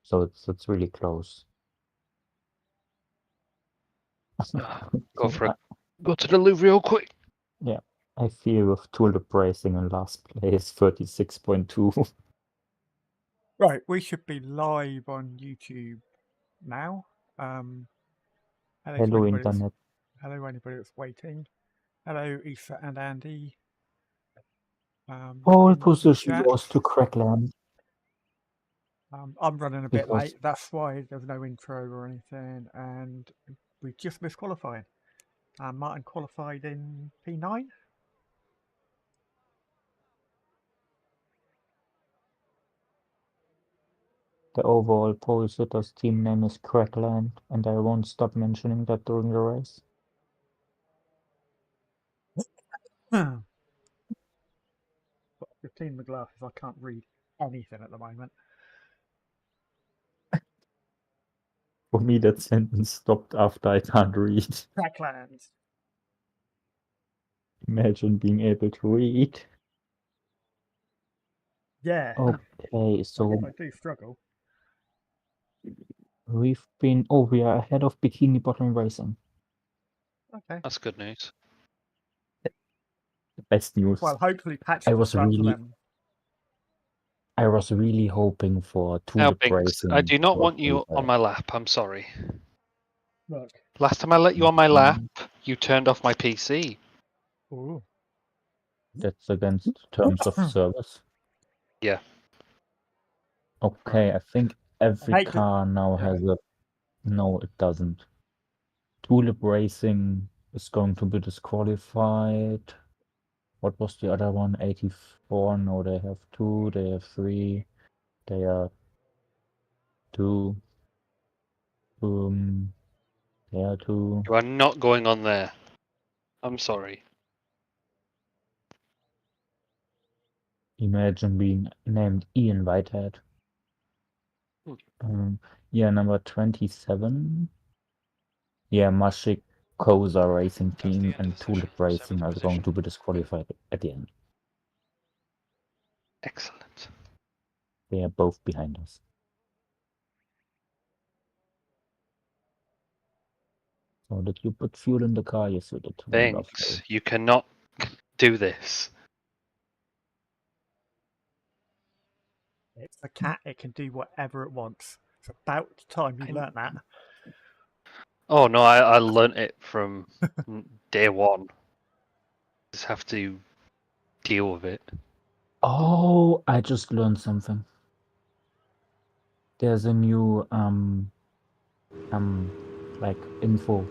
So it's really close. Go for it. Go to the Louvre real quick. Yeah, I feel with Tulip Racing in last place, 36.2. Right, we should be live on YouTube now. Hello, to Hello, anybody that's- Internet. hello, anybody that's waiting. Hello, Issa and Andy. Pole in the position chat. goes to Crackland. I'm running a bit Because- late. That's why there's no intro or anything, and we just missed qualifying. Martin qualified in P9. The overall pole sitters team name is Crackland, and I won't stop mentioning that during the race. Got 15 in the glasses. I can't read anything at the moment. For me, that sentence stopped after I can't read. Cracklands. Imagine being able to read. Yeah. Okay, so I do struggle. we are ahead of Bikini Bottom Racing. Okay. That's good news. The best news. Well, hopefully Patrick I will was start for really, them. I was really hoping for Now, Tulip Binks, Racing. I do not to want you qualify. on my lap. I'm sorry. Look. Last time I let you on my lap, you turned off my PC. Ooh. That's against terms of service. Yeah. Okay, I think every hate to- car now has a. No, it doesn't. Tulip Racing is going to be disqualified. What was the other one? 84? No, they have 2, they have 3, they are 2. They are 2. You are not going on there. I'm sorry. Imagine being named Ian Whitehead. Yeah, number 27. Yeah, Mashik, Koza Racing Team, and Tulip Racing are going to be disqualified at the end. Excellent. They are both behind us. So did you put fuel in the car? Yes, you did. Binks, Lovely. you cannot do this. It's a cat. It can do whatever it wants. It's about time you learnt that. Oh no, I learnt it from day one. Just have to deal with it. Oh, I just learned something. There's a new like info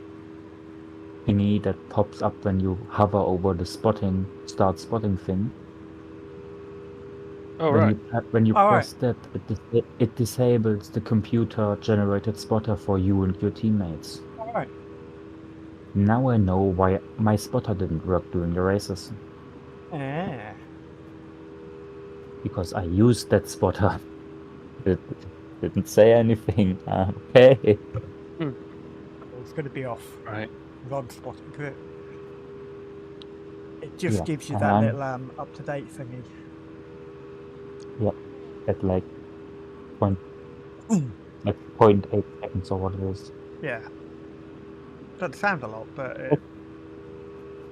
thingy that pops up when you hover over the start spotting thing. Oh right. When you All press that, it disables the computer generated spotter for you and your teammates. All right. Now I know why my spotter didn't work during the races. Yeah. Because I used that spotter. It didn't say anything. Okay. It's going to be off. Right. On spotting it. It just Yeah, gives you that little up-to-date thingy. Yeah, at like 0.8 seconds or what it is. Yeah. Doesn't sound a lot, but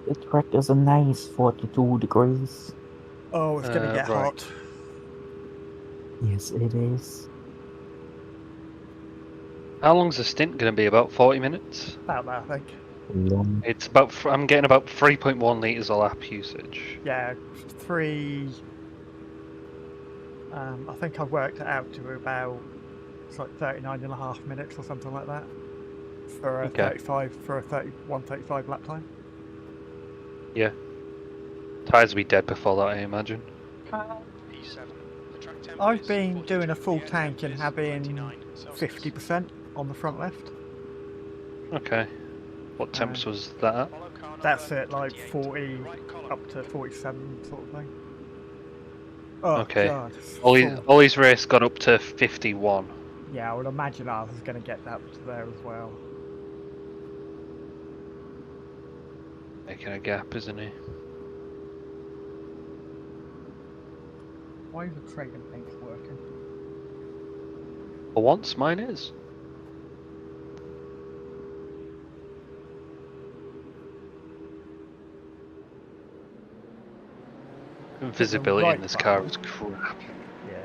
The track is a nice 42 degrees. oh, it's going to get right. hot. Yes, it is. How long's the stint going to be? About 40 minutes? About that, I think. Long. It's about. I'm getting about 3.1 liters of lap usage. Yeah, 3. I think I worked it out to about it's like 39.5 minutes or something like that for a 35 lap time. Yeah. Tires will be dead before that, I imagine. I've been doing a full tank and having 50% on the front left. Okay. What temps was that at? That's it, like 40 up to 47 sort of thing. Oh, Okay. God. Ollie's race got up to 51. Yeah, I would imagine ours is going to get that to there as well. Making a gap, isn't he? Why is the trading paint working? For once, mine is. Visibility right in this button. car is crap. Yeah.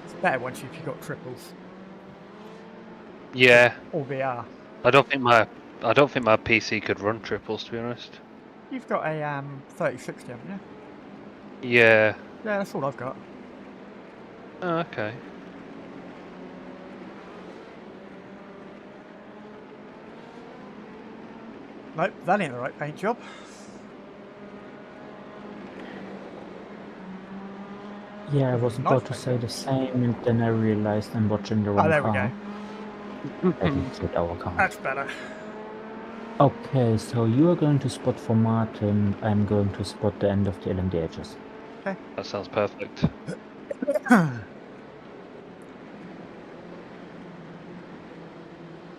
It's better once you've got triples Yeah, or VR. I don't think my PC could run triples, to be honest. You've got a 3060, haven't you? Yeah. Yeah, that's all I've got. Oh, okay. Nope, that ain't the right paint job. Yeah, I was Nice about to paint say job. the same, and then I realized I'm watching the Oh, wrong there we car. go. I didn't hit our car. That's better. Okay, so you are going to spot for Martin. I'm going to spot the end of the LMDHs. That sounds perfect.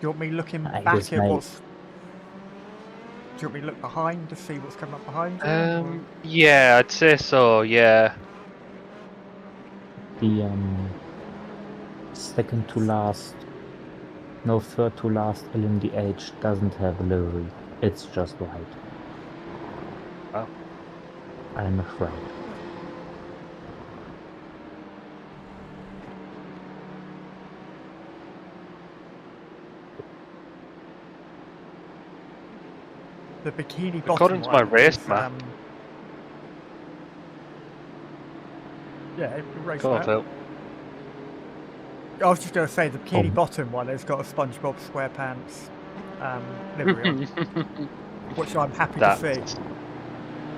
Do you want me looking I back guess at my what's... Do you want me to look behind to see what's coming up behind you? or- Yeah, I'd say so. Yeah. the second to last, no, third to last LMDH doesn't have a livery. It's just white. Wow. I'm afraid. The bikini bottom According to my one race is, map. yeah, race Go on, map. Phil. I was just going to say the bikini Oh. bottom one has got a SpongeBob SquarePants livery on, which I'm happy to see.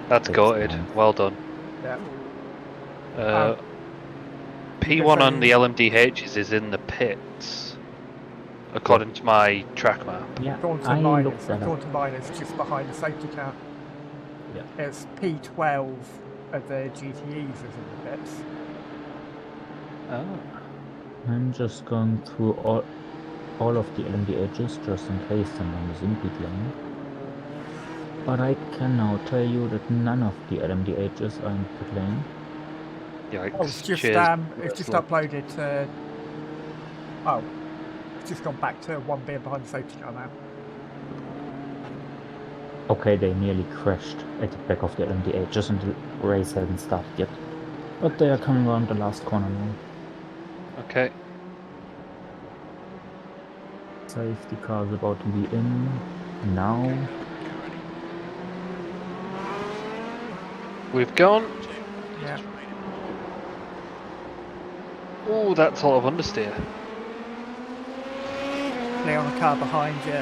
That's goated. nice. Well done. Yeah. P1 on the say- LMDHs is in the pits, according to my track map. Yeah, According to I mine, looked it's, that up. according to mine, it's just behind the safety car. Yeah. It's P12 of the GTEs is in the bits. Oh. I'm just going through all of the LMDHs just in case someone is in pit lane. But I can now tell you that none of the LMDHs are in pit lane. Yikes. Oh, it's just Cheers. it's just Excellent. uploaded to. Oh, it's just gone back to one being behind the safety car now. Okay, they nearly crashed at the back of the LMDHs and the race hasn't started yet. But they are coming around the last corner now. Okay. Safety car is about to be in now. We've gone. Yeah. Oh, that's a lot of understeer. Clear on the car behind you.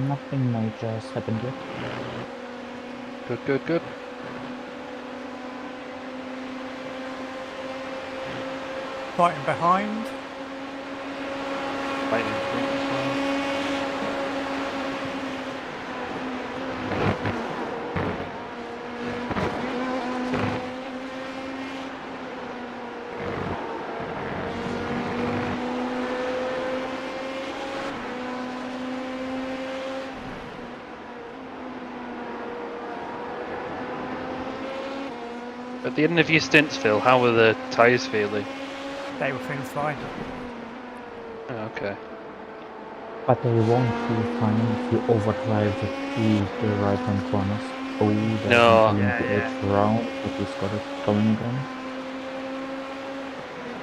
Nothing major has happened yet. Good, good, good. Fighting behind. Fighting front as well. At the end of your stints, Phil, how were the tyres feeling? They were feeling fine. Oh, okay. But they won't feel fine if you overdrive it through the right hand corners. Oh, there's No. an LMDH Yeah. round, but he's got it going again.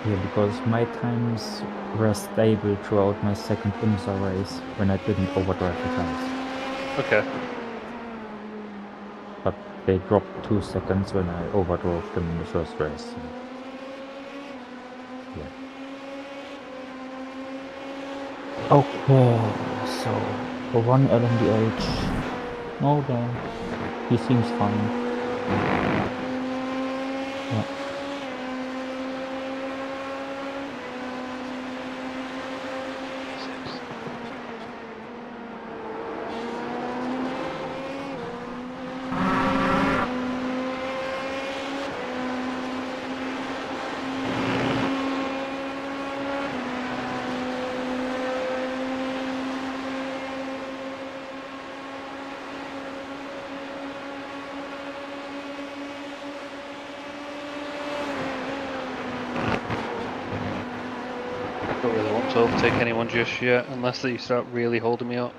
Yeah, because my times were stable throughout my second IMSA race when I didn't overdrive the tires. Okay. But they dropped 2 seconds when I overdrove them in the first race. So. Yeah. Okay, so for one LMDH, no, he seems fine. Yeah. to overtake anyone just yet, unless they start really holding me up.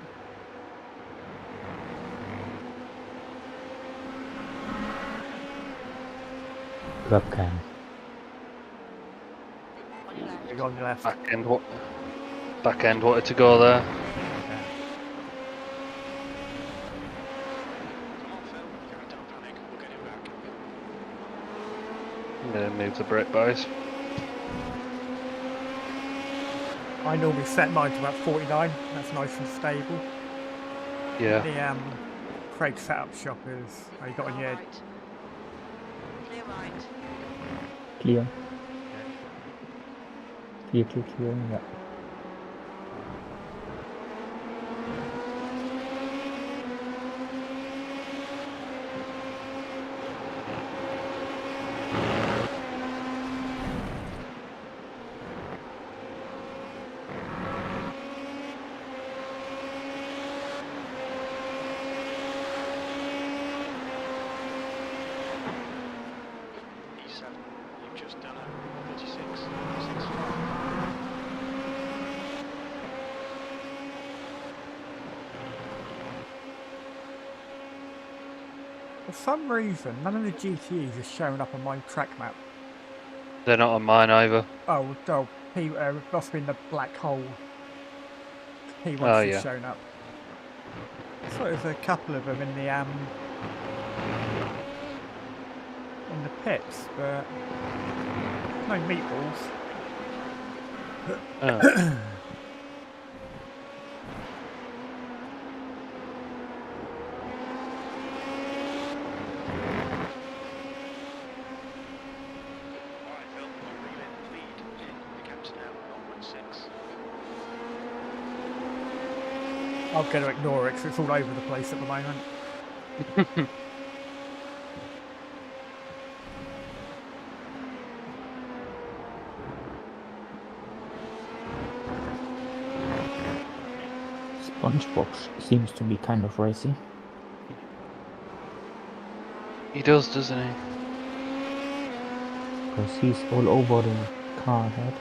Webcam. You go on your left. Back end wanted to go there. Yeah. I'm gonna move the brake boys. I normally set mine to about 49. That's nice and stable. Yeah. The Craig setup shop is. Oh, you got on your. Clear right. Clear. Clear, clear, clear. Yeah. You've just done a 36. For some reason, none of the GTEs are showing up on my track map. They're not on mine either. Oh, P must have been the black hole. P1 Oh, should yeah. have shown up. So there's a couple of them in the pits, but no meatballs. Oh. Alright, Phil, you're really in the lead. The gap's now 0.6. I'm going to ignore it because it's all over the place at the moment. SpongeBob seems to be kind of racy. He does, doesn't he? Because he's all over the car ahead.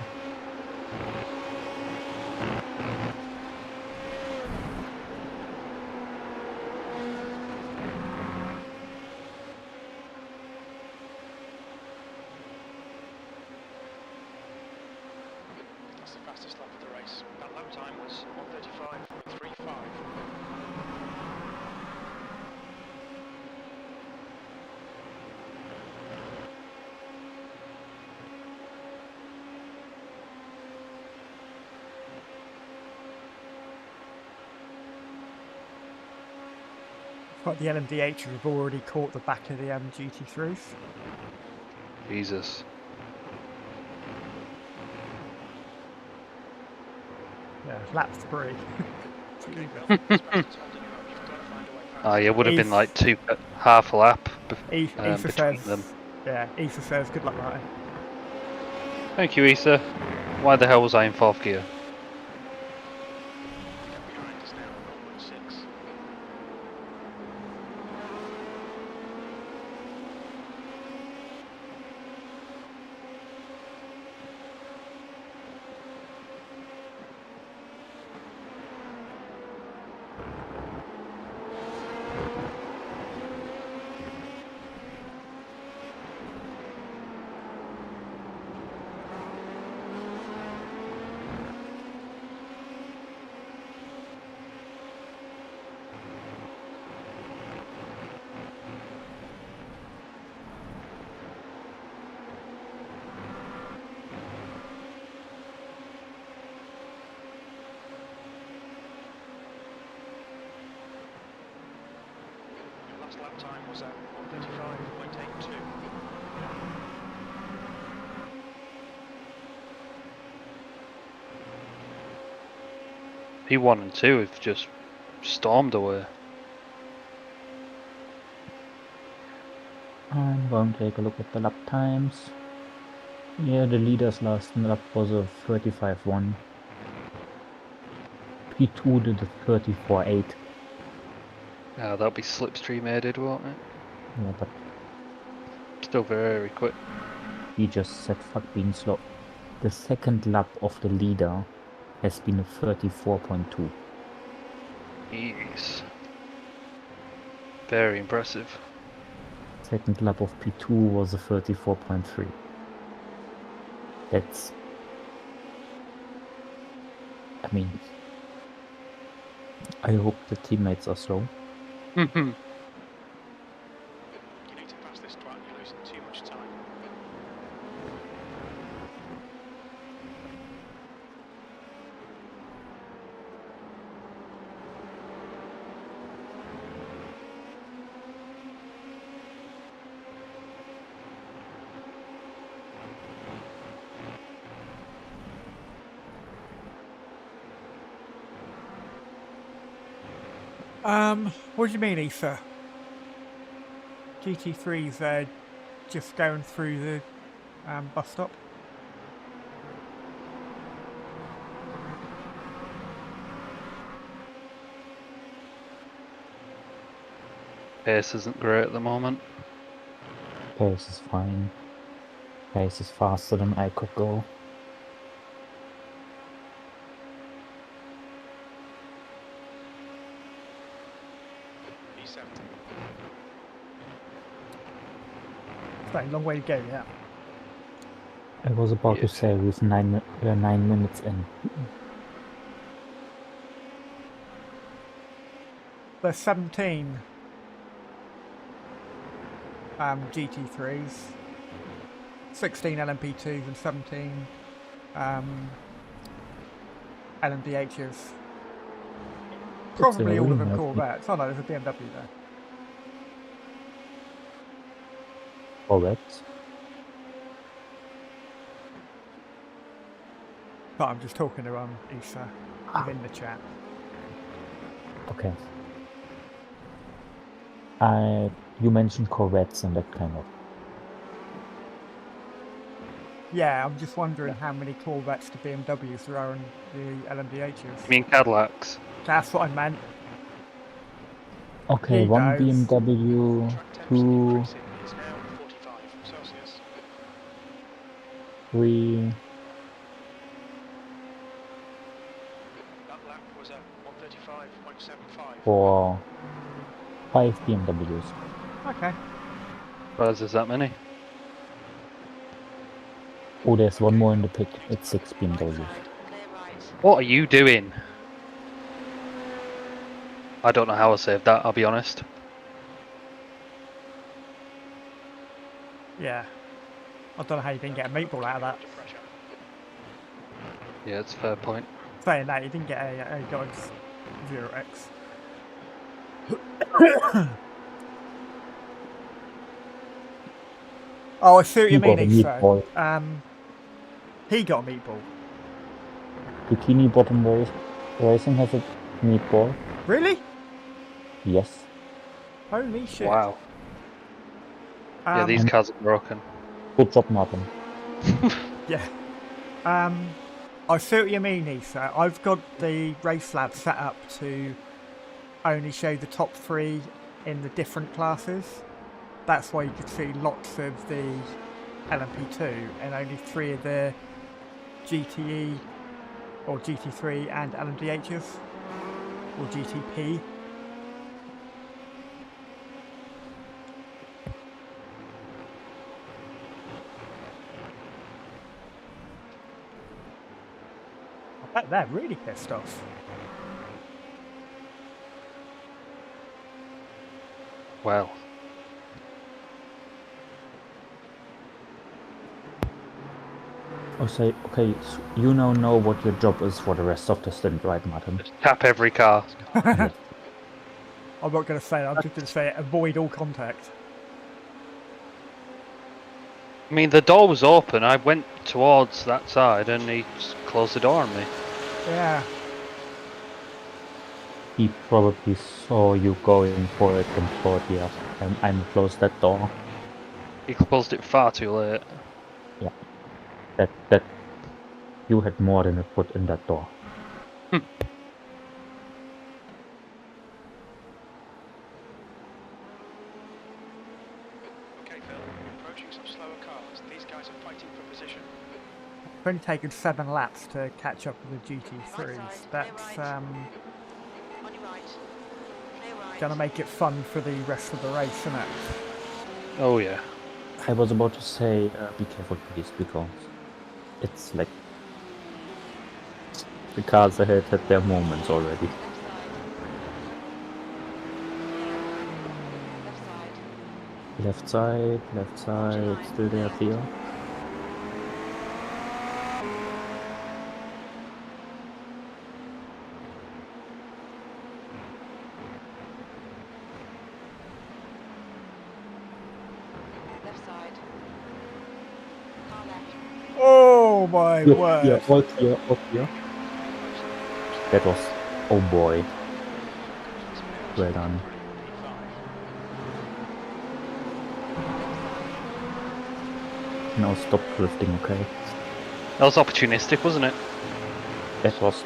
That's the fastest lap of the race. That lap time was 1:35.35. But the LMDH have already caught the back of the GT3s. Jesus. Yeah, lap 3. Okay, Phil, as fast as holding you up, you've got to find a way past. Ah, yeah, would have been He's- like half a lap Ether between says, them. yeah, Ether says, good luck, Martin. Thank you, Issa. Why the hell was I in 4th gear? The gap behind is now 0.6. Your last lap time was at 1:35.82. P1 and 2 have just stormed away. I'm going to take a look at the lap times. Yeah, the leader's last lap was a 35.1. P2 did a 34.8. That'll be slipstream aided, won't it? Yeah, but Still very quick. he just said fuck being slow. The second lap of the leader has been a 34.2. Jeez. Very impressive. Second lap of P2 was a 34.3. That's... I mean... I hope the teammates are slow. You need to pass this track, you're losing too much time. What do you mean, Issa? GT3's just going through the bus stop. Pace isn't great at the moment. Pace is fine. Pace is faster than I could go. E7. So long way to go, yeah. I was about Yeah. to say with 9 minutes in. There's 17 GT3s, 16 LMP2s and 17 LMDHs. Probably all of them Corvettes. Oh no, there's a BMW there. Correct. But I'm just talking to Issa within the chat. Okay. You mentioned Corvettes and that kind of. Yeah, I'm just wondering how many Corvettes to BMWs there are in the LMDHs. I mean Cadillacs. That's what I meant. Okay, He one goes. BMW, Track temps two, increasing is now 45 Celsius. 3, That lap was at 135.75. 4, 5 BMWs. Okay. Where's there's that many? Oh, there's one more in the pit. It's 6 BMWs. Clear right. What are you doing? I don't know how I saved that, I'll be honest. Yeah. I don't know how you didn't get a meatball out of that. Under pressure. Yeah, it's a fair point. Saying that, you didn't get a God's 0x. Oh, I see what you You got mean, a Issa. meatball. He got a meatball. Bikini Bottom Racing has a meatball. Really? Yes. Holy shit. Wow. Yeah, these Um, cars are broken. Good job, Martin. Yeah. I see what you mean, Issa. I've got the race lab set up to only show the top 3 in the different classes. That's why you could see lots of the LMP2 and only 3 of the GTE or GT3 and LMDHs or GTP. I bet they're really pissed off. Well. Oh, say, okay, so you now know what your job is for the rest of the stint, right, Martin? Just tap every car. Yes. I'm not going to say that, I'm just going to say avoid all contact. I mean, the door was open. I went towards that side and he just closed the door on me. Yeah. He probably saw you going for it and thought, yeah, I'm close that door. He closed it far too late. That you had more than a foot in that door. Okay, Phil, you're approaching some slower cars. These guys are fighting for position. only taken 7 laps to catch up with the GT3s. Right side, That's clear right. On your right. Clear right. gonna make it fun for the rest of the race, isn't it? Oh yeah. I was about to say, be careful, please, because it's like the cars ahead had their moments already. Left side. Left side, still there, Theo. Left side. Car left. Oh my Yeah, word! all clear, all clear. That was, oh boy, well done. Now stop drifting, okay? That was opportunistic, wasn't it? That was,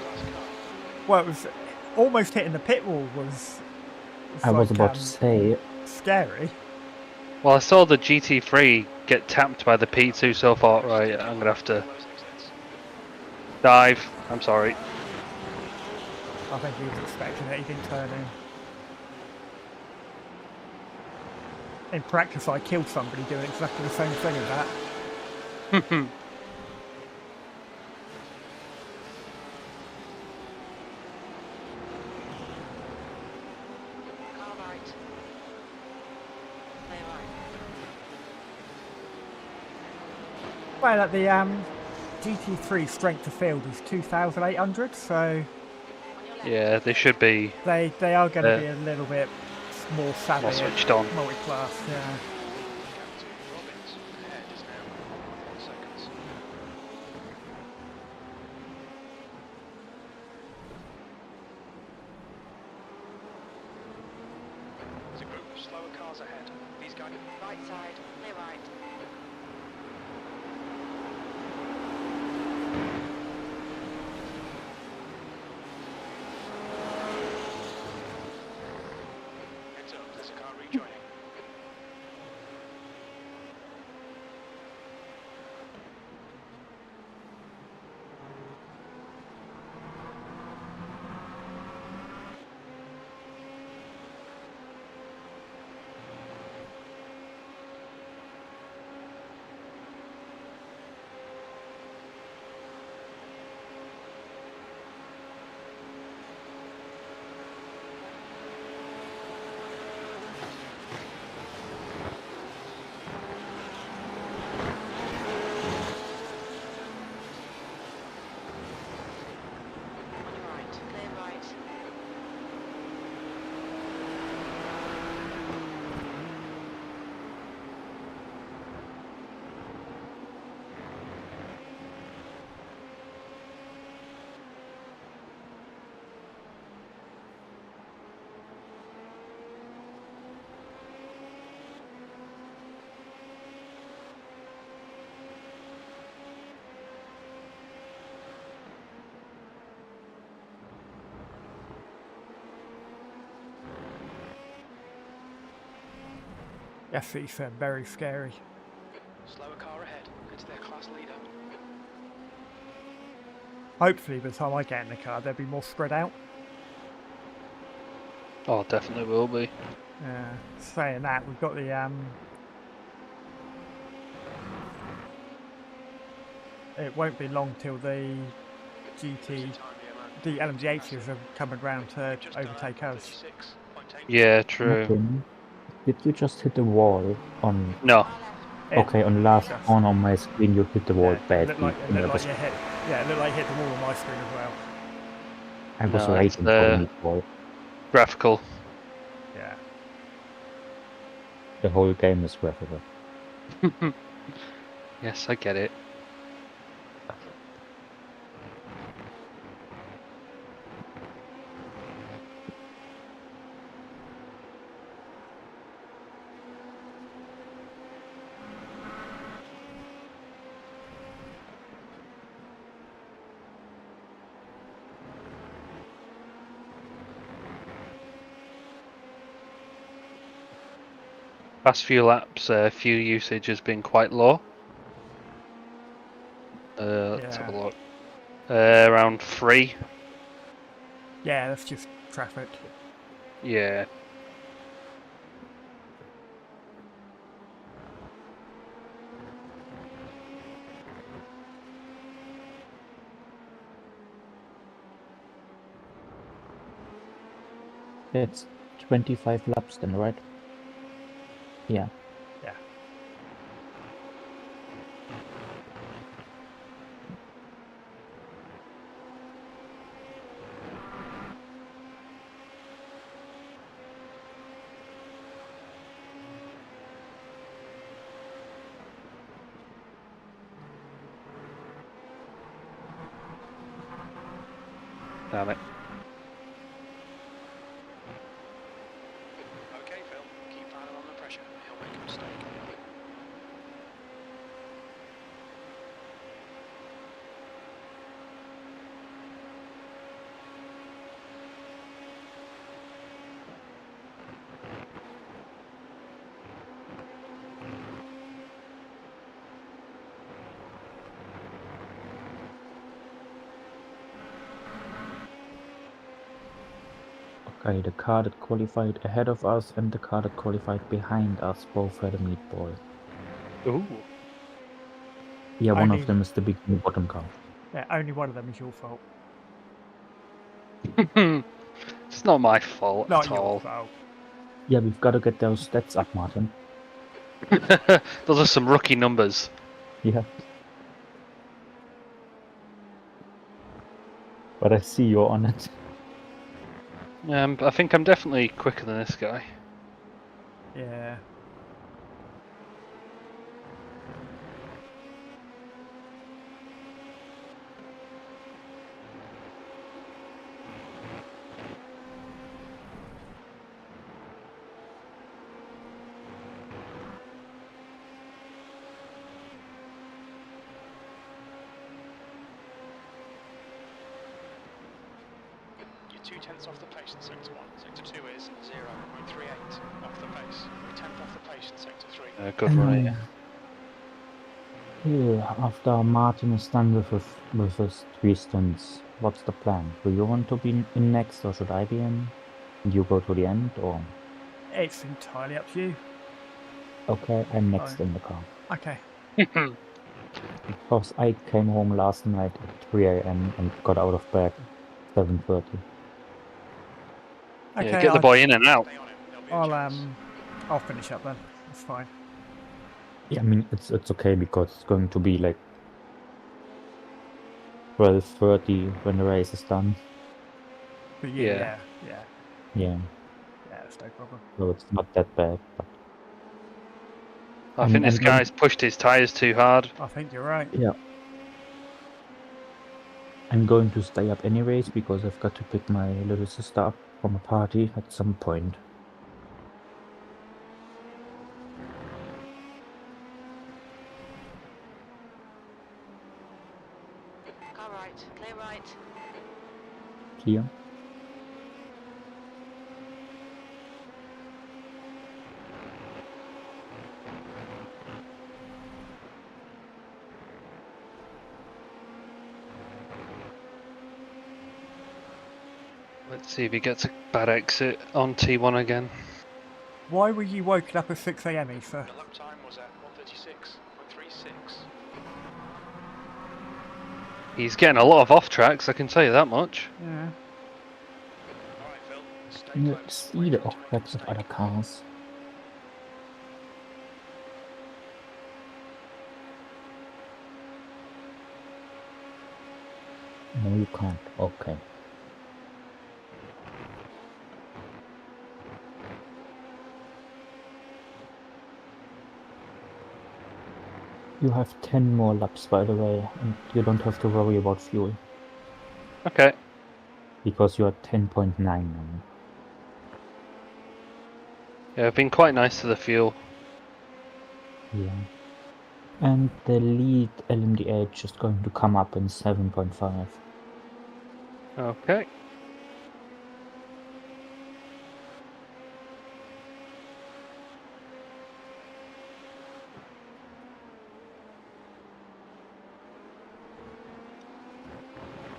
Well, it was almost hitting the pit wall. Was I was about to say, scary. Well, I saw the GT3 get tapped by the P2, so I thought, right, I'm gonna have to dive. I'm sorry. I think he was expecting it. He didn't turn in. In practice, I killed somebody doing exactly the same thing as that. Car right. Clear right. Well, at the GT3 strength of field is 2,800, so On your left. Yeah, they should be they are going to be a little bit more savvy more at switched on. multi-class. Yeah. Captain Robbins ahead is now 1 seconds. There's a group of slower cars ahead. These guys. Right side. Clear right. Heads up, there's a car rejoining. On your right. Clear right. Yes, it's very scary. Slower car ahead. It's their class leader. Hopefully, by the time I get in the car, they'll be more spread out. Oh, definitely will be. Saying that, we've got the it won't be long till the GT, the LMG8s are coming round to overtake us. Yeah, true. Martin, did you just hit the wall on... No. Car left. Okay, on the last Just- one on my screen you hit the wall Yeah, it badly. looked like, and I was, you hit. Yeah, it looked like you hit the wall on my screen as well. I was No, it's waiting for a meatball. Graphical. Yeah. The whole game is graphical. Yes, I get it. Past few laps, fuel usage has been quite low. Let's have a Yeah. look. Around 3. Yeah, that's just traffic. Yeah. It's 25 laps then, right? Yeah. Yeah. Damn it. Okay, Phil. Keep piling on the pressure. He'll make a mistake. Okay, the car that qualified ahead of us and the car that qualified behind us both had a meatball. Ooh. Yeah, one of Only- them is the big bottom car. Yeah, only one of them is your fault. It's not my fault Not at your all. fault. Yeah, we've got to get those stats up, Martin. Those are some rookie numbers. Yeah. But I see you're on it. I think I'm definitely quicker than this guy. Yeah. You're 2/10 off the pace in sector 1. Sector 2 is 0.38 off the pace. You're 10th off the pace in sector 3. Good run here. Yeah, after Martin is done with his 3 stints, what's the plan? Do you want to be in next or should I be in? And you go to the end or? It's entirely up to you. Okay, I'm next Fine. in the car. Okay. Because I came home last night at 3 a.m. and got out of bed 7:30. Okay. Yeah, get the boy in and out. Stay on him. There'll be a chance. I'll finish up then. It's fine. Yeah, I mean it's okay because it's going to be like 12:30 when the race is done. For you, Yeah. yeah. Yeah, That's no problem. so it's not that bad. But I think this guy's pushed his tyres too hard. I think you're right. yeah, I'm going to stay up anyways because I've got to pick my little sister up from a party at some point. Car right. Clear right. Clear. Let's see if he gets a bad exit on T1 again. Why were you woken up at 6 a.m., Ether? The lap time was at 1:36.36. He's getting a lot of off tracks, I can tell you that much. Yeah. Alright, Phil. Stay Can you close. see Wait the for him to make a effects of mistake. other cars? No, you can't. Okay. You have 10 more laps, by the way, and you don't have to worry about fuel Okay. because you're at 10.9 now. Yeah, I've been quite nice to the fuel. Yeah. And the lead LMDH is going to come up in 7.5. Okay.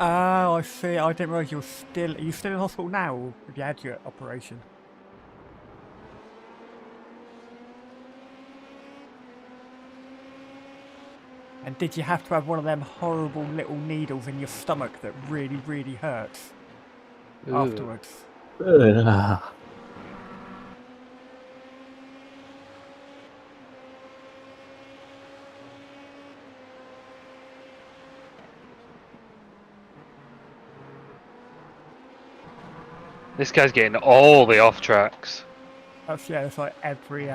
Oh, I see. I didn't realise you were still. Are you still in hospital now, or have you had your operation? And did you have to have one of them horrible little needles in your stomach that really, really hurts Ooh. afterwards? Ugh. This guy's getting all the off tracks. That's yeah. It's like every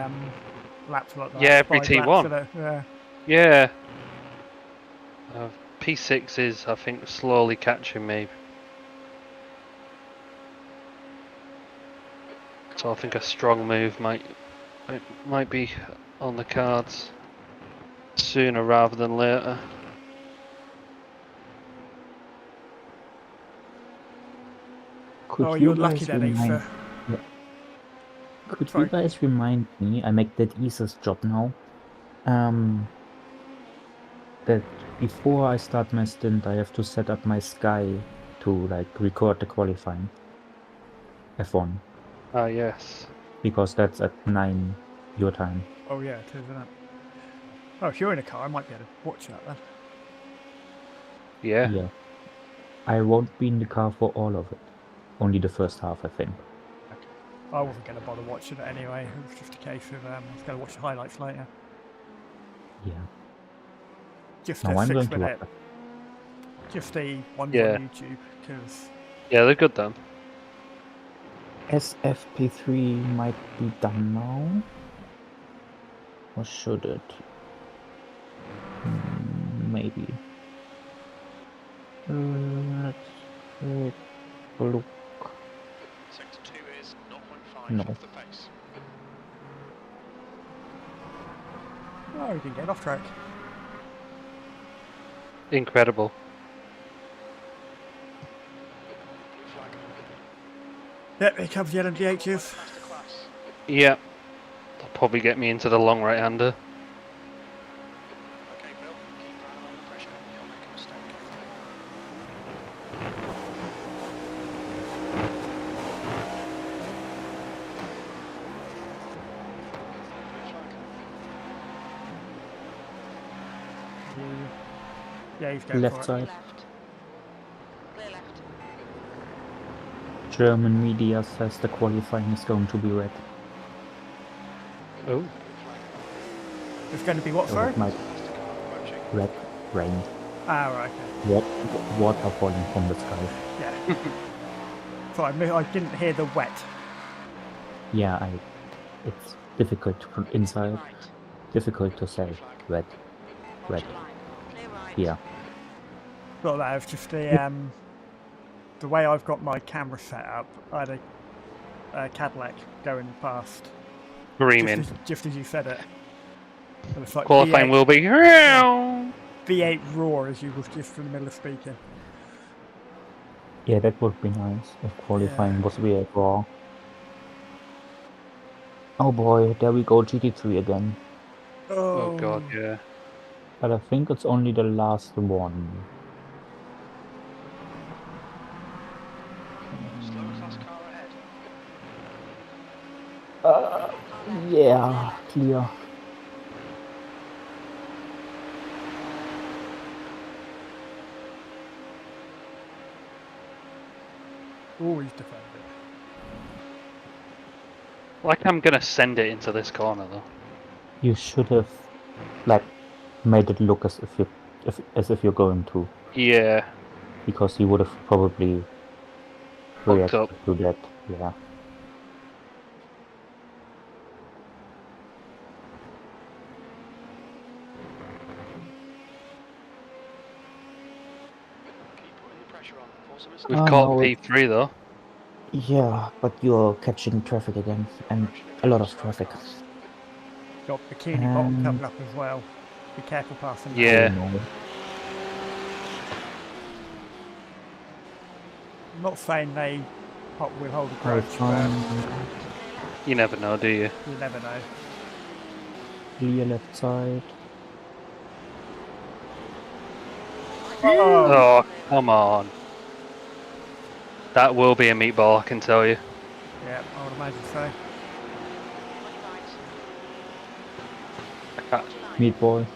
lap's like that. Yeah, every 5 laps, T1. isn't it? Yeah. Yeah. P6 is, I think, slowly catching me. So I think a strong move might be on the cards sooner rather than later. Could Oh, you you're lucky guys then, remind? Asa. Yeah. Could Sorry. you guys remind me? I make that Isa's job now. That before I start my stint, I have to set up my Sky to like record the qualifying F1 Ah, yes. because that's at 9 your time. Oh yeah, it is, isn't it? Oh, if you're in a car, I might be able to watch that then. Yeah. Yeah. I won't be in the car for all of it. Only the first half, I think. I wasn't going to bother watching it anyway. It was just a case of I was going to watch the highlights later. Yeah. Just No, a I'm going to 6-minute, watch just the ones Yeah. on YouTube, because Yeah, they're good then. SFP3 might be done now. Or should it? Maybe. Let's take a look. Sector 2 is 0.5 No. off the pace. oh, we didn't get off track. Incredible. Blue flag. Yep, here comes the LMDHs. Masterclass. Yeah. They'll probably get me into the long right-hander. Okay, Bill, keep an eye on the pressure. You'll make a mistake. Blue flag. Yeah, he's going Left for it. side. Left. Clear left. German media says the qualifying is going to be red. Oh. It's going to be what, So sorry? it might Faster car approaching. red rain. Ah, right, okay. Water falling from the sky. Yeah. Sorry, I didn't hear the wet. Yeah, it's difficult to inside. Right. Difficult to say. Red. Hold Red. your line. Clear right. Yeah. Got that. It's just the way I've got my camera set up. I had a Cadillac going past. Screaming. Just as you said it. And it's like Qualifying V8, will be. V8 roar as you was just in the middle of speaking. Yeah, that would be nice if qualifying was weird raw. Oh boy, there we go, GT3 again. Oh god, yeah. But I think it's only the last one. Slow class car ahead. Yeah, clear. Always defended. Like I'm gonna send it into this corner though. You should have like made it look as if you're going to, Yeah. because he would have probably Fucked reacted up. to that. Yeah. Keep putting the pressure on. Force a mistake. We've Oh, caught no, P3 though. Yeah, but you're catching traffic again, and a lot of traffic. Got Bikini Bottom coming up as well. Be careful passing that. Yeah. Oh, no. I'm not saying they will hold a Oh, grudge, but You never know, do you? you never know. Clear left side. Oh, Oh, come on. That will be a meatball, I can tell you. Yeah, I would imagine so. On your right. I can't, Hold your line. Meatball.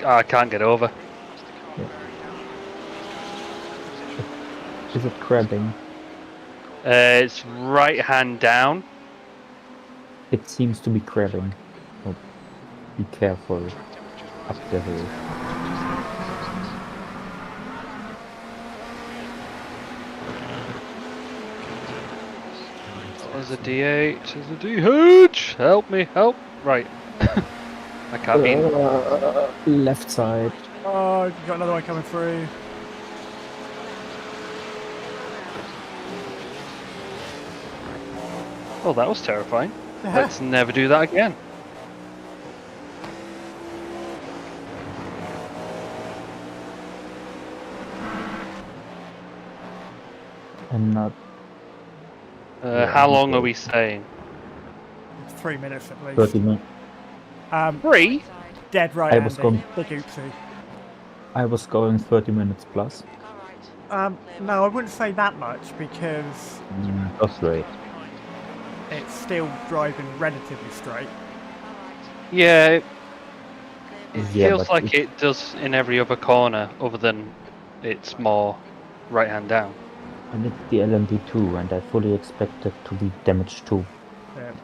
I can't get over. That's the car Yeah. bearing down. Is it crabbing? It's right hand down. It seems to be crabbing. Oh, be careful Track temperatures up rising. the hill. There's a D8. There's a DH. Help me, help. Right. I can't be. Left side. Oh, you got another one coming through. Oh, that was terrifying. Let's never do that again. And not. How long are we saying? 3 minutes at least. 30 minutes. 3? Side. Dead right, I Andy. was going- Big oopsie. I was going 30 minutes plus. Car right. No, I wouldn't say that much because That's right. it's still driving relatively straight. Car right. Yeah, it Yeah, feels but like it does in every other corner, other than it's more right hand down. And it's the LMP2, and I fully expect it to be damaged too.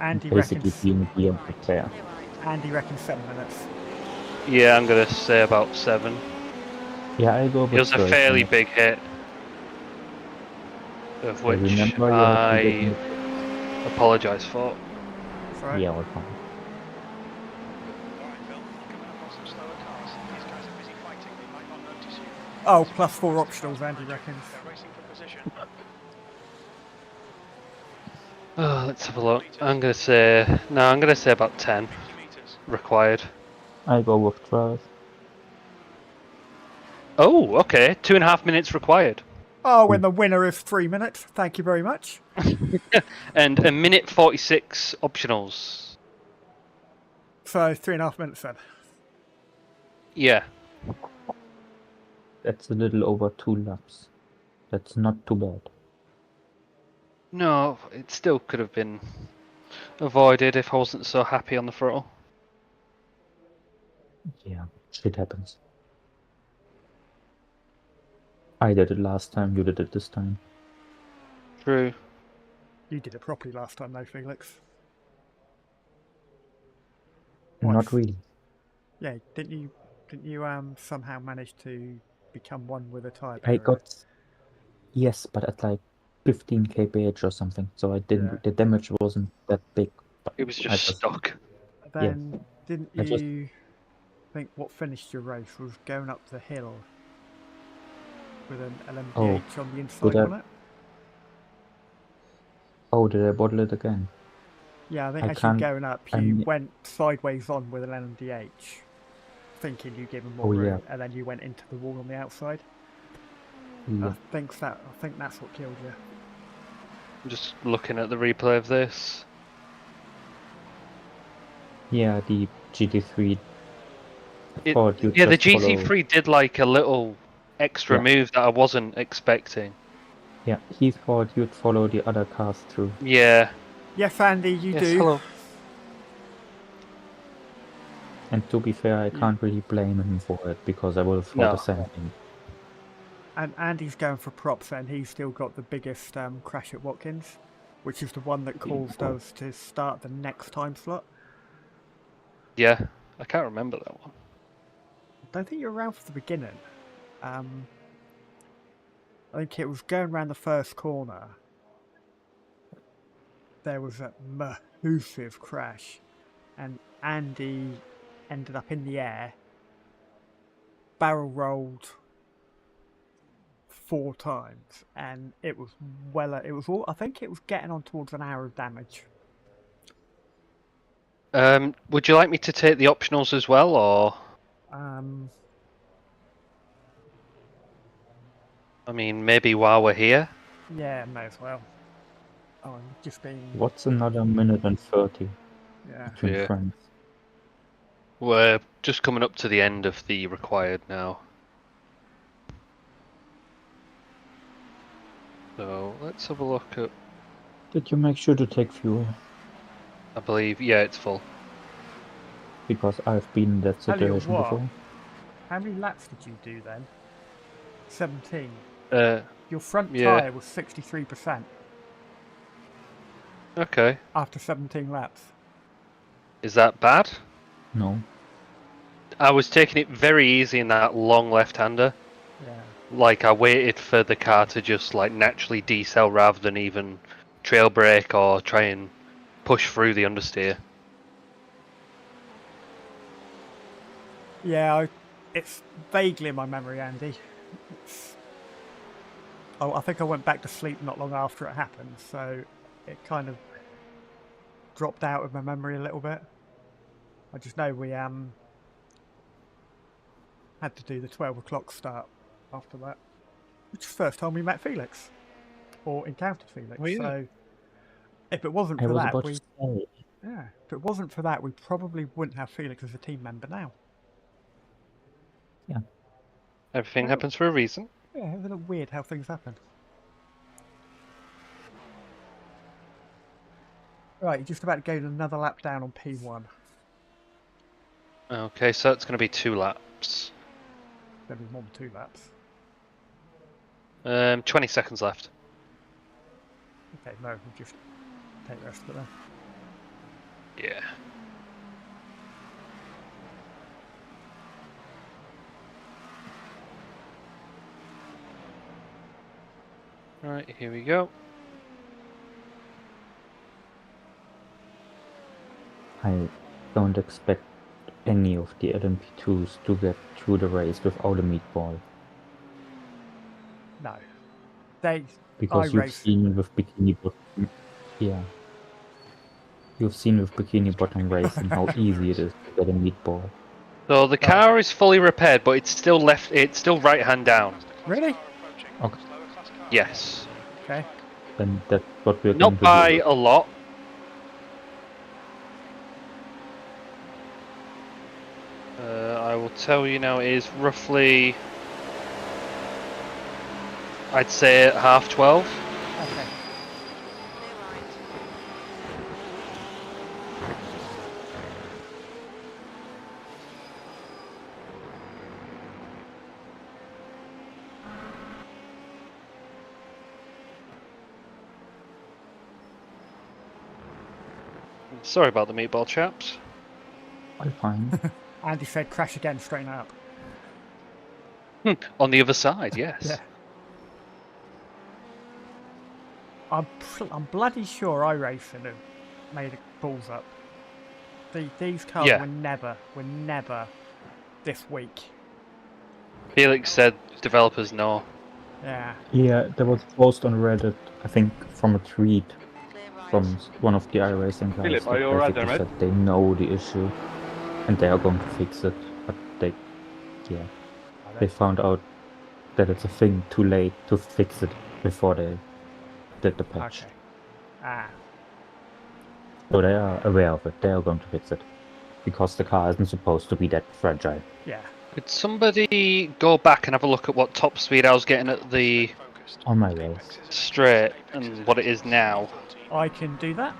Andy Basically reckons. being beyond repair. Clear right. Andy reckons 7 minutes. Yeah, I'm gonna say about 7. Yeah, I go It with was a 30 fairly minutes. big hit, of I which remember you have to get I me. apologise for. That's right. Yeah, all fine. Alright, Phil, coming up on some slower cars. These guys are busy fighting, they might not notice you. Oh, plus 4 optionals, Andy reckons. They're racing for position. Oh, let's have a look. I'm gonna say about 10 50 metres. required. I go with 12. Oh, okay. 2.5 minutes required. Oh, when the winner is 3 minutes. Thank you very much. And a minute 46 optionals. So 3.5 minutes then. Yeah. That's a little over 2 laps. That's not too bad. No, it still could have been avoided if I wasn't so happy on the throttle. Yeah, shit happens. I did it last time, you did it this time. True. You did it properly last time though, Felix. Not really. Yeah, didn't you somehow manage to become one with a tyre I bearer? got. Yes, but at like 15 kph or something, so I didn't. Yeah. The damage wasn't that big. But It was I just stuck. Then didn't I just- you think what finished your race was going up the hill with an LMDH on the inside, I- wasn't it? Oh, did I bottle it again? Yeah, I think I as you were can't- going up, you I'm- went sideways on with an LMDH, thinking you gave him more Oh, yeah. room, and then you went into the wall on the outside. Yeah. I think that's what killed you. I'm just looking at the replay of this. Yeah, the GT3. It- thought you'd yeah, the just follow- GT3 did like a little extra Yeah. move that I wasn't expecting. Yeah, he thought you'd follow the other cars through. Yeah. Yes, Andy, you Yes, do. hello. And to be fair, I can't really blame him for it because I would have thought No. the same thing. And Andy's going for props, and he's still got the biggest crash at Watkins, which is the one that caused us to start the next time slot. Yeah. I can't remember that one. I don't think you're around for the beginning. I think it was going around the first corner. There was a massive crash, and Andy ended up in the air, barrel rolled 4 times, and it was all. I think it was getting on towards an hour of damage. Would you like me to take the optionals as well, or? I mean, maybe while we're here? Yeah, may as well. Oh, I'm just being. What's another minute and 30 Yeah. between Yeah. friends? We're just coming up to the end of the required now. So let's have a look at. Did you make sure to take fuel? I believe, yeah, it's full. Because I've been in that Tell you situation what. before. How many laps did you do then? 17. Uh, Your front Yeah. tyre was 63% okay. after 17 laps. Is that bad? No. I was taking it very easy in that long left-hander. Yeah. Like I waited for the car to just like naturally decel rather than even trail brake or try and push through the understeer. Yeah, it's vaguely in my memory, Andy. I think I went back to sleep not long after it happened, so it kind of dropped out of my memory a little bit. I just know we had to do the 12 o'clock start after that, which is the first time we met Felix or encountered Felix. Oh, yeah. So if it wasn't I for was that, about to say. if it wasn't for that, we probably wouldn't have Felix as a team member now. Everything Oh. happens for a reason. Yeah, it's a little weird how things happen. Right, you're just about to go another lap down on P1. Okay, so it's going to be 2 laps. There'll be more than 2 laps. 20 seconds left. Okay, no, we'll just take the rest of it then. Yeah. Right, here we go. I don't expect any of the LMP2s to get through the race without a meatball. No. Because you've iRacing. seen with Bikini Bottom. Yeah. You've seen with Bikini Bottom racing how easy it is to get a meatball. So the car is fully repaired, but it's still left. It's still right hand down. As the class Really? car approaching, Okay. slower class car Yes. Okay. Then that's what we're going Not to by do. a lot. I will tell you now. It is roughly, I'd say, at 12:30. Okay. Clear right. Sorry about the meatball, chaps. I'm fine. Andy said crash again, straighten up. On the other side, yes. Yeah. I'm bloody sure iRacing have made it balls up. These cars Yeah. were never this weak. Felix said developers know. Yeah. Yeah, there was a post on Reddit, I think from a tweet Clear right. from one of the iRacing guys Philip, are that you alright basically there, mate? said they know the issue and they are going to fix it, but they found out that it's a thing too late to fix it before they did the patch. Okay. Ah. So they are aware of it, they are going to fix it. Because the car isn't supposed to be that fragile. Yeah. Could somebody go back and have a look at what top speed I was getting at the focused. On my way. straight and what it is now? I can do that.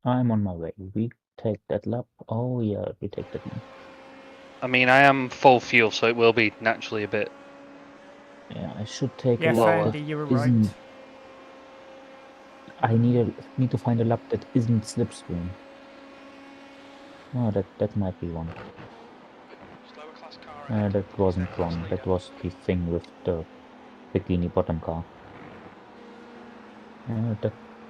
I'm on my way. We take that lap. Oh yeah, we take that one. I mean, I am full fuel, so it will be naturally a bit. Yeah, I should take Yes, a lap Andy, that you were right. isn't. I need to find a lap that isn't slipstream. Oh, that might be one. Slower class car ahead. That wasn't Stay as one. leader. That was the thing with the bikini bottom car.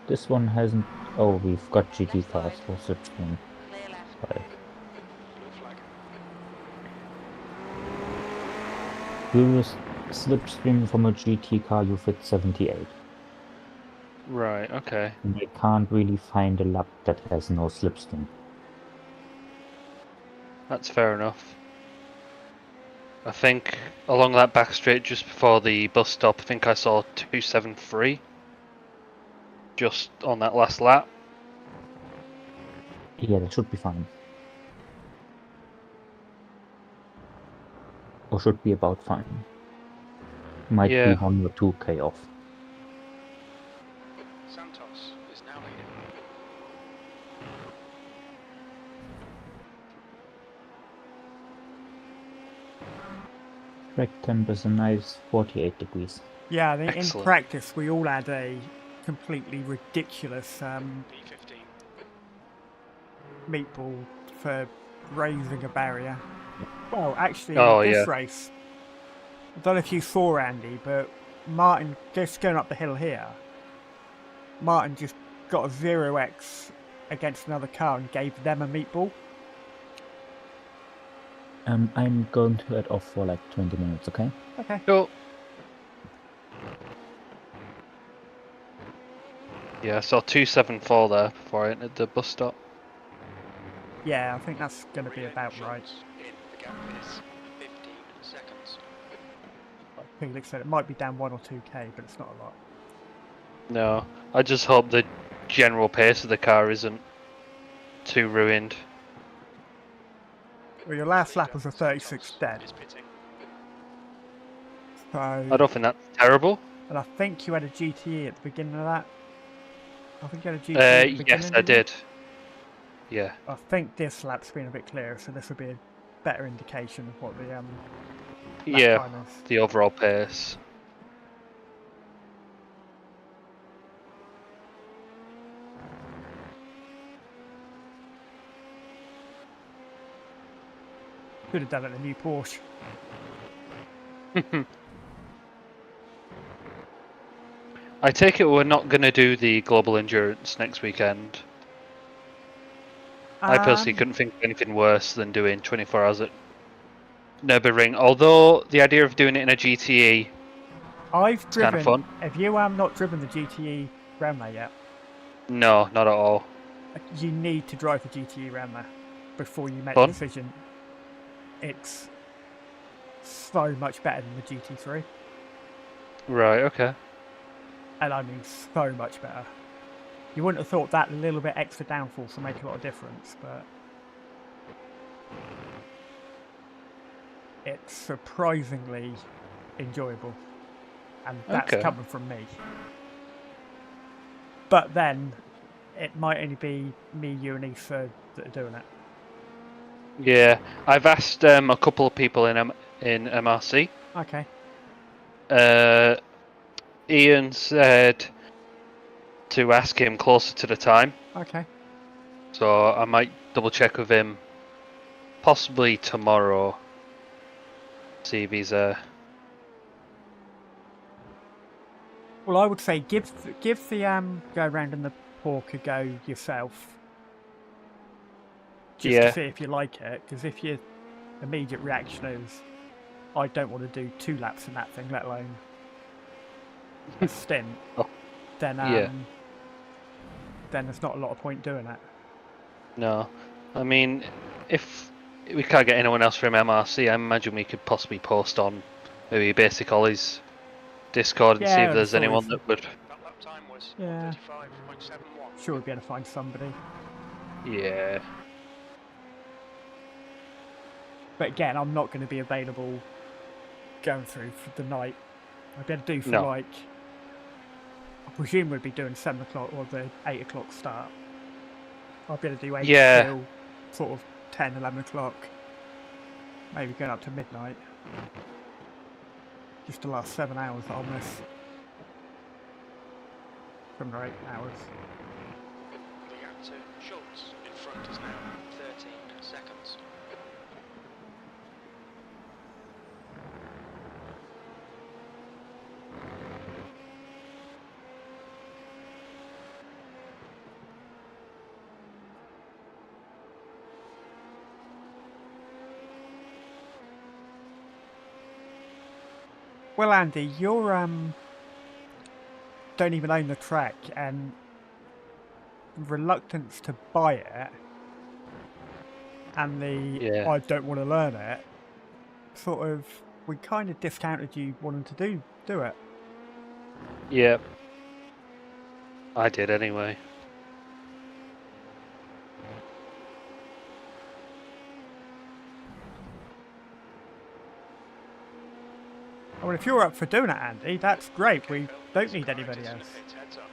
This one hasn't. Oh, we've got GT cars for slipstream. Clear left. Right. Blue flag. Curious slipstream from a GT car, you fit 78. Right, okay. And I can't really find a lap that has no slipstream. That's fair enough. I think along that back straight just before the bus stop, I think I saw 273. Just on that last lap. Yeah, that should be fine. Or should be about fine. Might be Yeah. 1 or 2k off. Track temp is a nice 48 degrees. Yeah, I think in Excellent. practice we all had a completely ridiculous P15. meatball for raising a barrier. Well, actually, Oh, this yeah. race, I don't know if you saw Andy, but Martin, just going up the hill here, Martin just got a 0x against another car and gave them a meatball. I'm going to head off for like 20 minutes, okay? Okay. Cool. Yeah, I saw 274 there before I entered the bus stop. Yeah, I think that's going to be Relay about Schultz right. in. The gap is 15 seconds. Like Felix said, it might be down 1 or 2k, but it's not a lot. No, I just hope the general pace of the car isn't too ruined. Well, your last lap was a Leader, 36 Santos, dead, is pitting. so... I don't think that's terrible. And I think you had a GTE at the beginning of that. I think you had a GTE at the Yes, beginning. I you? did. Yeah. I think this lap's been a bit clearer, so this will be a better indication of what the lap Yeah, time is. the overall pace. Could have done it in a new Porsche. I take it we're not going to do the global endurance next weekend. I personally couldn't think of anything worse than doing 24 hours at Nürburgring. Although the idea of doing it in a GTE, I've it's kind of driven. fun. Have you not driven the GTE round there yet? No, not at all. You need to drive the GTE round there before you make Fun? the decision. It's so much better than the GT3, Right, okay. and I mean so much better. You wouldn't have thought that little bit extra downforce would make a lot of difference, but it's surprisingly enjoyable, and that's Okay. coming from me. But then, it might only be me, you, and Issa that are doing it. Yeah, I've asked a couple of people in MRC. Okay. Ian said to ask him closer to the time, Okay. so I might double check with him possibly tomorrow. See if he's Well, I would say give the go around in the pork a go yourself, just to Yeah. see if you like it. Because if your immediate reaction is, I don't want to do 2 laps in that thing, let alone a stint, Oh, then yeah. then there's not a lot of point doing it. No, I mean, if we can't get anyone else from MRC, I imagine we could possibly post on maybe Basic Ollie's Discord and see Yeah, if there's it's always- anyone that would. That lap time was Yeah. 1:35.71. Sure, we'll be able to find somebody. Yeah. But again, I'm not going to be available going through for the night. I'd be able to do for No. like, I presume we'd be doing 7 o'clock or the 8 o'clock start. I'll be able to do 8 Yeah. till sort of 10, 11 o'clock. Maybe going up to midnight. Just the last 7 hours that I'll miss. 7 or 8 hours. The gap to Schultz in front is now 13 seconds. Well, Andy, you're don't even own the track, and reluctance to buy it, and the Yeah. I don't want to learn it, sort of, we kind of discounted you wanting to do it. Yep. I did anyway. I mean, if you're up for doing it, Andy, that's great. We don't need anybody Practice in else. the pit, heads up.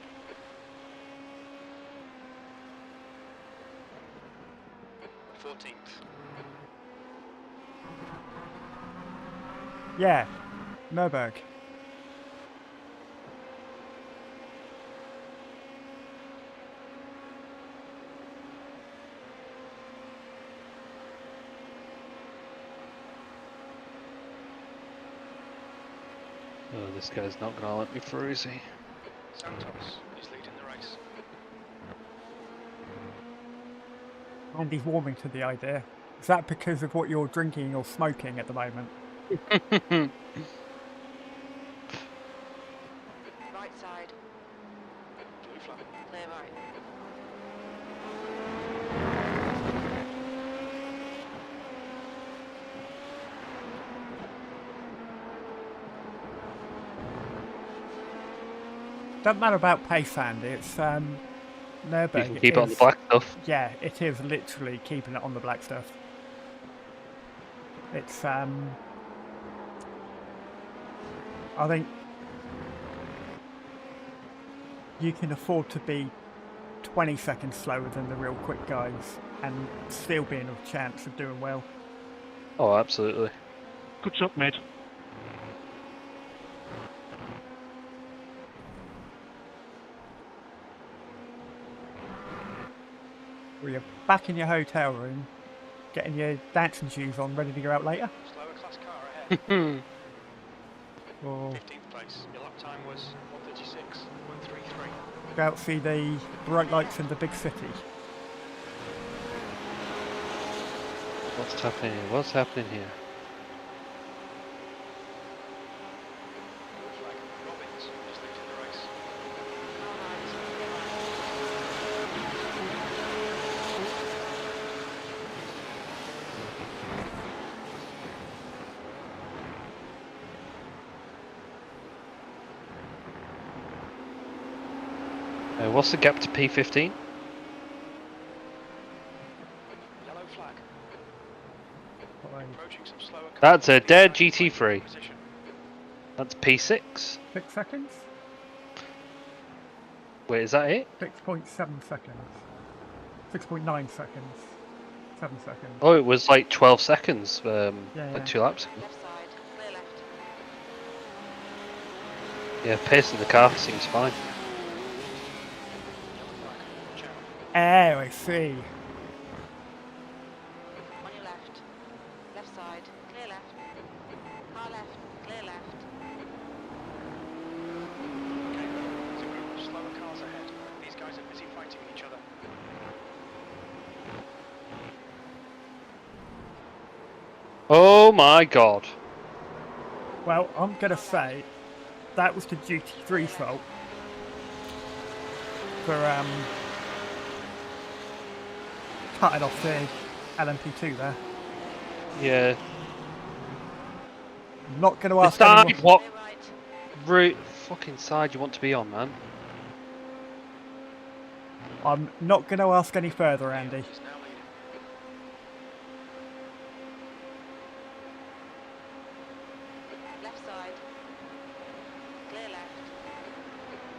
14th. Yeah, Nürburg. Oh, this guy's not gonna let me through, is he? Santos is leading the race. Andy's warming to the idea. Is that because of what you're drinking or smoking at the moment? Right side. Blue flag. Clear right. Doesn't matter about pace, Andy. It's You Nürburg. can keep it on the black stuff. Yeah, it is literally keeping it on the black stuff. It's I think you can afford to be 20 seconds slower than the real quick guys and still be in a chance of doing well. Oh, absolutely. Good shot, mate. Well, you're back in your hotel room, getting your dancing shoes on, ready to go out later. Slower class car ahead. Or 15th place. Your lap time was 1:36.133. go out see the bright lights in the big city. What's happening here? What's happening here? Blue flag. Robbins is leading the race. All right. Clear What's the gap to P15? Yellow flag. Approaching some slower cars. That's a dead GT3. Position. That's P6. 6 seconds? Wait, is that it? 6.7 seconds. 6.9 seconds. 7 seconds. Oh, it was like 12 seconds, yeah. like 2 laps. left side. Clear left. Yeah, pace in the car seems fine. Yellow flag. Watch out. Oh, I see. On your left. Left side. Clear left. Car left. Clear left. Okay, there's a group of slower cars ahead. These guys are busy fighting each other. Oh my god. Well, I'm going to say that was the GT3 fault for cutting off the LMP2 there. Yeah. I'm not going to ask Decide anyone. what Clear right. route fucking side you want to be on, man. I'm not going to ask any further, Andy. Is now leading. Left side. Clear left.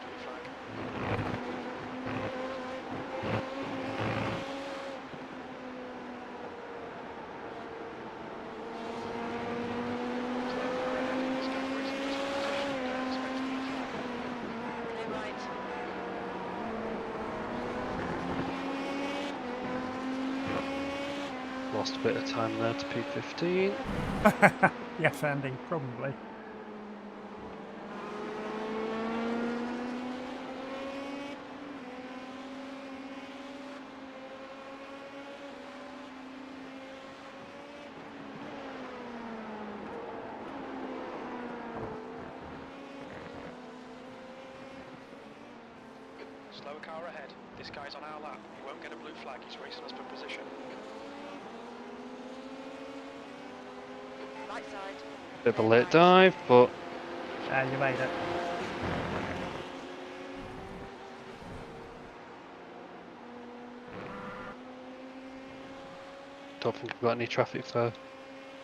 Blue flag. Clear right. Lost a bit of time there to P15. Yes, Andy, probably. Slower car ahead. This guy's on our lap. He won't get a blue flag. He's racing us for position. Right side. Bit of a Clear late right. dive, but You made it. don't think we've got any traffic for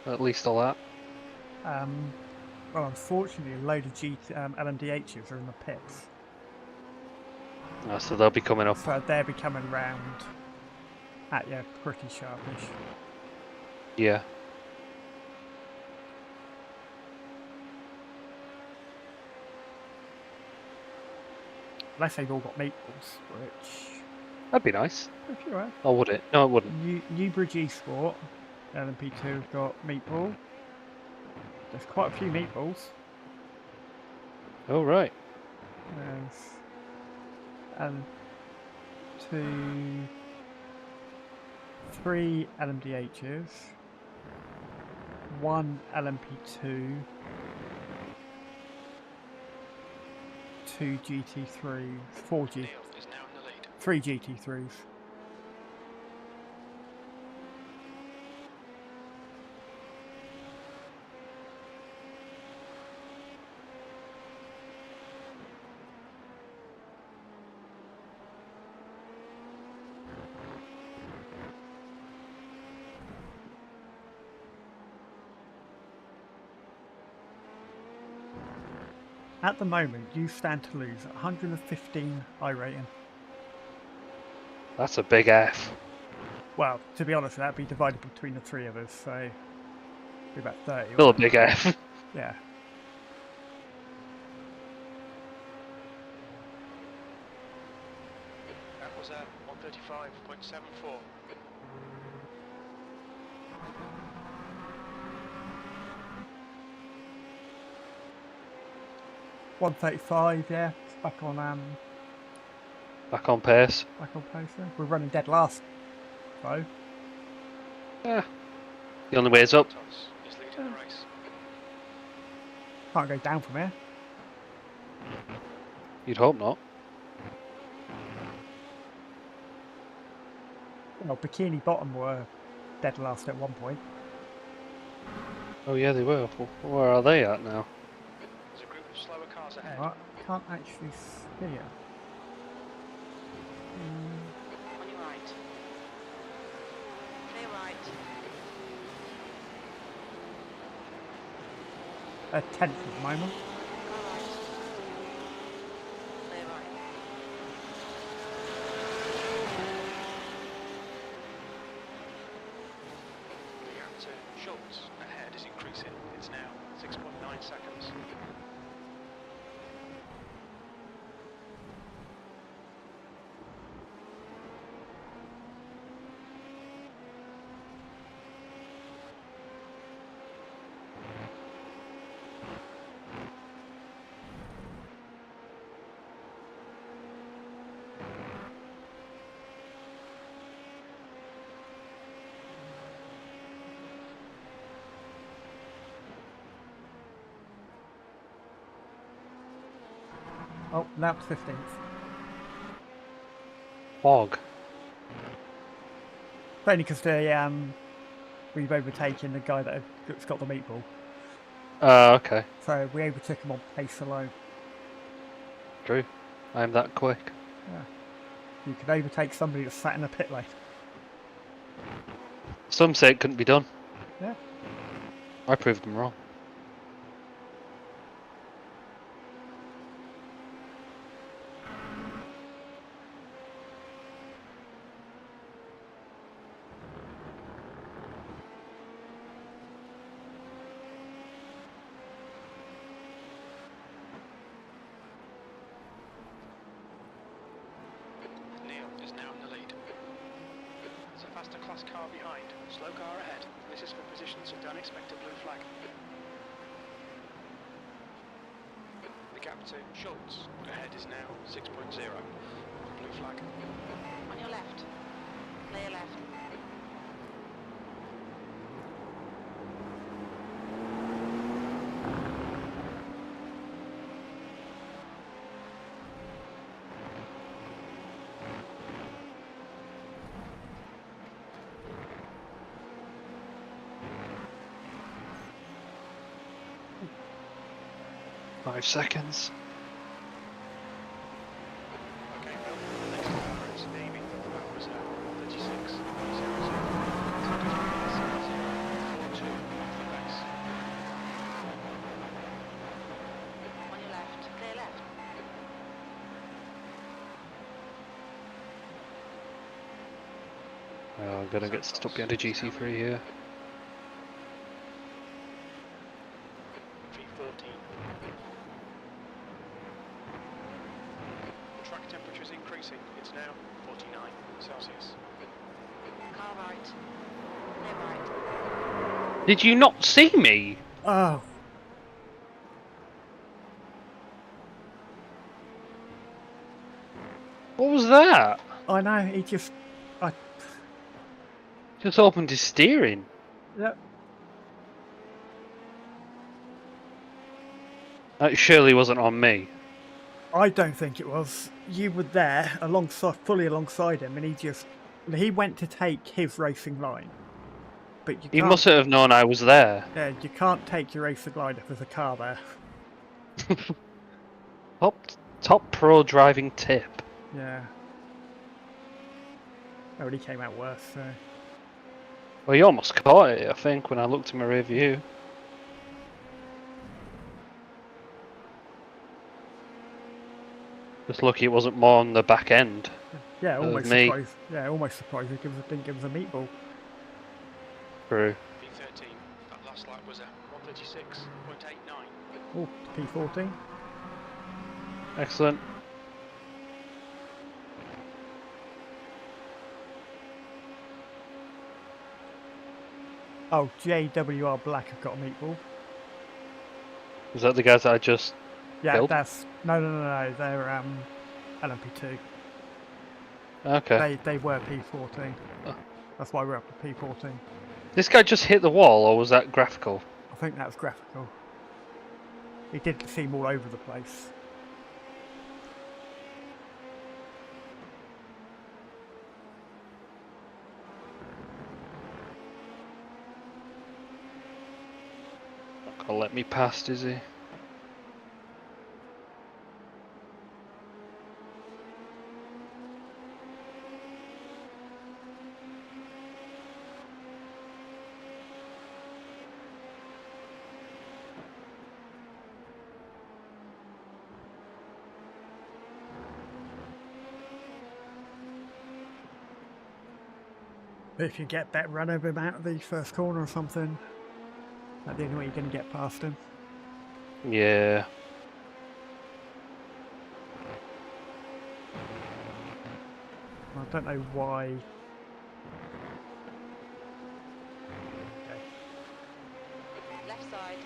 at least a lap. Well, unfortunately, a load of LMDHs are in the pits, So they'll be coming up. so they'll be coming round at you pretty sharpish. Yeah. unless they've all got meatballs, which That'd be nice. if you are. Or would it? No, it wouldn't. Newbridge Esport, LMP2 have got meatball. There's quite a few meatballs. Oh, right. There's 3 LMDHs, 1 LMP2, 2 GT3s, Neil is now in the lead. 3 GT3s. At the moment, you stand to lose 115 I rating. That's a big F. Well, to be honest, that'd be divided between the 3 of us, so it'd be about 30. Still a big F. Yeah. That was at 135.74. 135, yeah. It's back on Back on pace. pace there. We're running dead last, though. Yeah. The only way is up. Toss is leading the race. Can't go down from here. You'd hope not. Well, Bikini Bottom were dead last at one point. Oh yeah, they were. Where are they at now? There's a group of slower cars ahead. I can't actually see it. On your right. Clear right. 10th at the moment. Car right. Clear right. The gap to Schultz ahead is increasing. It's now 6.9 seconds. Oh, lap 15th. Fog. Only because we've overtaken the guy that's got the meatball. Okay. So we overtook him on pace alone. True. I'm that quick. Yeah. You could overtake somebody that's sat in a pit lane. Some say it couldn't be done. Yeah. I proved them wrong. Neil is now in the lead. There's a faster class car behind. Slow car ahead. This is for position, so don't expect a blue flag. The gap to Schultz ahead is now 6.0. Blue flag. On your left. Clear left. Five seconds. Okay, Bill. Next car is Amy. That was 36.00. 42 off the base. On your left. Clear left. Oh, I'm gonna get stuck behind a GC3 here. V14. Car right. Clear right. Did you not see me? Oh, What was that? I know. He just. Just opened his steering. Yep. That surely wasn't on me. I don't think it was. You were there alongside, fully alongside him, and he went to take his racing line. But you He can't. must have known I was there. Yeah, you can't take your racing line if there's a car there. Top pro driving tip. Yeah. Oh, he came out worse. So. Well, you almost caught it, I think, when I looked in my rear view. Just lucky it wasn't more on the back end. Yeah, That was almost me. surprised. Yeah, almost surprised he didn't give us a meatball. True. P13, that last lap was a 136.89. Oh, P14. Excellent. Oh, JWR Black have got a meatball. Was that the guys that I just... Yeah, Killed? that's no. They're LMP2. Okay. They were P14. Oh. That's why we're up to P14. This guy just hit the wall, or was that graphical? I think that was graphical. It did seem all over the place. Not gonna let me past, is he? If you get that run over him out of the first corner or something, that's the only way you're going to get past him. Yeah. I don't know why. Okay. Left side.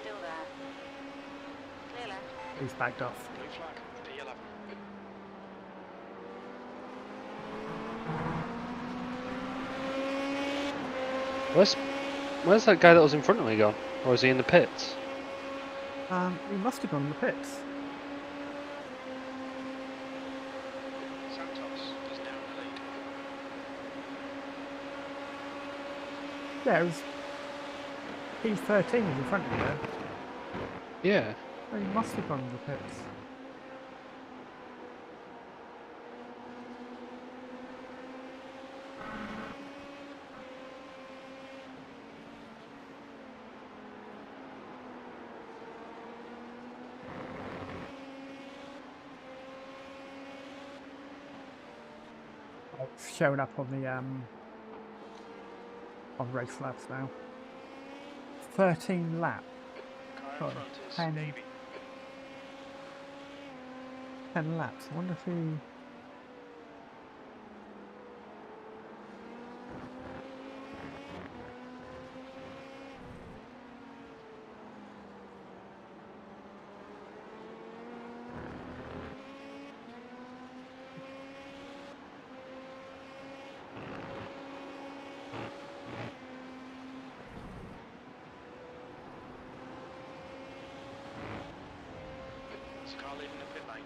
Still there. Clear left. He's backed off. Blue flag, P11. Where's that guy that was in front of me gone? Or is he in the pits? He must have gone in the pits. Santos is now in the lead. Yeah, it was. P13 is in front of you there. Yeah. Oh, he must have gone in the pits. Oh, it's showing up on the on race laps now. 13 lap. Car in Oh, front is 10. Davey. 10 laps. I wonder if he. There's a car leaving the pit lane.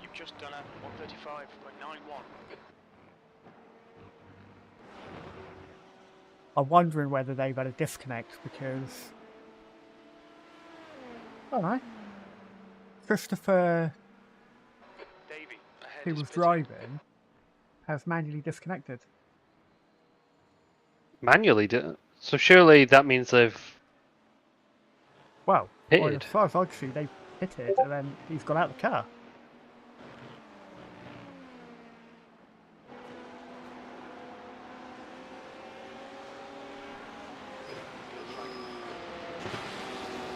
You've just done a 135.91. I'm wondering whether they've had a disconnect because. Oh no. Christopher, Davey, ahead who is was pitted. driving, has manually disconnected. Manually did it. So surely that means they've Well, pitted. as far as I can see, they pitted and then he's got out of the car.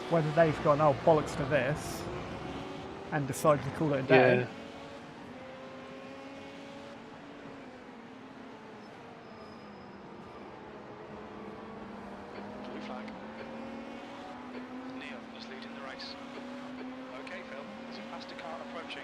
Whether they've gone, oh bollocks to this. and decided to call it a day. Yeah. Blue flag. Neil is leading the race. Okay, Phil, there's a faster car approaching.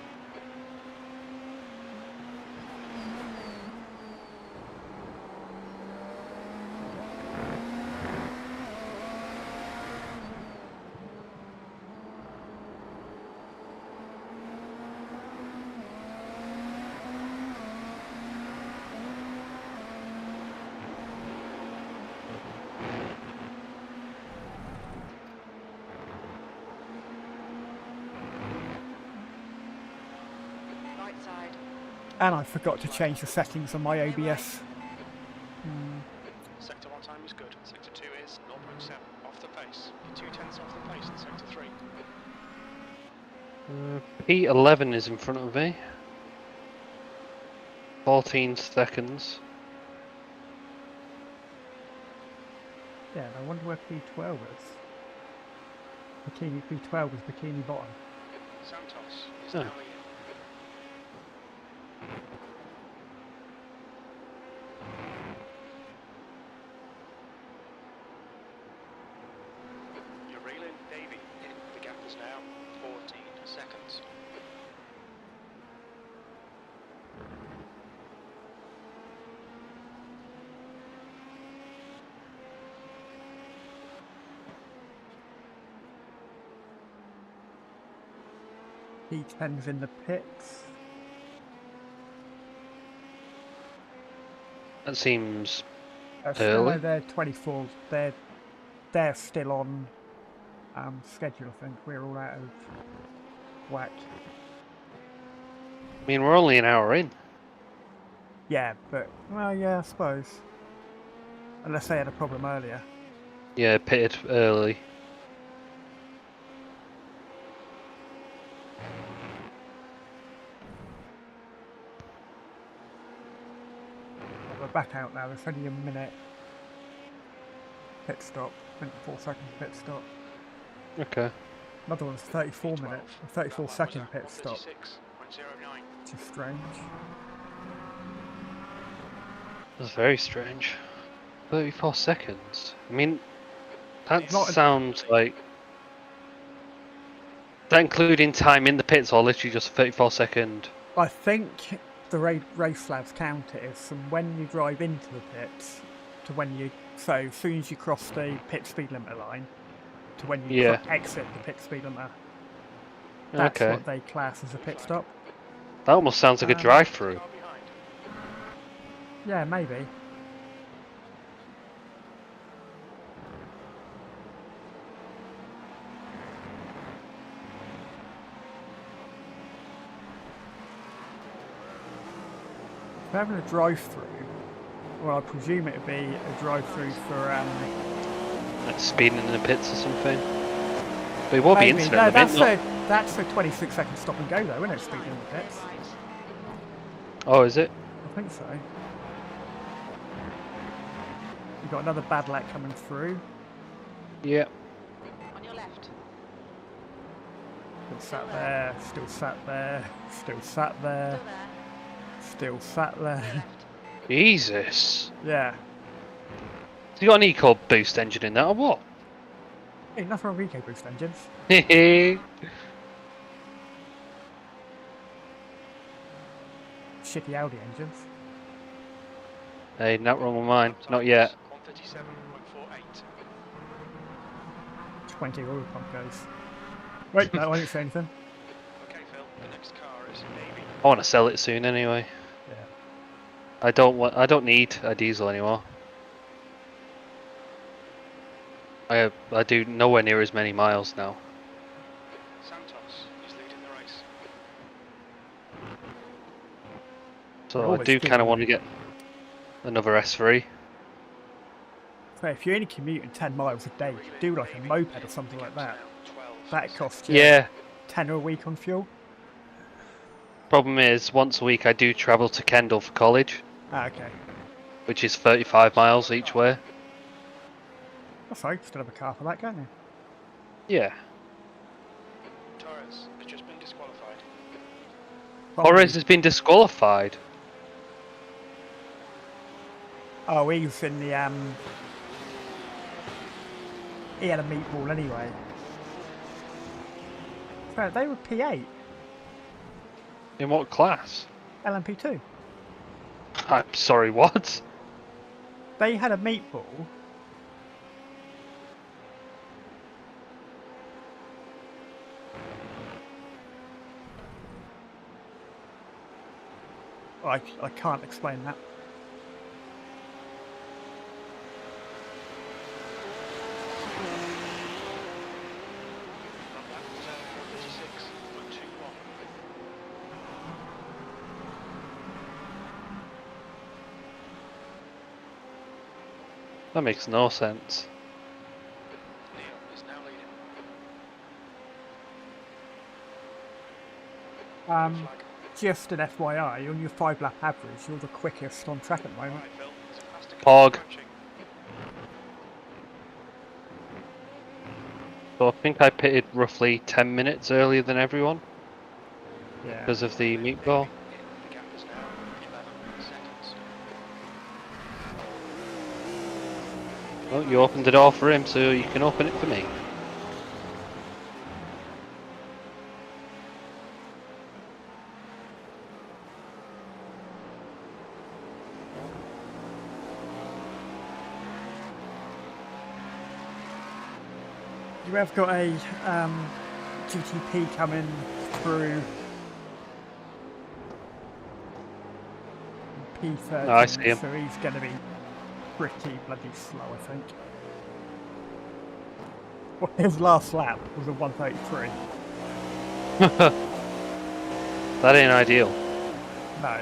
Right side. And I forgot to change the settings on my OBS. Sector 1 time is good. Sector 2 is 0.7 off the pace. You're 2/10 off the pace in Sector 3. P11 is in front of me. 14 seconds. Yeah, and I wonder where P12 is. Bikini P12 is Bikini Bottom. Santos is Oh. now leading. You're reeling, Davey. The gap is now 14 seconds. P10's in the pits. That seems Still no, early. they're 24. They're still on schedule. I think we're all out of whack. I mean, we're only an hour in. Yeah, but well, yeah, I suppose. Unless they had a problem earlier. Yeah, pitted early. We're back out now. There's only a minute pit stop. 4 seconds pit stop. Okay. Another one's 34 minute, a 34 second pit stop. 136.09. Which is strange. That's very strange. 34 seconds. I mean, that Not a- sounds like... That including time in the pits or literally just a 34 second? I think the race labs count it as from when you drive into the pits to when you. So as soon as you cross the pit speed limiter line to when you Yeah. exit the pit speed limiter. That's Okay. what they class as a pit stop. That almost sounds like a drive-through. Car behind. Yeah, maybe. If they're having a drive-through, well, I presume it'd be a drive-through for Like speeding in the pits or something. But it will be maybe. incident No, limit, that's a 26-second stop and go though, isn't it? Speeding in the pits. Right. Oh, is it? I think so. You've got another bad luck coming through. Yeah. On your left. Still sat there, still sat there, still sat there, Still there. still sat Clear there. left. Jesus. Yeah. Has you got an eco boost engine in that or what? Hey, nothing wrong with eco boost engines. Hehe. Shitty Audi engines. Hey, not wrong with mine. Lap Not time yet. is 137.48. 20 oil pump goes. Wait, no, I didn't say anything. Okay, Phil, the next car is Navy. I want to sell it soon anyway. Yeah. I don't need a diesel anymore. I do nowhere near as many miles now. Santos is leading the race. So I always do do. kind of want to get another S3. So if you're only commuting 10 miles a day, do like a moped or something like that. That costs you Yeah. 10 a week on fuel. Problem is, once a week I do travel to Kendal for college, Ah, okay. which is 35 miles each way. That's right, you still have a car for that, can't you? Yeah. Torres is just just been disqualified. Torres has been disqualified. Oh, he was in the he had a meatball anyway. So they were P8, In what class? LMP2. I'm sorry, what? They had a meatball. I can't explain that. That was 136.21. That makes no sense. Neil is now leading. Flag. Just an FYI, on your 5-lap average, you're the quickest on track at the moment. Alright, Bill, there's a faster car Pog. approaching. So I think I pitted roughly 10 minutes earlier than everyone Yeah. because of the meatball. The gap is now 11 seconds. Well, you opened the door for him, so you can open it for me. You have got a GTP coming through P13, Oh, I see him. so he's going to be pretty bloody slow, I think. Well, his last lap was a 133. That ain't ideal. No.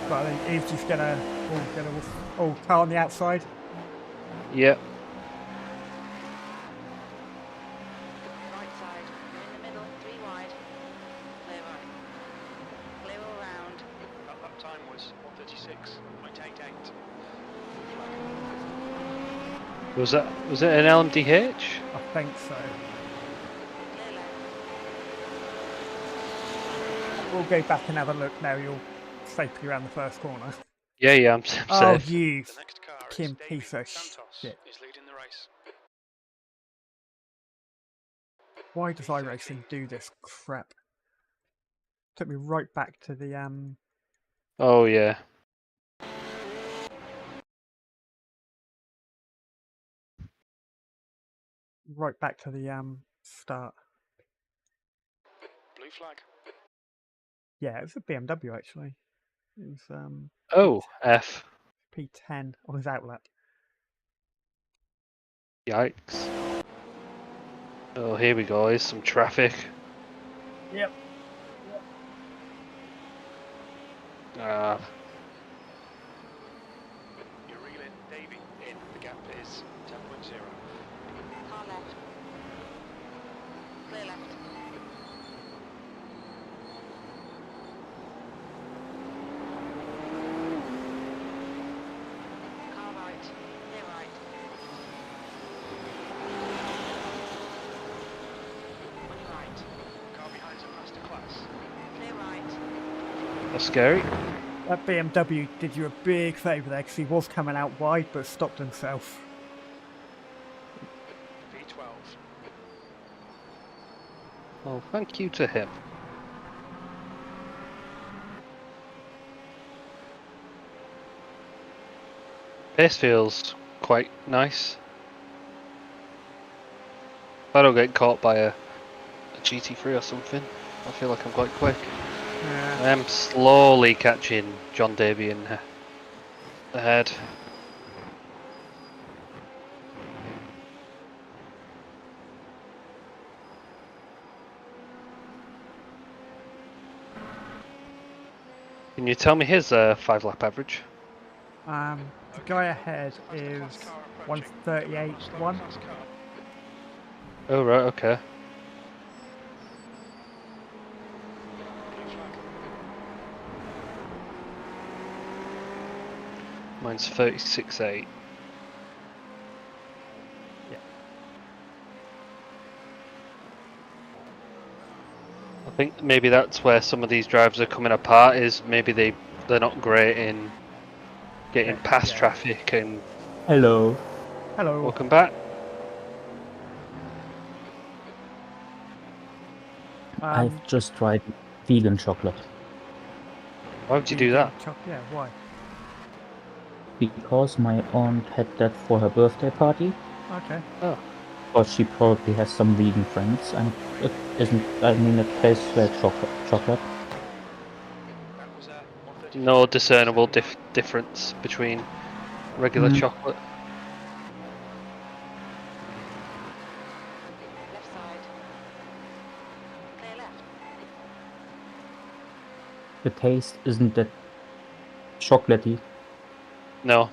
But I think he's just going to... Oh, car on the outside. Yep. Right side. In the middle. 3 wide. Clear right. Clear all round. That time was 136.88. Was it an LMDH? I think so. Clear left. We'll go back and have a look now. You're safely around the first corner. Yeah, I'm Oh, safe. you The next car Kim is David piece of Santos shit. is leading the race. Why does iRacing do this crap? Took me right back to the Oh yeah. start. Blue flag. Yeah, it was a BMW actually. It was Oh, F. P10 on his outlet. Yikes. Oh, here we go. Here's some traffic. Yep. Ah, You're reeling Davey in. The gap is 10.0. Car left. Clear left. Car right. Clear right. On your right. Car behind's a faster class. Clear right. that's scary. That BMW did you a big favour there because he was coming out wide but stopped himself. V12. Well, thank you to him. Pace feels quite nice. If I don't get caught by a GT3 or something, I feel like I'm quite quick. Yeah. I am slowly catching John Davey in ahead. Can you tell me his 5-lap average? The guy ahead is 138.1. Oh right, okay. Blue flag. Mine's 36.8. I think maybe that's where some of these drives are coming apart. Is maybe they're not great in getting past Yeah. traffic. And Hello. Hello. welcome back. I've just tried vegan chocolate Why would you do that? Yeah, why? because my aunt had that for her birthday party. Okay. Oh, Or she probably has some vegan friends, and it isn't. I mean, it tastes like chocolate. That was 135. no discernible difference between regular chocolate. Left side. Clear left. The taste isn't that chocolatey. No,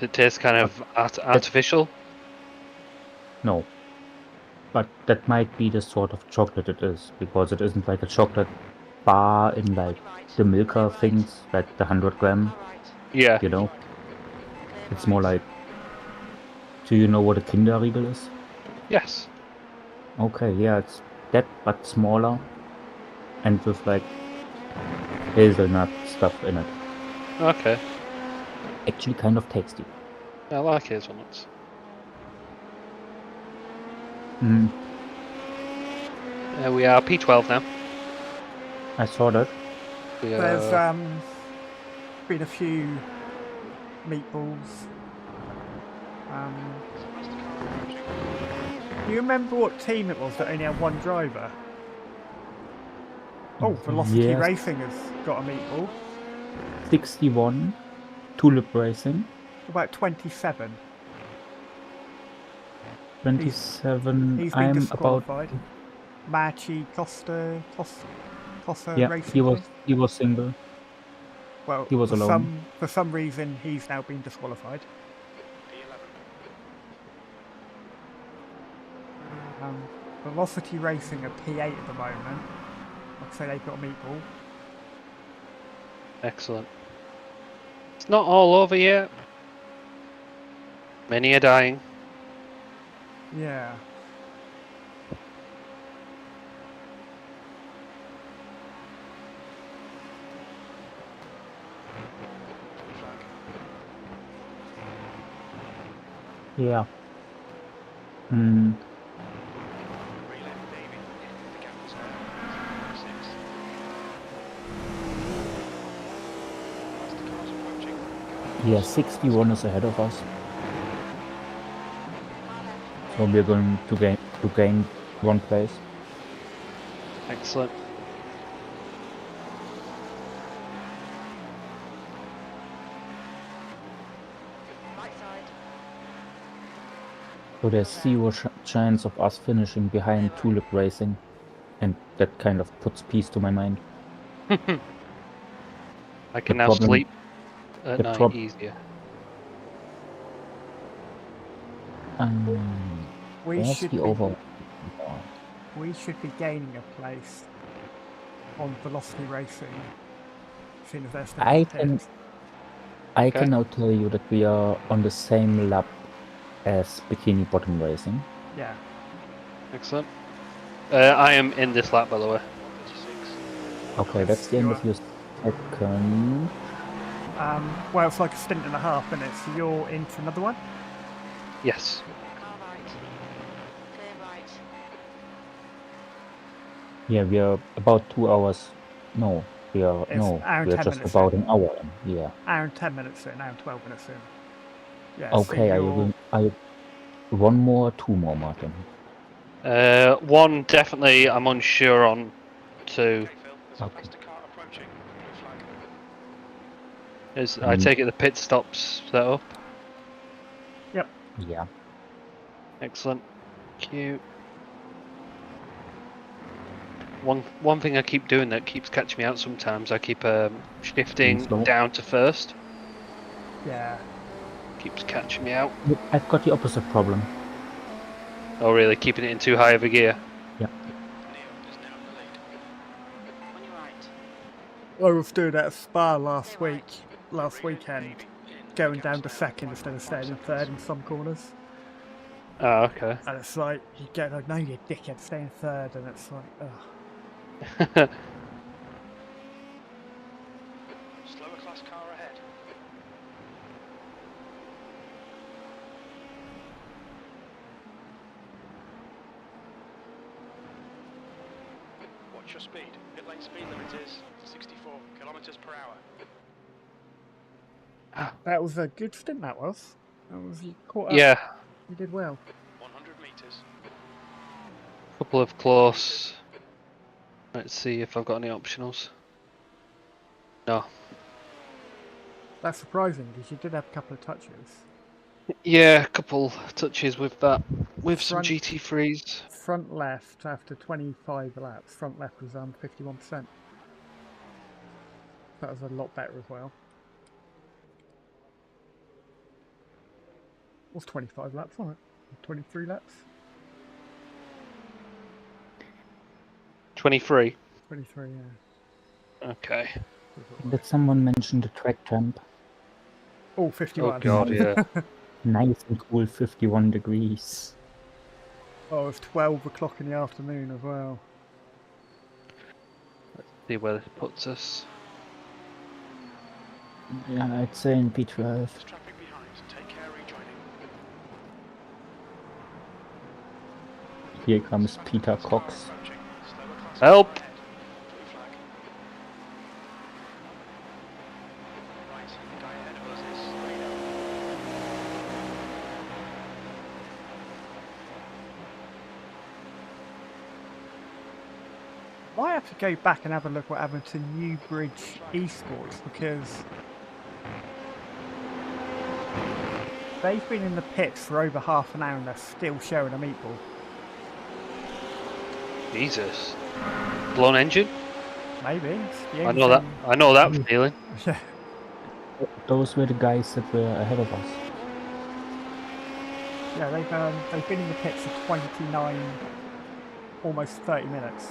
it tastes kind of artificial. No, but that might be the sort of chocolate it is, because it isn't like a chocolate bar in like 40 right. the Clear Milka right. things, like the 100 gram. Car right. Yeah. You know, Clear it's right. more like. Do you know what a Kinderriegel is? Yes. Okay, yeah, it's that but smaller, and with like hazelnut stuff in it. Okay. Actually, kind of tasty. I like hazelnuts. Mm, We are P12 now. I saw that. We There's are. been a few meatballs. Southwest car approaching. Do you remember what team it was that only had one driver? Oh, Velocity Yes. Racing has got a meatball. 61, Tulip Racing, About 27. 27. He's been I'm about. disqualified. Machi Costa Yeah, Racing. he was single. Well, he was alone. for some reason, he's now been disqualified. P11. Velocity Racing are P8 at the moment. Like I say, they've got a meatball. Excellent. It's not all over yet. Many are dying. Yeah. Yeah. Mm, Relay for David. The gap was 6. As the car's approaching. yeah, 61 is ahead of us. Car left. So we're going to gain one place. Excellent. Right side. So there's zero chance of us finishing behind Tulip Racing, and that kind of puts peace to my mind. I can now problem- sleep at the night prob- easier. We Where's should the be over? gaining a place on Velocity Racing. Seeing as they're still I ahead. can Okay. now tell you that we are on the same lap as Bikini Bottom Racing. Yeah. Excellent. I am in this lap, by the way. 136. Okay, that's the end of your second. Well, it's like a stint and a half, isn't it? So you're into another one? Yes. Car right. Clear right. Yeah, we are about 2 hours. No, we are It's hour and we are 10 just minutes about in. an hour in. Yeah. Hour and 10 minutes in, hour and 12 minutes in. Yeah, Okay, so one more, 2 more, Martin. One definitely I'm unsure on. Two Okay, Phil. There's a Okay. faster car approaching. Blue flag. is I take it the pit stops set up. Yeah. Excellent. Cute. One thing I keep doing that keeps catching me out sometimes, I keep shifting slow. down to first. yeah. Keeps catching me out. I've got the opposite problem. Oh really, keeping it in too high of a gear. Neil is now in the lead. On your right. I was doing that at Spa last Clear right. weekend, David in going the down gap's to now second instead of 5.5 staying in seconds. third in some corners. Oh, okay. And it's like, you get, like, no, you dickhead, stay in third, and it's like, ugh. Slower class car ahead. Watch your speed. Pit lane speed limit is 64 kilometers per hour. That was a good stint, that was. That was, you caught up. Yeah, You did well. 100 meters. couple of close. Let's see if I've got any optionals. No. That's surprising, because you did have a couple of touches. Yeah, a couple touches with that, with some Front- GT3s. Front left, after 25 laps, front left was 51%. That was a lot better as well. It was 25 laps, wasn't it? 23 laps? 23. 23, yeah. Okay. Did someone mention the track temp? Oh, 51. Oh god, yeah. Nice and cool, 51 degrees. Oh, it's 12 o'clock in the afternoon as well. See where this puts us. Yeah, I'd say in P12. There's traffic behind. Take care rejoining. Here comes Peter Cox. Approaching. Slower class Help! car ahead. Blue flag. Right, the guy ahead of us is Reno. Might have to go back and have a look what happened to Newbridge Esports, because they've been in the pits for over half an hour and they're still showing a meatball. Jesus. Blown engine? Maybe. It's the I only know that. thing- I know that feeling. Yeah. Those were the guys that were ahead of us. Yeah, they've been in the pits for 29, almost 30 minutes.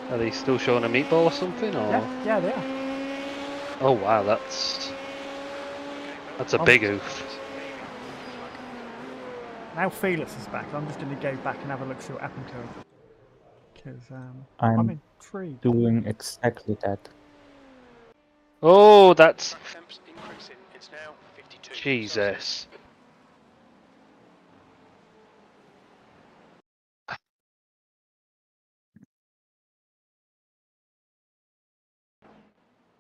Are they still showing a meatball or something? Or Yeah, they are. oh wow, that's a big oof. Now Felix is back. I'm just going to go back and have a look, see what happened to him. Because I'm I'm intrigued. doing exactly that. Oh, that's Track temps increasing. It's now 52. Jesus.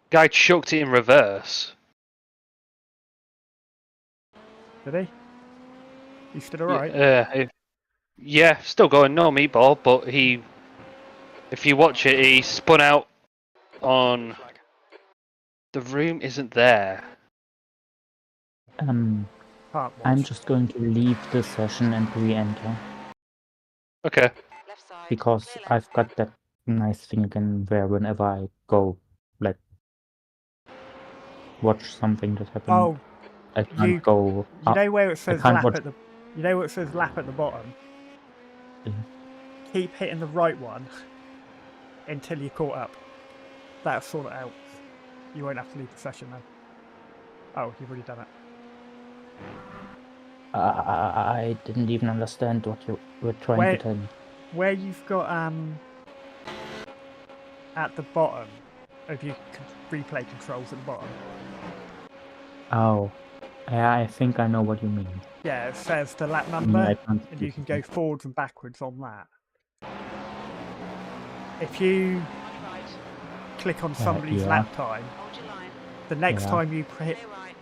Guy chucked it in reverse. Did he? He stood alright? Yeah, still going, no meatball, but he, if you watch it, he spun out on, Flag. the room isn't there. I'm Can't just going to leave the session and re-enter. Okay. Left side. Because clear left. I've got that nice thing again where whenever I go, like, watch something that happened, Oh, I can't you- go you up. know where it says can't lap watch- at the... You know where it says lap at the bottom? Yeah. Keep hitting the right one until you're caught up. That'll sort it out. You won't have to leave the session then. Oh, you've already done it. I didn't even understand what you were trying Where- to tell me. Where you've got at the bottom of your replay controls at the bottom. Oh, yeah, I think I know what you mean. Yeah, it says the lap I number, can't and you see can it. go forwards and backwards on that. If you On right. click on somebody's yeah. lap time, Hold your line. the next Yeah. time you hit Clear right.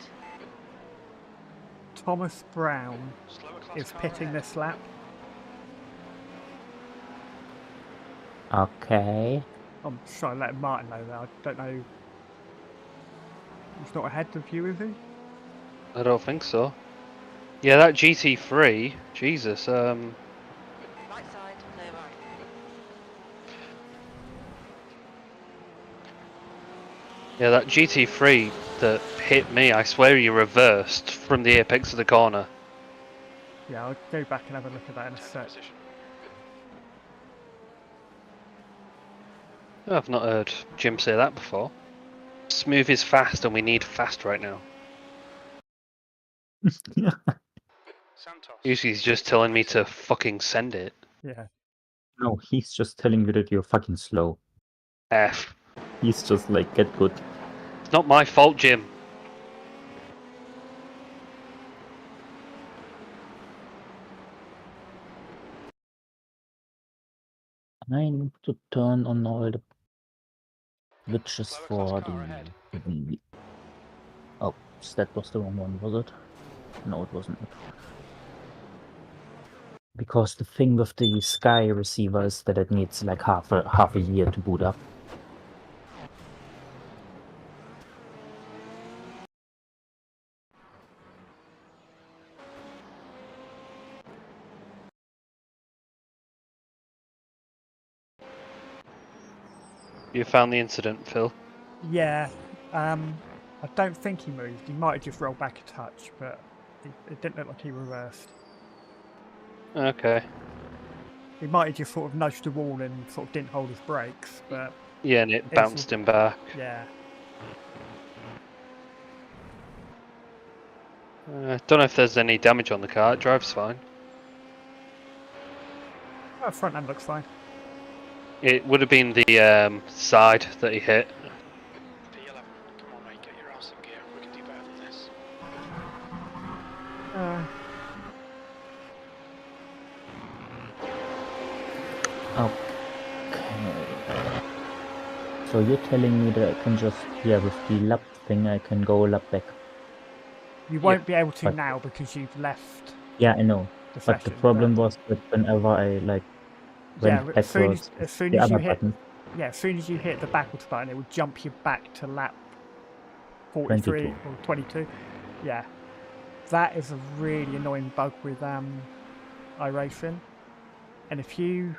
Thomas Brown Slower class is car pitting ahead. this lap. Okay. I'm just trying to let Martin know that. I don't know. He's not ahead of you, is he? I don't think so. Yeah, that GT3, Jesus, Right side. Clear right. yeah, that GT3 that hit me, I swear he reversed from the apex of the corner. Yeah, I'll go back and have a look at that in a 10th sec. position. I've not heard Jim say that before. Smooth is fast and we need fast right now. Santos. Usually he's just telling me to fucking send it. Yeah. No, he's just telling you that you're fucking slow. F. He's just like, get good. It's not my fault, Jim. I need to turn on all the switches Lower for class car ahead. the... Oh, that was the wrong one, was it? No, it wasn't. Because the thing with the Sky receiver is that it needs like half a year to boot up. You found the incident, Phil? Yeah. I don't think he moved. He might have just rolled back a touch, but it didn't look like he reversed. Okay. He might have just sort of nudged the wall and sort of didn't hold his brakes, but Yeah, and it bounced him back. yeah. Don't know if there's any damage on the car. It drives fine. Oh, front end looks fine. It would have been the side that he hit. P11, come on mate, get your arse in gear. We can do better than this. Okay. So you're telling me that I can just, yeah, with the lap thing, I can go lap back. You won't be able to but- now because you've left Yeah, I know. the But the session. problem was that whenever I like Yeah, went as soon backwards, as soon the as you other hit button, as soon as you hit the backwards button, it will jump you back to lap 43 22. or 22. Yeah, that is a really annoying bug with iracing. And if you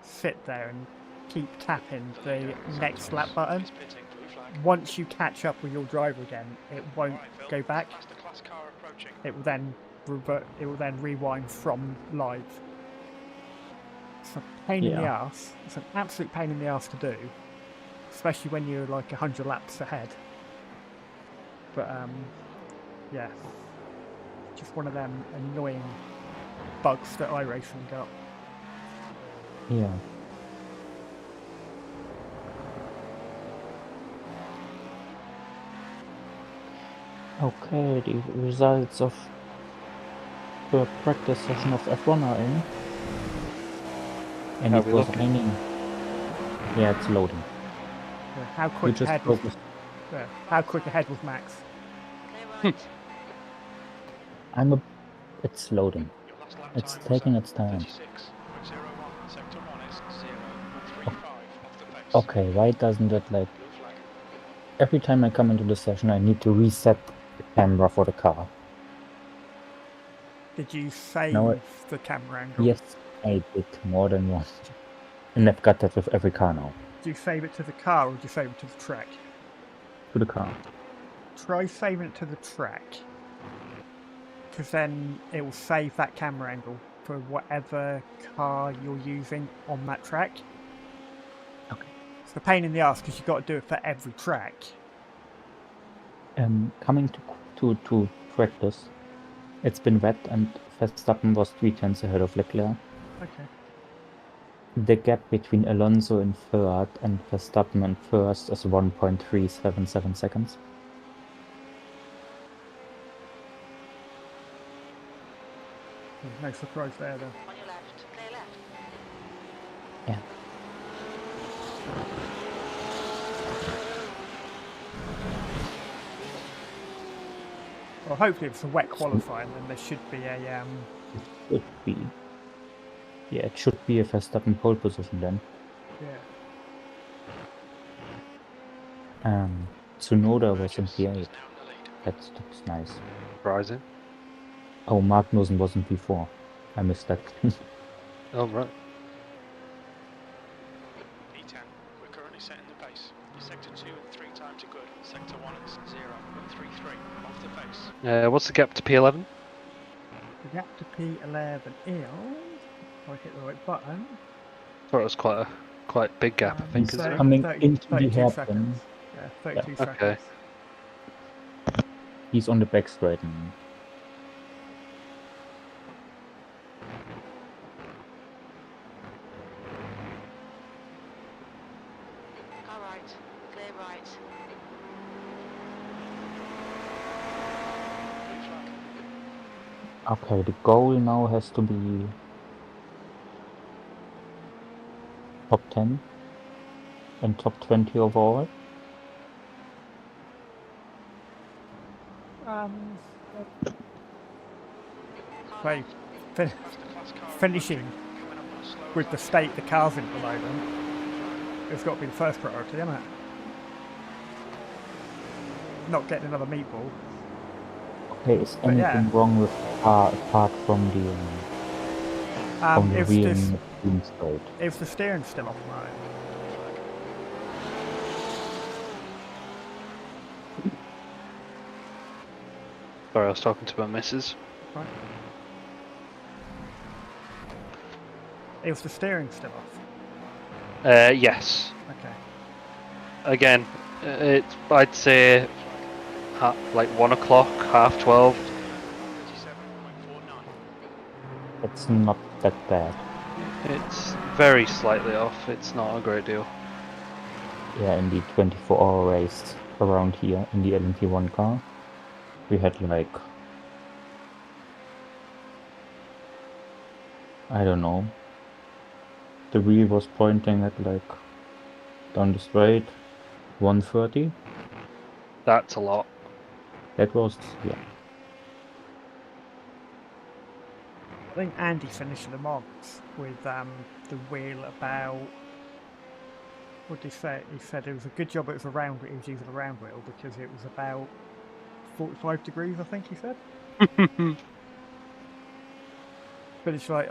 sit there and keep tapping the next lap button, Is pitting, blue flag. once you catch up with your driver again, it won't Alright, Phil, go back. Master class car approaching. It will then revert. It will then rewind from live. It's a pain in the Yeah. arse. It's an absolute pain in the arse to do, especially when you're like 100 laps ahead. But yeah, just one of them annoying bugs that iRacing got. Yeah. Okay, the results of the practice session of F1 are in. And Are it we was looking? raining. Yeah, it's loading. Yeah, how You quick just ahead was focus. how quick ahead was Max? Clear right. It's loading. Your last lap It's time taking was its time. 36.01. Sector 1 is 0.35 off the pace. Okay, why doesn't it like Blue flag. every time I come into the session I need to reset the camera for the car? Did you save Now the camera angle? yes, I did more than once. And I've got that with every car now. Did you save it to the car or did you save it to the track? To the car. Try saving it to the track, because then it will save that camera angle for whatever car you're using on that track. Okay. It's a pain in the ass because you've got to do it for every track. Coming to practice, it's been wet and Verstappen was 3 tenths ahead of Leclerc. Okay. The gap between Alonso in third and Verstappen in first is 1.377 seconds. There's no surprise there then. On your left. Clear left. Yeah. Well, hopefully it's a wet qualifying, then there should be a It should be. Yeah, it should be a Verstappen pole position then. yeah. Tsunoda was in Burgess P8. is now in the lead. That's nice. Rising. Oh, Magnussen wasn't before. I missed that. Oh, right. P10, we're currently setting the pace. Sector 2 and 3 times are good. Sector 1 is 0.33 off the pace. What's the gap to P11? The gap to P11 is, if I hit the right button, Thought it was quite a big gap, I think, isn't it? coming into the 32 hairpin. seconds. Yeah, 32 Okay. seconds. He's on the back straight now. right, clear right. Blue flag. Okay, the goal now has to be top 10 and top 20 overall. So, fin- Faster class car finishing approaching, coming up on a slow with the time. state the car's in at the moment, it's got to be the first priority, isn't it? Not getting another meatball. Okay, is But yeah. anything wrong with the car apart from the If wheel this, not being straight? if the steering's still off, right? Sorry, I was talking to my missus. Right. If the steering's still off. Yes. Okay. Again, it's I'd say like 1 o'clock, half 12. 37.49. It's not that bad. It's very slightly off. It's not a great deal. Yeah, in the 24-hour race around here in the LMP1 car, we had like, I don't know, the wheel was pointing at like down the straight 130. That's a lot. That was, yeah. I think Andy finished the mods with the wheel about. What did he say? He said it was a good job it was a round. He was using a round wheel because it was about 45 degrees. I think he said. But it's like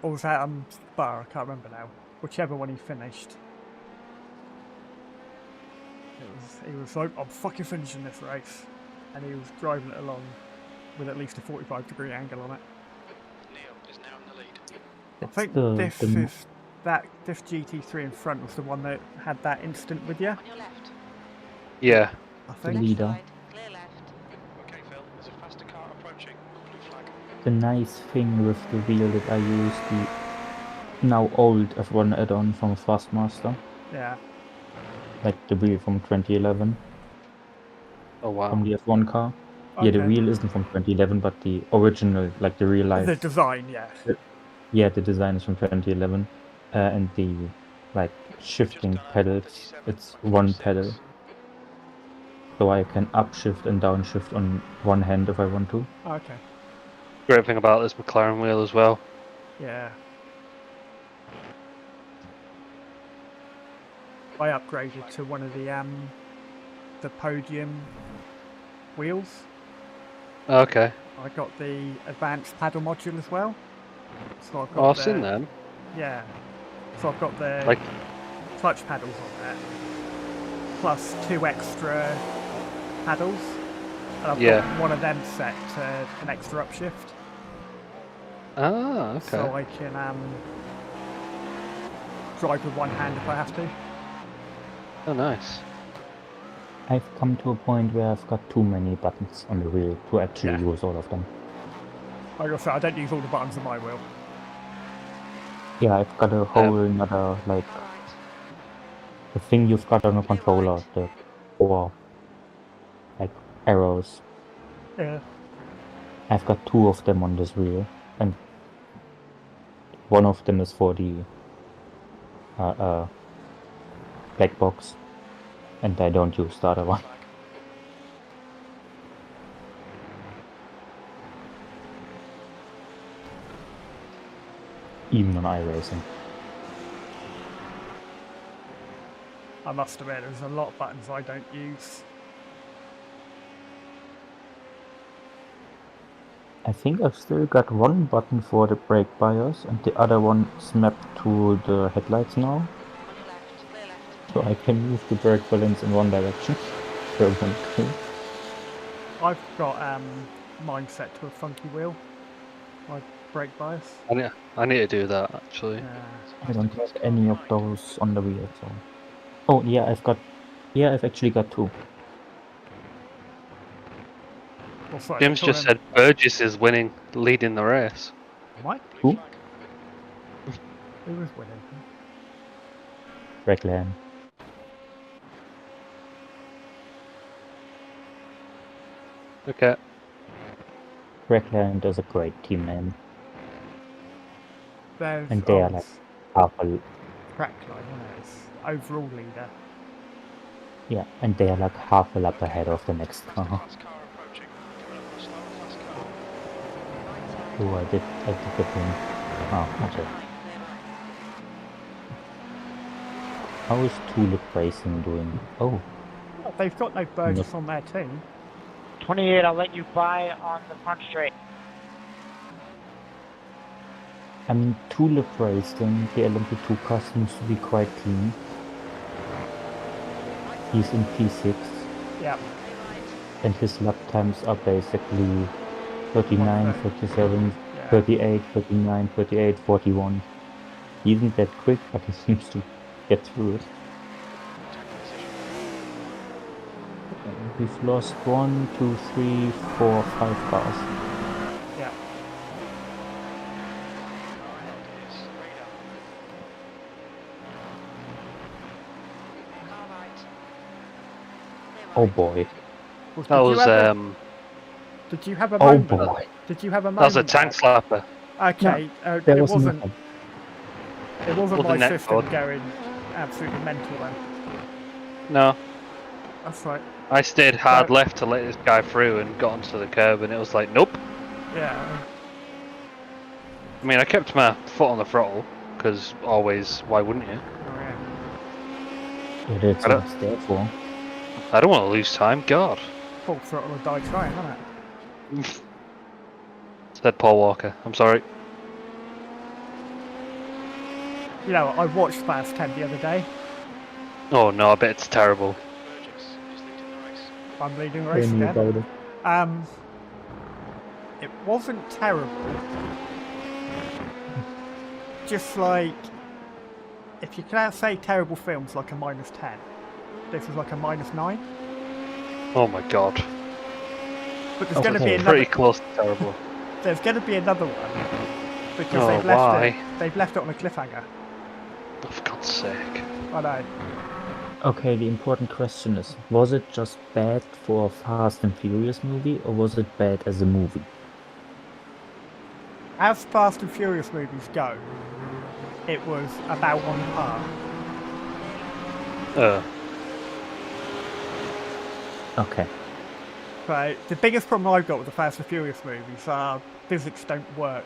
or was that Spa? I can't remember now. Whichever one he finished. He was like, I'm fucking finishing this race, and he was driving it along with at least a 45-degree angle on it. Neil is now in the lead. I That's think this GT3 in front was the one that had that instant with you. On your left. Yeah. I the think. Left leader. side, clear left. Okay, Phil, there's a faster car approaching. Blue flag. The nice thing with the wheel that I use, the now old F1 add-on from Fastmaster, Yeah. like the wheel from 2011 Oh wow. from the F1 car. Yeah, the Okay. wheel isn't from 2011, but the original, like the real life. The design, yeah. Yeah, the design is from 2011, and the like shifting Just done a pedals. It's one pedal, 37.56. so I can upshift and downshift on one hand if I want to. Okay. Great thing about this McLaren wheel as well. Yeah. I upgraded to one of the podium wheels. Okay. I got the advanced paddle module as well. So I've got Oh, I've seen them. Yeah. So I've got the Like, clutch paddles on there, plus 2 extra paddles. And I've Yeah. got one of them set to an extra upshift. okay. So I can drive with one hand if I have to. Oh, nice. I've come to a point where I've got too many buttons on the wheel to actually Yeah. use all of them. Like I said, I don't use all the buttons on my wheel. Yeah, I've got a whole another, like, All right. the thing you've got on a controller, the 4, like, arrows. Yeah. I've got 2 of them on this wheel, and one of them is for the black box, and I don't use the other one. Even on iRacing. I must admit, there's a lot of buttons I don't use. I think I've still got one button for the brake bias, and the other one is mapped to the headlights now, On your left, clear left. so I can move the brake balance in one direction. So one, two. I've got mine set to a funky wheel. My brake bias. I need to do that actually. Yeah. I don't have any of those on the wheel, so. Oh yeah, I've actually got 2. Well, sorry, Jim's just said Burgess is leading the race. Mike? Blue Who? flag. Who was winning? Raglan. Okay. Crackland is a great team name, There's and they are like half a Crackline, isn't it? It's overall leader. yeah, and they are like half a lap ahead of the next car. Class car approaching. Coming up on a slower class car. Right side. Oh, I did the thing. Oh, okay. Right, clear right. How is Tulip Racing doing? Oh, Oh, they've got no Burgess on their team. 28, I'll let you by on the front straight. I mean, Tulip Racing, the LMP2 car seems to be quite clean. He's in P6, Yeah. Clear right. and his lap times are basically 39, 37, Yeah. 38, 39, 38, 41. He isn't that quick, but he seems to get through it. We've lost 1, 2, 3, 4, 5 cars. Yeah. Car ahead is radar. Car right. Clear Oh right. boy. Well, That was did you have a Oh moment? boy. Did you have a moment? that was a tank there? slapper. Okay, There it was wasn't. nothing. It wasn't Wasn't my net system code. going absolutely mental then. No, That's right. I stayed hard So- left to let this guy through and got onto the curb, and it was like, nope. Yeah. I mean, I kept my foot on the throttle because always, why wouldn't you? Oh yeah. Yeah, that's I don't- what it's there for. I don't want to lose time. God, Full throttle or die trying, isn't it? said Paul Walker. I'm sorry. You know, I watched Fast 10 the other day. Oh no, I bet it's terrible. Burgess is leading the race. I'm leading the Tell race me again. about it. It wasn't terrible. Just like, if you can say terrible films like a -10, this was like a -9. Oh my god, But there's going to be Okay. another. pretty close to terrible. There's going to be another one because Oh, they've left why? it. They've left it on a cliffhanger. Oh, for God's sake. I know. Okay, the important question is, was it just bad for a Fast and Furious movie, or was it bad as a movie? As Fast and Furious movies go, it was about on par. Okay. But the biggest problem I've got with the Fast and Furious movies are physics don't work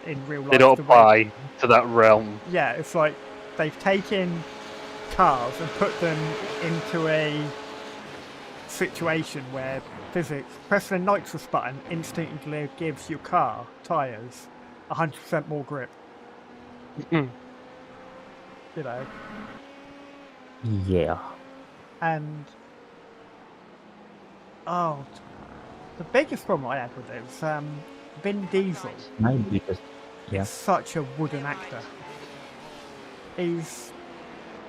in real life. They don't the way- apply to that realm. Yeah, it's like they've taken cars and put them into a situation where physics, pressing a nitrous button instantly gives your car tyres 100% more grip. Mhm. You know, Yeah. and the biggest problem I had with it was Vin Diesel. My biggest. Yeah. Is such a wooden actor. He's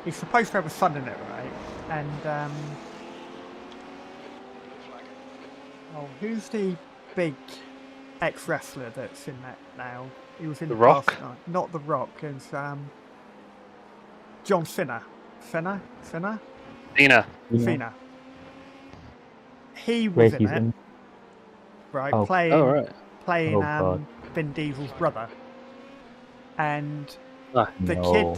supposed to have a son in it, right? And Blue flag. who's the big ex-wrestler that's in that now? He was in The Rock? Fast 9. Not The Rock. It's John Cena. Cena? Cena. Yeah. Cena. He was Wait, in he's it, in. right? Oh. Playing Oh right. playing Oh, God. Vin Diesel's brother. And Ah, the No.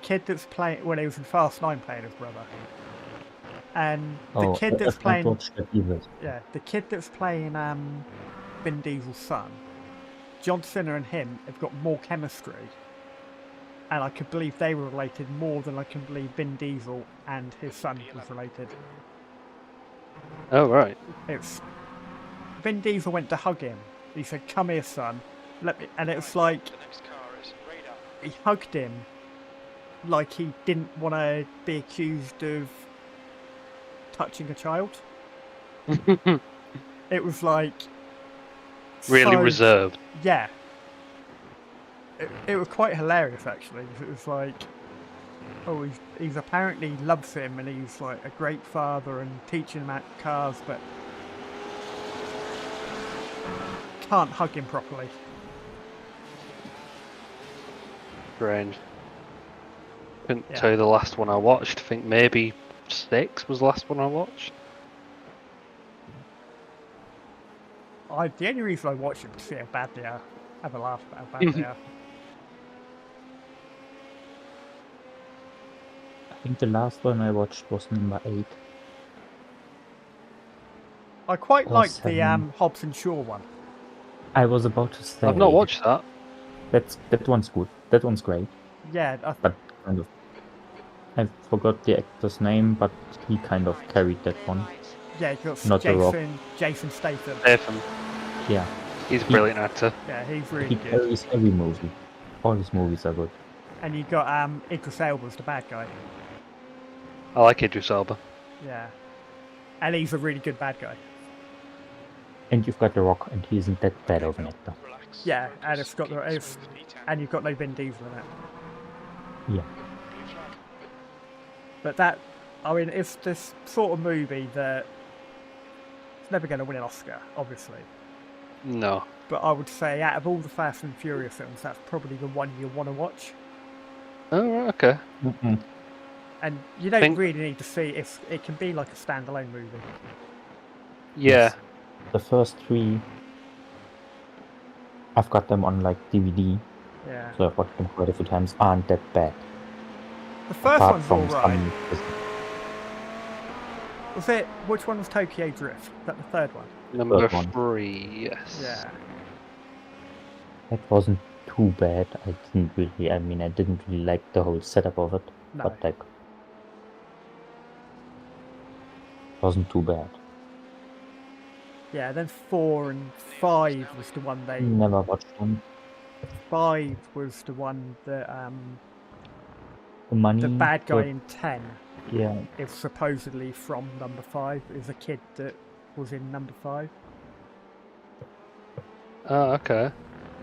kid that's playing when he was in Fast 9 playing his brother. And the Oh, kid that's I've not playing watched that either. yeah, the kid that's playing Vin Diesel's son, John Cena and him have got more chemistry. And I could believe they were related more than I can believe Vin Diesel and his son was related. Oh right. It's Vin Diesel went to hug him. He said, "Come here, son. Let me." And it's like The next car is radar. he hugged him like he didn't want to be accused of touching a child. It was like Really so- reserved. Yeah. It was quite hilarious actually. It was like, oh, he's apparently loves him and he's like a great father and teaching him about cars, but can't hug him properly. Strange. Couldn't Yeah. tell you the last one I watched. I think maybe 6 was the last one I watched. The only reason I watch them is to see how bad they are. Have a laugh about how bad they are. I think the last one I watched was number 8. I quite Or like the 7. Hobson Shaw one. I was about to say. I've not watched that. That one's good. That one's great. Yeah, But kind of. I forgot the actor's name, but he kind of Right, carried that clear one. right. yeah, you got Not The Rock. Jason Statham. Statham. Yeah. He's a brilliant actor. Yeah, he's really He good. carries every movie. All his movies are good. And you got Idris Elba's the bad guy. I like Idris Elba. Yeah, and he's a really good bad guy. And you've got The Rock, and he isn't that bad of an actor. Relax. Yeah, and Focus, it's got keep the it it's, smooth, P10. and you've got no Vin Diesel in it. Yeah. Blue flag. But that, I mean, it's this sort of movie that it's never going to win an Oscar, obviously. No. But I would say, out of all the Fast and Furious films, that's probably the one you want to watch. Oh, right, okay. Mm-mm. And you don't Think- really need to see if it can be like a standalone movie. Yeah. Yes. The first 3, I've got them on like DVD, Yeah. so I've watched them quite a few times. Aren't that bad. The first Apart one's from alright. some. Was it? Which one was Tokyo Drift? Is that the third one? Number Third one. 3, yes. Yeah. That wasn't too bad. I didn't really like the whole setup of it, No. but like, wasn't too bad. Yeah, then 4 and 5 was the one they. Never watched them. 5 was the one that The money. the bad guy but- in 10 Yeah, is supposedly from number 5. Is a kid that was in number 5. Oh, okay.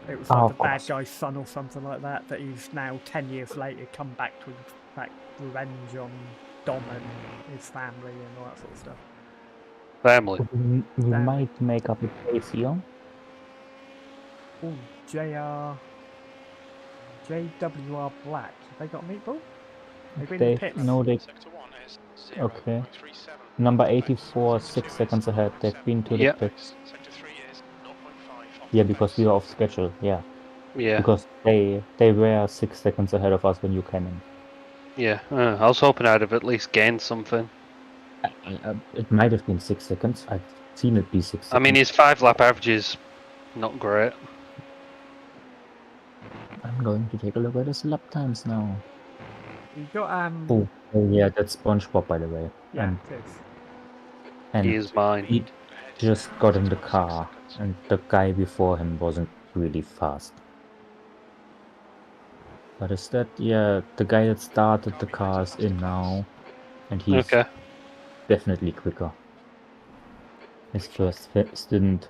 It was Oh, like of the bad course. guy's son or something like that. That he's now 10 years later come back to exact revenge on Dom and his family and all that sort of stuff. Family. we Damn. might make up a case here. Oh, JWR Black. Have they got a meatball? They've been in the pits. No, they. Sector 1 is Okay. 0.37. Number 84, 6 seconds ahead. They've been to the Yep. pits. Sector 3 is 0.5 off Yeah, the because we pace. were off schedule. Yeah, Yeah. because they were 6 seconds ahead of us when you came in. Yeah. I was hoping I'd have at least gained something. It might have been 6 seconds. I've seen it be 6 seconds. I mean, his 5-lap average is not great. I'm going to take a look at his lap times now. You got Oh, yeah, that's SpongeBob, by the way. yeah, And, it is. and He is mine. he just got in the car, and the guy before him wasn't really fast. But is that, yeah, the guy that started the car is in now, and he's Okay. definitely quicker. His first stint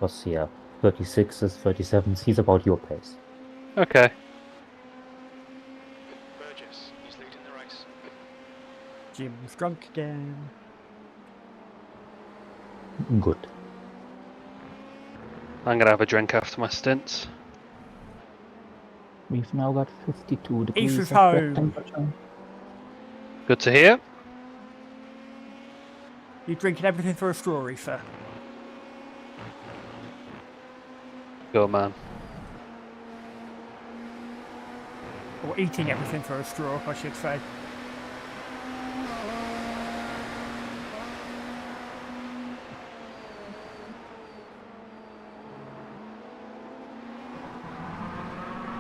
was, yeah, 36s, 37s. He's about your pace. Okay. Burgess, he's leading the race. Jim's drunk again. Good. I'm gonna have a drink after my stints. We've now got 52 degrees is of home. temperature. Good to hear. You drinking everything through a straw, sir? Go, man. Or eating everything through a straw, I should say.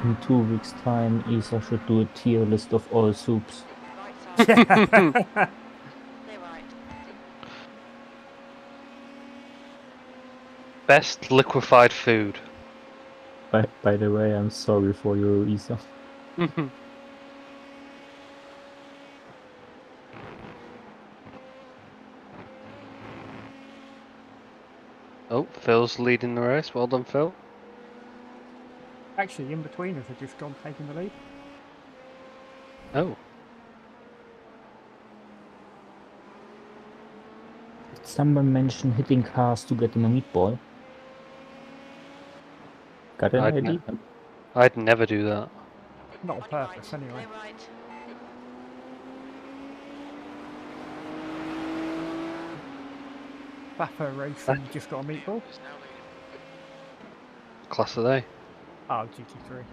In 2 weeks' time, Isa should do a tier list of all soups. Right side. Clear right. Best liquefied food. By the way, I'm sorry for you, Isa. Oh, Phil's leading the race. Well done, Phil. Actually, in between us, have just gone taking the lead. Oh. Did someone mention hitting cars to get them a meatball? Got an I'd idea? I'd never do that. Not on On your purpose, right. anyway. Clear right. Flapper Racing just got a meatball. Is now leading. Class of day. Oh, GT3.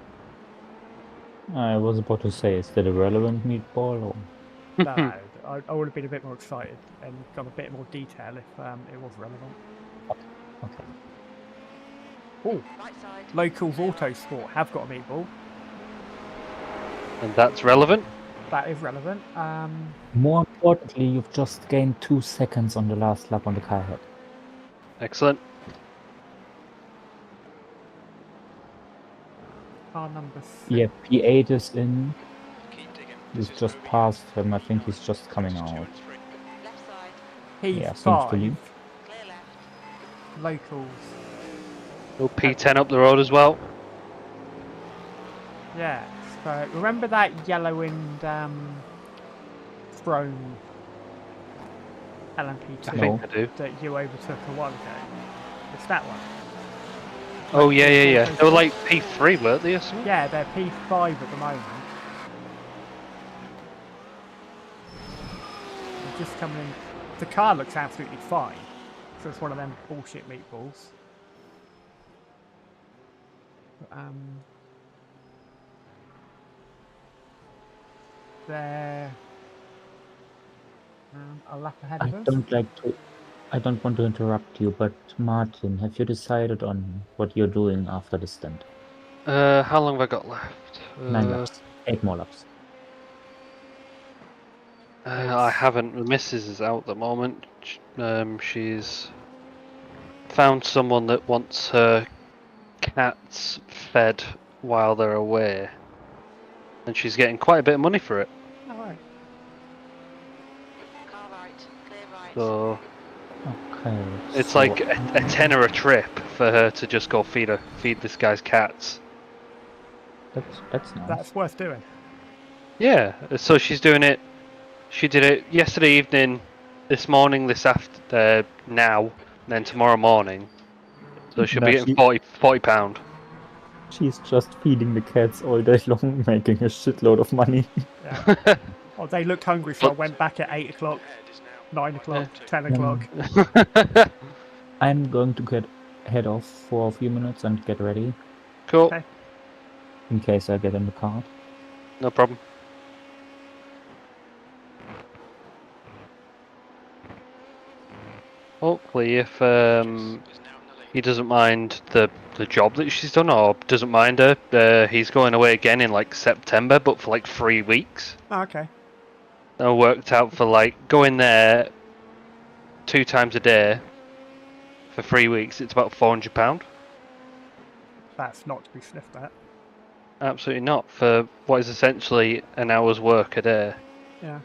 I was about to say, is that a relevant meatball? Or... No, I would have been a bit more excited and got a bit more detail if it was relevant. Okay. Oh, Right side. Locals clear Autosport have got a meatball. And that's relevant. That is relevant. More importantly, you've just gained 2 seconds on the last lap on the car head. Excellent. Car number 6. Yeah, P8 is in. Keep digging. He's This is just Ruby. past him. I think he's just coming Sectors 2 out. and 3. Left side. Yeah, seems to P5, be. Clear left. Locals. Little P10 up the road as well. Yeah, so remember that yellow and throne LMP2 I No. think I do. that you overtook a while ago? It's that one. Oh yeah. They were like P3, weren't they, or something? Yeah, they're P5 at the moment. They're just coming in. The car looks absolutely fine. So it's one of them bullshit meatballs. They're a lap ahead I of us. I don't want to interrupt you, but Martin, have you decided on what you're doing after the stint? How long have I got left? 9 laps. 8 more laps. I haven't. The missus is out at the moment. She's found someone that wants her cats fed while they're away, and she's getting quite a bit of money for it. Alright. Car right. Clear right. So Okay. it's so like a tenner a trip for her to just go feed this guy's cats. That's nice. That's worth doing. Yeah, so she's doing it. She did it yesterday evening, this morning, now, and then tomorrow morning. So she'll be No, getting £40. She's just feeding the cats all day long, making a shitload of money. Yeah. Oh, they looked hungry, so I But- went back at 8 o'clock, Ahead is now 9 o'clock, 10 Yeah. o'clock. I'm going to head off for a few minutes and get ready, Cool, Okay. in case I get in the car. no problem. Hopefully, if is now in the lead. he doesn't mind the job that she's done, or doesn't mind her, he's going away again in like September, but for like 3 weeks. Oh, okay. That worked out for like going there 2 times a day for 3 weeks. It's about £400. That's not to be sniffed at. Absolutely not, for what is essentially an hour's work a day. Yeah.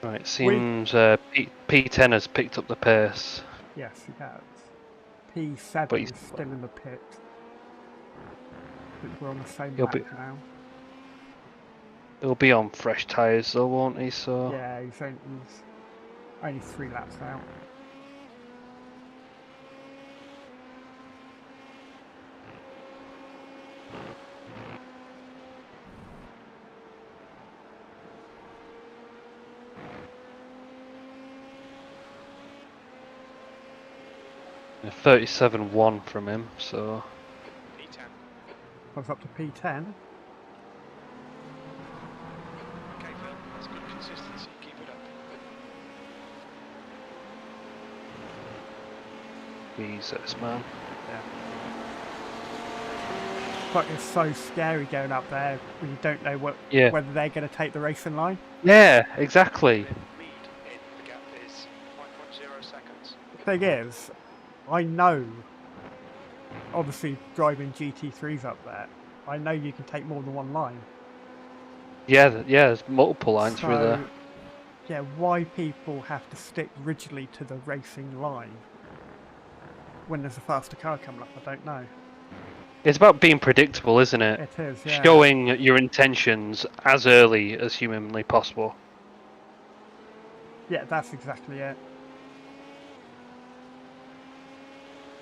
Right, seems P10 has picked up the pace. Yes, he has. P7 But is he's- still in the pit. I think we're on the same He'll lap be- now. He'll be on fresh tyres though, won't he? So Yeah, he's only 3 laps out. a 37.1 from him. So P10. Comes up to P10. Okay, Phil. That's good consistency. Keep it up. Jesus, man. But it's so scary going up there when you don't know Yeah. whether they're going to take the racing line. Yeah, exactly. Lead in. The gap is 5.0 seconds. The thing is, I know, obviously driving GT3s up there, I know you can take more than one line. Yeah, there's multiple lines through there. So, yeah, why people have to stick rigidly to the racing line when there's a faster car coming up, I don't know. It's about being predictable, isn't it? It is, yeah. Showing your intentions as early as humanly possible. Yeah, that's exactly it.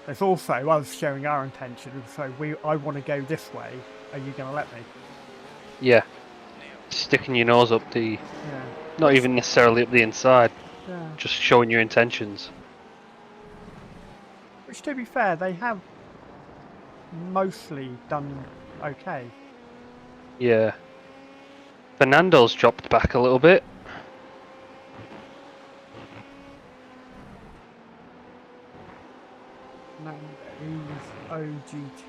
There's also us showing our intentions, so I want to go this way, are you going to let me? Yeah. Sticking your nose up the, Yeah. not even necessarily up the inside. Yeah. Just showing your intentions. Which, to be fair, they have mostly done okay. Yeah. Fernando's dropped back a little bit. Nando's OGT.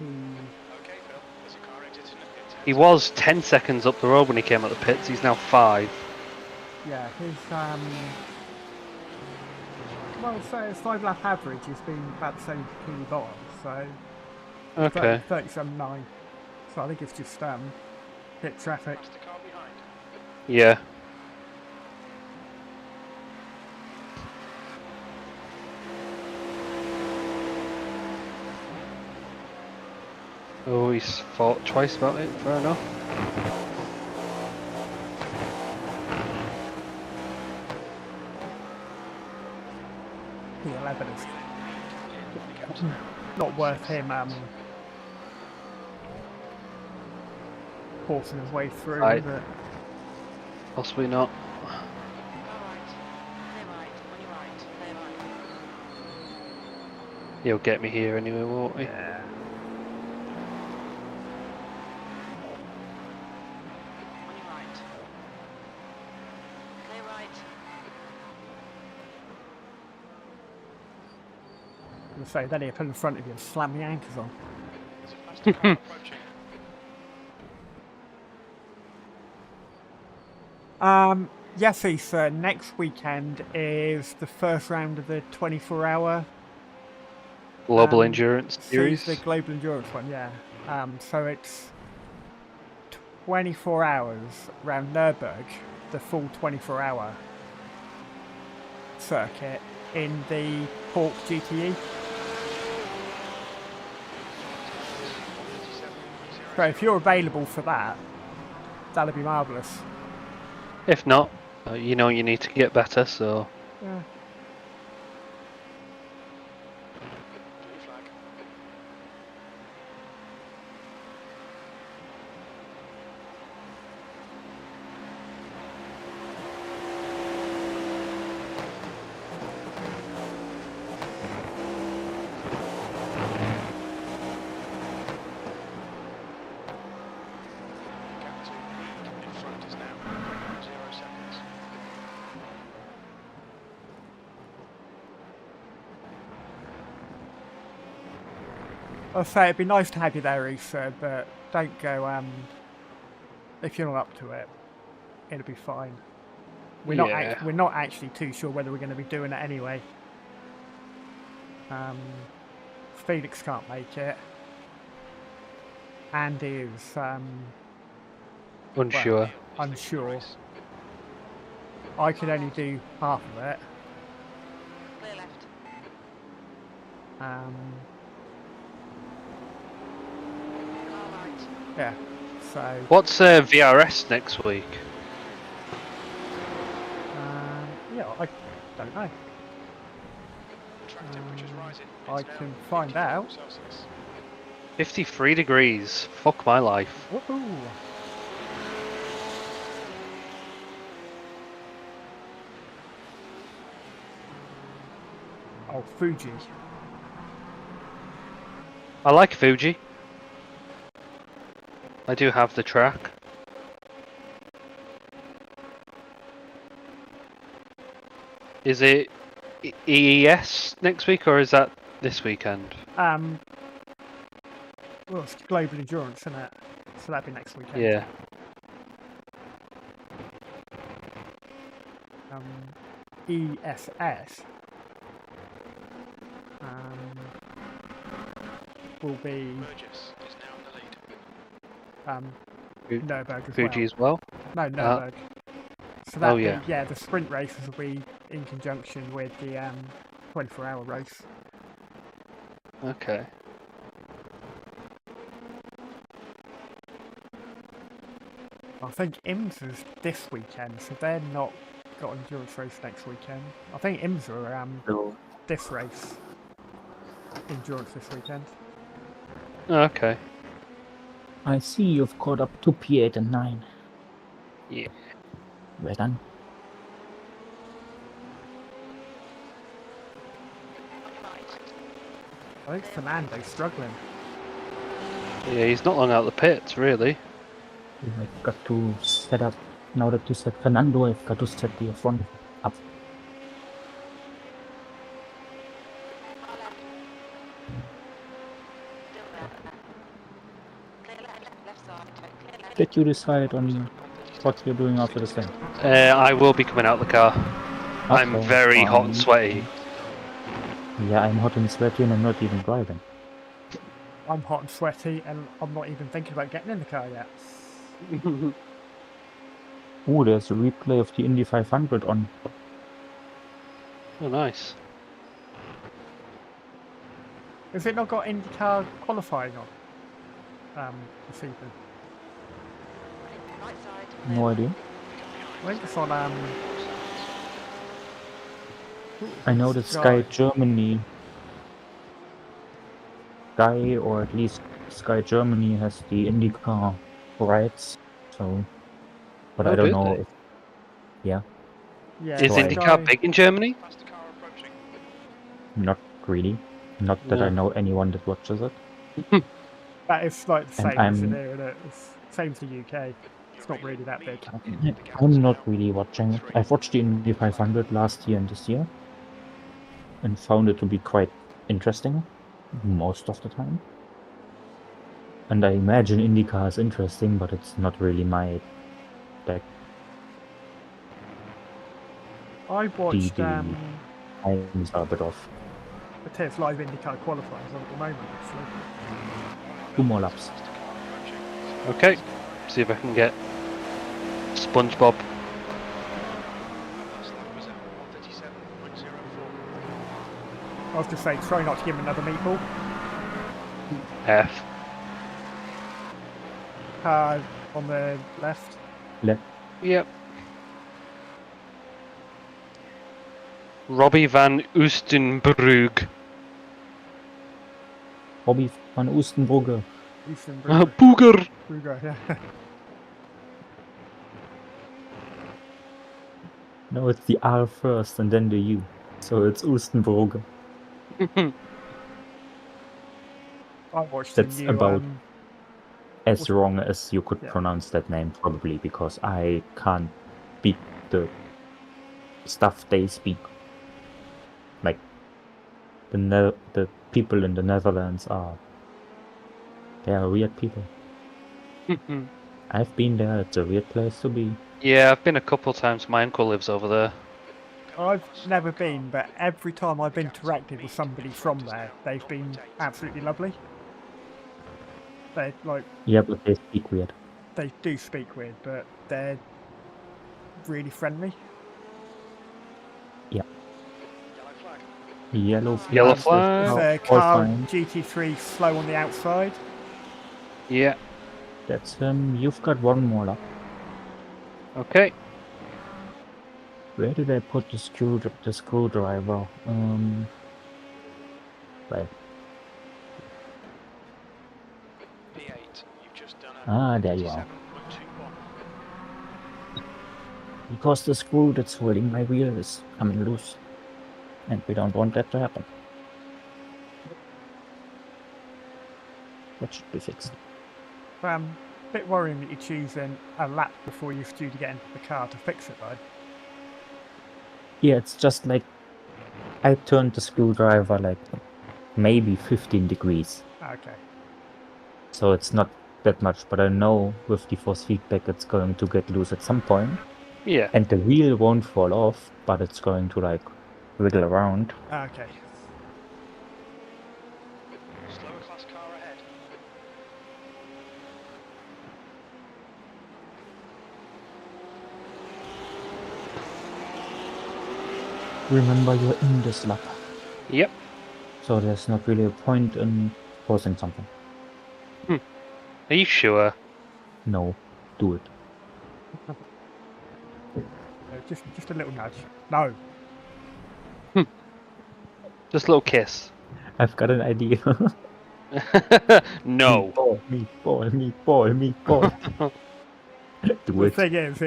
Okay, Phil, there's a car exiting at pit 10. He was 10 seconds up the road when he came out the pits. He's now 5. Yeah, his well, so his 5-lap average has been about the same for Keely Bottom, so Okay. 37.9. So I think it's just pit traffic. That's the car behind. Yeah. Oh, he's thought twice about it. Fair enough. P11 is not worth him forcing his way through, Right. is it? Possibly not. All right. Clear right. On your right. Clear right. He'll get me here anyway, won't he? Yeah. On your right. Clear right. I'm gonna say, then he'll put in front of you and slam the anchors on. There's a faster car approaching. Yes, Ethan, next weekend is the first round of the 24-hour Global Endurance Series. The Global Endurance one, yeah. So it's 24 hours around Nürburg, the full 24-hour circuit in the Pork GTE. So if you're available for that, that'd be marvellous. If not, you know you need to get better, so... Yeah. Blue flag. Gap to peak in front is now 0 seconds. I'll say it'd be nice to have you there, Issa, but don't go. If you're not up to it, it'll be fine. We're Yeah. we're not actually too sure whether we're going to be doing it anyway. Felix can't make it. Andy is Unsure. unsure. I could only do half of it. Clear left. Car right. Yeah. So What's VRS next week? yeah, I don't know. Track temperature's rising. I It's now can find out. 54 Celsius. 53 degrees. Fuck my life. Woohoo! Oh, Fuji. I like Fuji. I do have the track. Is it EES next week or is that this weekend? Well, it's Global Endurance, isn't it? So that'd be next weekend. Yeah. ESS will be Burgess is now in the lead. Nürburgring as Fuji well. as well. No, Nürburgring. So that yeah. yeah, the sprint races will be in conjunction with the 24-hour race. Okay. I think IMSA's this weekend, so they're not got an endurance race next weekend. I think IMSA are this race endurance this weekend. Okay. I see you've caught up to P8 and 9. Yeah. Well done. I think Fernando's struggling. Yeah, he's not long out of the pits, really. I've got to set up, now that you said Fernando, I've got to set the F1 up. Far left. Still there. Clear left side. Clear left. Did you decide on what you're doing after the thing? I will be coming out of the car. I'm Okay, very hot and fine. sweaty. Yeah, I'm hot and sweaty and I'm not even driving. I'm hot and sweaty, and I'm not even thinking about getting in the car yet. Oh, there's a replay of the Indy 500 on. Oh, nice. Has it not got IndyCar qualifying on? This evening. Right side. No idea. I think it's on I know that Sky Germany, Sky, or at least Sky Germany has the IndyCar rights, so, but Oh, I don't do know they? if, yeah, Yeah, Is So I- IndyCar big in Germany? Faster car approaching. not really. Not that I No. know anyone that watches it. That is like the And same as I'm- it here, isn't it? It's same as the UK. It's not really that big. I'm not really watching it. I've watched the Indy 500 last year and this year, and found it to be quite interesting most of the time. And I imagine IndyCar is interesting, but it's not really my bag. I watched times are a bit off. the TIFF live IndyCar qualifiers on at the moment. Actually. 2 more laps. Okay. See if I can get SpongeBob. Last lap was at 1:37.04. I was just saying, try not to give him another meatball. F. On the left. Yep. Robbie van Oostenbrug. Bobby van Oostenbrugge. Eastern Booger. Brugger, yeah. No, it's the R first and then the U. So it's Oostenbrugge. I watched That's the new about- As What's- wrong as you could Yeah. pronounce that name, probably, because I can't speak the stuff they speak. Like, the people in the Netherlands they are weird people. I've been there, it's a weird place to be. Yeah, I've been a couple times. My uncle lives over there. I've never been, but every time I've interacted with somebody from there, they've been absolutely lovely. They like Yeah, but they speak weird. they do speak weird, but they're really friendly. Yellow flag. Yellow flag. Yellow is flag. all There's a car fine. GT3 slow on the outside. Yeah. That's you've got one more lap. Okay. Where did I put the screwdriver? Right. P8. You've just done There you are. 57.21. Because the screw that's holding my wheel is coming loose. And we don't want that to happen. That should be fixed. Bit worrying that you're choosing a lap before you're due to get into the car to fix it, though. Yeah, it's just like I turned the screwdriver like maybe 15 degrees. Okay. So it's not that much, but I know with the force feedback it's going to get loose at some point. Yeah. And the wheel won't fall off, but it's going to like wiggle around. Okay. Slower class car ahead. Remember, you're in this lap. Yep. So there's not really a point in forcing something. Are you sure? No, do it. Just a little nudge. No. Just a little kiss. I've got an idea. No. Meatball. Do The it. thing is,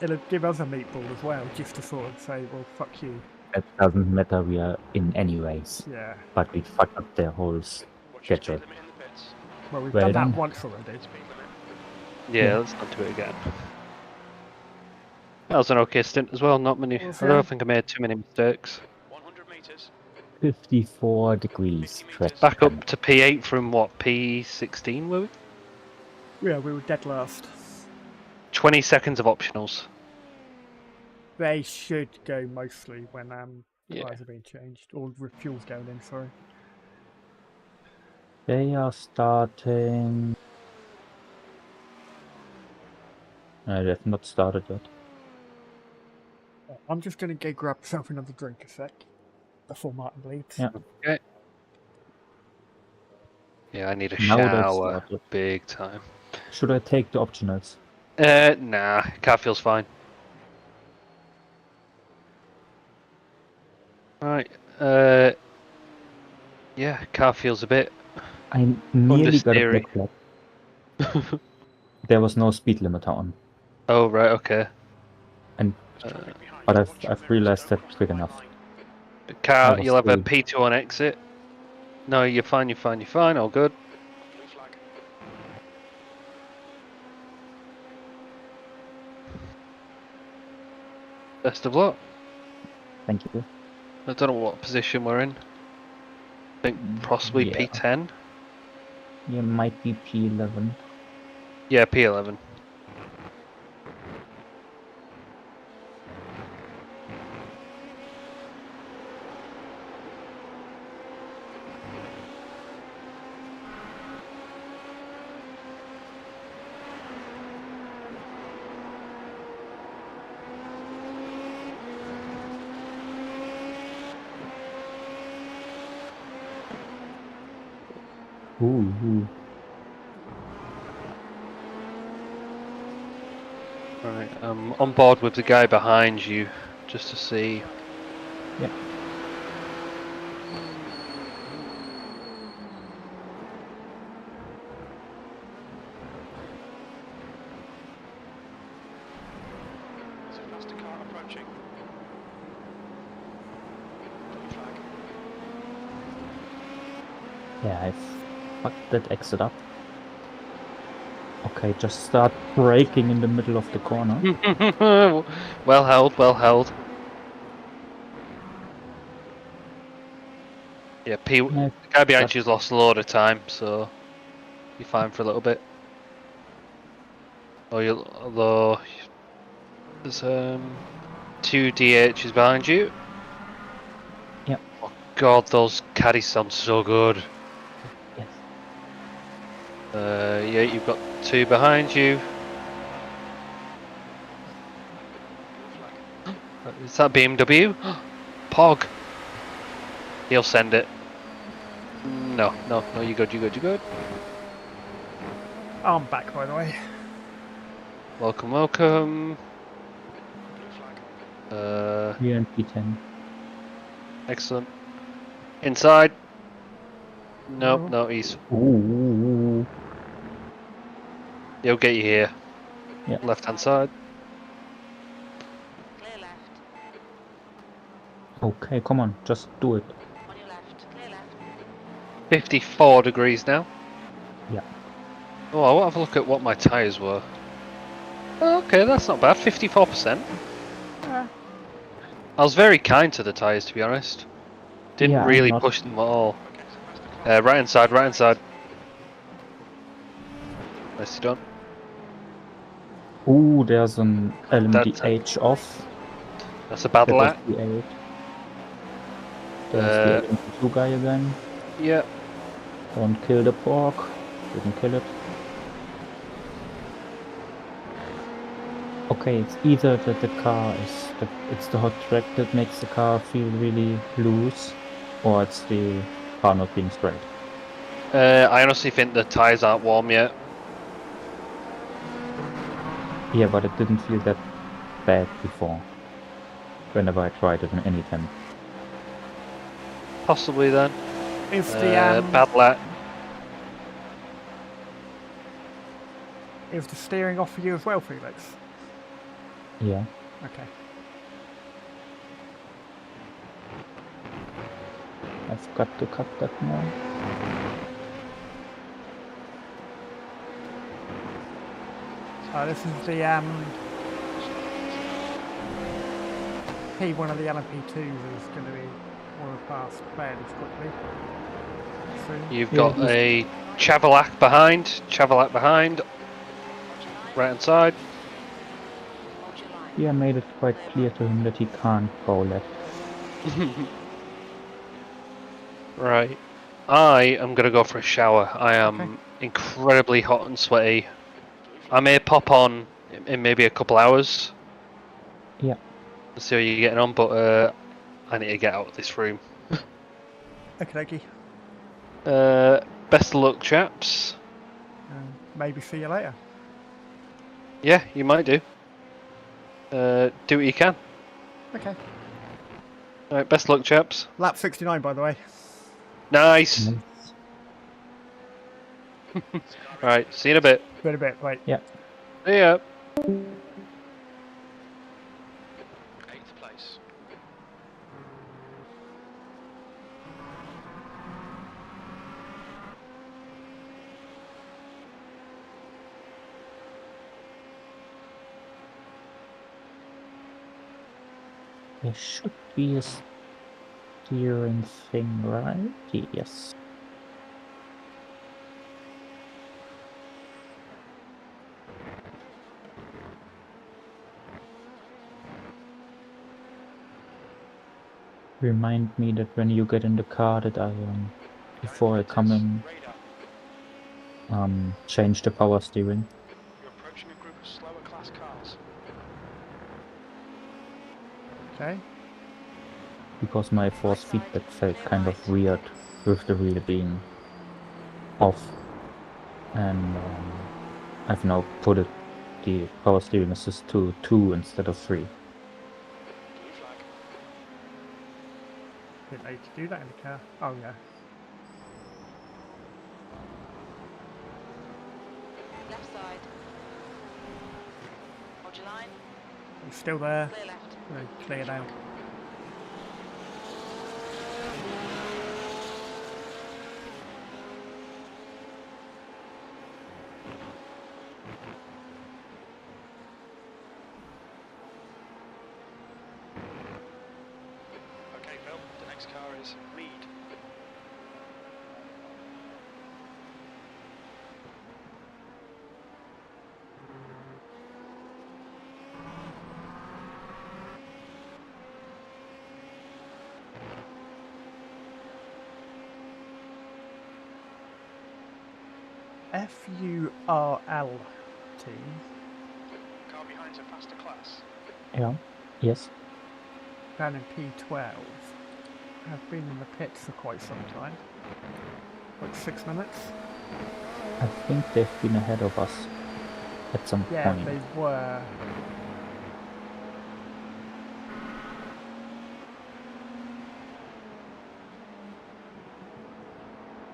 it'll give us a meatball as well, just to sort of say, well, fuck you. It doesn't matter, we are in anyways. Yeah. But we fucked up their whole What's your schedule. speed limit in the pits? Well, we've Well done done. that once already. Speed limit. Yeah, let's not do it again. That was an okay stint as well. Not many. Was I don't it? think I made too many mistakes. 100 metres. 54 degrees. 50 Track metres. Back time. up to P8 from what? P16 were we? Yeah, we were dead last. 20 seconds of optionals. They should go mostly when Yeah. tyres are being changed, or fuel's going in, sorry. They are starting. They have not started yet. I'm just going to go grab myself another drink a sec before Martin leaves. Yeah. Okay. Yeah, I need a Now they've shower. started. Big time. Should I take the optionals? Nah. Car feels fine. Right. Yeah, car feels a bit. I nearly got a Understeery. black flag. There was no speed limiter on. Oh right, okay. And Traffic behind but you. I've Watch your mirrors, realized don't that cross quick the white enough. line. The I car, was you'll have a still- P2 on exit. No, you're fine. You're fine. You're fine. All good. Blue flag. Best of luck. Thank you. I don't know what position we're in. I think possibly Yeah. P10. Yeah, might be P11. Yeah, P11. Ooh. Right, I'm on board with the guy behind you, just to see. Yeah. There's a faster car approaching. Blue flag. Yeah, I fucked that exit up. Okay, just start braking in the middle of the corner. Well held, well held. Yeah, Yeah, the guy behind that- you's lost a load of time, so you're fine for a little bit. Although there's 2 DHs behind you. Yep. Oh god, those caddies sound so good. Yes. Yeah, you've got 2 behind you. Blue flag. Is that BMW? Pog. He'll send it. No, you're good, you're good. I'm back, by the way. Welcome. Blue flag. Here in P10. Excellent. Inside. Nope, Oh. no, he's. Ooh. He'll get you here. Yeah. Left hand side. Clear left. Okay, come on, just do it. On your left. Clear left. 54 degrees now. Yeah. Oh, I want to have a look at what my tyres were. Oh, okay, that's not bad. 54%. Yeah. I was very kind to the tyres, to be honest. Didn't Yeah, I'm really not. push them at all. Okay, so faster car. Right hand side, right hand side. Nicely done. Ooh, there's an LMDH off. That's a bad That was lap. the 8. There's the LMD2 guy again. Yeah. Don't kill the pork. Didn't kill it. Okay, it's either that the car is it's the hot track that makes the car feel really loose, or it's the car not being straight. I honestly think the tyres aren't warm yet. Yeah, but it didn't feel that bad before. Whenever I tried it in any temp. Possibly then. Is the Bad lap. is the steering off for you as well, Felix? Yeah. Okay. got to cut that now. This is the P1 of the LMP2s is going to be more past fairly quickly. Soon. You've Yeah, got a Chavalak behind, right hand side. Hold your line. Yeah, made it quite clear to him that he can't go left. Right. I am going to go for a shower. I am Okay. incredibly hot and sweaty. I may pop on in maybe a couple hours. Yeah. Let's see how you're getting on, but I need to get out of this room. Okay. Best of luck, chaps. Maybe see you later. Yeah, you might do. Do what you can. Okay. Alright, best of luck, chaps. Lap 69, by the way. Nice. Nice. Alright, see you in a bit. Been a bit, wait. Yeah. See ya. 8th place. There should be a steering thing, right? Yes. Remind me that when you get in the car that I before I come in, change the power steering. You're approaching a group of slower class cars. Okay. Because my force feedback felt kind of weird with the wheel being off, and I've now put the power steering assist to 2 instead of 3. Blue flag. Didn't know you could do that in the car. Oh, yeah. Left side. Hold your line. It's still there. Clear left. Clear now. Okay, Phil, the next car is lead. FURLT. Car behind's a faster class. Yeah. Yes. Down in P12. Have been in the pits for quite some time. Like 6 minutes. I think they've been ahead of us at some Yeah, point. they were.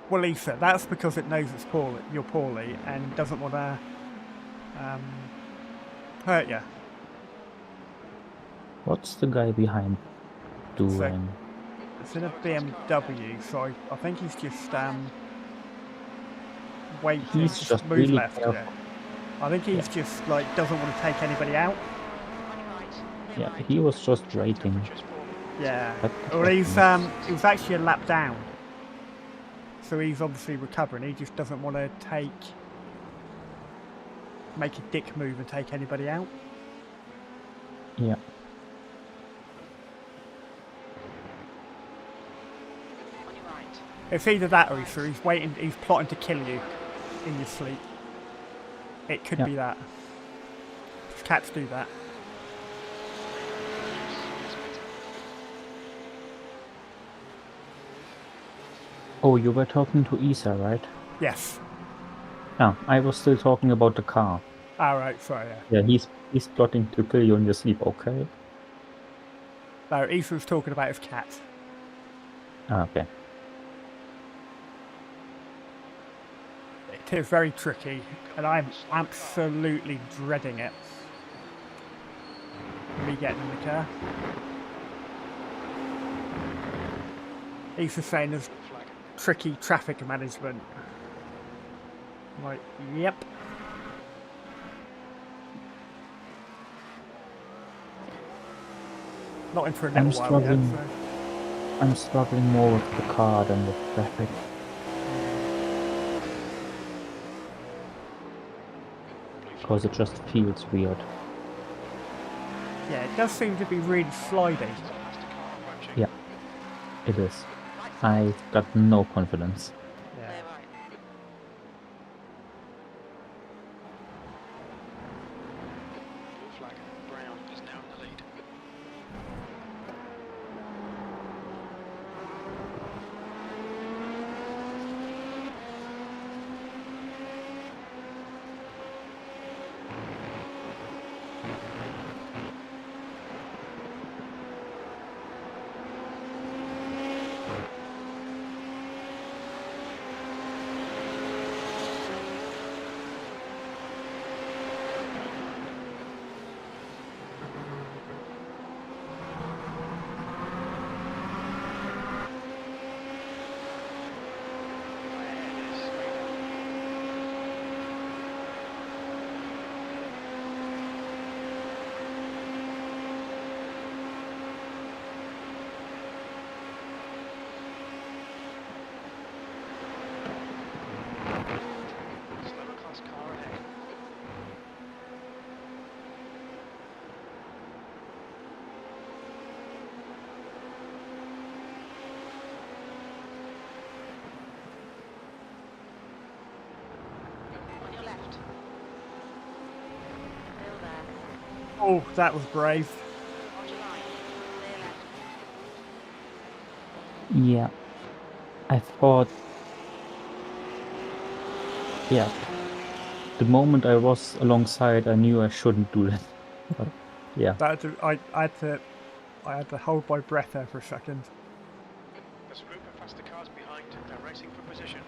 Well, Lisa, that's because it knows it's poorly, you're poorly and doesn't want to hurt you. What's the guy behind doing? It's in a BMW, so I think he's just waiting. He's just move really left. careful. Yeah. I think he's just like doesn't want to take anybody out. On your right. Clear Yeah, right. he was just waiting. Temperature's falling. Yeah. But- Well, he was actually a lap down, so he's obviously recovering. He just doesn't want to make a dick move and take anybody out. Yeah. On your right. It's either that or he's waiting. He's plotting to kill you in your sleep. It could Yeah. be that. Cats do that. Oh, you were talking to Isa, right? Yes. No, I was still talking about the car. All right. Sorry. Yeah. Yeah, he's plotting to kill you in your sleep, okay? No, Issa was talking about his cat. Ah, okay. It is very tricky, and I'm absolutely dreading it. Me getting in the car. He's just saying there's Blue flag. tricky traffic management. Like, yep. Not in for a I'm little while yet, struggling. so. I'm struggling more with the car than with traffic. Blue Because it flag. just feels weird. Yeah, it does seem to be really slidey. Past a car approaching. Yeah, it is. Right side, I've got no confidence. Yeah. clear right. Blue flag. Brown is now in the lead. Ahead is radar. Slower class car ahead. On your left. Still there. Oh, that was brave. Hold your line. Clear left. Yeah. I thought. Yeah. The moment I was alongside, I knew I shouldn't do that. But yeah. I had to hold my breath there for a second. There's a group of faster cars behind. They're racing for position.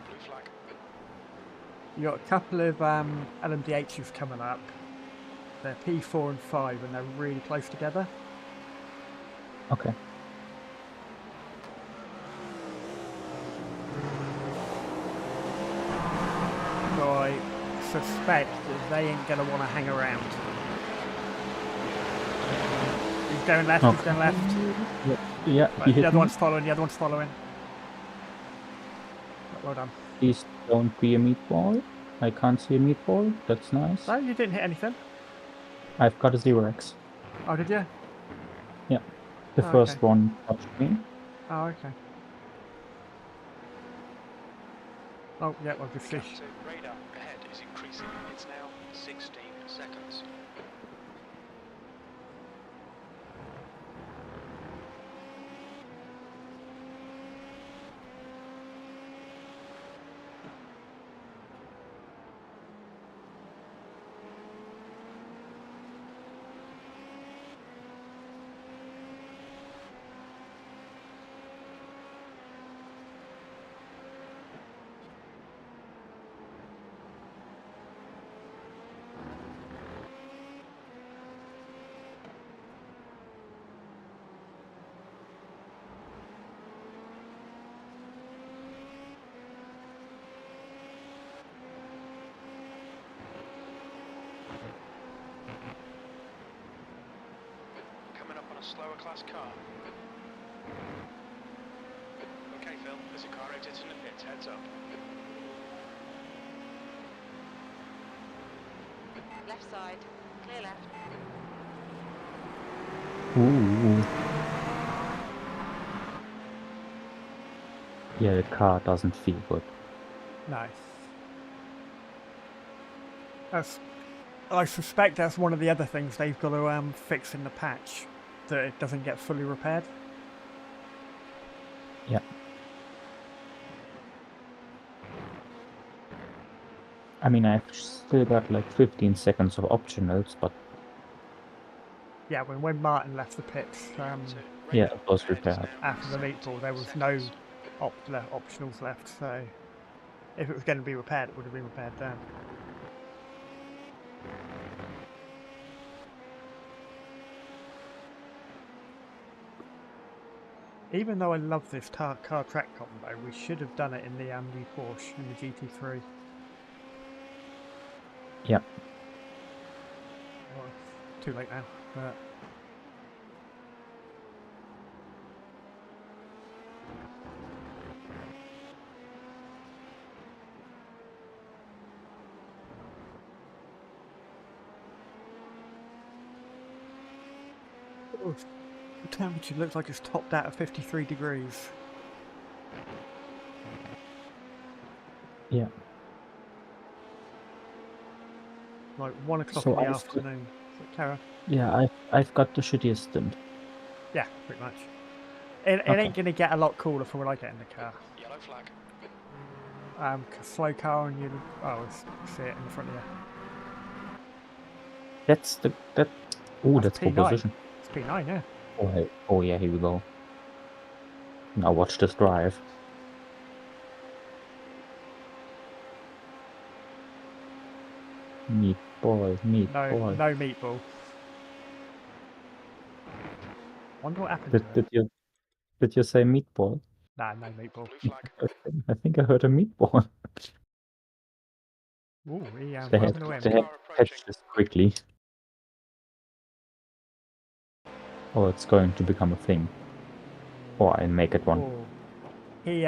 Blue flag. You got a couple of LMDHs coming up. They're P4 and 5, and they're really close together. Okay. So I suspect that they ain't going to want to hang around. He's going left, he's Okay. going left. Yeah. Right, He the hit other me. one's following, the other one's following. Well done. Please don't be a meatball. I can't see a meatball. That's nice. No, you didn't hit anything. I've got a 0x. Oh, did you? Yeah. The Oh, first okay. one touched me. Oh, okay. Oh, yeah, obviously. Gap to radar ahead is increasing. It's now 16 seconds. Coming up on a slower class car. Okay, Phil, there's a car exiting the pits. Heads up. Left side. Clear left. Ooh. Yeah, the car doesn't feel good. Nice. I suspect that's one of the other things they've got to fix in the patch, that it doesn't get fully repaired. Yeah. I mean, I've still got like 15 seconds of optionals, but Yeah, when Martin left the pits, To Red Yeah, dot it was ahead is repaired. now After the 70 meatball, there was seconds. no optionals left, so if it was going to be repaired, it would have been repaired then. Even though I love this car track combo, we should have done it in the new Porsche, in the GT3. Yeah. Well, it's too late now, but oh, the temperature looks like it's topped out at 53 degrees. Yeah. Like 1 o'clock So in the I've got, afternoon. So, Kara? yeah, I've got the shittiest stint. Yeah, pretty much. It Okay. ain't going to get a lot cooler for when I get in the car. Yellow flag. Slow car and you... Oh, I see it in the front of you. That's that. Oh, that's pole P9. position. It's P9, yeah. Oh yeah, here we go. Now watch this drive. Meatball, meatball. No meatball. Wonder what happened Did, to it. did you say meatball? Nah, no meatball. Blue flag. I think I heard a meatball. Ooh, he They have buzzing to, away. they have to patch this quickly. Or it's going to become a thing. Or I make it one. Oh. He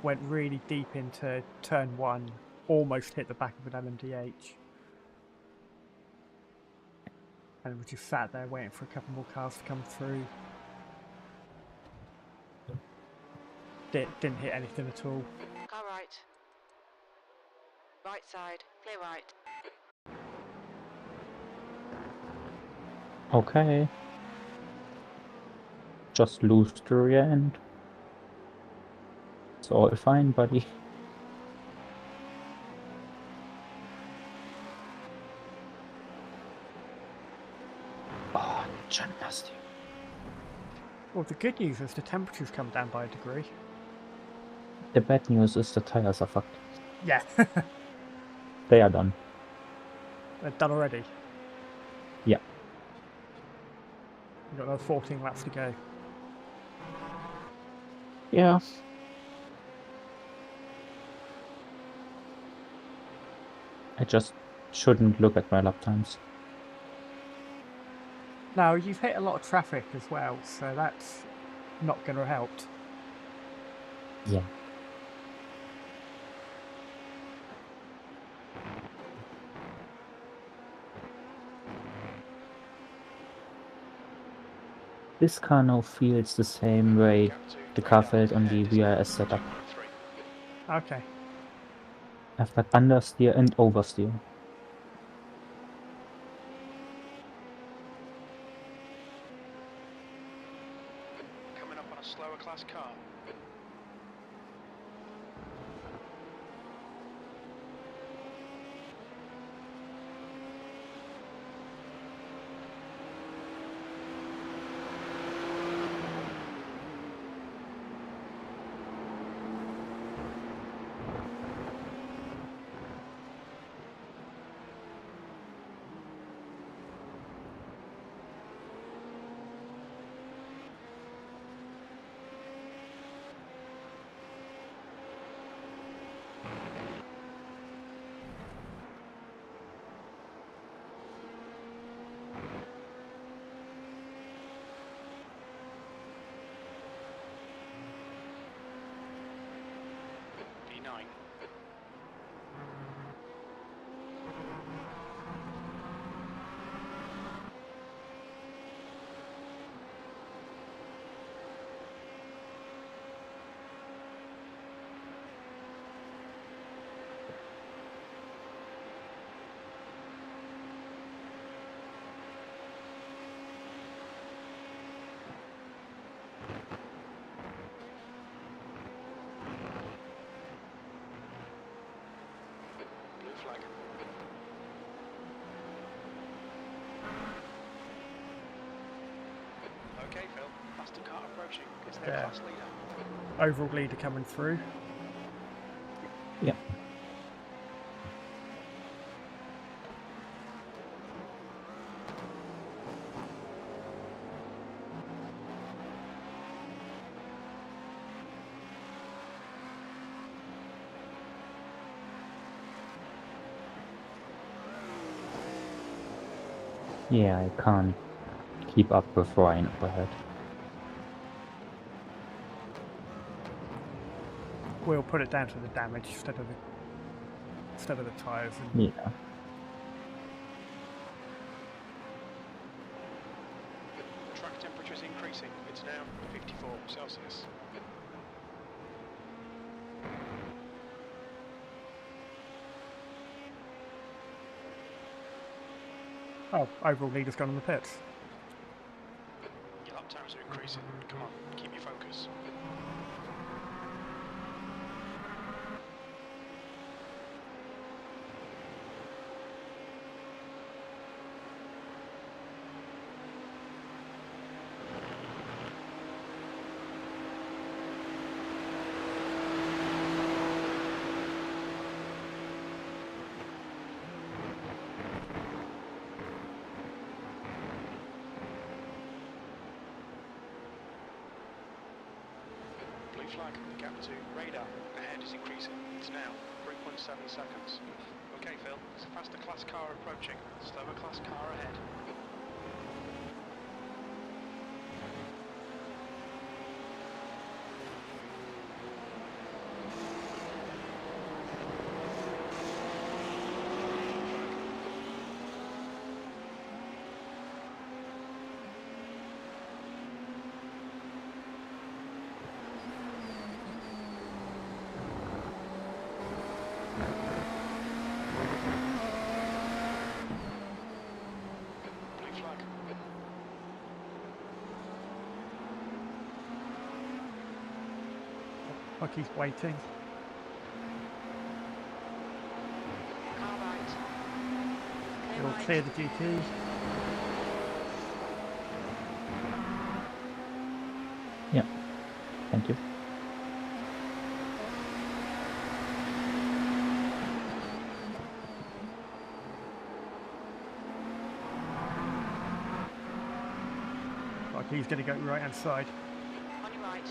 went really deep into turn 1, almost hit the back of an LMDH. And we just sat there waiting for a couple more cars to come through. Didn't hit anything at all. Car right. Right side, clear right. Okay. Just lose to the end. It's all fine, buddy. Oh, John Nasty. Well, the good news is the temperature's come down by a degree. The bad news is the tires are fucked. Yeah, They are done. they're done already. Yeah. We've got another 14 laps to go. Yeah. I just shouldn't look at my lap times. Now, you've hit a lot of traffic as well, so that's not going to help. Yeah. This car now feels the same way Gap to the red car dot felt on ahead the is now VRS setup. 293. Okay. I've got understeer and oversteer. Coming up on a slower class car. V9. Blue flag. Okay, Phil. faster car approaching. It's their Yeah. class leader. Overall leader coming through. Yep. Yeah, I can't keep up with Ryan up ahead. We'll put it down to the damage instead of the tyres. And Yeah. Track temperature is increasing. It's now 54 Celsius. oh, overall leader's gone on the pits. Your lap times are increasing. Come on, keep your focus. Blue flag, the gap to radar ahead is increasing. It's now 3.7 seconds. Okay, Phil, it's a faster class car approaching. Slower class car ahead. Blue flag. Like he's waiting. Car right. Clear We'll right. clear the GT. Yeah. Thank you. Like he's going to go right hand side. On your right.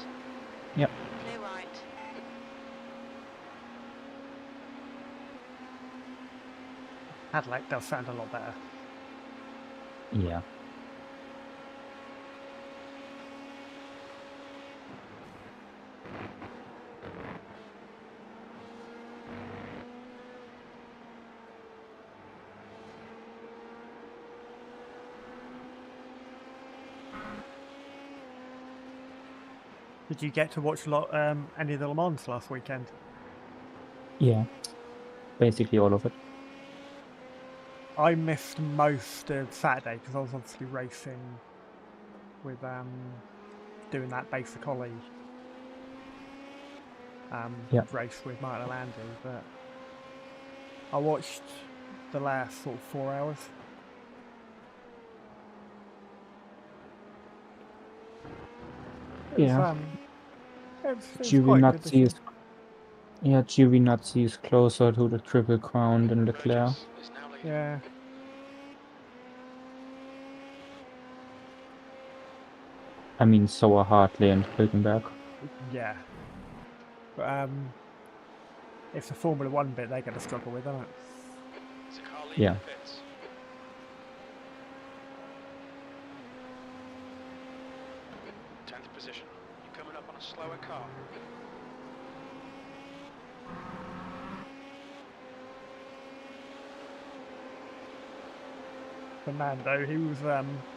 Yep. Clear right. Adelaide does sound a lot better. Yeah. Did you get to watch any of the Le Mans last weekend? Yeah. Basically all of it. I missed most of Saturday because I was obviously racing with doing that basic Ollie Yeah. race with Martin and Andy, but I watched the last sort of 4 hours. It was, Yeah. it was quite good this Giovinazzi is year. Giovinazzi is closer to the Triple Crown than Leclerc. Burgess is now leading. Yeah. I mean, so are Hartley and Hülkenberg. Yeah. But it's the Formula One bit they're going to struggle with, isn't it? There's a car leaving Yeah. the pits. 10th position. You're coming up on a slower car. Fernando, he was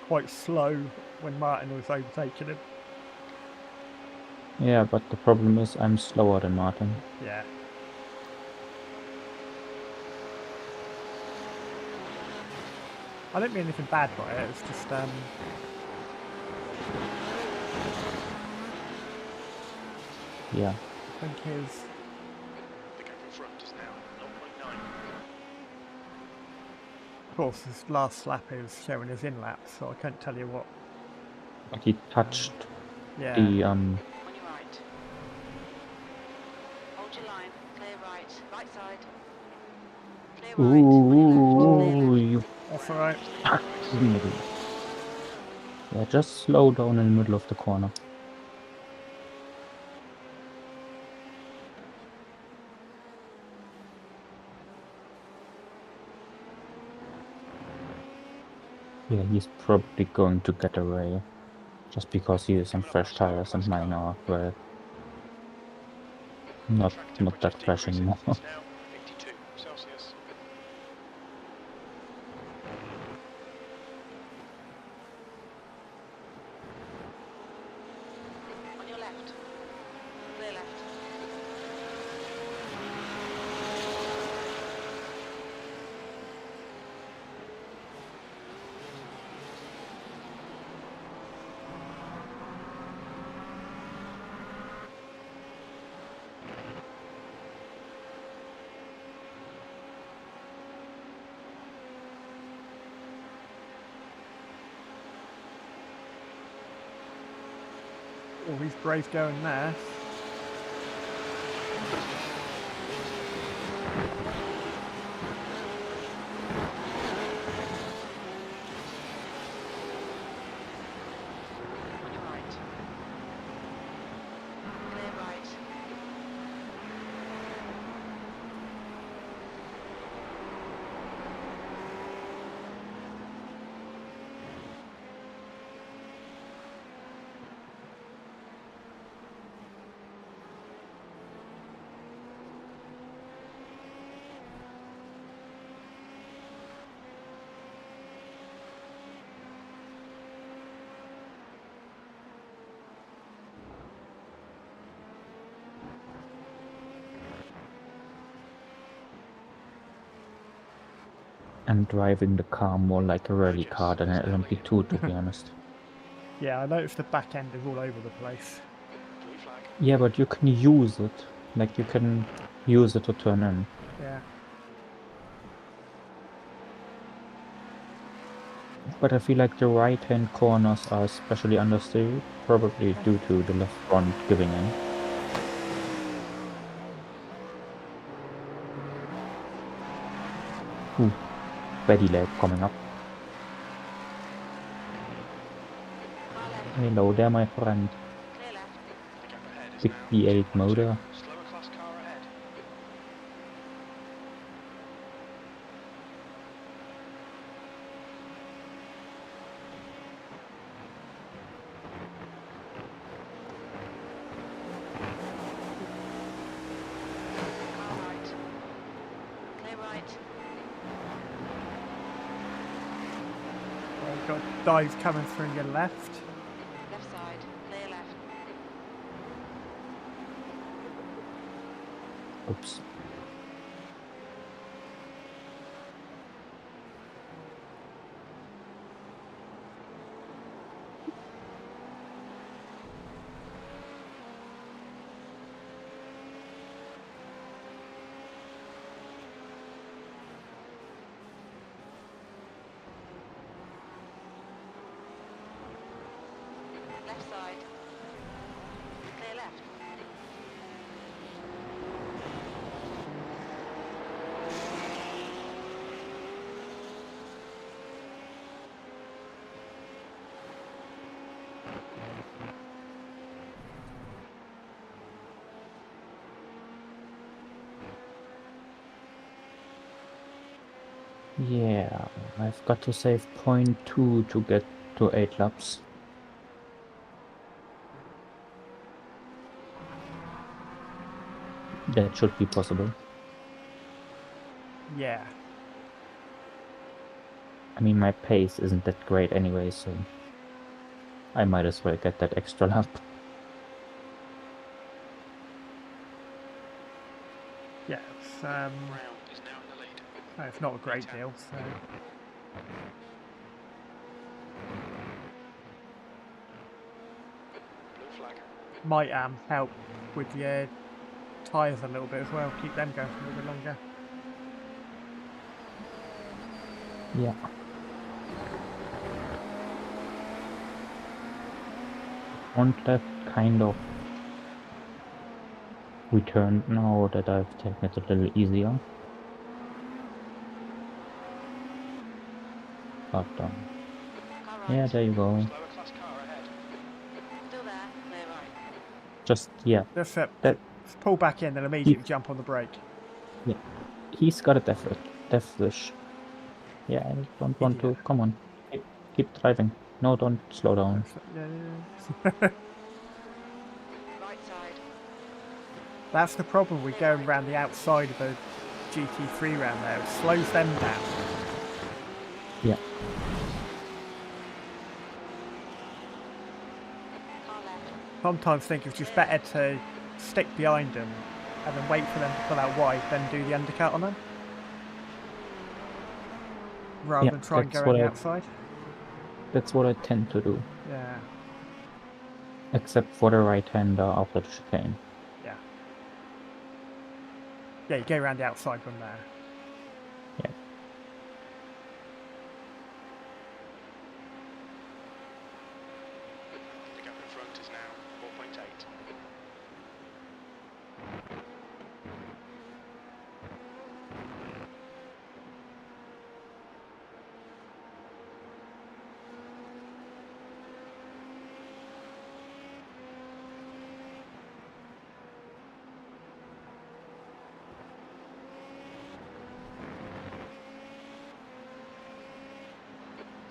quite slow when Martin was overtaking him. Yeah, but the problem is I'm slower than Martin. Yeah. I don't mean anything bad by it, it's just Yeah. I think his The gap in front is now 0.9. of course his last lap is showing his in lap, so I can't tell you what But he touched Yeah. The On your right. Hold your line. Clear right. Right side. Clear right. On your left. Clear ooh, left. you That's all right. middle. Yeah, just slow down in the middle of the corner. Yeah, he's probably going to get away. Just because he is on Coming up fresh on slower tires and class mine car. are, well, not Track that temperature's fresh decreasing. anymore. It's now 82 Celsius. On your left. Clear left. Oh, he's brave going there. On your right. Clear right. I'm driving the car more like a rally car than an LMP2, to be honest. Yeah, I noticed the back end is all over the place. Blue flag. Yeah, but you can use it. Like, you can use it to turn in. Yeah. But I feel like the right-hand corners are especially understeered, probably due to the left front giving in. Ooh, Betty leg coming up. Far left. Hello there, my friend. Clear left. The gap ahead is Big now V8 2.2. motor. Slower class car ahead. Car right. Clear right. Well, you've got dive coming through your left. Left side. Clear left. Oops. Left side. Clear left. Yeah, I've got to save 0.2 to get to 8 laps. That should be possible. Yeah. I mean, my pace isn't that great anyway, so I might as well get that extra lap. Yeah, it's, Brown is now in the lead. it's not a great deal, so Blue flag. might help with your tyres a little bit as well, keep them going for a little bit longer. Yeah. front left kind of returned now that I've taken it a little easier. But Car yeah, right. there you go. Slower class car ahead. Still there. Clear right. Just yeah, Just it. that Just pull back in and immediately jump on the brake. he's got a death wish. Yeah, I don't want to. Idiot. Come on, keep driving. No, don't slow down. Yeah. Right side. That's the problem with going around the outside of a GT3 round there. It slows them down. Yeah, Car left. Sometimes think it's just better to stick behind them and then wait for them to pull out wide, then do the undercut on them. Rather Yeah, than try and that's go around what the I- outside. that's what I tend to do. Yeah. Except for the right-hander after the chicane. Yeah, you go around the outside from there. Yeah. The gap in front is now 4.8.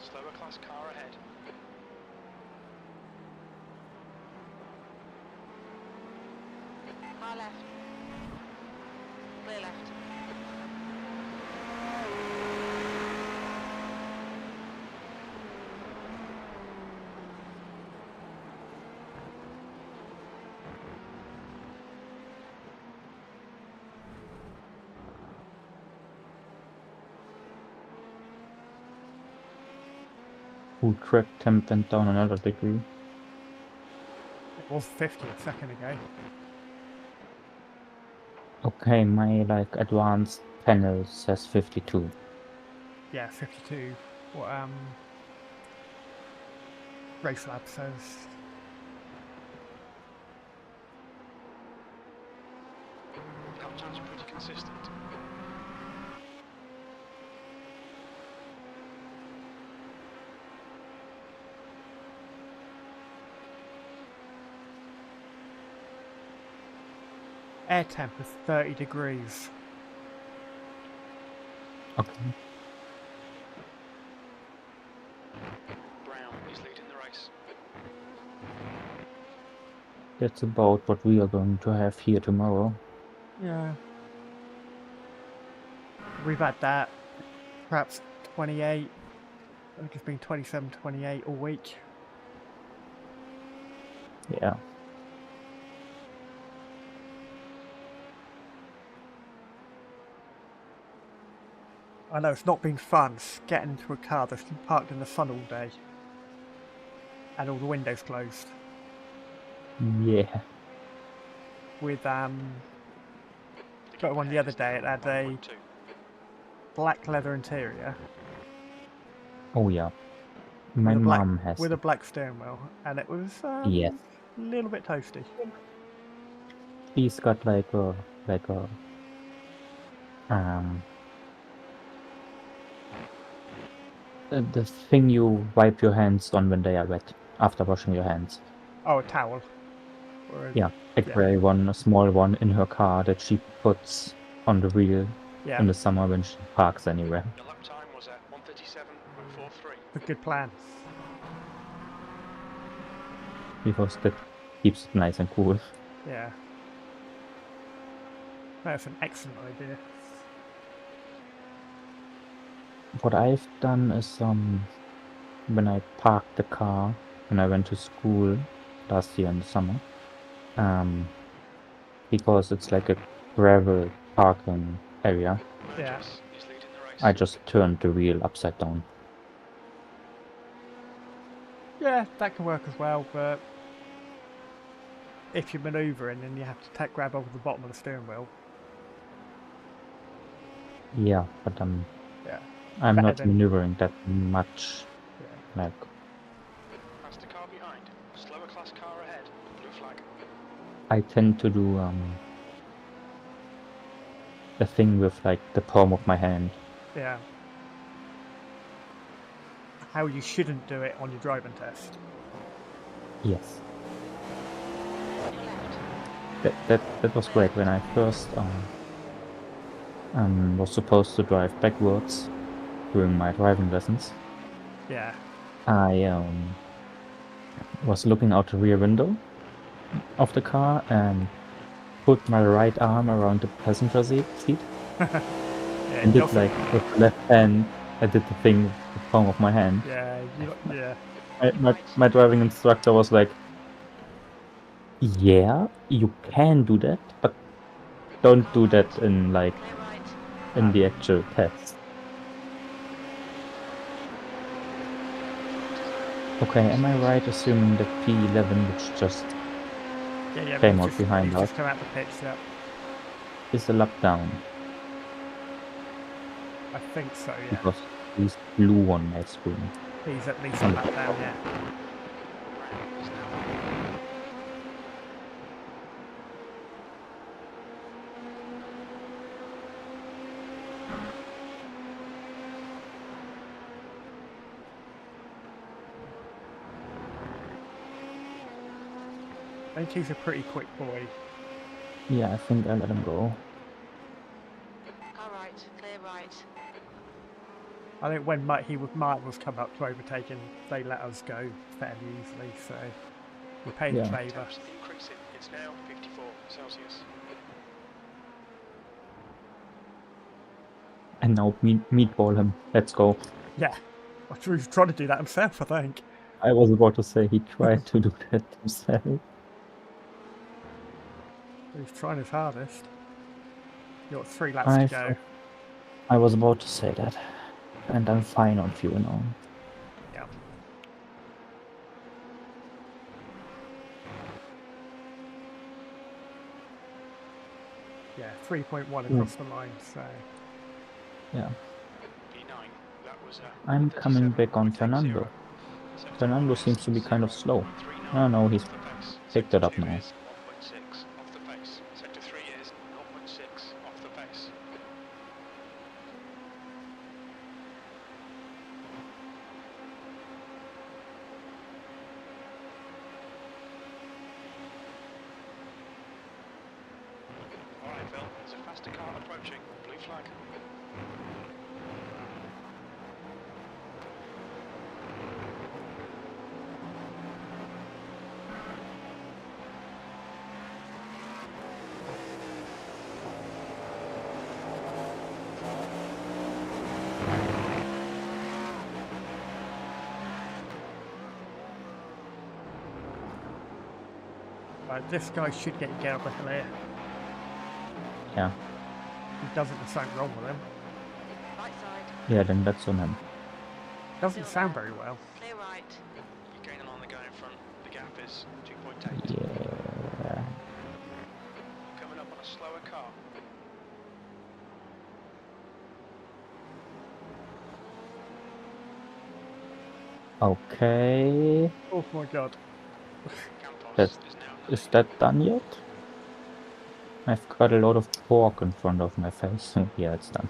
Slower class car ahead. Car left. Clear left. Ooh, track temp went down another degree. It was 50 a second ago. Okay, my like advanced panel says 52. Yeah, 52. What Race Lab says. Lap times are pretty consistent. Air temp is 30 degrees. Okay. Brown is leading the race. That's about what we are going to have here tomorrow. Yeah. We've had that. Perhaps 28. I think it's been 27, 28 all week. Yeah. I know it's not been fun getting into a car that's been parked in the sun all day. And all the windows closed. Yeah. With The got gap one the ahead other is day, it now had a 1.2. black leather interior Oh yeah. My mom has with a it. black steering wheel, and it was Yes. a little bit toasty. She's got like a the thing you wipe your hands on when they are wet after washing your hands. Oh, a towel. Or Yeah, a Yeah. grey one, a small one in her car that she puts on the wheel yeah, in the summer when she parks anywhere. Your lap time was at 1:37.43. a good plan. Because that keeps it nice and cool. Yeah. That's an excellent idea. What I've done is when I parked the car when I went to school last year in the summer, because it's like a gravel parking area, Yeah. Burgess is leading the race. I just turned the wheel upside down. Yeah, that can work as well, but if you're manoeuvring and you have to grab over the bottom of the steering wheel, Yeah, but yeah. I'm Better not than- maneuvering that much. Yeah. Like, Past the car behind. Slower class car I tend to do a thing with like the palm of my hand. Yeah. How you shouldn't do it on your driving test. Yes. On your left. That was great when I first was supposed to drive backwards during my driving lessons. Yeah. I was looking out the rear window of the car and put my right arm around the passenger seat Yeah, and it did doesn't. like with the left hand. I did the thing with the palm of my hand. Yeah, yeah. My driving instructor was like, "Yeah, you can do that, but don't do that in like Clear right. in the actual test." Okay, am I right assuming that P11, which just Yeah, came but out behind he's us, just come out the pits, yeah. is a lap down? I think so, yeah. Because he's blue on my screen. He's at least a lap down, yeah. Brown is now I think he's a pretty quick boy. Yeah, I think I let him go. Car right. Clear right. I think when Martin was come up to overtake him, they let us go fairly easily, so we paid a Yeah. favour. temps increasing. It's now 54 Celsius. And now meatball him. Let's go. Yeah. He was trying to do that himself, I think. I was about to say he tried to do that himself. He's trying his hardest. You've got 3 laps to go. I was about to say that. And I'm fine on fuel now. Yeah. Yeah, 3.1 across the line, so... Yeah. P9. That was I'm coming back on 1:37.80. Fernando. Sector Fernando one is seems to be kind of slow. 0.39 Oh no, he's off the pace. picked Sector it up two now. is 1.6 off the pace. Sector 3 is 0.6 off the pace. Alright, Phil, there's a faster car approaching. Blue flag. Right, this guy should get up the hill here. Yeah. He doesn't, there's something wrong with him. Right side. Yeah, then that's on him. Doesn't sound very well. Clear right. You're gaining on the guy in front. The gap is 2.8. Yeah. Coming up on a slower car. Okay. Oh my god. Campos That's- is now Is that done yet? I've got a lot of pork in front of my face. Yeah, it's done.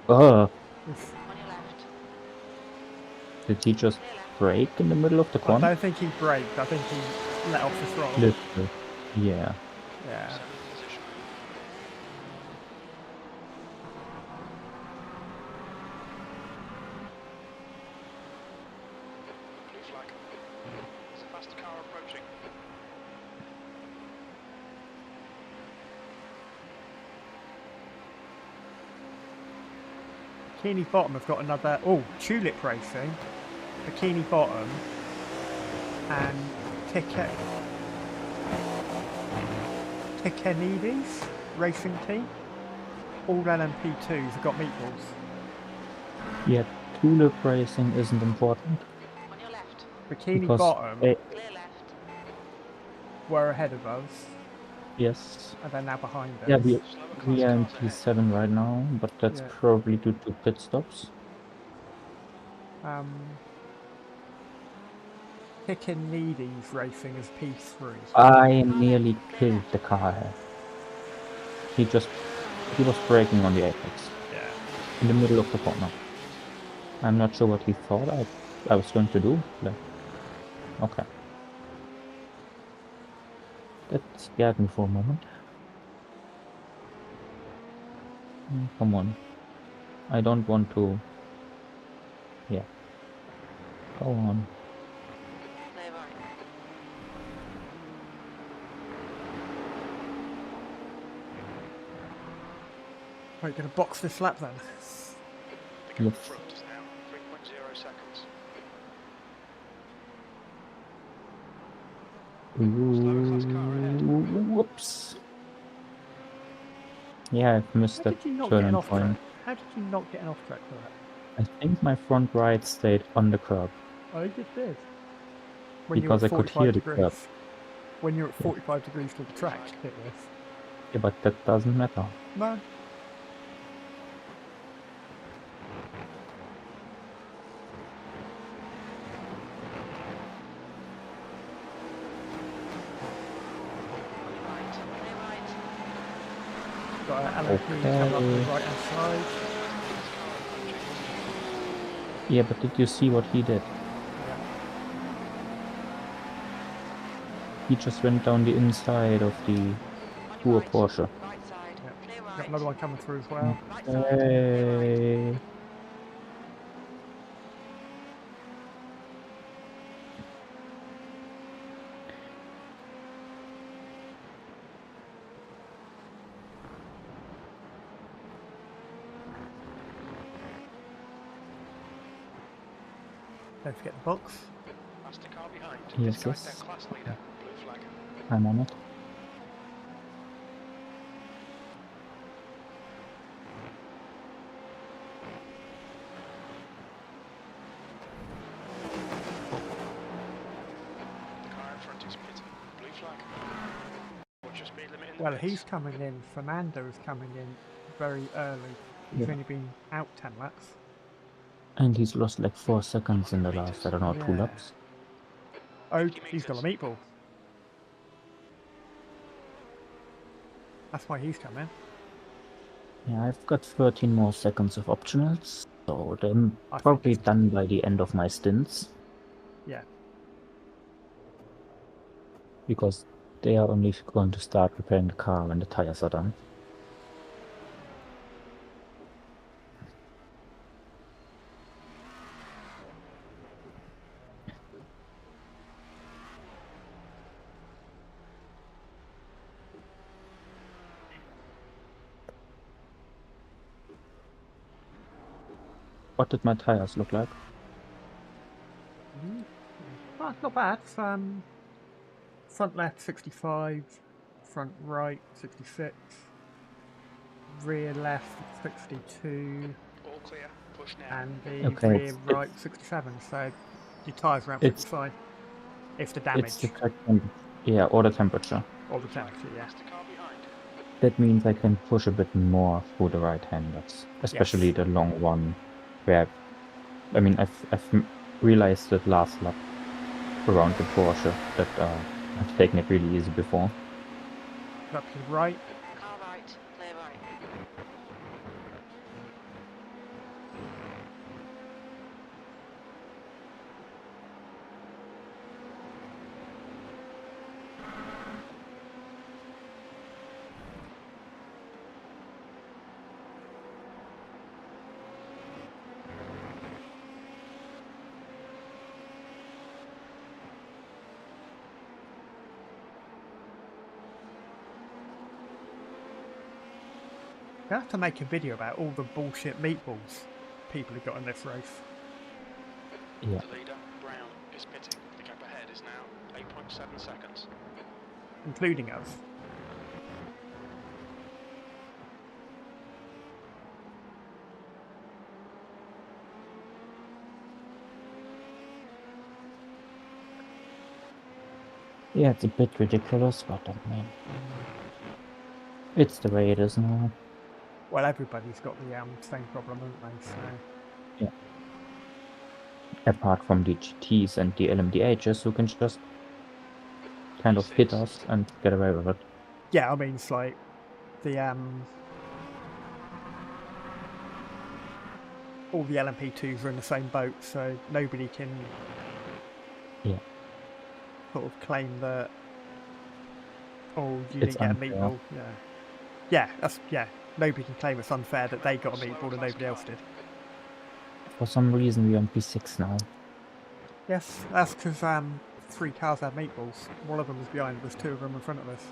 Oof. On your left. Did he just Clear left. brake in the middle of the I corner? don't think he braked, I think he let off the throttle. Literally. Yeah. Yeah. 7th position. Blue flag. There's a faster car approaching. Bikini Bottom have got another... Oh, Tulip Racing, Bikini Bottom, and Tikenides Racing Team. All LMP2s have got meatballs. Yeah, tulip racing isn't important. On your left. Bikini Because Bottom they- Clear left. were ahead of us, yes. and they're now behind us. Yeah, Slower we class are in cars ahead. P7 right now, but that's Yeah. probably due to pit stops. picking Needy's racing as P3. I nearly killed the car ahead. He was braking on the apex Yeah. in the middle of the corner. I'm not sure what he thought I was going to do. Like, okay. That scared me for a moment. Come on. I don't want to. Yeah. Go on. Clear right. Are you going to box this lap then? The gap Yes. front is now 3.0 seconds. Slower class car ahead. Whoops. Yeah, I've missed How that did you not get turning an off track? point. How did you not get an off track for that? I think my front right stayed on the curb I think it did. When because you're I at could 45 hear the degrees. curb. When you're at Yeah. 45 degrees to the track, it was. Yeah, but that doesn't matter. No. Right. Clear right. Got an LMP coming up the right hand side. Yeah, but did you see what he did? Yeah. He just went down the inside of the On your poor right. Porsche. Right side. Yeah. Clear Got right. another one coming through as well. Right side. Clear right. Hey. Don't forget the box. That's the car behind. Yes, This guy's yes. their class leader. Blue flag. I'm on it. The car in front is pitting. Blue flag. Watch your speed limit in the Well, pits. he's coming in. Fernando is coming in very early. He's Yeah. only been out 10 laps. And he's lost like 4 seconds in the last, I don't know, 2 Yeah. laps. Oh, 50 he's got a metres. meatball. That's why he's coming. Yeah, I've got 13 more seconds of optionals, so they're I think probably it's- done by the end of my stints. Yeah. Because they are only going to start repairing the car when the tires are done. What did my tires look like? Oh, not bad. Front left 65, front right 66, rear left 62, All clear. Push now. and the Okay, rear it's- right 67. So your tyres are It's- absolutely fine. It's the It's the damage track yeah, or the temperature. or the temperature, yeah. That's the car behind. That means I can push a bit more through the right-handers, especially Yes. the long one. Where, I mean, I've realized that last lap around the Porsche that I've taken it really easy before. Up to the right. Car right. Clear right. You have to make a video about all the bullshit meatballs people have got in this race, Yeah. The leader, Brown, is pitting. The gap ahead is now 8.7 seconds. including us. Yeah, it's a bit ridiculous, but I mean, it's the way it is now. Well, everybody's got the same problem, haven't they? So Yeah. apart from the GTs and the LMDHs who can just kind of hit us and get away with it. Yeah, I mean, it's like the all the LMP2s are in the same boat, so nobody can Yeah. sort of claim that. Oh, you It's didn't get a unfair. meatball. Yeah. Nobody can claim it's unfair that they got a meatball and nobody else did. For some reason we're on P6 now. Yes, that's because 3 cars had meatballs. One of them was behind us, 2 of them in front of us.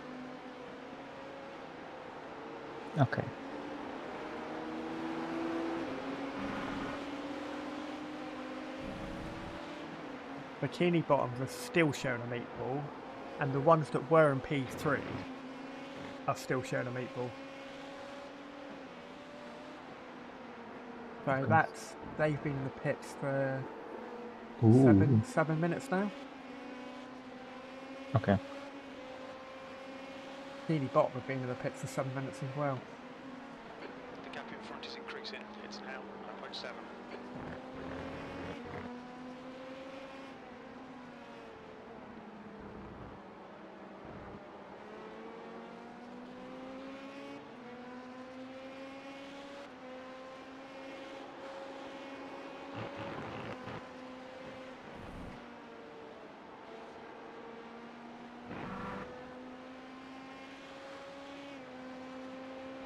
Okay. Bikini Bottoms are still showing a meatball, and the ones that were in P3 are still showing a meatball. So Okay. they've been in the pits for Ooh. 7 minutes now. Okay. Bikini Bottom have been in the pits for 7 minutes as well. The gap in front is increasing. It's now 9.7.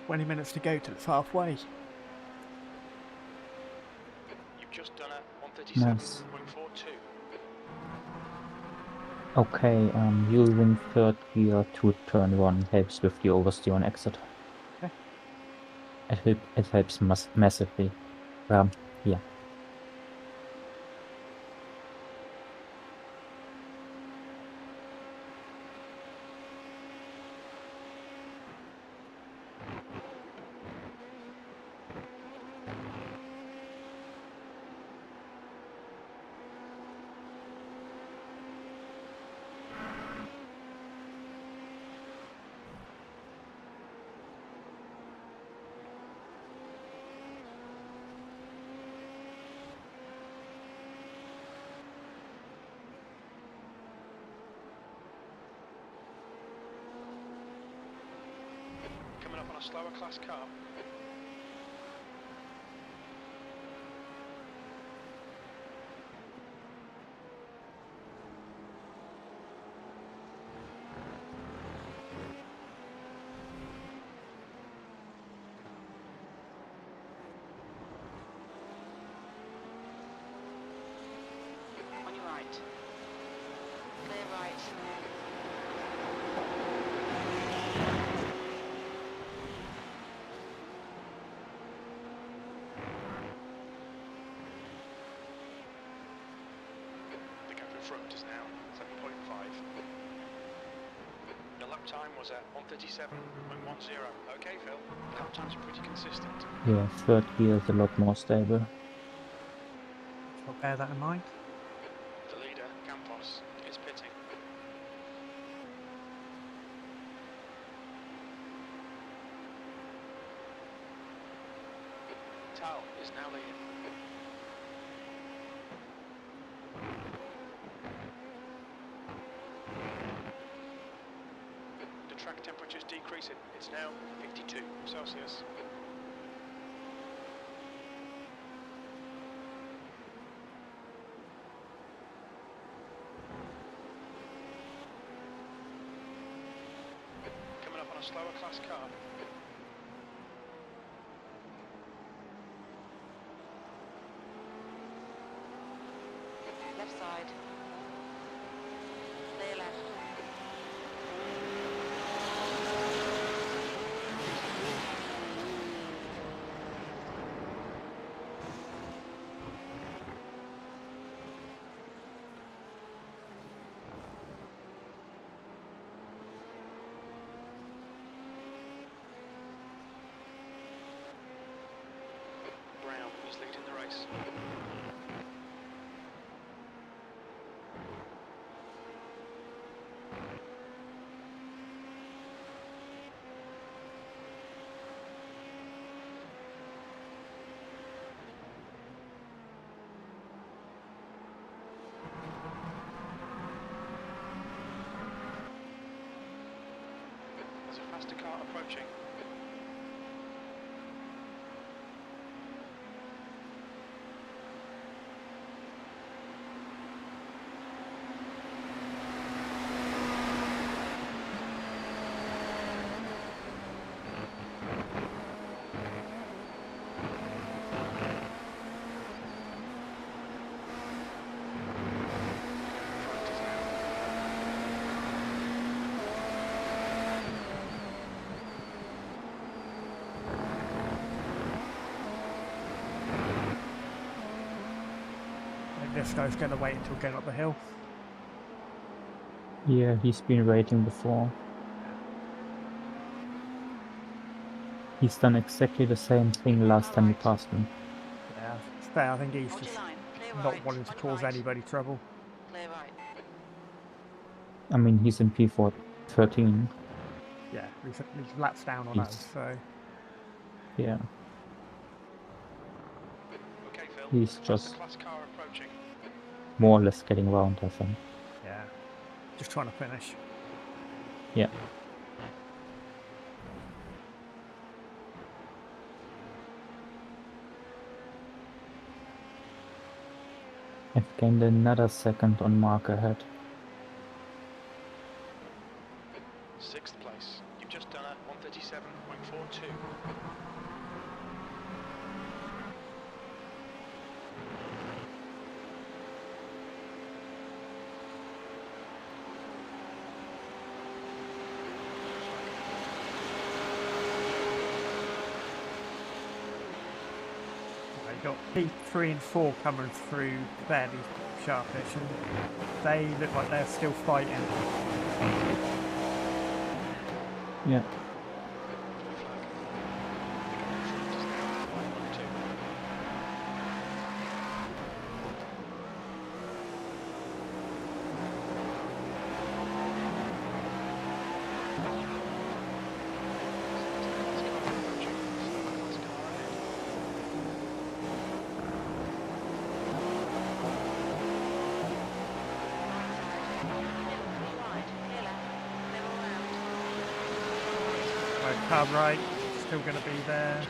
20 minutes to go till it's halfway. You've just done a Nice. 137.42. Okay, using third gear to turn 1 helps with the oversteer on exit. Okay. It helps massively. Yeah. Coming up on a slower class car. On your right. Clear right. The gap in front is now 7.5. The lap time was at 137.10. Okay, Phil. Lap times are pretty consistent. Yeah, third gear is a lot more stable. So bear that in mind. The leader, Campos, is pitting. Tal is now leading. The track temperature is decreasing. It's now 52 Celsius. Coming up on a slower class car. Left side. Clear left. Brown is leading the race. faster car approaching. Front is now. And this guy's going to wait until going up the hill. Yeah, he's been waiting before. He's done exactly the same thing last time we passed him. Yeah, it's fair. I think he's Hold your just line. Clear not right. wanting to On your cause right. anybody trouble. Clear right. I mean, he's in P4 13. Yeah, he's laps down on He's- us, so Yeah, Okay, Phil. he's There's a faster just class car approaching. more or less getting around, I think. yeah, just trying to finish. Yeah. I've gained another second on mark ahead. 6th place. You've just done a 137.42. You got P3 and 4 coming through fairly sharpish, and they look like they're still fighting. Yeah. Blue flag. Front is now 112. Faster class car approaching. Slower class car ahead. Middle, three wide. Clear left. Clear all round. Right, car right, still going to be there.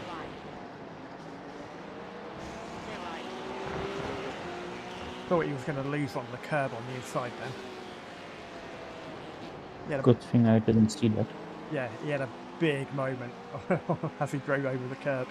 Hold your line. Clear right. Thought he was going to lose on the curb on the inside then. He had a, Good thing I didn't see that. yeah, he had a big moment as he drove over the curb.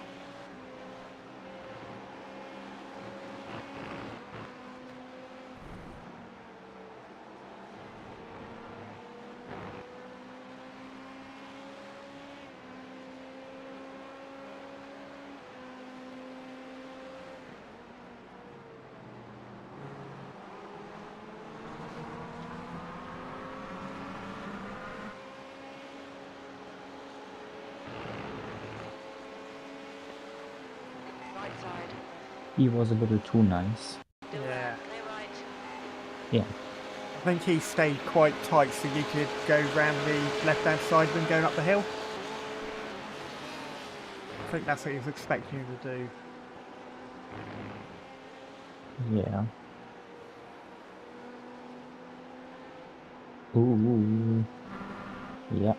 Right side. He was a little too nice. Still Yeah. there. Clear right. Yeah. I think he stayed quite tight so you could go round the left-hand side when going up the hill. I think that's what he was expecting you to do. Yeah. Ooh. Yeah.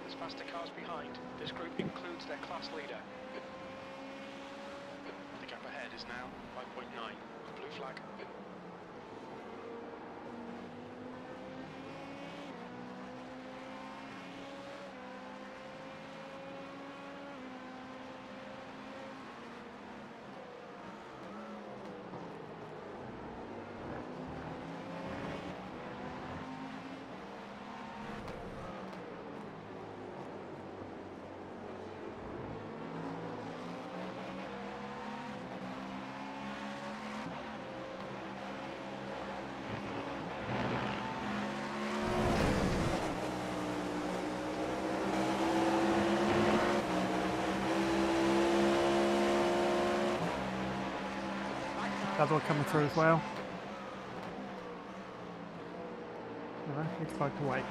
There's faster cars behind. This group includes their class leader. The gap ahead is now 5.9. Blue flag. Another one coming through as well. No, he tried to wait.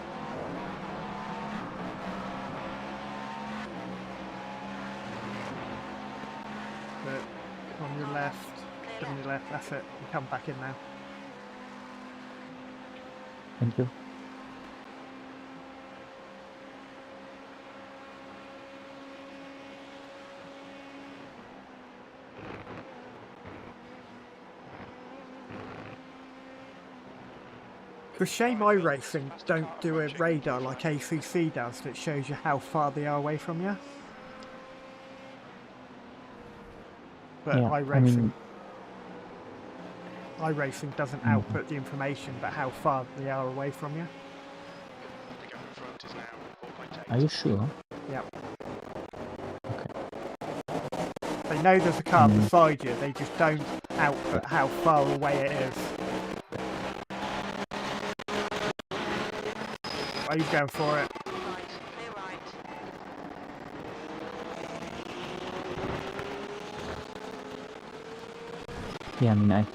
But on your left, on your left, that's it. You come back in now. Thank you. The shame iRacing don't do a radar like ACC does that shows you how far they are away from you. But Yeah, I mean, iRacing doesn't Mhm. output the information about how far they are away from you. The gap in front is now 4.8. are you sure? Yep. Okay. They know there's a car Mm. beside you, they just don't output how far away it is. Are you going for it? Right, clear right. Yeah, I mean,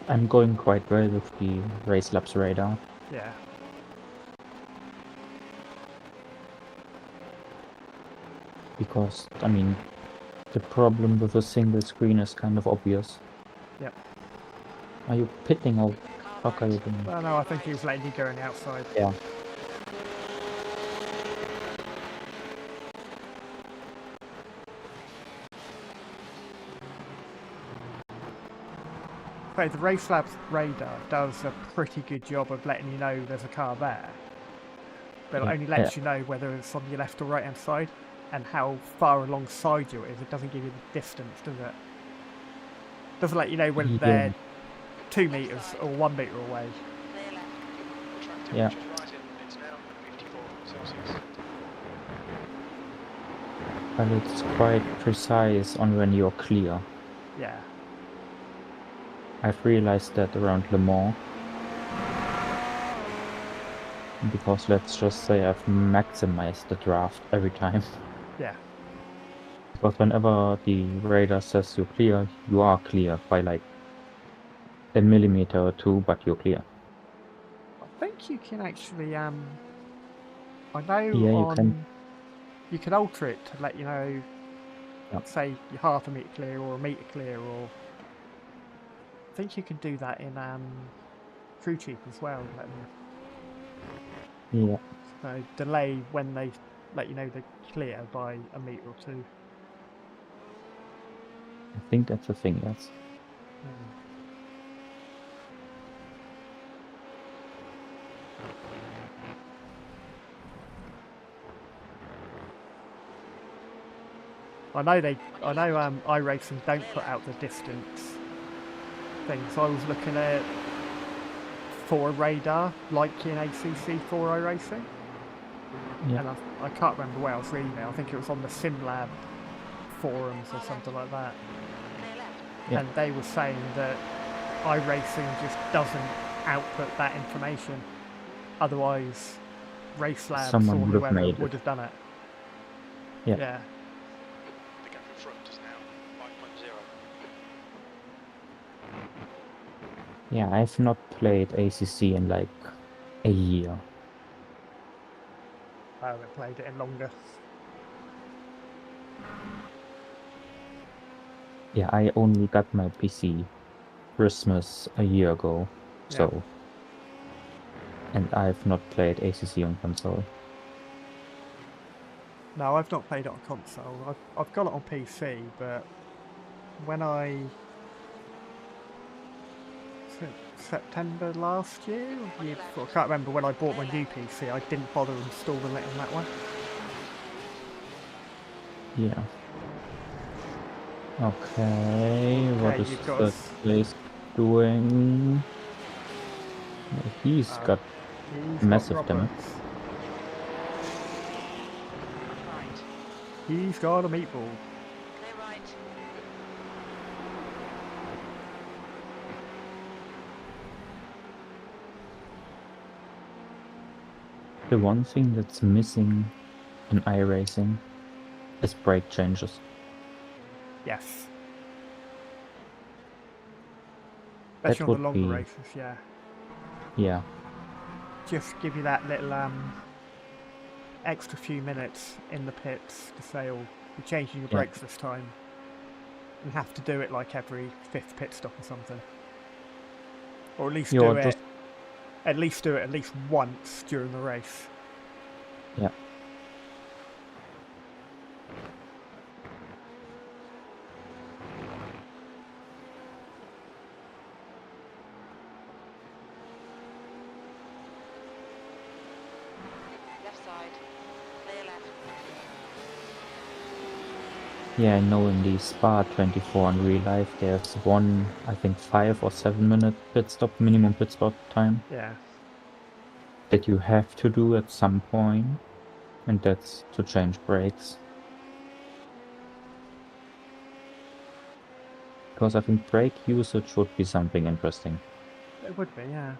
I'm going quite well with the race labs radar. Yeah. Because, I mean, the problem with a single screen is kind of obvious. Yep. Are you pitting or Car fuck are you right. doing? Well, no, I think he was letting you go on the outside. Yeah. So the Race Labs radar does a pretty good job of letting you know there's a car there. But it Yeah, only lets you know whether it's on your left or right hand side and how far alongside you it is. It doesn't give you the distance, does it? Doesn't let you know whether Yeah. they're 2 meters or 1 meter away. Clear left. Track Yeah. temperature's rising. It's now 54 Celsius. But it's quite precise on when you're clear. Yeah. I've realized that around Le Mans. Because let's just say I've maximized the draft every time. Yeah. Because whenever the radar says you're clear, you are clear by like a millimeter or two, but you're clear. I think you can actually I know Yeah, you can. you can alter it to let you know, Yeah. say you're half a meter clear or a meter clear, or I think you can do that in Crew Chief as well. Let them Yeah. delay when they let you know they're clear by a meter or two. I think that's a thing, yes. I know iRacing don't put out the distance things. I was looking at for radar, like in ACC for iRacing, Yeah. and I can't remember where I was reading it. I think it was on the SimLab forums or something like that. Clear left. Yeah. And they were saying that iRacing just doesn't output that information. Otherwise, Race Labs Someone or would have whoever made would it. have done it. Yeah. Yeah. The gap in front is now 5.0. Yeah, I've not played ACC in like a year. I haven't played it in longer. Yeah, I only got my PC Christmas a year ago, Yeah. so. And I've not played ACC on console. No, I've not played it on console. I've got it on PC, but when September last year, or year before, I can't remember when I bought my new PC. I didn't bother installing it on that one. Yeah. Okay, what Okay, is you've got the us. place doing? Yeah, he's got He's massive got damage. Roberts. Right. He's got a meatball. Clear right. The one thing that's missing in iRacing is brake changes. Yes. That Especially on the would longer be, races, yeah. yeah, Just give you that little extra few minutes in the pits to say, oh, you're changing your Yeah. brakes this time. You have to do it like every 5th pit stop or something. Or at least You're do just- it at least do it at least once during the race. Yeah. Left side. Clear left. Yeah, I know in the Spa 24 in real life, there's one, I think 5 or 7 minute pit stop, minimum pit stop time Yeah. that you have to do at some point, and that's to change brakes. Because I think brake usage would be something interesting. It would be, yeah.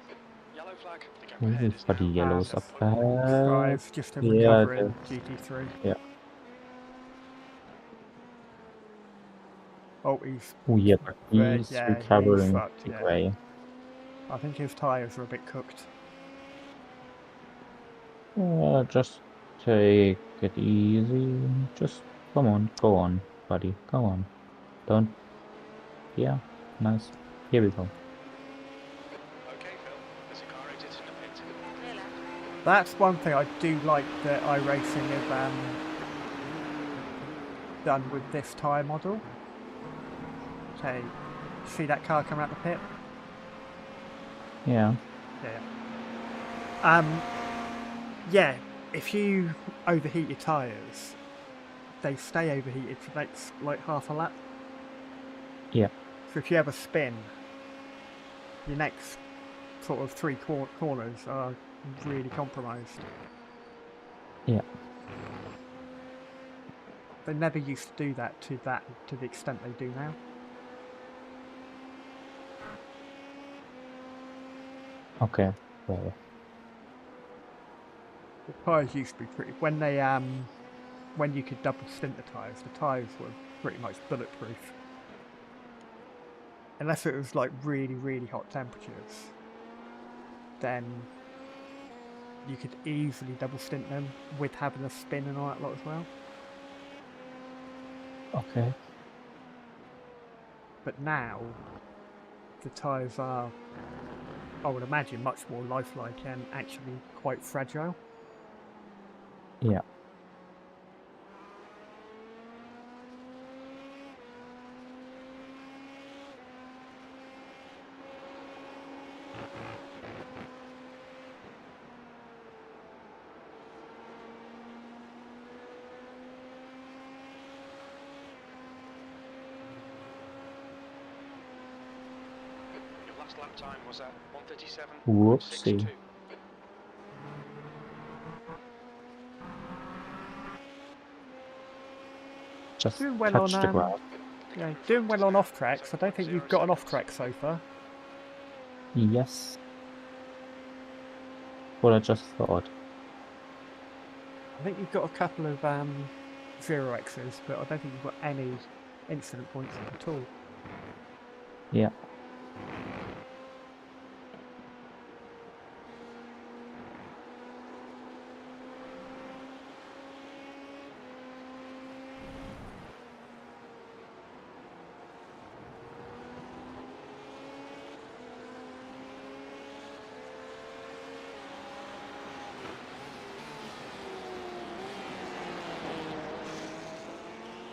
Yellow flag. The gap Ooh, ahead is but the now yellow's up ahead. Drives just a Yeah, recovering GT3. yeah. Oh, he's Oh yeah, but he's yeah, he's recovering fucked, big yeah. way. I think his tyres are a bit cooked. Just take it easy. Just come on, go on, buddy. Come on. Don't. Yeah, nice. Here we go. Okay, Phil. There's a car exiting the pit. Clear left. That's one thing I do like that iRacing have done with this tyre model. Okay, see that car coming out the pit? Yeah. Yeah. Yeah, if you overheat your tyres, they stay overheated for next like half a lap. Yeah. So if you have a spin, your next sort of three corners are really compromised. Yeah. They never used to do that to the extent they do now. Okay. Well, The tyres used to be pretty when you could double stint the tyres were pretty much bulletproof. Unless it was like really, really hot temperatures, then you could easily double stint them with having a spin and all that lot as well. okay. But now, the tyres are, I would imagine, much more lifelike and actually quite fragile. Yeah. Your last lap time was at 1:37.62. Whoopsie. Just Doing well touch on the grass. yeah, doing well on off tracks. I don't think you've got an off track so far. Yes. What I just thought. I think you've got a couple of 0x's, but I don't think you've got any incident points at all. Yeah.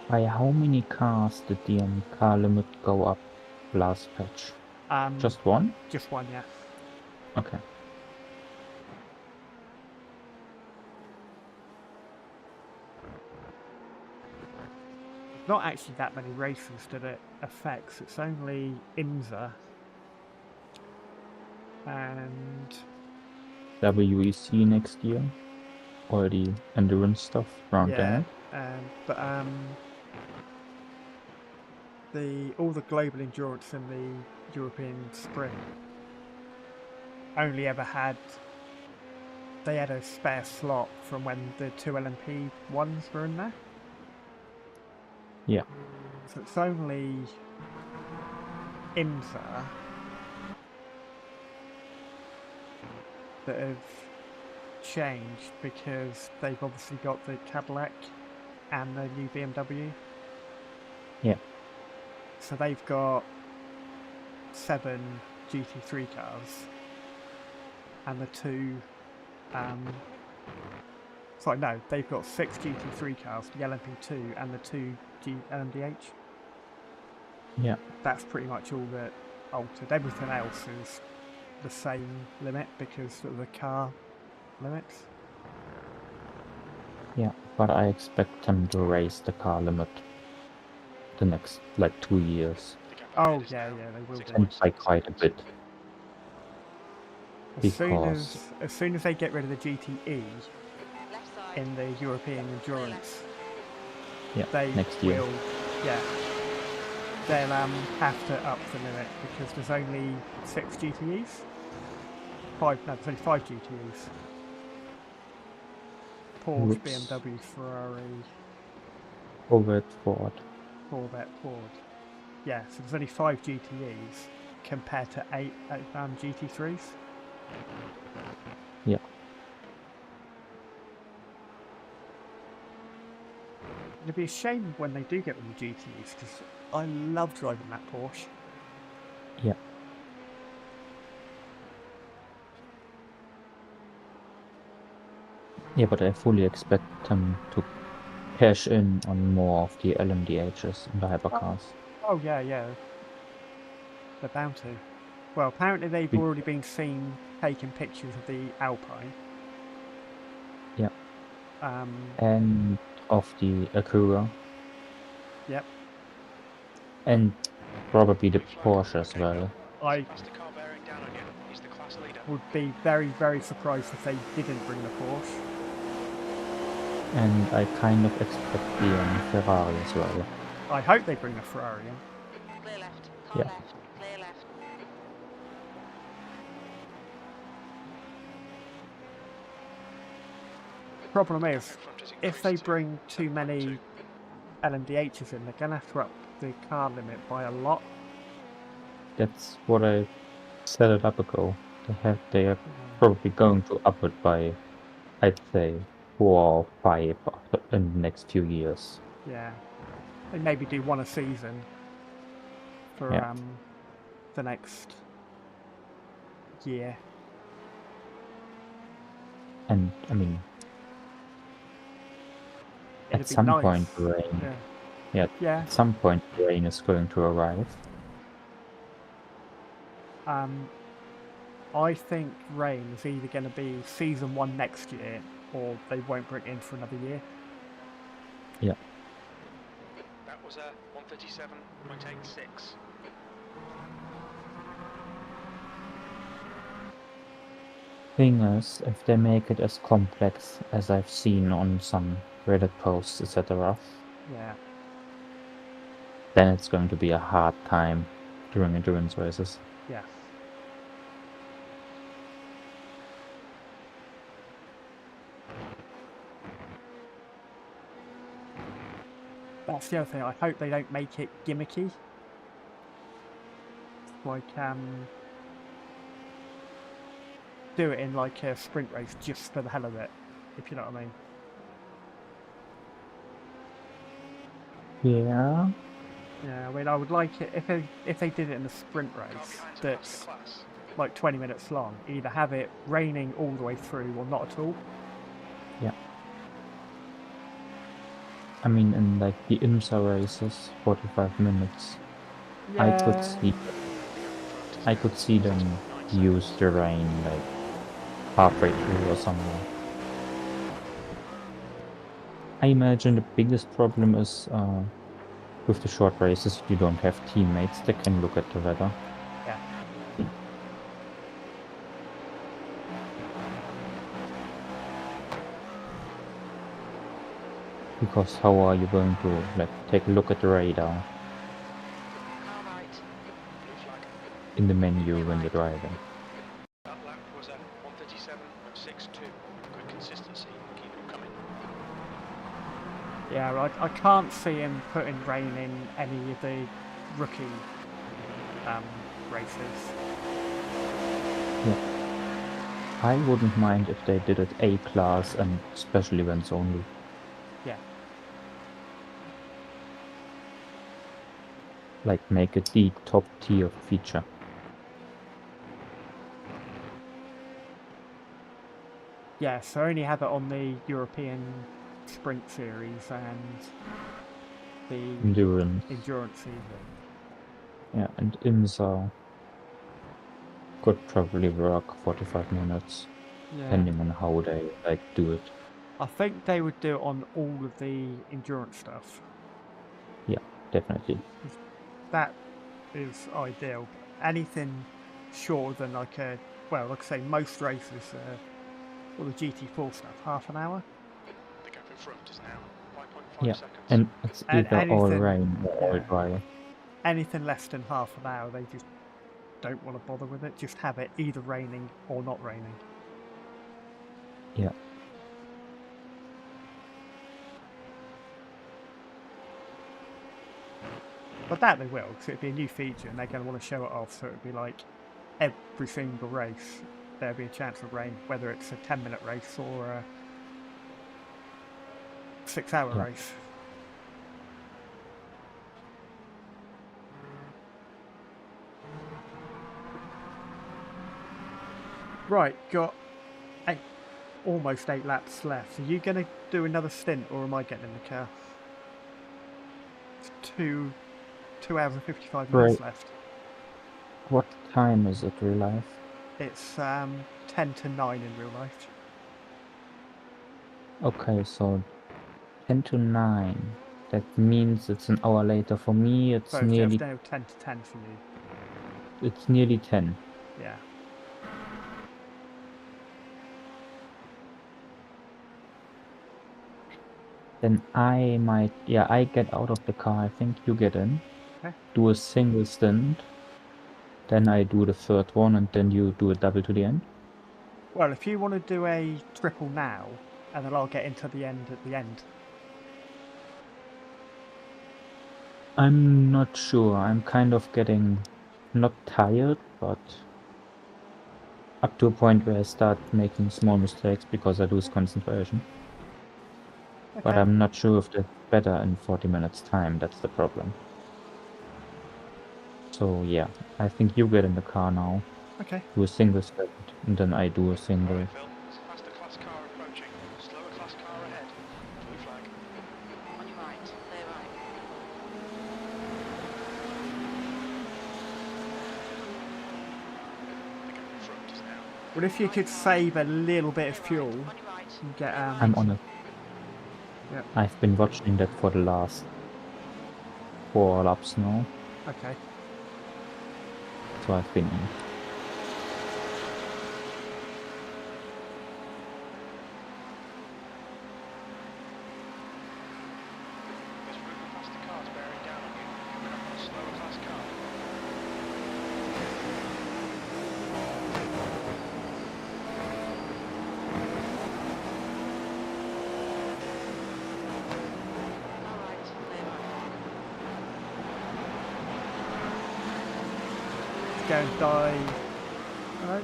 By how many cars did the car limit go up last patch? Just one? Just one, yeah. Okay. Not actually that many races that it affects. It's only IMSA and WEC next year? Or the endurance stuff around yeah, there? but all the global endurance and the European sprint only ever had a spare slot from when the two LMP ones were in there. Yeah. So it's only IMSA that have changed because they've obviously got the Cadillac and the new BMW. Yeah. So they've got 7 GT3 cars and the 2. Sorry, no, they've got 6 GT3 cars, the LMP2 and the 2 LMDH. Yeah. That's pretty much all that altered. Everything else is the same limit because of the car limits. Yeah, but I expect them to raise the car limit the next, like, 2 years. The gap Oh, ahead is yeah, now yeah, they will do. And by 6.7 quite a seconds. bit. As Because soon as they get rid of the GTE Left side. in the European endurance, yeah, they next year. will, yeah, they'll have to up the limit because there's only 6 GTEs. There's only 5 GTEs. Porsche, Whoops. BMW, Ferrari, Over at Ford. Corvette, Ford. Yeah, so there's only 5 GTEs compared to 8 GT3s. Yeah. It'd be a shame when they do get rid of the GTEs because I love driving that Porsche. Yeah. Yeah, but I fully expect them to cash in on more of the LMDHs and the hypercars. Oh yeah, yeah. They're bound to. Well, apparently they've Be- already been seen taking pictures of the Alpine. Yeah. Um, And of the Acura. Yep. And probably the Porsche as well. I Faster car bearing down on you. He's the class leader. would be very, very surprised if they didn't bring the Porsche. And I kind of expect the Ferrari as well. I hope they bring the Ferrari in. Clear left. Car Yeah. left. Clear left. The problem is, In front is if they increased to bring too 7.2. many LMDHs in, they're going to have to up the car limit by a lot. That's what I set it up ago. They are probably going to up it by, I'd say, 4 or 5 in the next few years. Yeah. They maybe do one a season for Yeah. the next year. And I mean, It'd at be some nice. point rain. Yeah. Yeah. Yeah. At some point rain is going to arrive. I think rain is either going to be season 1 next year, or they won't bring it in for another year. Yeah. That was a 137.86. Thing is, if they make it as complex as I've seen on some Reddit posts, etc., Yeah. then it's going to be a hard time during endurance races. Yeah. That's the other thing. I hope they don't make it gimmicky. Like, do it in like a sprint race just for the hell of it, if you know what I mean. Yeah. Yeah, I mean, I would like it if they did it in a sprint Car race behind's a that's faster class. like 20 minutes long. Either have it raining all the way through or not at all. I mean, in like the IMSA races, 45 minutes, Yeah. I could see them use the rain like halfway through or somewhere. I imagine the biggest problem is with the short races, you don't have teammates that can look at the weather. Yeah. Because how are you going to like take a look at the radar Car right. Blue flag. in the menu when you're driving? That lap was a 137.62. Good consistency. Keep it coming. Yeah, I can't see him putting rain in any of the rookie races. I wouldn't mind if they did it A-class and special events only. Yeah. Like make it the top tier feature. Yeah, so I only have it on the European Sprint Series and the Endurance. Endurance season. Yeah, and IMSA could probably work 45 minutes, Yeah. depending on how they like do it. I think they would do it on all of the endurance stuff. Definitely. That is ideal. Anything shorter than like I say, most races, the GT4 stuff, half an hour. The gap in front is now 5.5 Yeah, seconds. and it's And either all anything- rain or all yeah. dry. Anything less than half an hour, they just don't want to bother with it. Just have it either raining or not raining. Yeah. But that they will, because it'd be a new feature and they're going to want to show it off. So it'd be like every single race, there'd be a chance of rain, whether it's a 10-minute race or a 6-hour Yeah. race. Right, got almost 8 laps left. Are you going to do another stint, or am I getting in the car? It's 2 hours and 55 minutes left. What time is it, real life? It's 10 to 9 in real life. Okay, so 10 to 9. That means it's an hour later for me. It's So nearly it's now 10 to 10 for you. it's nearly 10. Yeah. Then I might, I get out of the car. I think you get in. Okay. Do a single stint. Then I do the third one, and then you do a double to the end. Well, if you want to do a triple now, and then I'll get into the end at the end. I'm not sure. I'm kind of getting not tired, but up to a point where I start making small mistakes because I lose concentration. But Okay. I'm not sure if that's better in 40 minutes time. That's the problem. So yeah, I think you get in the car now. Okay. Do a single stint, and then I do a single. Alright, Phil. It's a faster class car approaching. Slower class car ahead. Blue flag. On your right, clear right. The gap in front is now. Well, if you could save a little bit of fuel, On your right. and get I'm on it. Yep. I've been watching that for the last 4 laps now, Okay. so I've been in. There's room for faster cars bearing down on you. Coming up on a slower class car. All right, clear right. Go and dive. Alright.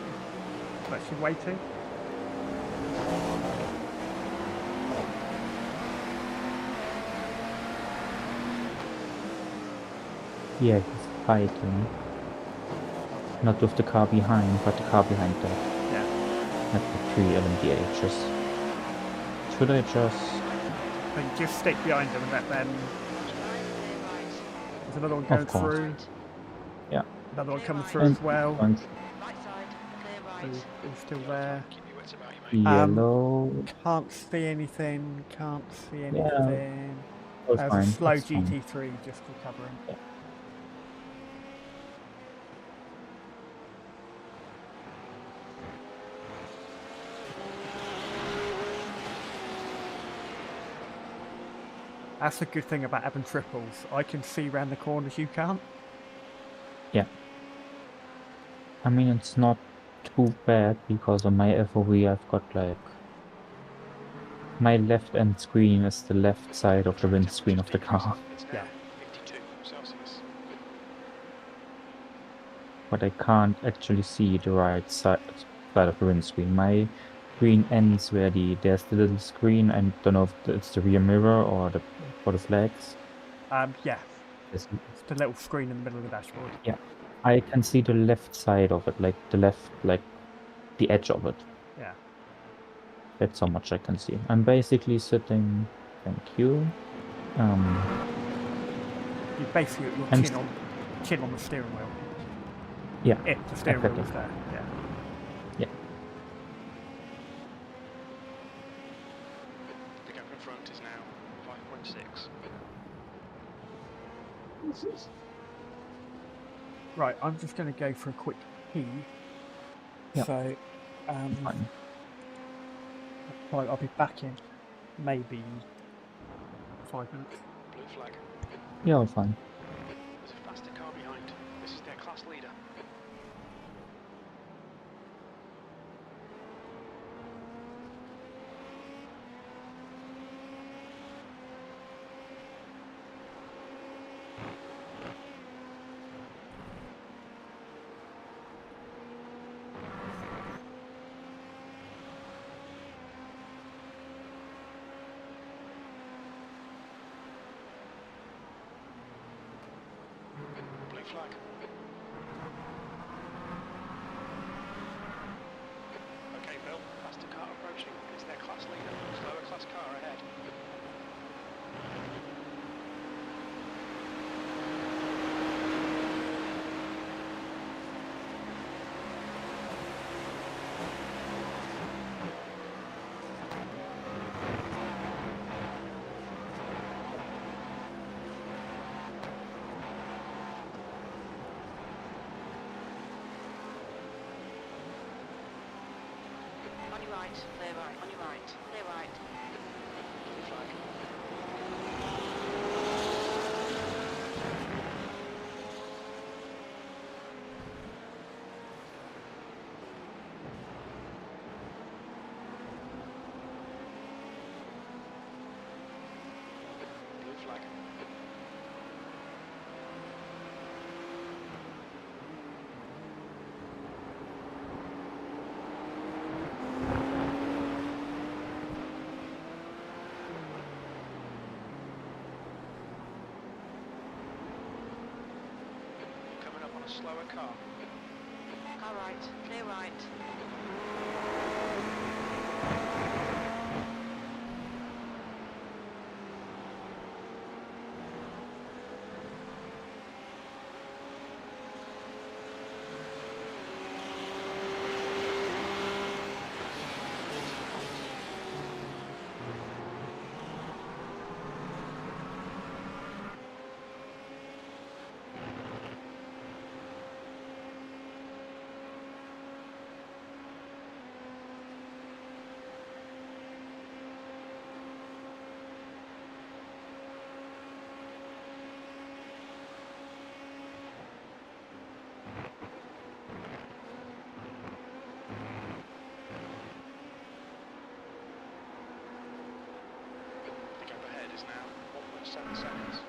That's you waiting. Yeah, he's fighting. Not with the car behind, but the car behind that. Yeah. At the 3 LMDHs. Should I just... Then just stick behind them and let them. Right, clear right. There's another one going course. through. Yeah. Another one coming Clear through right. as well. And Right side, clear Who's right. still there. Keep your wits about you, mate. yellow... Can't see anything. Can't see Yeah. anything. Oh, There's fine. a slow That's fine. GT3 just recovering. Yeah. That's the good thing about having triples. I can see round the corners you can't. I mean, it's not too bad because on my FOV I've got like... My left end screen is the left side of the windscreen of the car. It's Yeah. now 52 Celsius. But I can't actually see the right side of the windscreen. My screen ends where there's the little screen, and don't know if it's the rear mirror or for the flags. Yeah. It's- It's the little screen in the middle of the dashboard. I can see the left side of it, like the left, like the edge of it. Yeah. That's how much I can see. I'm basically sitting. Thank you. You basically got your I'm chin on the steering wheel. Yeah, If the steering wheel was exactly. there, yeah. Yeah. The gap in front is now 5.6. Right, I'm just going to go for a quick pee. Yeah. So, Fine. right, I'll be back in maybe 5 minutes. Blue flag. Yeah, all fine. There's a faster car behind. This is their class leader. Blue flag. Okay, Phil. Faster car approaching. It's their class leader. Slower class car ahead. On your right, clear right, on your right, clear right. Blue flag. Blue flag. You're coming up on a slower car. Car right, clear right. The gap ahead is now 1.7 seconds.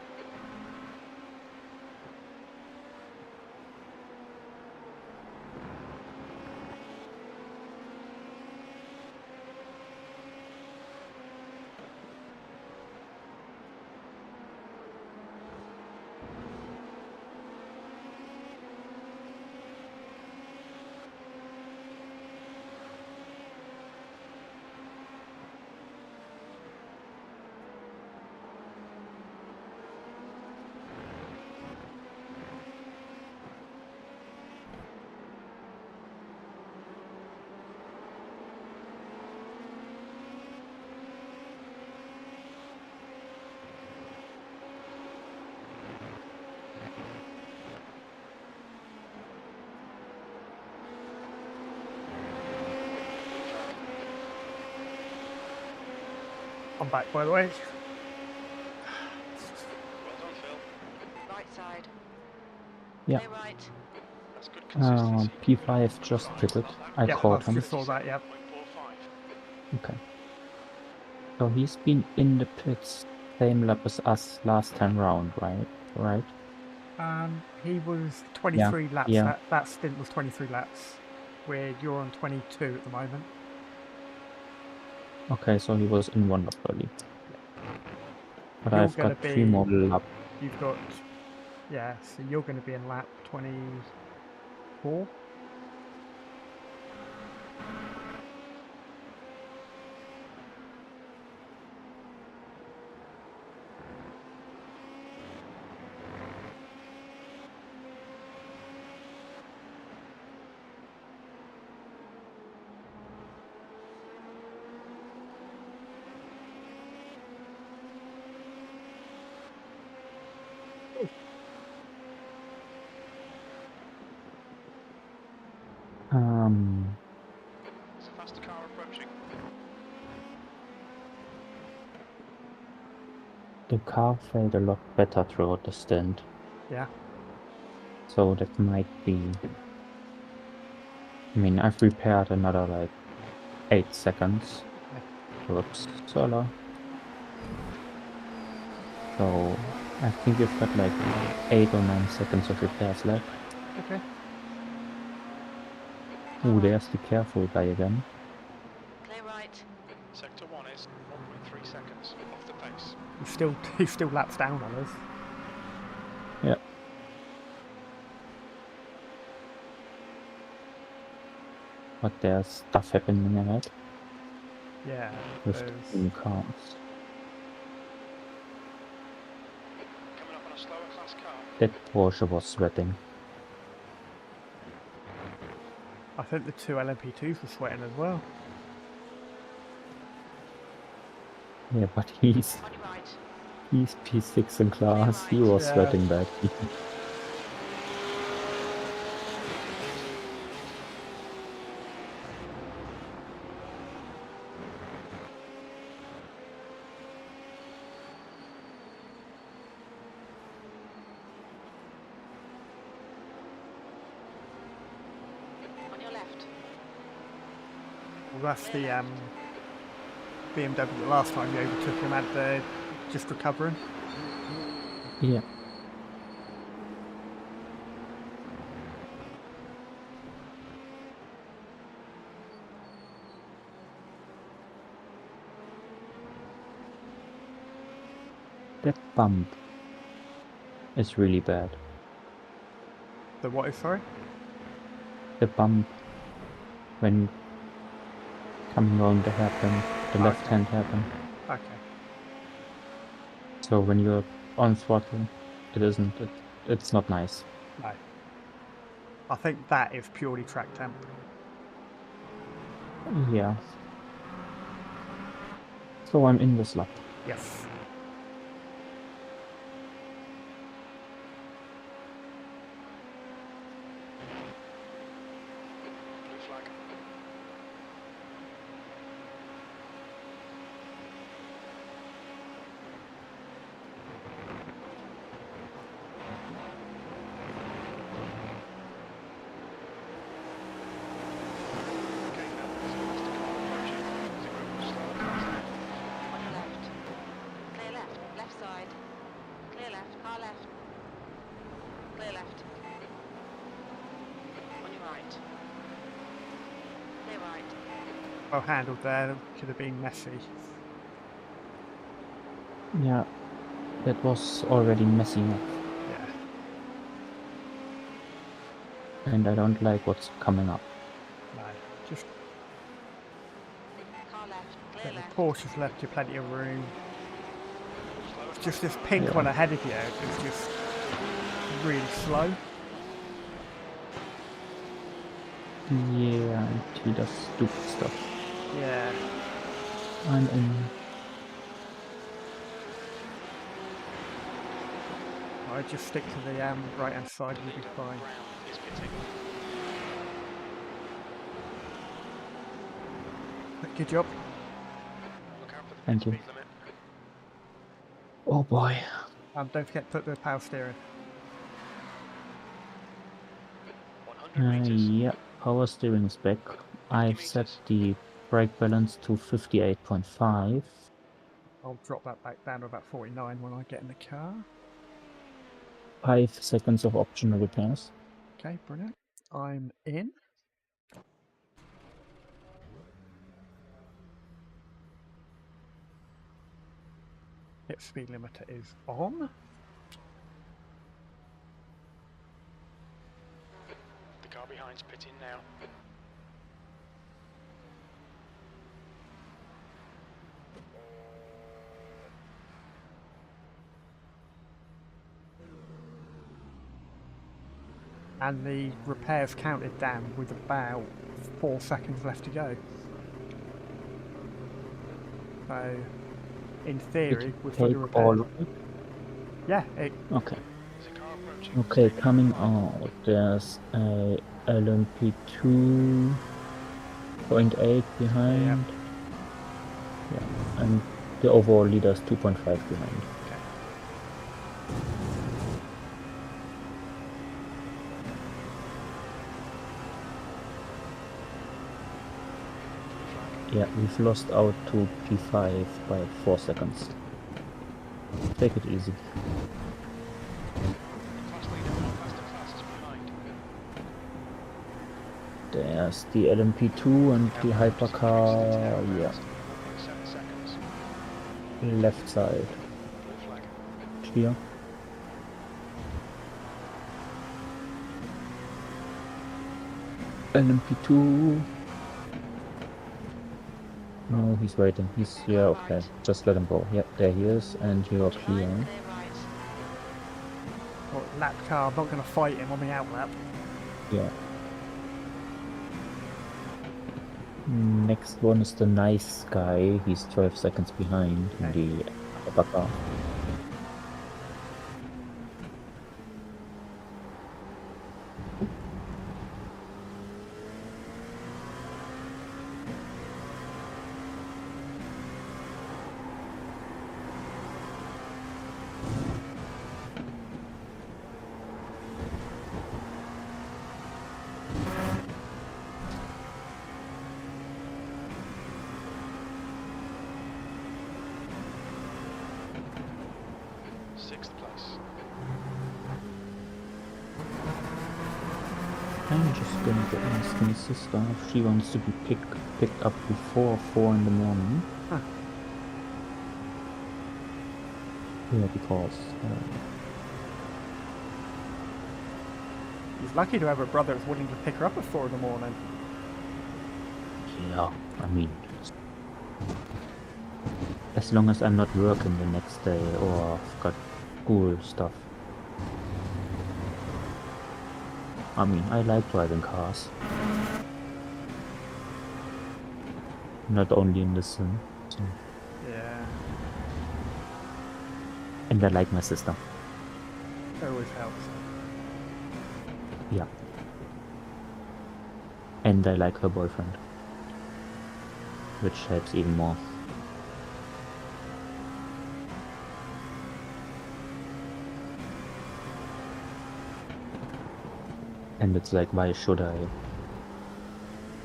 I'm back, by the way. Well done, Phil. Right side. Yeah. Clear right. That's good consistency. P5 just pitted. I Yep, caught I him. just saw that, yep. 0.45. Okay. So he's been in the pits same lap as us last time round, right? Right? He was 23 laps. Yeah. That stint was 23 laps. Where you're on 22 at the moment. Okay, so he was in one lap early. But You're I've going to got 3 be. more laps. You've got. Yeah, so you're going to be in lap 24. the car felt a lot better throughout the stint. Yeah. So that might be. I mean, I've repaired another like 8 seconds. Whoops, solar. So I think you've got like 8 or 9 seconds of repairs left. Okay. Ooh, there's the careful guy again. Clear right. Sector 1 is 1.3 seconds off the pace. He's still laps down on us. Yeah. But there's stuff happening ahead Yeah. with there's- 2 cars. Coming up on a slower class car. That Porsche was sweating. I think the 2 LMP2s were sweating as well. Yeah, but he's On your right. P6 in class. He was Yeah. sweating bad. On your left. Well, that's the BMW. Last time you overtook him at the just recovering. Yeah. That bump is really bad. The what is, sorry? The bump when coming around the hairpin, the Okay. left-hand hairpin. Okay. So when you're on throttle, it's not nice. No. I think that is purely track temp. Yeah. So I'm in this lap. Yes. Blue flag. Okay, Phil. There's a faster car approaching. There's a group of slower cars ahead. On your left. Clear left. Left side. Clear left. Car left. Clear left. On your right. Clear right. Well handled there. Could have been messy. Yeah. That was already messy enough. Yeah. And I don't like what's coming up. No. Just Car left. Clear the left. Porsche's left you plenty of room. Slower Just class this pink Yeah. one ahead of you is just really slow. Yeah, and he does stupid stuff. Yeah. I'm in. I just stick to the right hand side and you'll be fine. ground is pitting. Good job. Look out for the Thank pit you. speed limit. Oh boy. Don't forget to put the power steering. 100 meters. Yeah, power steering is back. I've set the brake balance to 58.5. I'll drop that back down to about 49 when I get in the car. 5 seconds of optional repairs. Okay, brilliant. I'm in. Hit speed limiter is on. The car behind's pitting now. And the repairs counted down with about 4 seconds left to go. So, in theory, we're fully Take repaired. all of it. Yeah, Okay. There's a car approaching. Okay, Stay coming behind. out. There's a LMP2 0.8 behind. Yeah, and the overall leader is 2.5 behind. okay. Yeah, we've lost out to P5 by 4 seconds. Take it easy. Class leader, how fast the class is behind? There's the LMP2 and the hypercar, yeah, 4.7 seconds. left side. Blue flag. Clear. LMP2. No, he's waiting. He's, yeah, okay. Just let him go. Yep, there he is, and you're Line, clear. clear right. Well, lap car, I'm not going to fight him on the out lap. Yeah. Next one is the nice guy. He's 12 seconds behind in the hypercar. Sixth place. I'm just going to ask my sister if she wants to be picked up before 4 in the morning. Huh. Yeah, because He's lucky to have a brother that's willing to pick her up at 4 in the morning. yeah, I mean, as long as I'm not working the next day or I've got school stuff. I mean, I like driving cars. Not only in the sim. So. Yeah, And I like my sister. always helps. Yeah. And I like her boyfriend. Which helps even more. And it's like, why should I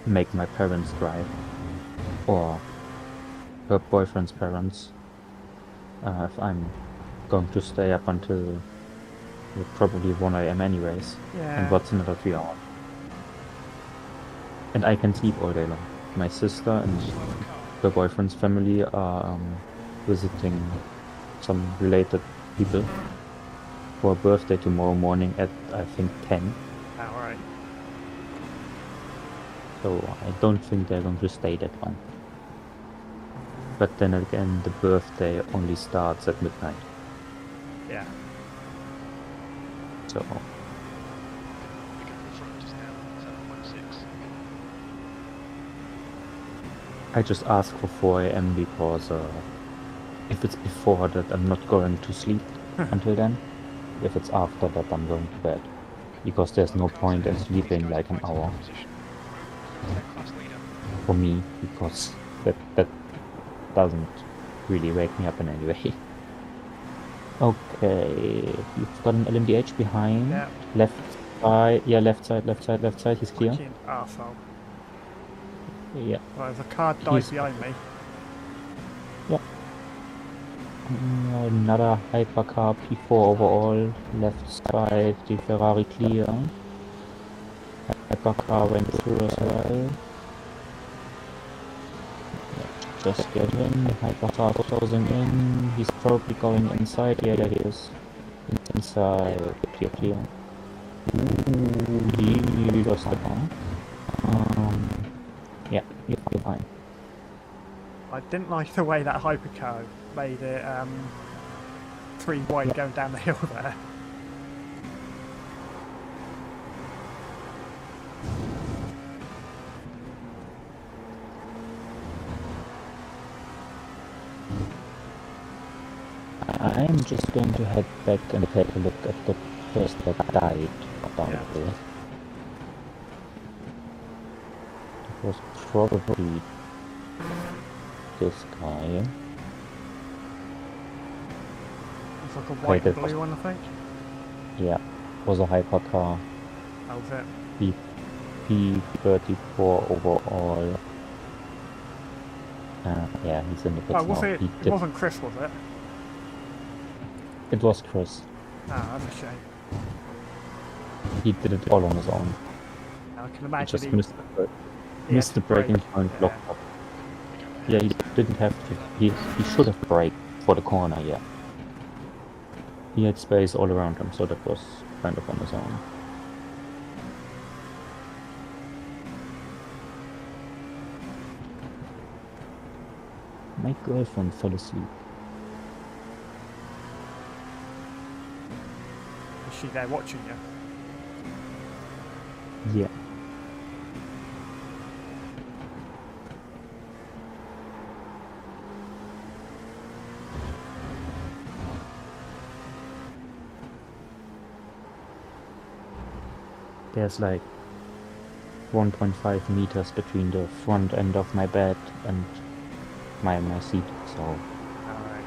make my parents drive? Or her boyfriend's parents? If I'm going to stay up until probably 1 AM anyways. Yeah. And what's another 3 hours? And I can sleep all day long. My sister and her boyfriend's family are visiting some related people for a birthday tomorrow morning at, I think, 10. Alright. So I don't think they're going to stay that long. But then again, the birthday only starts at midnight. Yeah. So The gap in front is now 7.6. I just ask for 4 AM because if it's before that, I'm not going to sleep until then. If it's after that, I'm going to bed. Because there's no point in sleeping like an hour Class leader. for me, because that doesn't really wake me up in any way. Okay, you've got an LMDH behind. Yeah. Left side, yeah, left side, he's clear. Fucking arsehole. Yeah. Well, there's a car died He's- behind me. Another hypercar P4 overall, left side, the Ferrari clear. Hypercar went through as well. Just get in, hypercar closing in, he's probably going inside, yeah, there he is. Inside, clear. Ooh, he lost the car. Yeah, you're fine. I didn't like the way that hypercar made it 3 wide going down the hill there. I'm just going to head back and take a look at the first that died down Yeah. there. It was probably this guy. It's like a white that and was- blue one, I think. Yeah, was a hypercar. That was it. P34 overall. Yeah, he's in the pits Oh, was now. it? He It did, wasn't Chris, was it? it was Chris. Ah, that's a shame. He did it all on his own. I can He imagine just he missed had the to brake. braking point, Yeah. blocked up. Yeah, he didn't have to. He should have braked for the corner, yeah. He had space all around him, so that was kind of on his own. My girlfriend fell asleep. Is she there watching you? Yeah. There's like 1.5 meters between the front end of my bed and my seat, so Alright.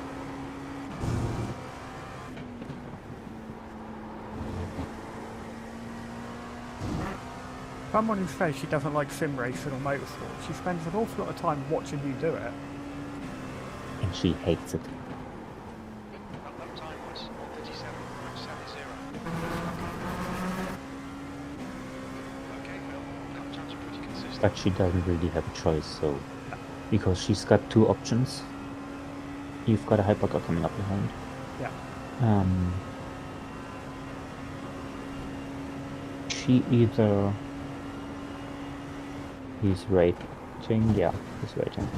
Someone who says she doesn't like sim racing or motorsport, she spends an awful lot of time watching you do it. and she hates it. That lap time was 1:37.70. Okay, Phil. Lap times are pretty consistent. But she doesn't really have a choice, so because she's got two options. You've got a hypercar coming up behind. Yeah. She either he's rating, yeah, he's rating.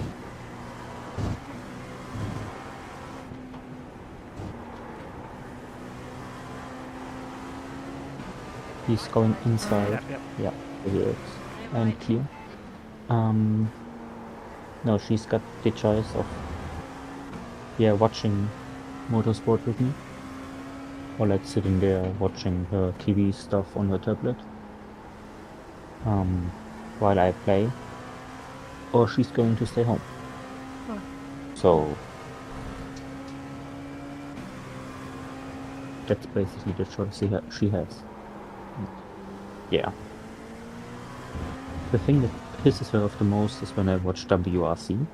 He's going inside. Yeah. Yeah, he is. And clear. No, she's got the choice of watching motorsport with me, or like sitting there watching her TV stuff on her tablet while I play, or she's going to stay home. Oh. So that's basically the choice she has. Yeah. The thing that pisses her off the most is when I watch WRC.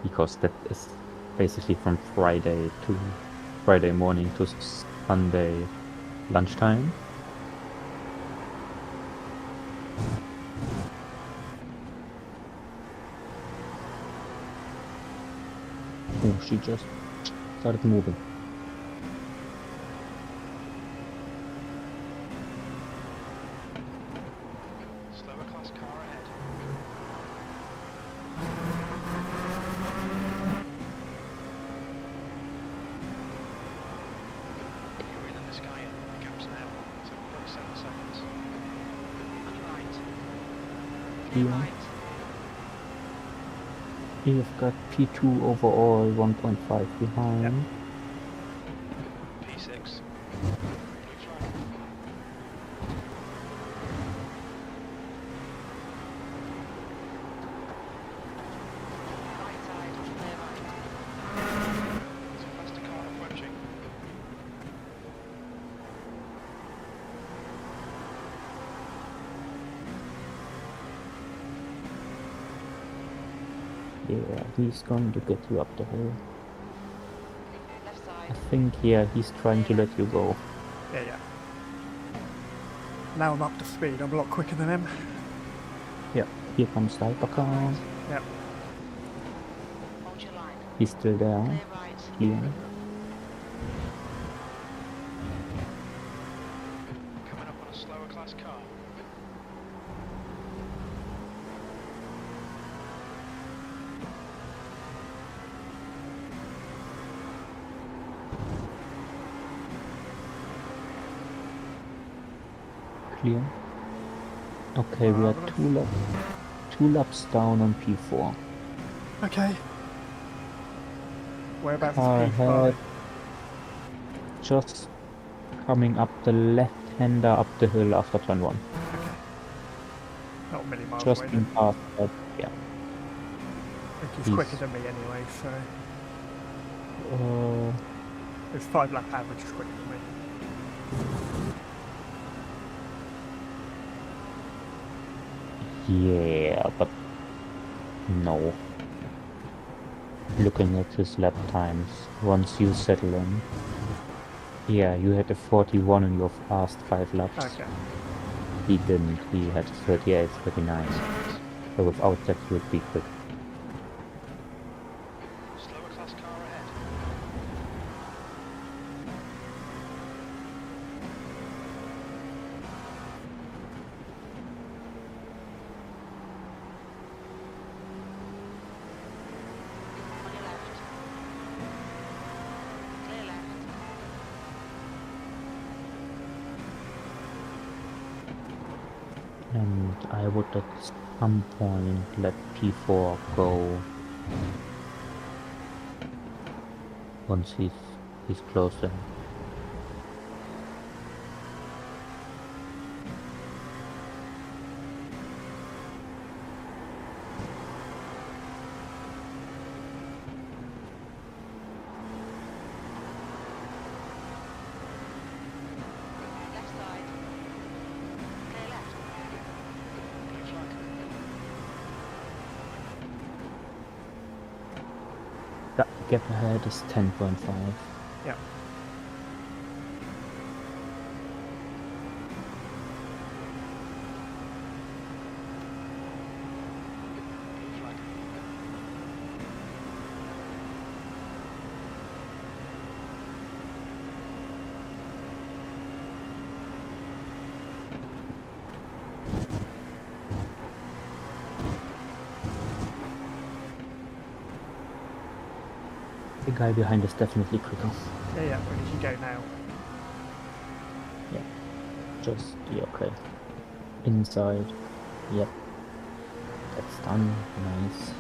Because that is basically from Friday morning to Sunday lunchtime. Oh, she just started moving. Slower class car ahead. You're in the sky. The gap's now 7.7 seconds. On your right. Yeah. Clear right. You've got P2 overall, 1.5 behind. P6. Blue flag. Right side. Clear right. There's a faster car approaching. Yeah, he's going to get you up the hill. Left I side. think, yeah, he's trying to let you go. Yeah. Now I'm up to speed. I'm a lot quicker than him. Yeah, here comes the hypercar. Yep. Hold your line. He's still there. Clear right. Clear. Coming up on a slower class car. Clear. Okay, we are Marvelous. two laps down on P4. Okay. Whereabouts is Car P5? ahead. Just coming up the left-hander up the hill after turn 1. Okay. Not a million miles Just away been then. past that, yeah. I think he's he's- quicker than me anyway, so his 5 lap average is quicker than me. Yeah, but No. Looking at his lap times, once you settle in. Yeah, you had a 41 in your last 5 laps. Okay. He didn't, he had 38, 39. So without that you would be quick. Slower class car ahead. On your left. Clear left. And I would at some point let P4 go once he's close in. Left side. Clear left. Blue flag. That gap ahead is 10.5. Yeah. Blue flag. The guy behind is definitely quicker. Yeah, where did you go now? Yeah, okay. Inside. Yep. That's done. Nice.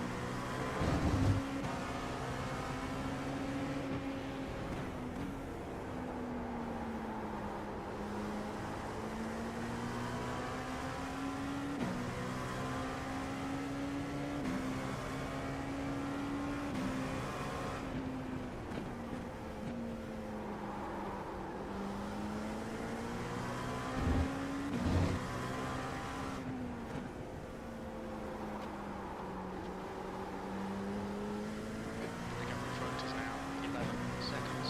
The gap in front is now 11 seconds.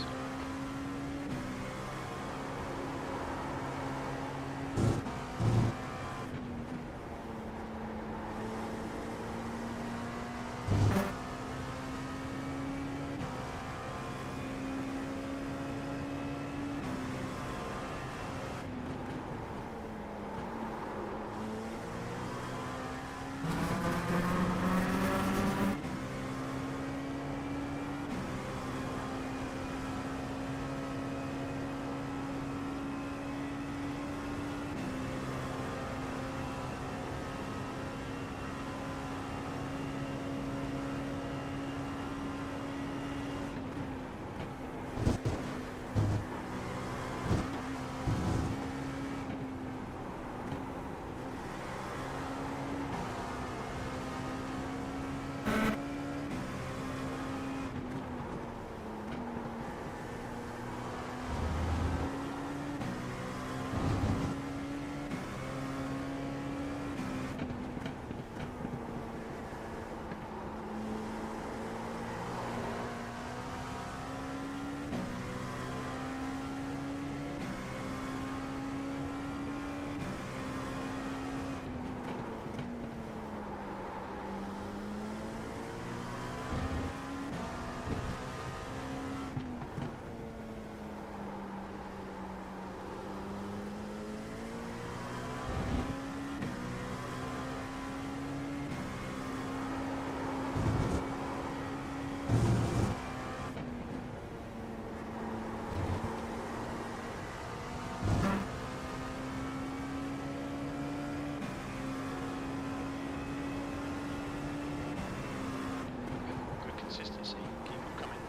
Good consistency. Keep them coming.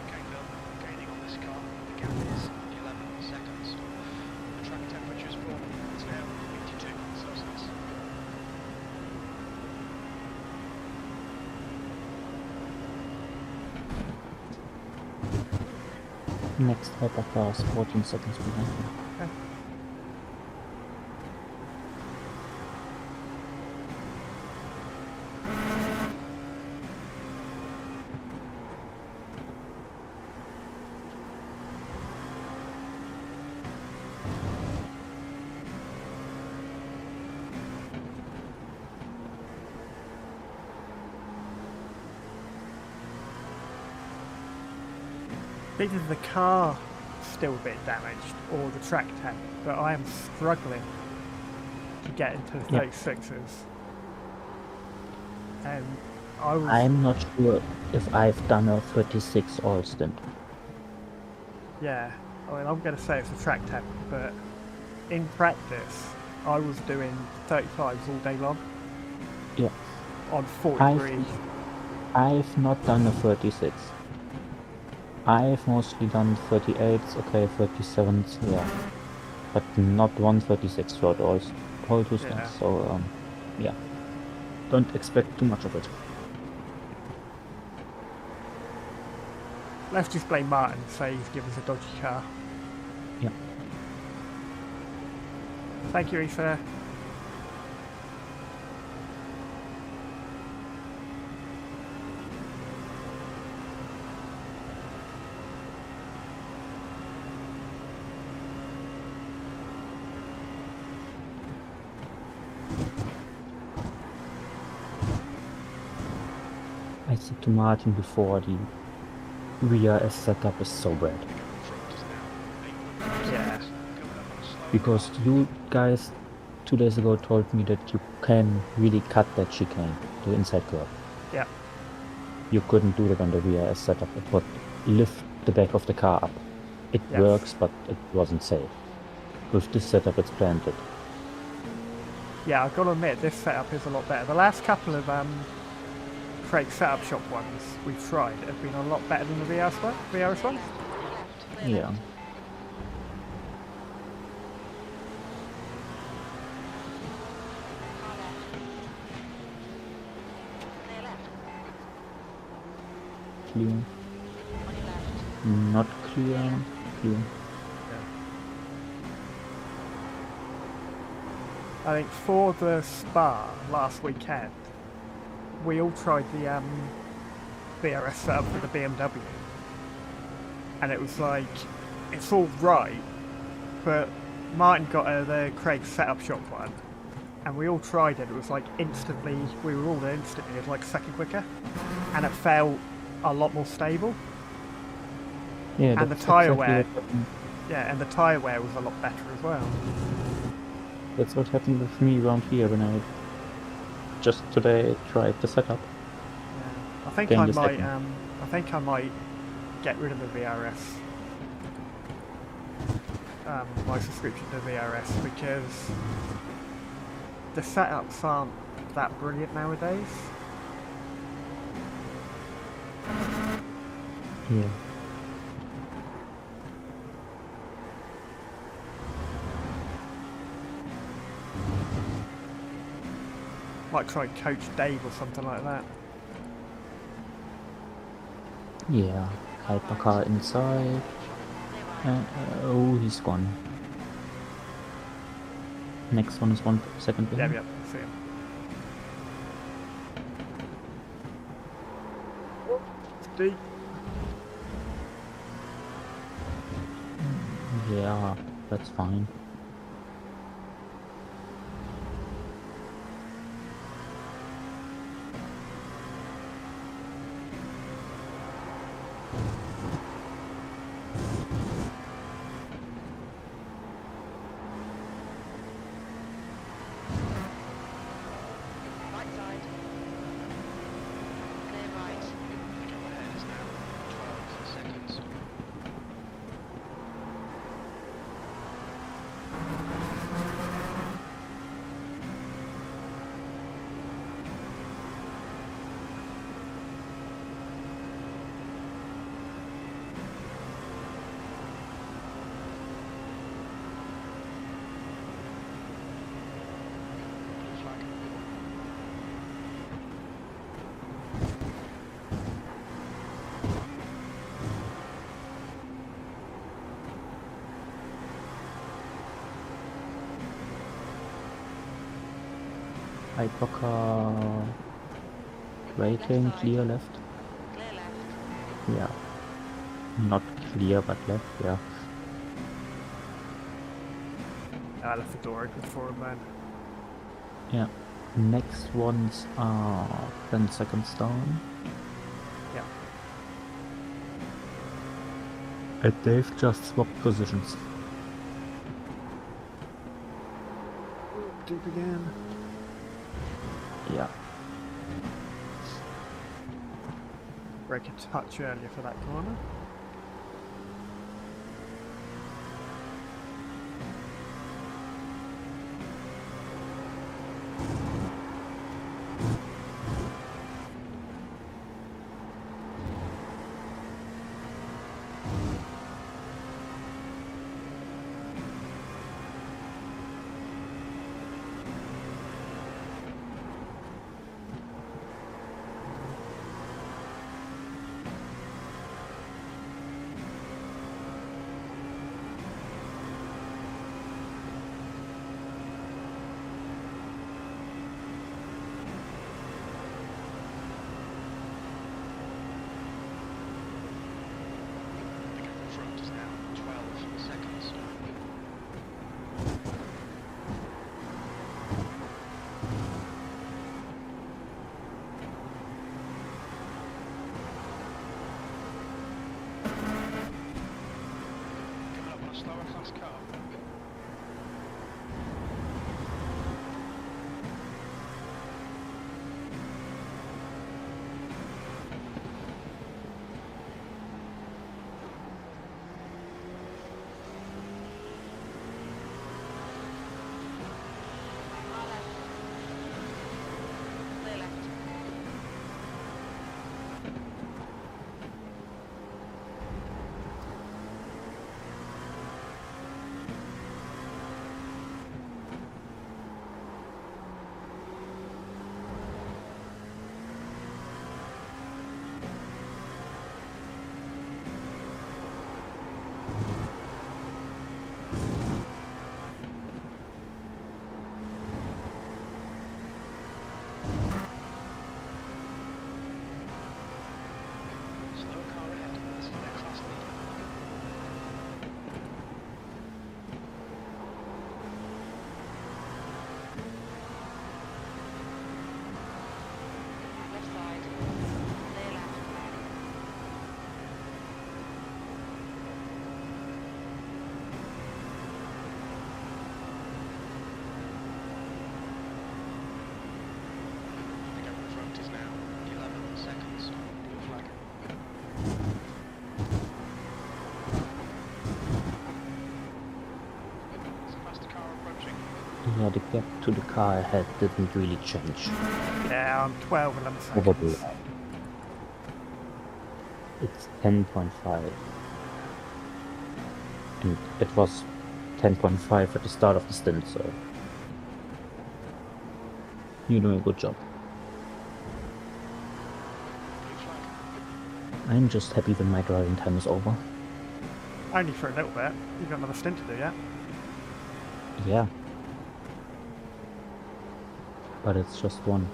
Okay, Phil. Gaining on this car. The gap is 11 seconds. The track temperature is falling. It's now 82 Celsius. Next hypercar is 14 seconds behind me. Okay. Either the car still a bit damaged or the track tank, but I am struggling to get into the Yep. 36s. And I was I'm not sure if I've done a 36 oil stint. yeah, I mean I'm gonna say it's a track tank, but in practice I was doing 35s all day long Yeah. on 43. I've not done a 36. I've mostly done 38s, okay, 37s, yeah. But not 136 throughout all two stints, Yeah. so yeah. Don't expect too much of it. Let's just blame Martin, say he's given us a dodgy car. Yeah. Thank you, Ethan. I said to Martin before, the VRS setup is so bad. Front is now 8.5 Yeah. seconds. Coming up on a slow Because line. you guys 2 days ago told me that you can really cut that chicane, the inside curve. Yeah. You couldn't do that on the VRS setup. It would lift the back of the car up. It Yes. works, but it wasn't safe. With this setup, it's planted. Yeah, I've got to admit, this setup is a lot better. The last couple of Craig setup shop ones we've tried have been a lot better than the VRS ones. Left, clear Yeah. left. Car left. Clear left. Clear. On your left. Not clear. Clear. I think for the Spa last weekend, we all tried the VRS setup for the BMW, and it was like, it's all right, but Martin got the Craig setup shop one, and we all tried it. It was like instantly, we were all instantly, it was like a second quicker, and it felt a lot more stable. Yeah, And the that's tyre exactly wear. what happened. Yeah, and the tyre wear was a lot better as well. That's what happened with me around here when I just today tried the setup. Yeah. I think Gained I a might. second. I think I might get rid of the VRS. My subscription to VRS, because the setups aren't that brilliant nowadays. Yeah. Might try Coach Dave or something like that. Yeah. Hypercar inside. Clear right. Oh, he's gone. Next one is 1 second Yeah, behind. yeah, see him. Deep. Yeah, that's fine. Right side. Clear right. The gap ahead is now 12 seconds. hypercar waiting, side. clear left. Clear left. Yeah. Not clear, but left, yeah. I left the door open for him then. Yeah. Next ones are 10 seconds down. Yeah. And they've just swapped positions. Deep again. Yeah. Brake a touch earlier for that corner. The gap in front is now 12 seconds. Coming up on a slower class car. Far left. Clear left. Slower car ahead. This is their class leader. Left side. Clear left. The gap in front is now 11 seconds. Blue flag. There's a faster car approaching. Yeah, the gap to the car ahead didn't really change. Yeah, I'm 12 11 seconds. Probably. It's 10.5. And it was 10.5 at the start of the stint, so you're doing a good job. Blue flag. I'm just happy when my driving time is over. Only for a little bit. You've got another stint to do yet. Yeah. But it's just one.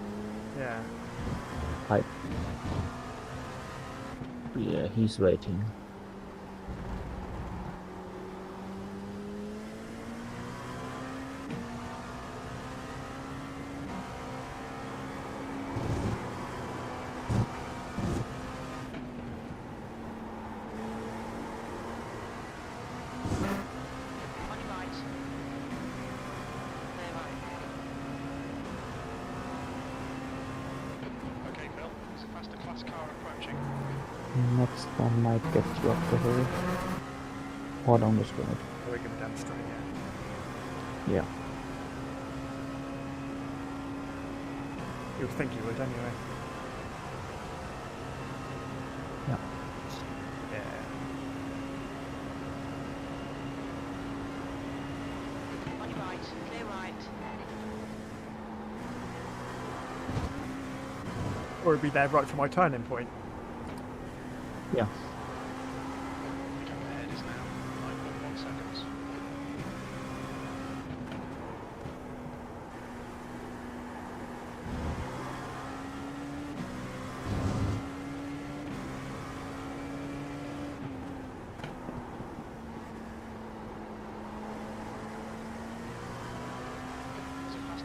Yeah. Hi. Yeah, he's waiting. On your right. Clear right. Okay, Phil. There's a faster class car approaching. Next one might get you up the hill. Or down the road. Or we're going to be down the straight, yeah. Yeah. You would think you would anyway. Yeah. Yeah. On your right. Clear right. Or it'd be there right for my turning point. Yeah. The gap ahead is now 9.1 seconds.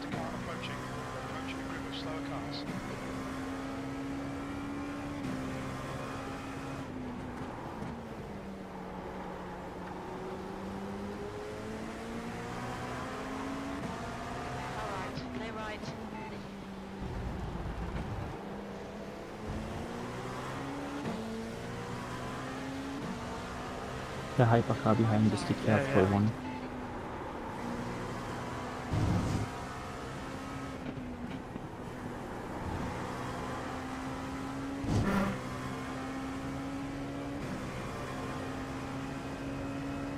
faster car approaching. Approaching a group of slower cars. Alright, clear right. The hypercar behind is the careful yeah. one.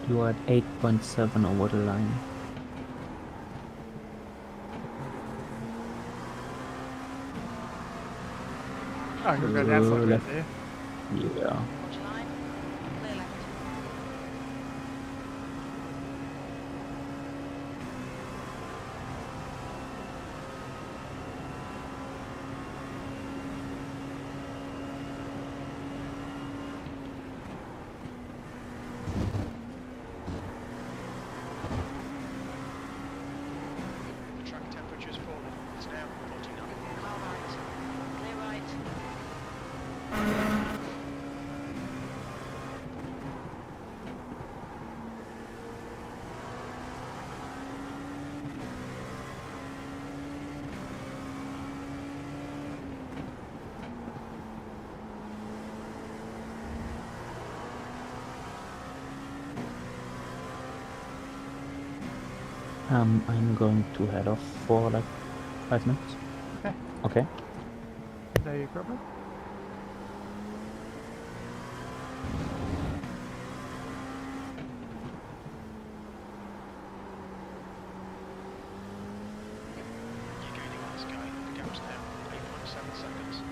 You are at 8.7 over the line. Oh, you're going the outside bit Left. there. Yeah. Watch line. Clear left. The track temperature's falling. It's now 49. Car right. Clear right. I'm going to head off for like 5 minutes. Okay. Okay. No problem. You're gaining on this guy. The gap's now 8.7 seconds.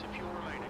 Positive fuel remaining.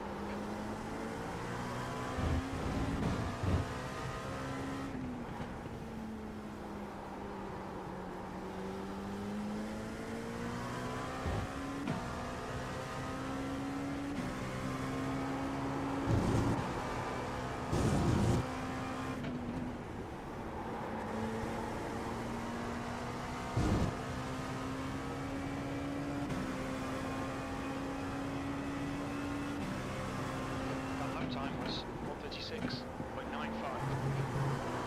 That lap time was 1:36.95.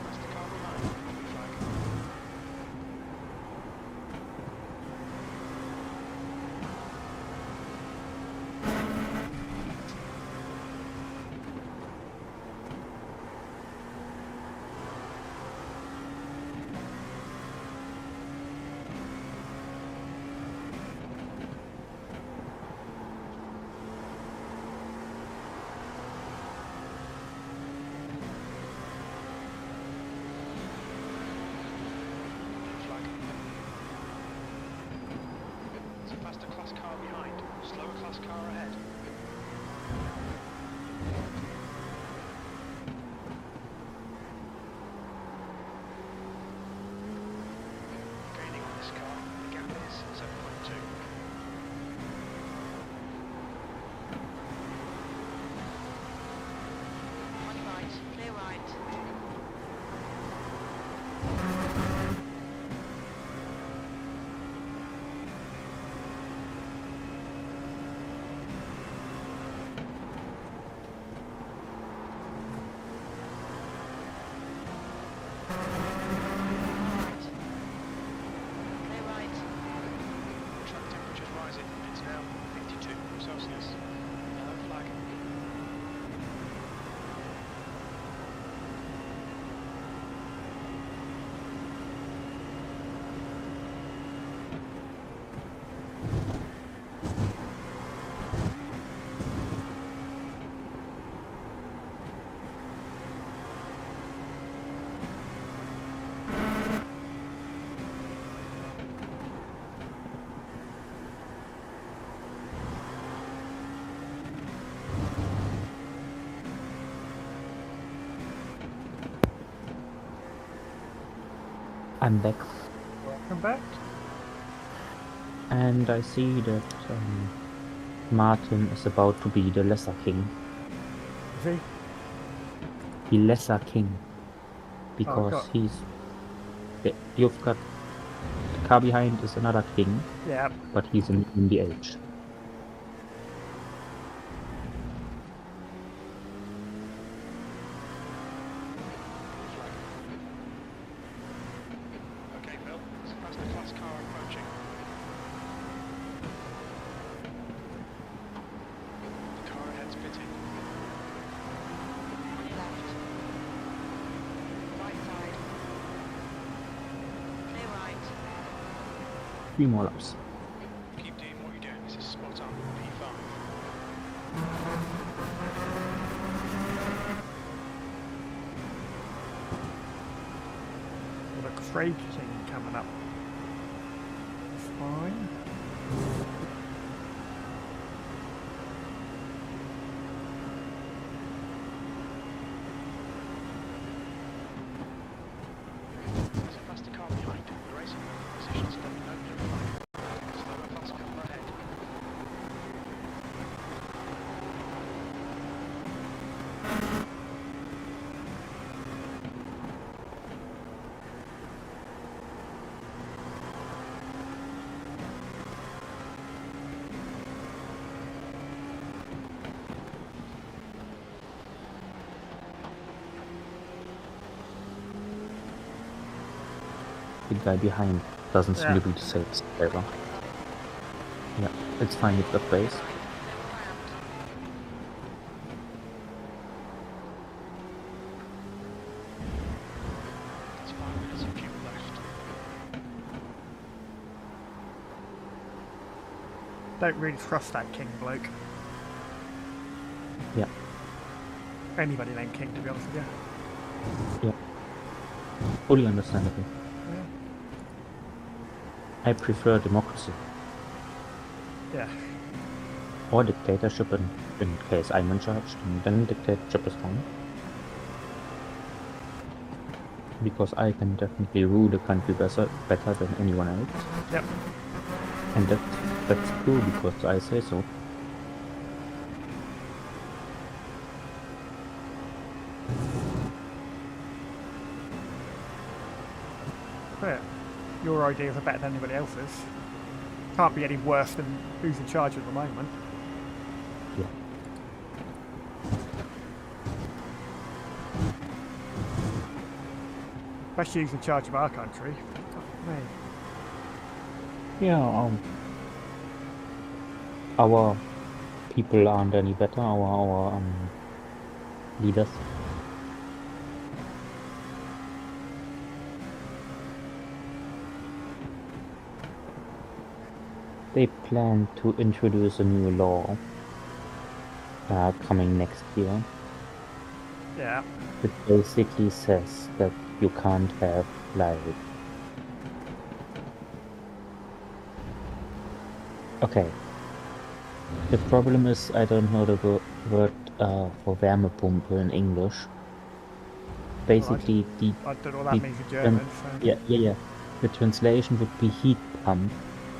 That's the car behind. Flag. Flag. There's a faster class car behind. Slower class car ahead. Gaining on this car. The gap is 7.2. On your right, clear right. Right. Clear right. Track temperature's rising. It's now 52 Celsius. Yellow flag. I'm back, Welcome back. and I see that Martin is about to be the lesser king. Is he? The lesser king. Because God. you've got the car behind is another king, Yeah. but he's in the age. Flag. Okay, Phil. There's a faster class car approaching. The car ahead's pitting. On your left. Right side. Clear right. 3 more laps. Keep doing what you're doing. This is spot on. P5. Got a crazy thing coming up. It's fine. There's a faster car behind. The racing position's stepping over the flag. Slower class car ahead. The guy behind doesn't seem Yeah. to be the safest ever. Yeah, it's fine with the base. Right. Clear around. don't really trust that King bloke. Yeah. Anybody named King, to be honest with you. Yeah. Fully understandable. Yeah. I prefer democracy Yeah. or dictatorship in case I'm in charge, and then dictatorship is fine. Because I can definitely rule the country better than anyone else. Yep. And that's cool because I say so. But your ideas are better than anybody else's. Can't be any worse than who's in charge at the moment. Yeah. Especially who's in charge of our country. Fuck me. Yeah, our people aren't any better, our leaders. They plan to introduce a new law coming next year. Yeah. It basically says that you can't have, like... Okay. The problem is I don't know the word for Wärmepumpe in English. Basically, I don't know what that means in German. So. Yeah. The translation would be heat pump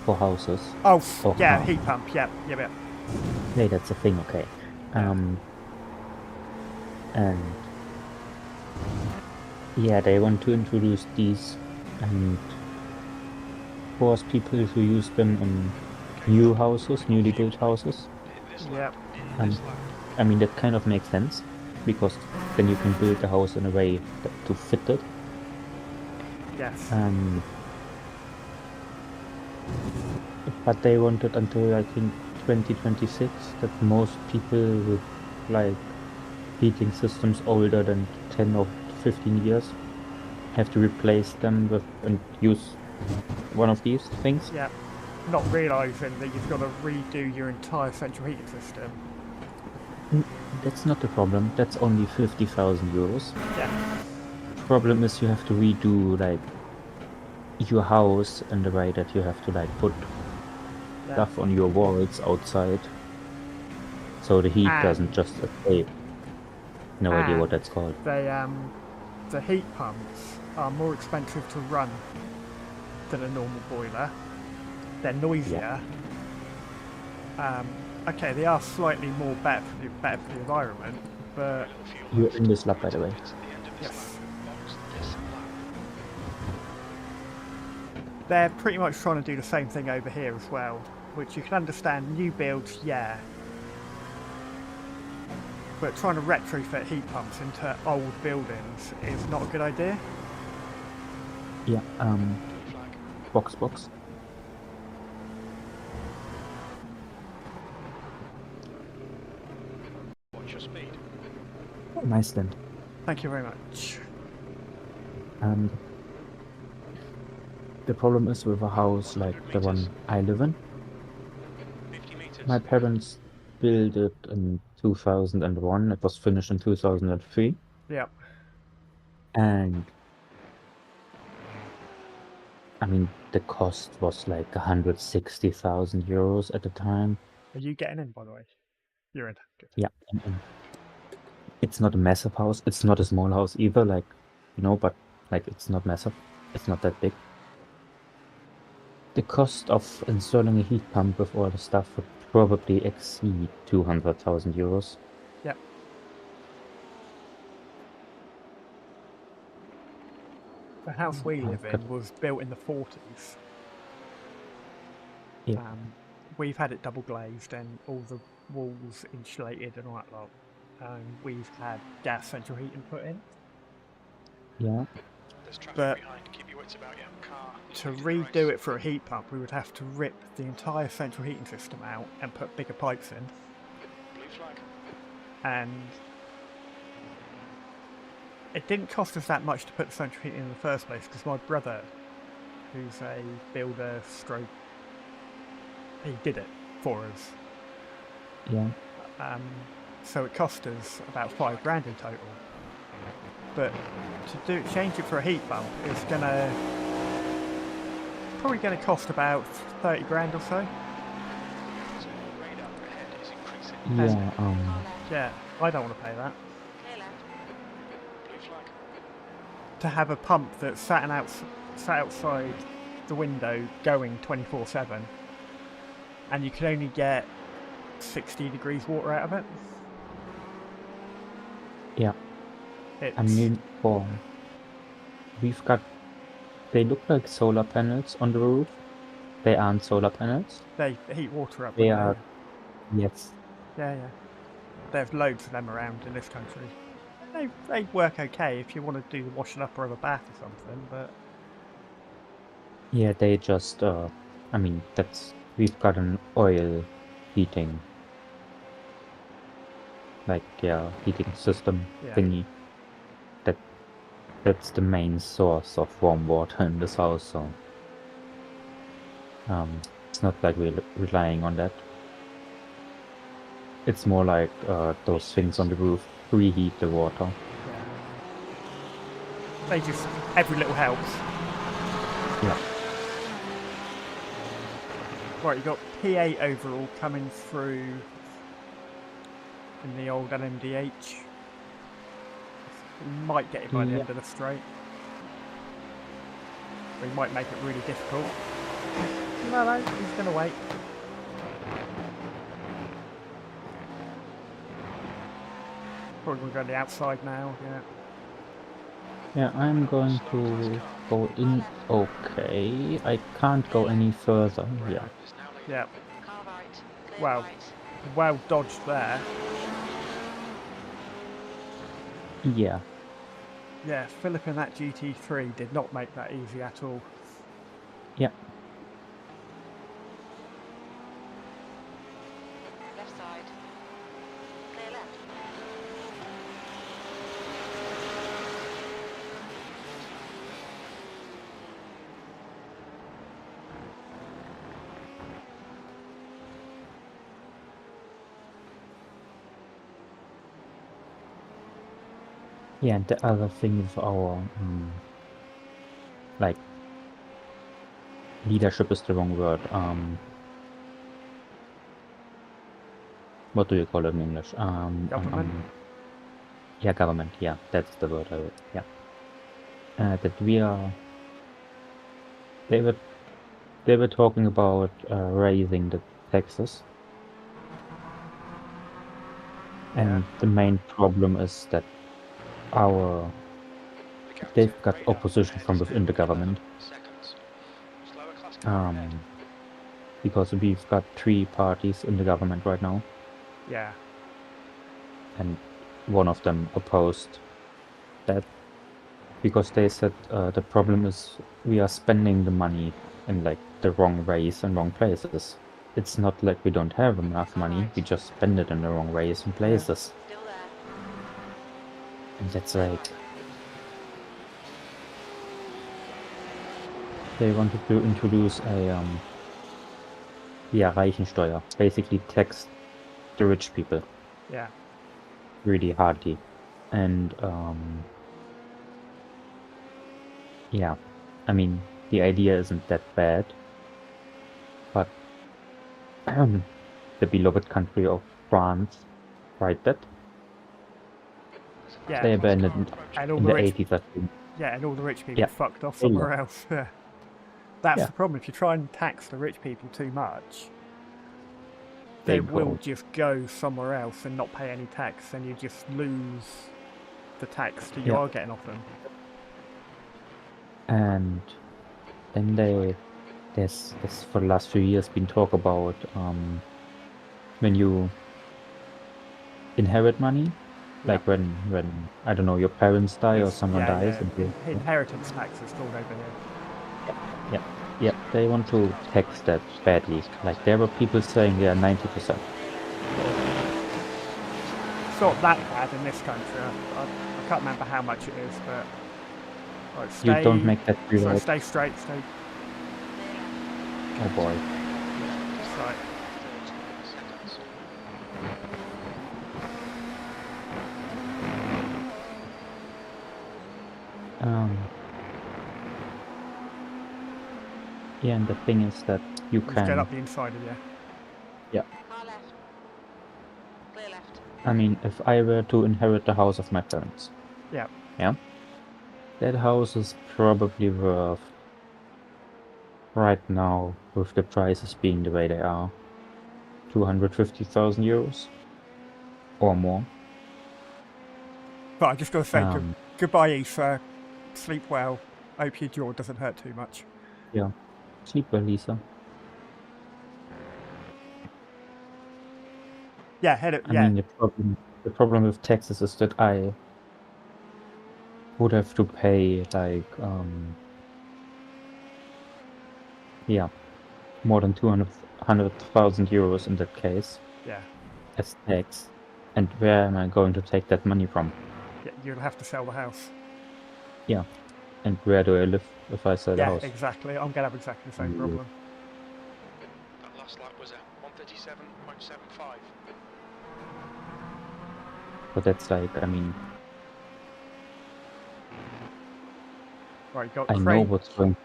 for houses. Oh, or yeah, house. heat pump. Yeah. Hey, that's a thing, okay. Yeah. And yeah, they want to introduce these and force people to use them in new houses, newly built houses. Yeah. I mean, that kind of makes sense, because then you can build the house in a way to fit it. Yes. But they wanted until, I think, 2026 that most people with, like, heating systems older than 10 or 15 years have to replace them with and use one of these things. Yeah. Not realising that you've got to redo your entire central heating system. That's not the problem. That's only 50,000 euros. Yeah. The problem is you have to redo, like, your house in the way that you have to, like, put stuff on your walls outside, so the heat doesn't just escape. No idea what that's called. The heat pumps are more expensive to run than a normal boiler. They're noisier. Yeah. Okay, they are slightly more better for the environment, but You're in this lab, by the way. yes. They're pretty much trying to do the same thing over here as well, which you can understand. New builds, yeah. But trying to retrofit heat pumps into old buildings is not a good idea. Yeah, box. What's your speed? Iceland. Thank you very much. The problem is with a house like the one I live in. 50 meters. My parents built it in 2001. It was finished in 2003. Yeah. And I mean, the cost was like 160,000 euros at the time. Are you getting in, by the way? You're in. Good. Yeah. And it's not a massive house. It's not a small house either, like, you know, but like it's not massive. It's not that big. The cost of installing a heat pump with all the stuff would probably exceed 200,000 euros. Yep. The house we live in was built in the 40s. Yeah. We've had it double glazed and all the walls insulated and all that lot. We've had gas central heating put in. Yeah. There's traffic But behind. Keep your wits about you. Car. to redo it for a heat pump, we would have to rip the entire central heating system out and put bigger pipes in. Blue flag. And it didn't cost us that much to put the central heating in the first place, because my brother, who's a builder stroke, he did it. for us. Yeah. So it cost us about £5,000 in total. But to change it for a heat pump is probably gonna cost about 30 grand or so. So radar ahead is increasing. Yeah. Car left. Yeah, I don't want to pay that. Clear left. Blue flag. To have a pump that's sat outside the window going 24/7, and you can only get 60 degrees water out of it. Yeah. It's, I mean, we've got. They look like solar panels on the roof. They aren't solar panels. they heat water up. They don't are. Yes. Yeah, yeah. There's loads of them around in this country. They work okay if you want to do the washing up or have a bath or something, but Yeah. They just. I mean, we've got an oil heating. Heating system yeah. thingy. That's the main source of warm water in this house. So. It's not like we're relying on that. It's more like those things on the roof preheat the water. They just, every little helps. Yeah. Right, you got P8 overall coming through in the old LMDH. We might get it by the end of the straight. We might make it really difficult. No, he's going to wait. Probably going to go to the outside now, yeah. Yeah, I'm going to go in. Okay, I can't go any further. Yeah. Yeah, Car right. Clear Wow. right. well dodged there. Yeah. Yeah, Philip in that GT3 did not make that easy at all. Yeah. Left side. Clear left. Yeah, and the other thing with our like leadership is the wrong word. What do you call it in English? Government? Yeah, government. Yeah, that's the word I would. Yeah. That we are. They were talking about raising the taxes, and the main problem is that they've got opposition from within the government. Because we've got 3 parties in the government right now, Yeah. and one of them opposed that because they said the problem is we are spending the money in like the wrong ways and wrong places. It's not like we don't have enough money, we just spend it in the wrong ways and places. Still there. And that's like they wanted to introduce a Reichensteuer, basically tax the rich people Yeah. really hardly. And yeah, I mean the idea isn't that bad, but the beloved country of France tried that. Yeah. They abandoned And all in the the rich 80s, I think. Yeah, and all the rich people Yeah. fucked off Oh, yeah. somewhere else. Yeah. That's Yeah. the problem. If you try and tax the rich people too much, They they will go. just go somewhere else and not pay any tax, and you just lose the tax that you Yeah. are getting off them. And then there's for the last few years been talk about when you inherit money, like when I don't know, your parents die or someone dies, and Inheritance tax is called over here. yeah, they want to tax that badly. Like there were people saying they are 90%. It's not that bad in this country. I can't remember how much it is, but right, You don't make that free, so right? stay straight, stay Oh boy. right. Yeah, and the thing is that you Let's get can. up the inside of you. Car left. Clear left. I mean, if I were to inherit the house of my parents, Yeah. yeah, that house is probably worth, right now, with the prices being the way they are, 250,000 euros or more. But I just got to say Um, goodbye, Issa. Sleep well. Hope your jaw doesn't hurt too much. yeah, sleep well, Lisa. Yeah, head it. I Yeah. mean, the problem with taxes is that I would have to pay like yeah, more than 200,000 euros in that case Yeah. as tax. And where am I going to take that money from? Yeah. You'll have to sell the house. Yeah. And where do I live if I sell the Yeah, house? exactly. I'm gonna have exactly the same Mm. problem. That last lap was at 137.75. But that's like, I mean, Right, you got I know Craig. what's going.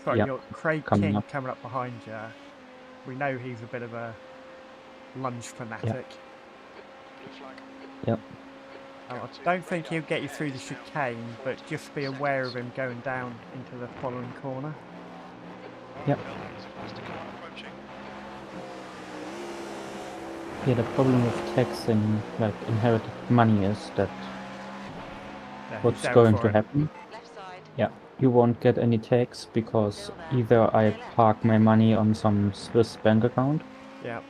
Sorry, Yeah, you got Craig coming King up. coming up behind you. We know he's a bit of a lunge fanatic. Blue flag. Yep. I don't think he'll get you through the chicane, but just be aware of him going down into the following corner. Yep. Phil, there's a faster car approaching. Yeah, the problem with taxing like inherited money is that Yeah, he's what's down going for to it. happen? Left side. Yeah, you won't get any tax because Still there. either I Clear left. park my money on some Swiss bank account Yeah.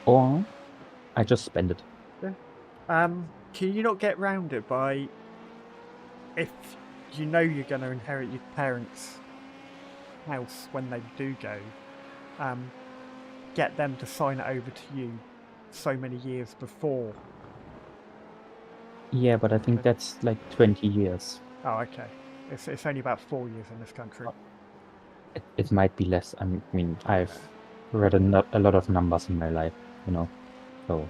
or I just spend it. Can you not get round it by, if you know you're going to inherit your parents' house when they do go, get them to sign it over to you so many years before? Yeah, but I think that's like 20 years. Oh, okay. It's only about 4 years in this country. It might be less. I mean, I've read a lot of numbers in my life, you know, so.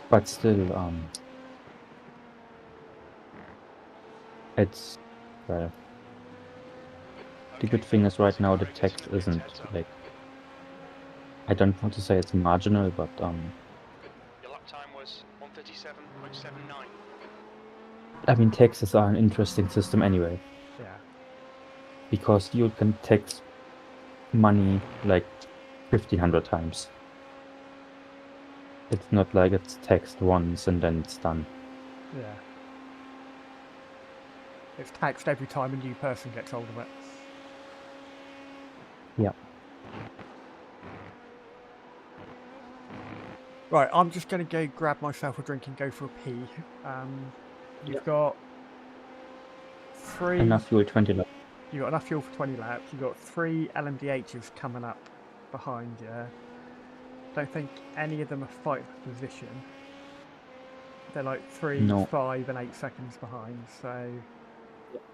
But still, it's, well, the good thing is right now the tax isn't like, I don't want to say it's marginal, but Your lap time was 137.79. I mean, taxes are an interesting system anyway, Yeah. because you can tax money like 1,500 times. It's not like it's taxed once and then it's done. Yeah. It's taxed every time a new person gets hold of it. Yeah. Right, I'm just going to go grab myself a drink and go for a pee. You've got three. Enough fuel, 20 laps. You've got enough fuel for 20 laps. You've got 3 LMDHs coming up behind you. Don't think any of them are fighting for position. They're like 3, No. 5, and 8 seconds behind. So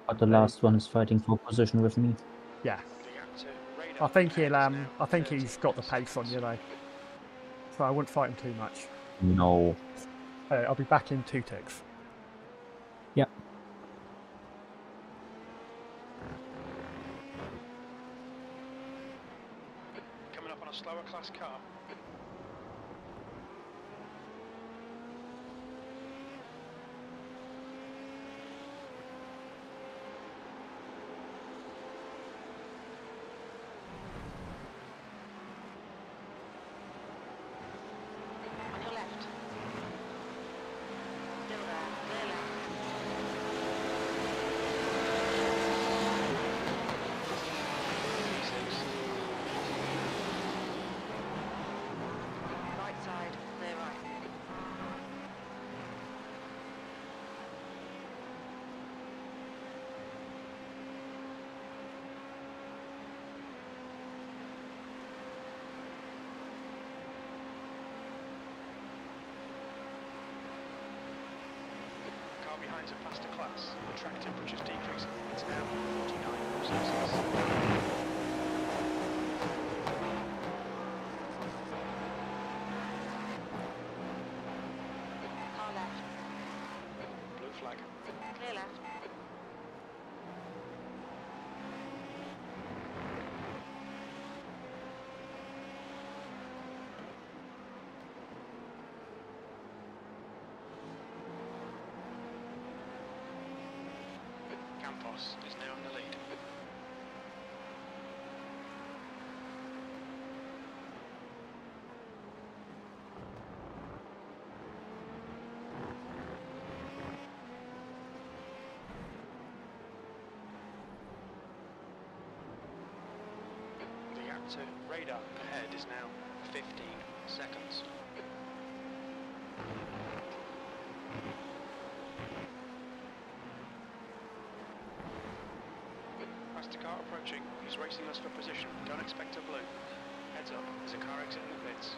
But the They- last one is fighting for position with me. yeah, The gap to radar I think ahead he'll. is now I think he's got the 30 pace on you seconds. though. So I wouldn't fight him too much. No. I'll be back in 2 ticks. Yeah. Coming up on a slower class car. On your left. Still there. Clear left. Right side. Clear right. Car behind's a faster class. The track temperature's decreasing. It's now 49 Celsius. flag. Clear left. Campos is now in the lead. The gap to radar ahead is now 15 seconds. Faster car approaching. He's racing us for position. Don't expect a blue. Heads up. There's a car exiting the pits.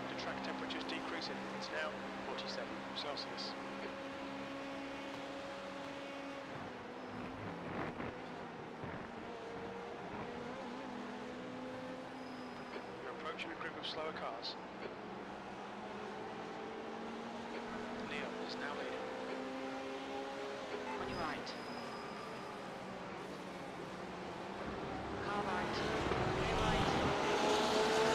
The track temperature's decreasing. It's now 47 Celsius. You're approaching a group of slower cars. Leo is now leading. On your right. Car right. Clear right.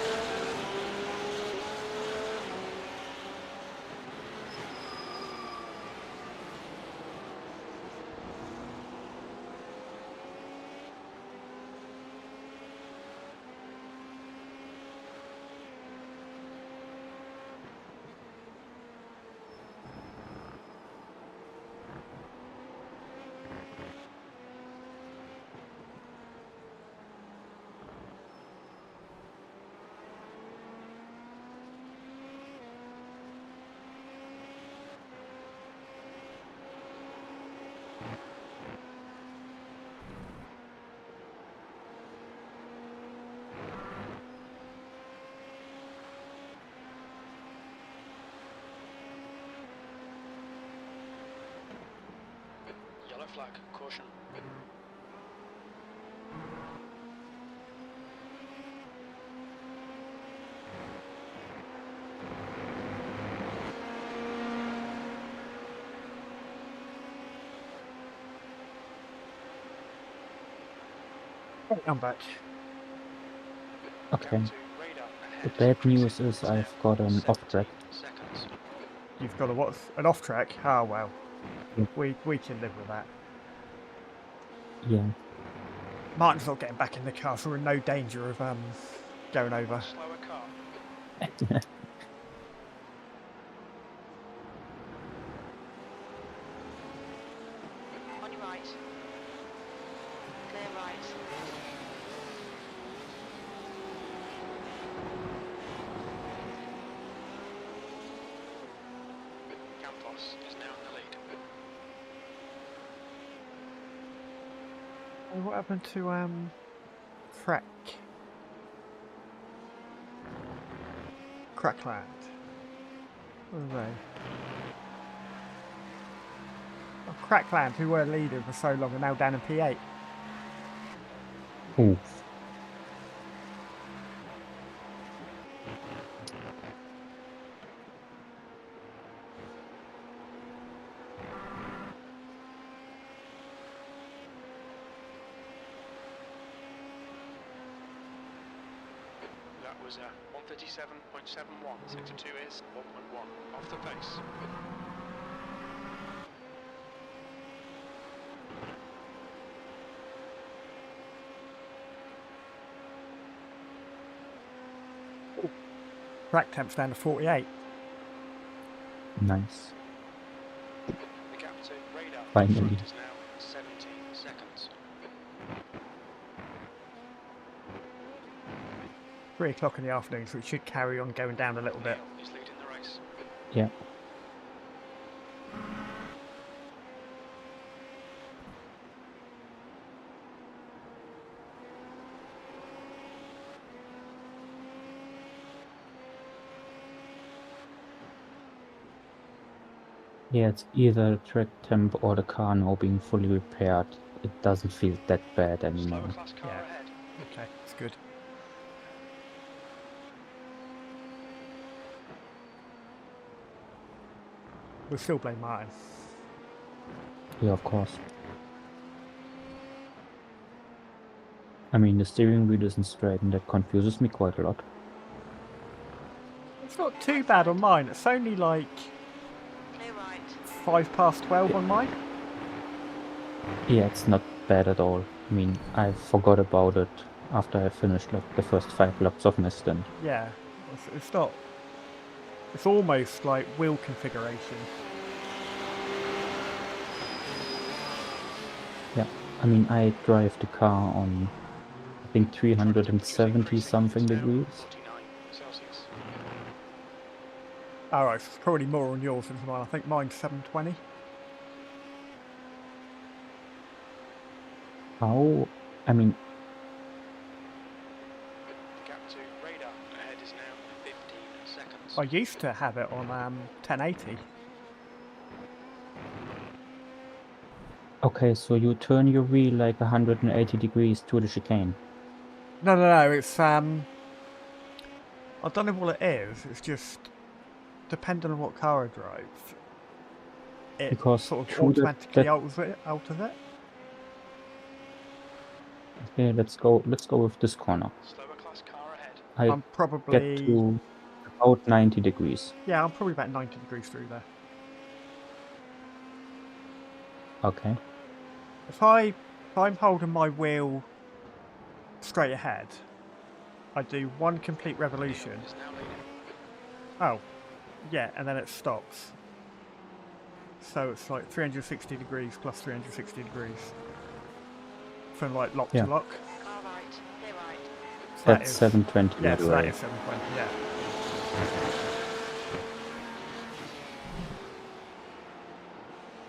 Yellow flag. Caution. I'm back. Okay. Gap to radar The ahead is bad increasing. news is It's now I've got an off 17 track. seconds. You've got a what? An off track? Oh well. Yeah. We can live with that. Yeah. Martin's not getting back in the car, so we're in no danger of going over. Slower car. On your right. Clear right. Campos is now in the lead. Hey, what happened to Crackland? Where are they? Oh, Crackland, who were leading for so long, are now down in P8. Oof. That was a 137.71. Sector 2 is 1.1 off the pace. Track temp's down to 48. Nice. The gap to radar in Finally. front is now 17 seconds. 3 o'clock in the afternoon, so it should carry on going down a little bit. Leo is leading the race. Yeah. Yeah, it's either the track temp or the car now being fully repaired. It doesn't feel that bad Slower anymore. class car Yeah. ahead. Okay, it's good. We'll still blame Martin. Yeah, of course. I mean, the steering wheel isn't straight, and that confuses me quite a lot. It's not too bad on mine. It's only like Clear right. 12:05 on mine. Yeah, it's not bad at all. I mean, I forgot about it after I finished like the first 5 laps of my stint. Yeah, it's not. It's almost like wheel configuration. Yeah, I mean, I drive the car on, I think, 370 something degrees. 49 Celsius. Alright, it's probably more on yours than mine. I think mine's 720. How? I mean, The gap to radar ahead is now 15 seconds. I used to have it on 1080. okay, so you turn your wheel like 180 degrees to the chicane. No, it's I don't know what it is. It's just depending on what car I drive, it Because sort of through automatically alters it. Okay, let's go with this corner. Slower class car ahead. I I'm get probably to about 90 degrees. I'm probably about 90 degrees through there. Okay. If I'm holding my wheel straight ahead, I do one complete revolution. Is now leading. Oh, yeah, and then it stops. So it's like 360 degrees plus 360 degrees from like lock Yeah. to lock. Car right. Clear right. So that That's is- 720 Yeah, by the so that way. is 720. Yeah.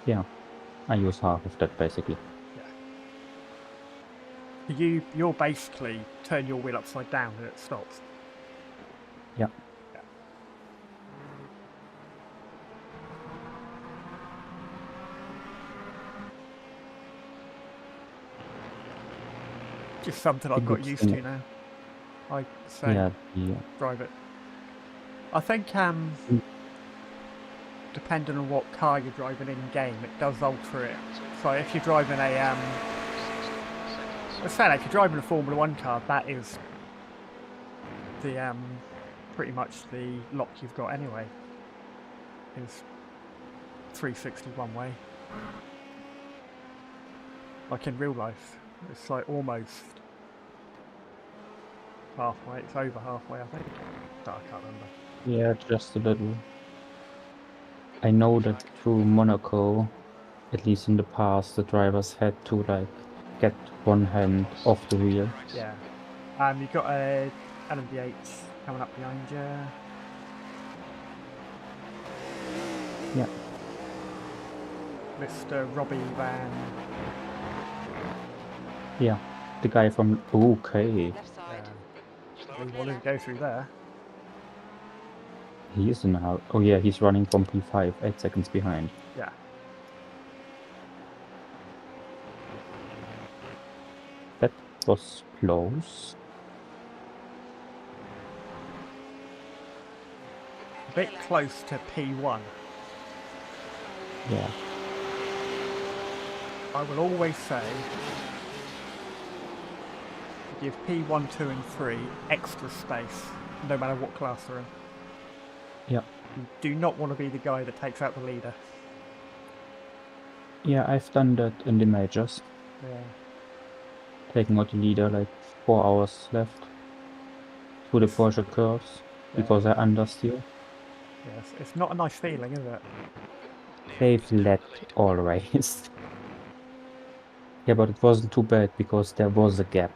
Yeah. I use half of that basically. You'll basically turn your wheel upside down and it stops. Yeah. Just something The I've got good used thing- to now. I say Yeah, drive it. I think depending on what car you're driving in game, it does alter it. So if you're driving a let's say if you're driving a Formula 1 car, that is the pretty much the lock you've got anyway. Is 360 one way. Like in real life, it's like almost halfway. It's over halfway, I think. Oh, I can't remember. yeah, just a little. I know that through Monaco, at least in the past, the drivers had to like get one hand off the wheel. Yeah. You've got a LMDH coming up behind you. Yeah. Mr. Robbie Van. Yeah. The guy from okay. Left side. We wanted to go through there. He is in how oh yeah, he's running from P5, 8 seconds behind. Yeah. That was close. A bit close to P1. Yeah. I will always say give P1, 2 and 3 extra space, no matter what class they're in. Yeah. You do not want to be the guy that takes out the leader. Yeah, I've done that in the majors. Yeah. Taking out the leader like 4 hours left through the Porsche curves because I understeer. Yes, it's not a nice feeling, is it? They've led all race. Yeah, but it wasn't too bad because there was a gap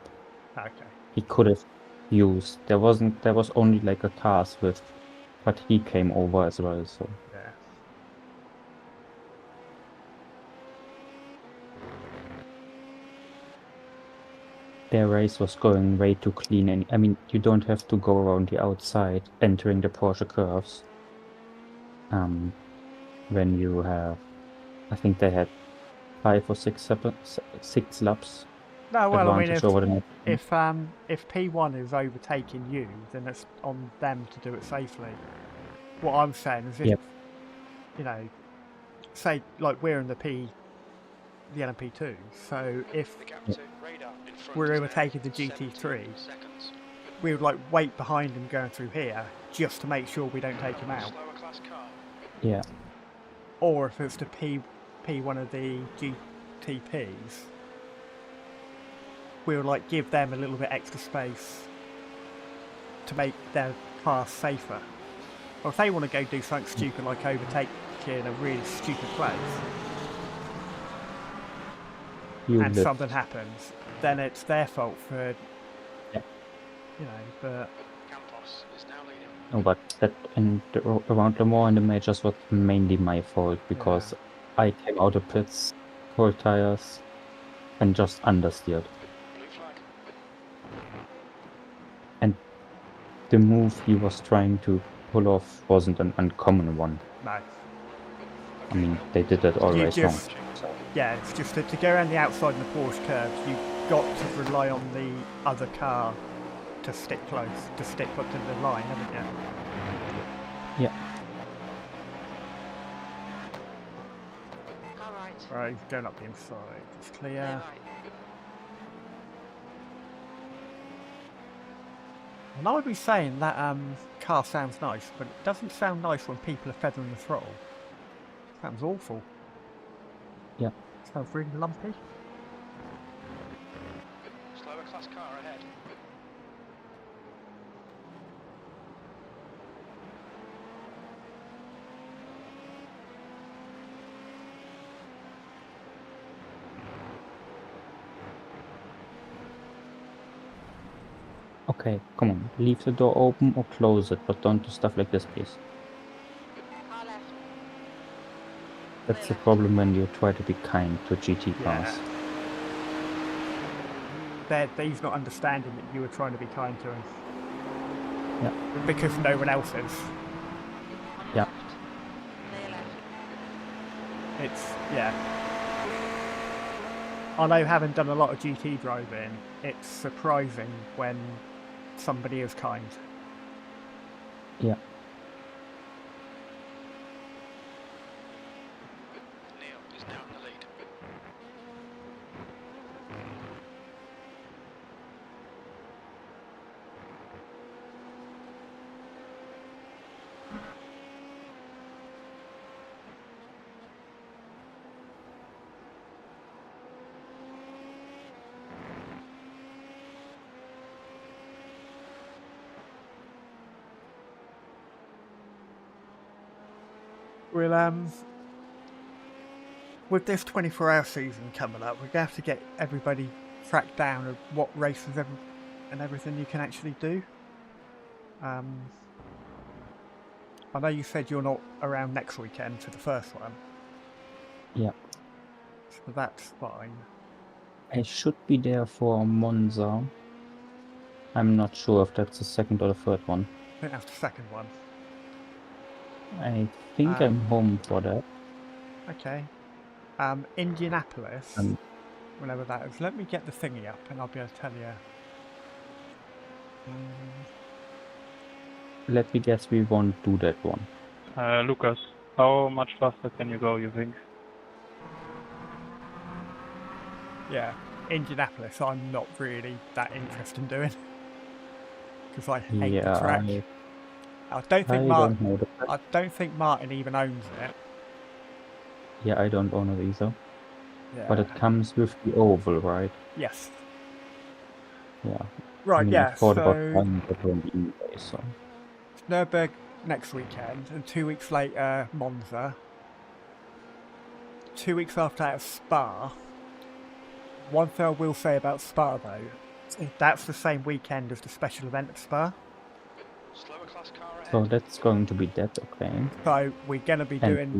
Okay. he could have used. There was only like a cars with, but he came over as well, so. Yeah. Their race was going way too clean, and I mean, you don't have to go around the outside entering the Porsche curves. when you have, I think they had 5 or 6 laps No, well, I mean, advantage over the next one. if P1 is overtaking you, then it's on them to do it safely. What I'm saying is, if Yep. you know, say like we're in the LMP2, so if The gap Yeah. to radar in front we're is now overtaking the 17 GT3, seconds. we would like wait behind him going through here just to make sure we don't take him out. Slower class car. Yeah. Or if it's the P1 of the GTPs, we would like give them a little bit extra space to make their car safer. Or if they want to go do something stupid like overtake you in a really stupid place You and live. something happens, then it's their fault for, Yeah. you know, but Campos is now leading. No, but that and around Le Mans and the majors was mainly my fault because I came out of pits, cold tires, and just understeered. Blue flag. And the move he was trying to pull off wasn't an uncommon one. no. I mean, they did that all You race long. just- Yeah, it's just that to go around the outside in the Porsche curves, you've got to rely on the other car to stick close, to stick up to the line, haven't you? Yeah. Car right. Right, he's going up the inside. It's Clear clear. right. And I would be saying that car sounds nice, but it doesn't sound nice when people are feathering the throttle. Sounds awful. Yeah. Sounds really lumpy. Slower class car ahead. Okay, come on. Leave the door open or close it, but don't do stuff like this, please. Car left. That's the problem when you try to be kind to GT cars. He's not understanding that you were trying to be kind to him. Yeah. Because no one else is. On Yeah. left. Clear left. It's, yeah. I know, having done a lot of GT driving, it's surprising when somebody is kind. Yeah. Neil is now in the lead. We'll with this 24-hour season coming up, we're gonna have to get everybody tracked down of what races and everything you can actually do. I know you said you're not around next weekend for the first one. Yeah. So that's fine. I should be there for Monza. I'm not sure if that's the second or the third one. I think that's the second one. I think I'm home for that. Okay. Indianapolis, Um, whenever that is. Let me get the thingy up and I'll be able to tell you. Let me guess, we won't do that one. Lucas, how much faster can you go, you think? Yeah, Indianapolis I'm not really that interested in doing. Because I hate the track. I don't think don't know that. I don't think Martin even owns it. Yeah, I don't own it either. Yeah. But it comes with the oval, right? Yes. Yeah. Right, I mean, yeah, I thought about so buying that one anyway, so. Nürburgring next weekend, and 2 weeks later Monza. 2 weeks after that Spa. One thing I will say about Spa though, that's the same weekend as the special event at Spa. Slower class car ahead. So that's going to be that, okay. So we're going to be And doing...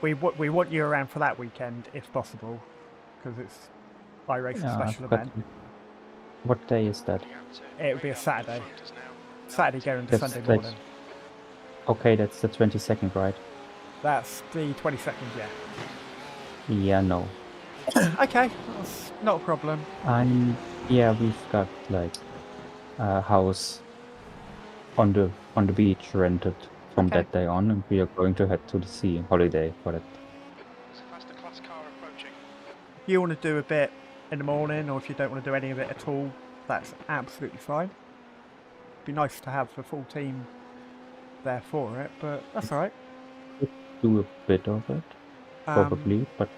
we want We want you around for that weekend, if possible, because it's iracing special but event. what day is that? It would be a Saturday. Saturday going to That's Sunday like- morning. Okay, that's the 22nd, right? That's the 22nd, yeah. Yeah, no. Okay, that's not a problem. Yeah, we've got like a house on the beach rented from Okay. that day on, and we are going to head to the sea holiday for that. There's a faster class car approaching. If you want to do a bit in the morning, or if you don't want to do any of it at all, that's absolutely fine. Be nice to have the full team there for it, but that's all right. Do a bit of it, Um, probably, but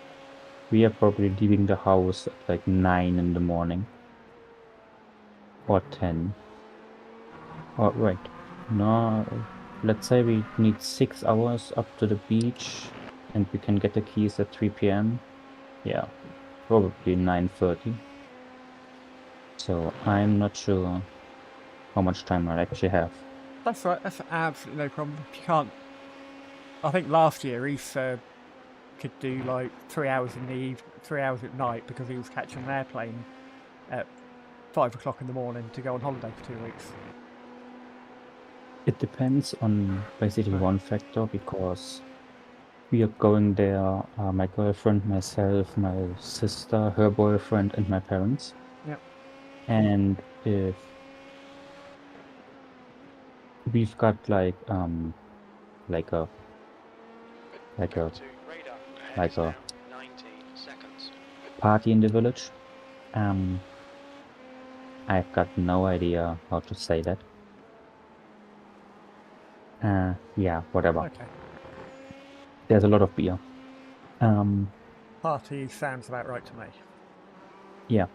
we are probably leaving the house at like 9 in the morning. Or 10. Oh, wait. No, let's say we need 6 hours up to the beach, and we can get the keys at 3 p.m. Yeah, probably 9:30. So I'm not sure how much time I actually have. That's right. That's absolutely no problem. If you can't, I think last year Issa could do like 3 hours in the 3 hours at night because he was catching an airplane at 5 o'clock in the morning to go on holiday for 2 weeks. It depends on basically Right. one factor, because we are going there, my girlfriend, myself, my sister, her boyfriend, and my parents. Yep. And if we've got like a like a Gap to radar. Ahead like is a now 19 seconds. party in the village, I've got no idea how to say that. Yeah, whatever. Okay. There's a lot of beer. Party sounds about right to me. Yeah.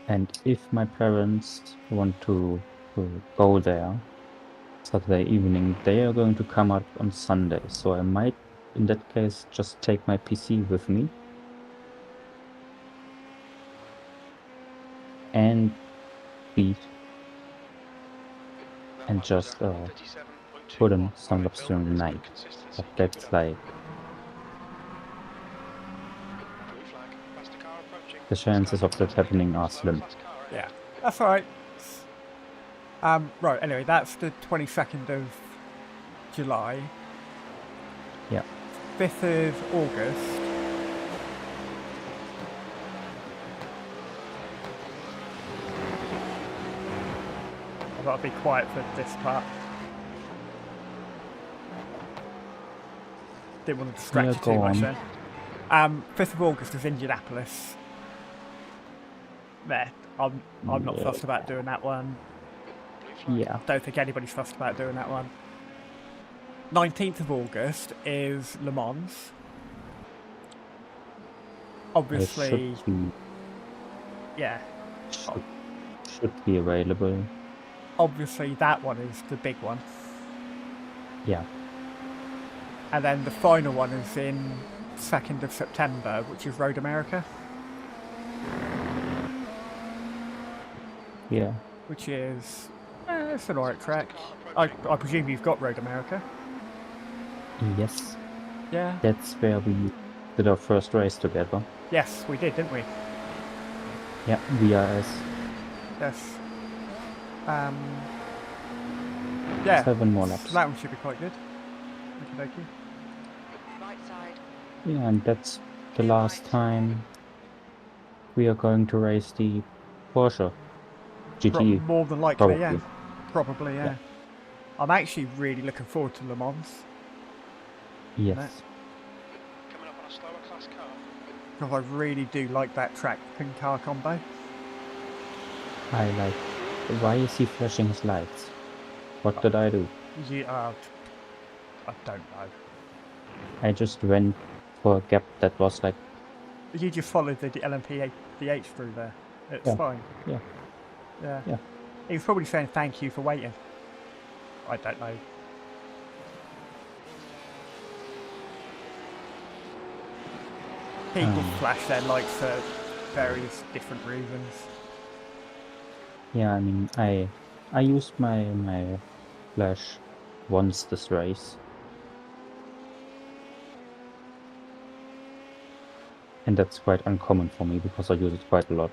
And if my parents want to go there Saturday evening, they are going to come up on Sunday. So I might, in that case, just take my PC with me and beat That and lap was just at put in 137.21. some Alright, laps Phil, during the that's night. good consistency. But Keep it that's up. like Blue flag. Faster car approaching. the chances of that happening are Slower slim. class car Yeah, ahead. that's all right. Right. Anyway, that's the 22nd of July. Yeah. 5th of August. I've got to be quiet for this part. Didn't want to distract Yeah, you go too much on. then. 5th of August is Indianapolis. There. I'm not Yeah. fussed about doing that one. Blue flag. Yeah. Don't think anybody's fussed about doing that one. 19th of August is Le Mans. It Obviously, yeah. should be available. Obviously, that one is the big one. Yeah. And then the final one is in 2nd of September, which is Road America, Yeah. which is it's an alright track. I presume you've got Road America. Yes. Yeah. That's where we did our first race together. Yes, we did, didn't we? Yeah, VRS. Yes. Yeah. 7 more So laps. that one should be quite good. Okie dokie. Right side. Yeah, and that's the last time we are going to race the Porsche GT. More than likely, probably. yeah. Probably, yeah. I'm actually really looking forward to Le Mans. Yes. Coming up on a slower class car. Because I really do like that track and car combo. I like. Why is he flashing his lights? What did I do? I don't know. I just went for a gap that was like. You just followed the LMP8 through there. It's fine. Yeah. Yeah. Yeah. He was probably saying thank you for waiting. I don't know. People flash their lights for various different reasons. Yeah, I mean, I used my flash once this race. And that's quite uncommon for me because I use it quite a lot.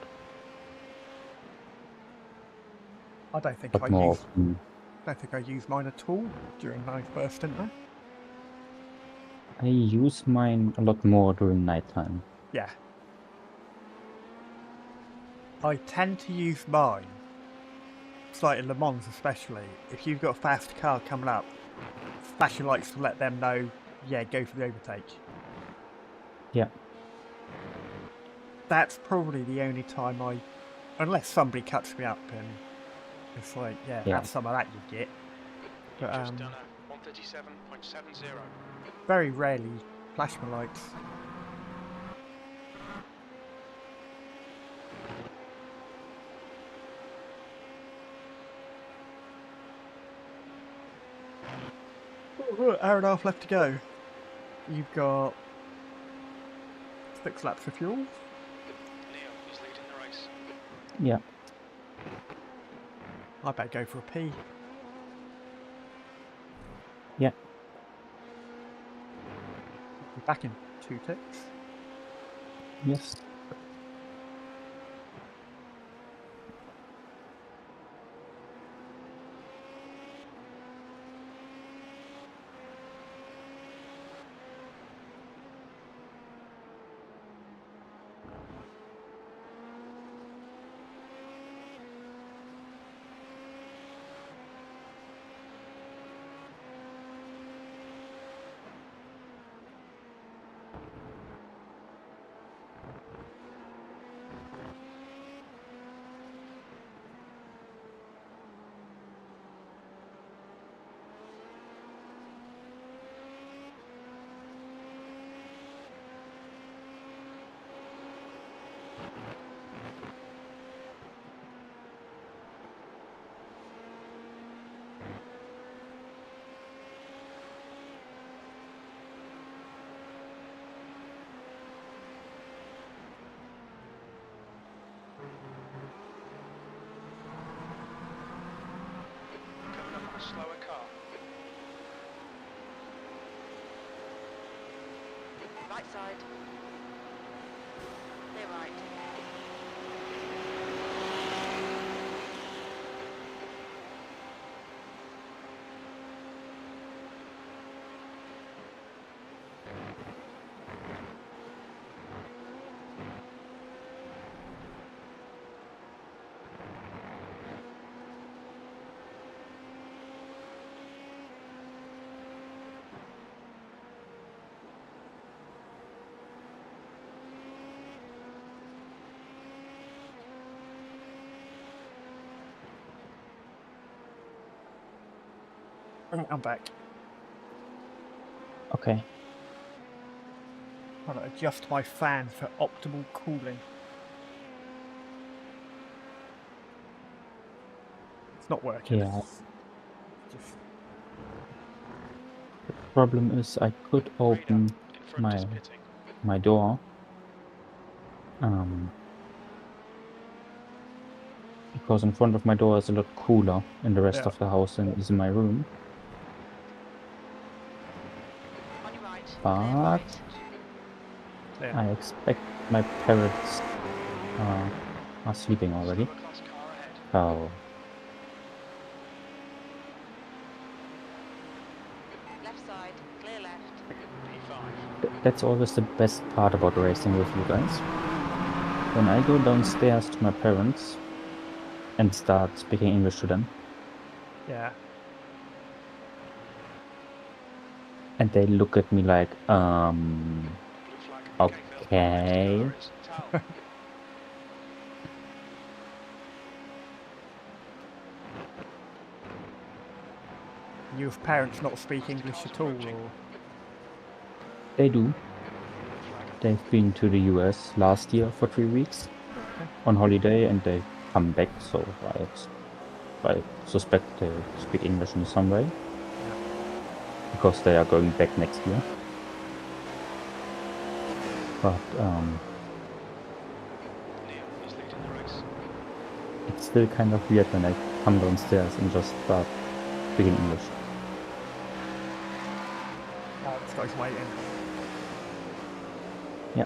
I don't think But I more use. often don't think I used mine at all during ninth burst, didn't I? I use mine a lot more during nighttime. Yeah. I tend to use mine, it's like in Le Mans especially, if you've got a fast car coming up, flash your lights to let them know, yeah, go for the overtake. Yeah. That's probably the only time unless somebody cuts me up and it's like, yeah, Yeah. have some of that you get. You've But just done a 137.70. very rarely flash my lights. Hour and a half left to go. You've got 6 laps of fuel. Leo is leading the race. Yeah. I better go for a pee. Yeah. Be back in 2 ticks. Yes. Coming up on a slower car. Right side. Clear right. Right, I'm back. Okay. I'll adjust my fan for optimal cooling. It's not working. Yeah. It's just Problem is I could open In front is my pitting. my door. Because in front of my door is a lot cooler in the rest Yeah. of the house than it is in my room. On your right. Clear But right. Yeah. I expect my parents are sleeping already. Slower class car ahead. So Left side. Clear left. P5. that's always the best part about racing with you guys. When I go downstairs to my parents and start speaking English to them, Yeah. and they look at me like, Blue flag. Okay, Phil. Next okay. car is Tal. You have parents not speak English at all, or They do. They've been to the US last year for 3 weeks on holiday, and they come back, so I suspect they speak English in some way. Because they are going back next year. But Leo is leading the race. it's still kind of weird when I come downstairs and just start speaking English. this guy's waiting. Yeah.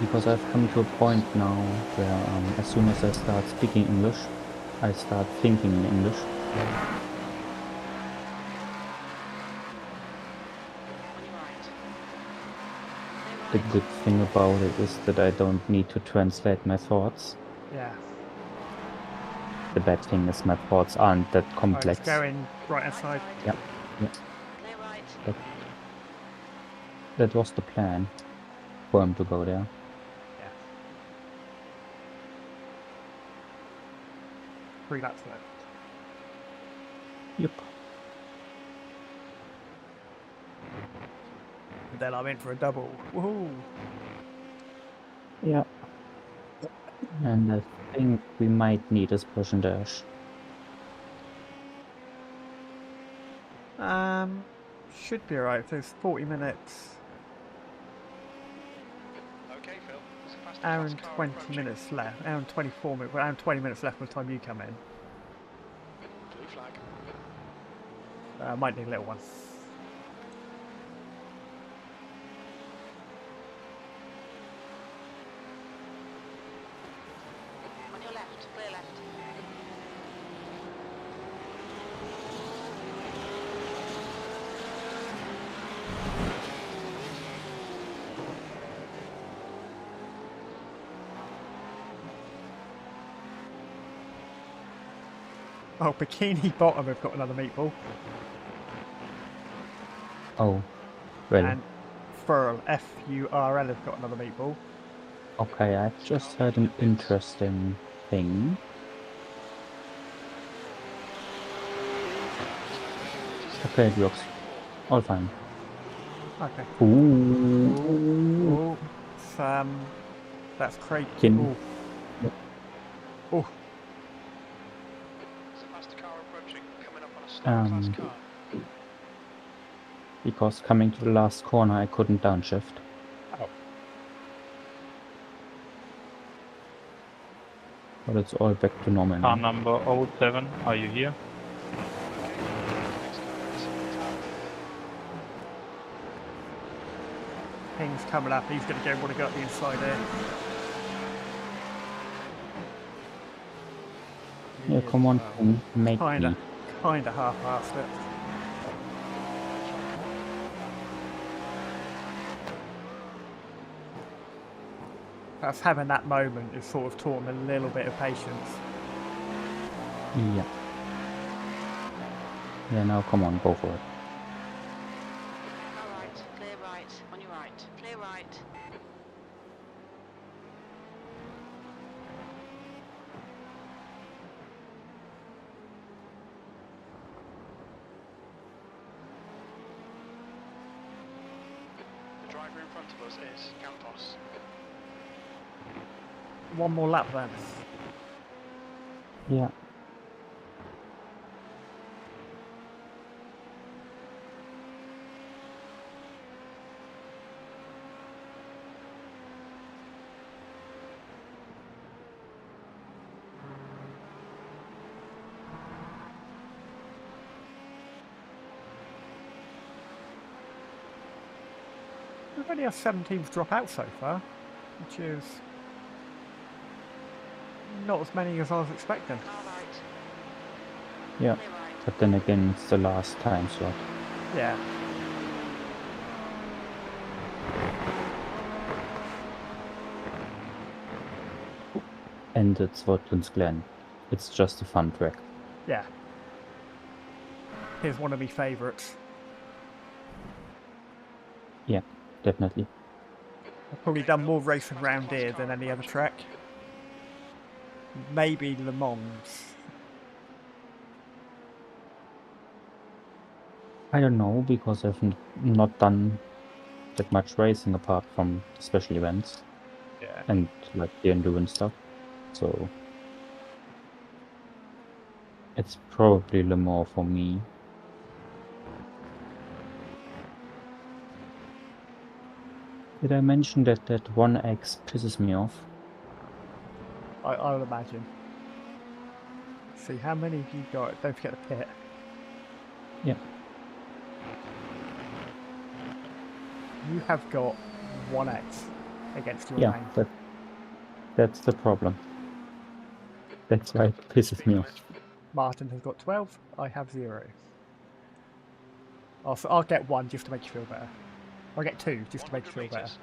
Because I've come to a point now where as soon as I start speaking English, I start thinking in English. On your right. Clear The right. good thing about it is that I don't need to translate my thoughts. Yeah. The bad thing is my thoughts aren't that Right, complex. let's go in right hand Right side. side. Yep. Yep. Clear right. That was the plan for him to go there. Yeah. 3 laps left. Yep. And then I'm in for a double. Woohoo! Yeah. And I think we might need a splash and dash. Should be alright. There's 40 minutes. Okay, Phil. There's a faster Hour class and car 20 approaching. minutes left. Hour and 24 minutes. Well, hour and 20 minutes left by the time you come in. Blue flag. Might need a little one. On your left. Clear left. Oh, Bikini Bottom have got another meatball. Oh, well, And Furl, F-U-R-L, have got another meatball. okay, I've just heard an interesting thing. Okay, it works. All fine. Okay. Ooh. Oh, that's Craig. Kin. Oh. Oh, There's a faster car approaching. Coming up on a slower class car. Because coming to the last corner, I couldn't downshift. Oh. But it's all back to normal Car now. number 07, are you here? Next car racing on top. Ping's coming up. He's going to want to go up the inside there. Yeah, come on, King, make Kinda me. half-assed it. Perhaps having that moment has sort of taught him a little bit of patience. Yeah. Yeah, now come on, go for it. Car right. Clear right. On your right. Clear right. The driver in front of us is Campos. One more lap then. Yeah. We've only had 7 teams drop out so far, which is not as many as I was expecting. Car right. Yeah. Clear right. But then again, it's the last time slot. Yeah. And it's Watkins Glen. It's just a fun track. Yeah. Here's one of my favourites. Yeah, definitely. I've probably done more racing round here than any other track. Maybe Le Mans. I don't know, because I've not done that much racing apart from special events Yeah. and like the endurance stuff. So it's probably Le Mans for me. Did I mention that that 1x pisses me off? I'll imagine. See, how many have you got? Don't forget the pit. Yeah. You have got 1x. against your Yeah, lane. that's the problem. That's why it pisses me off. Martin has got 12. I have 0. I'll get 1 just to make you feel better. I'll get 2 just to make you 100 feel better. meters.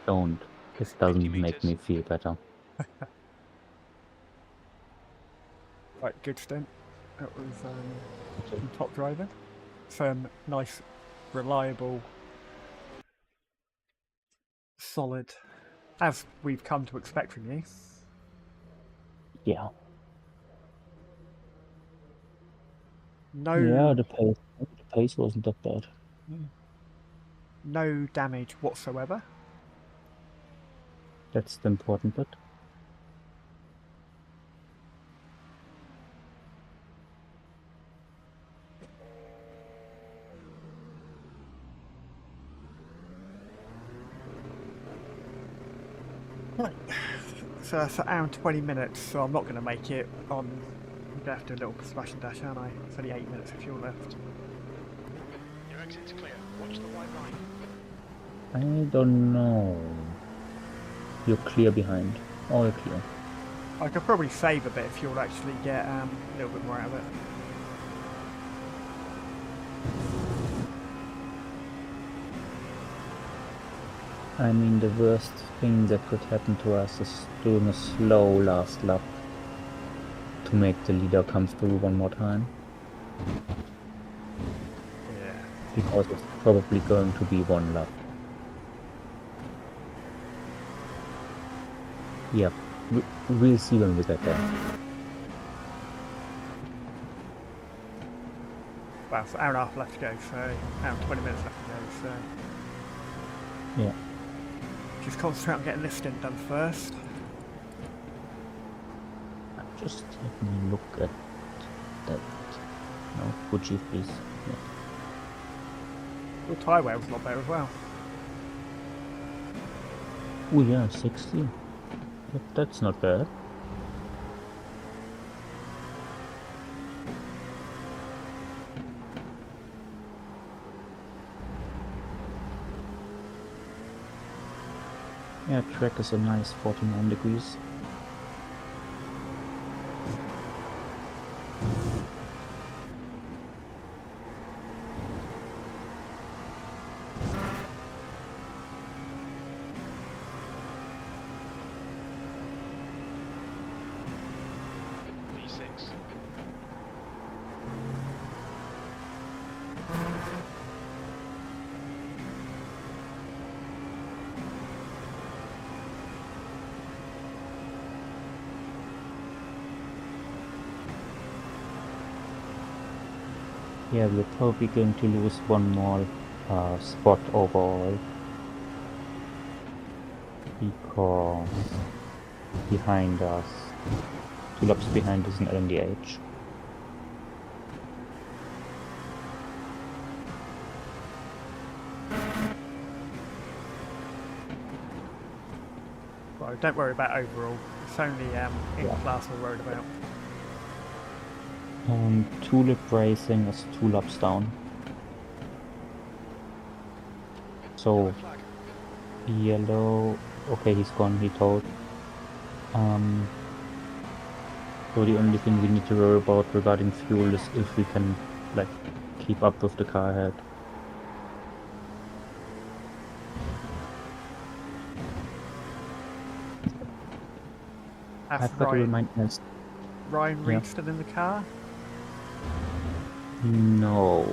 Don't. This 50 doesn't make meters. me feel better. Right, good stint. That was some top driving. Some nice, reliable, solid, as we've come to expect from you. Yeah. No, Yeah, the pace wasn't that bad. no damage whatsoever. That's the important bit. Right. So that's an hour and 20 minutes, so I'm not going to make it on. I'm going to have to do a little splash and dash, aren't I? It's only 8 minutes of fuel left. Your exit's clear. Watch the white line. I don't know. You're clear behind. Oh, you're clear. I could probably save a bit if you'll actually get a little bit more out of it. I mean, the worst thing that could happen to us is doing a slow last lap to make the leader come through one more time, Yeah. because it's probably going to be one lap. Yep, we'll see when we get there. Well, it's an hour and a half left to go, so hour and 20 minutes left to go, so Yeah. just concentrate on getting this stint done first. Just let me look at that. No, would you please? Yeah. Your tyre wear was a lot better as well. Oh yeah, 60. Yep, that's not bad. Yeah, track is a nice 49 degrees. V6. Yeah, we're probably going to lose one more spot overall, because behind us, 2 laps behind is an LMDH. Well, don't worry about overall. It's only in class we're worried about. 2-lap racing is 2 laps down. So, yellow, okay, he's gone, he told. So the only thing we need to worry about regarding fuel is if we can, like, keep up with the car ahead. That's I've got to remind myself. Ryan Yeah. Reed still in the car? No.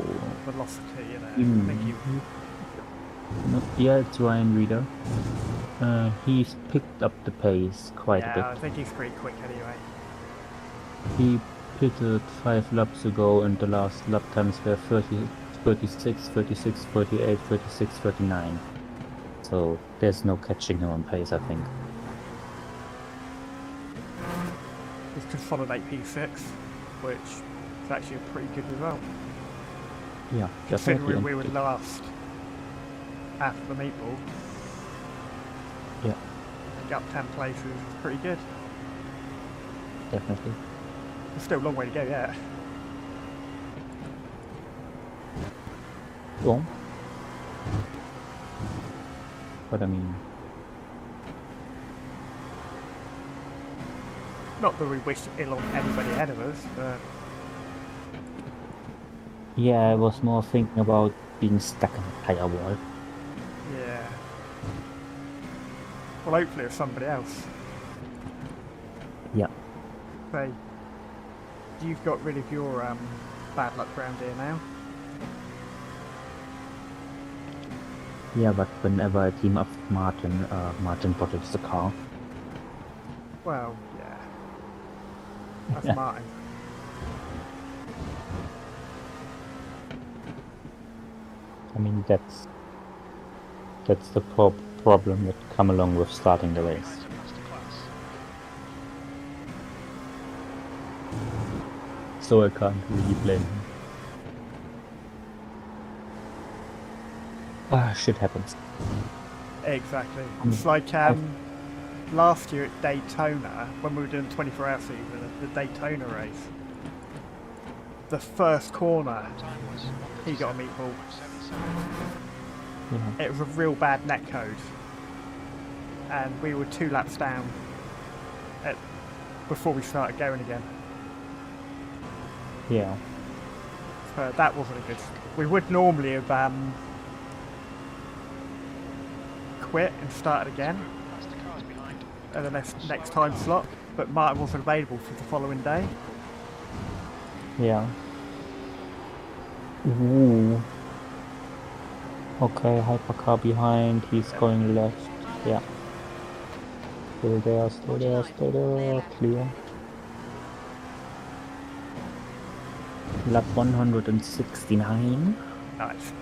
Velocity, you know. I think he No, yeah, it's Ryan Reeder. He's picked up the pace quite a yeah, I bit. think he's pretty quick anyway. He pitted 5 laps ago, and the last lap times were 30, 36, 36, 48, 36, 39. So there's no catching him on pace, I think. Just consolidate P6, which is actually a pretty good result. Yeah, Considering definitely. we were last after the meatball. Yeah, And up 10 places is pretty good. definitely. There's still a long way to go yet. Go on. But I mean, Not that we wish ill on anybody ahead of us, but Yeah, I was more thinking about being stuck in a tire wall. yeah. Well, hopefully it's somebody else. Yeah. Say, you've got rid of your bad luck round here now. Yeah, but whenever I team up with Martin, Martin protects the car. Well, yeah. That's Yeah. Martin. I mean, that's the problem that come along with starting the race. Behind some faster class. So I can't really blame him. Shit happens. Exactly. It's like last year at Daytona, when we were doing the 24-hour season, the Daytona race. The first corner, Time was he got a meatball. 1:37.77. Yeah. It was a real bad net code. And we were 2 laps down before we started going again. Yeah. So that wasn't a good... We would normally have quit and started again Faster cars behind. at the next time slot, but Martin wasn't available for the following day. Yeah. Ooh. Okay, hypercar behind, he's going left. Yeah. Still there, still there, still there. Clear. Lap 169. Nice.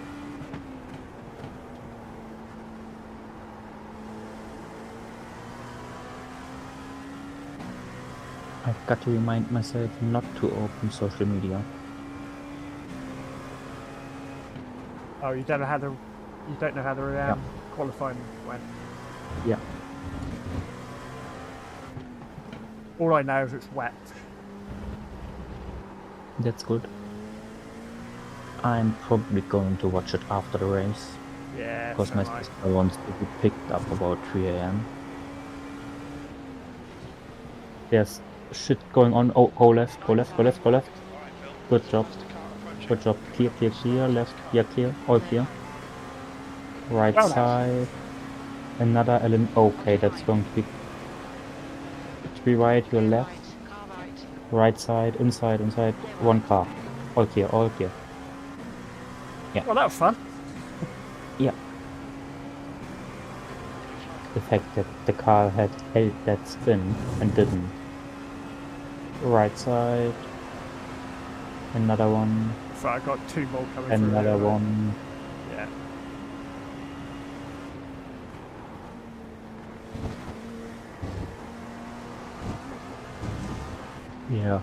I've got to remind myself not to open social media. Oh, you don't know how the qualifying went. Yeah. All I know is it's wet. That's good. I'm probably going to watch it after the race, Yeah, because so my am I. sister wants to be picked up about 3 a.m. There's shit going on. Oh, go left, go left, go left, go left. Alright, Phil. Good job. Faster car approaching. Good job. Clear, clear, clear. Left. Yeah, clear. All clear. Right Well, nice. side. Another element. Okay, that's going to be 3 right, your left. Car right. Right side, inside, inside. One car. All clear, all clear. Well, that was fun. Yeah. The fact that the car had held that spin and didn't. Right side. Another one. So I got 2 more coming through. Another there. one. Yeah. Yeah.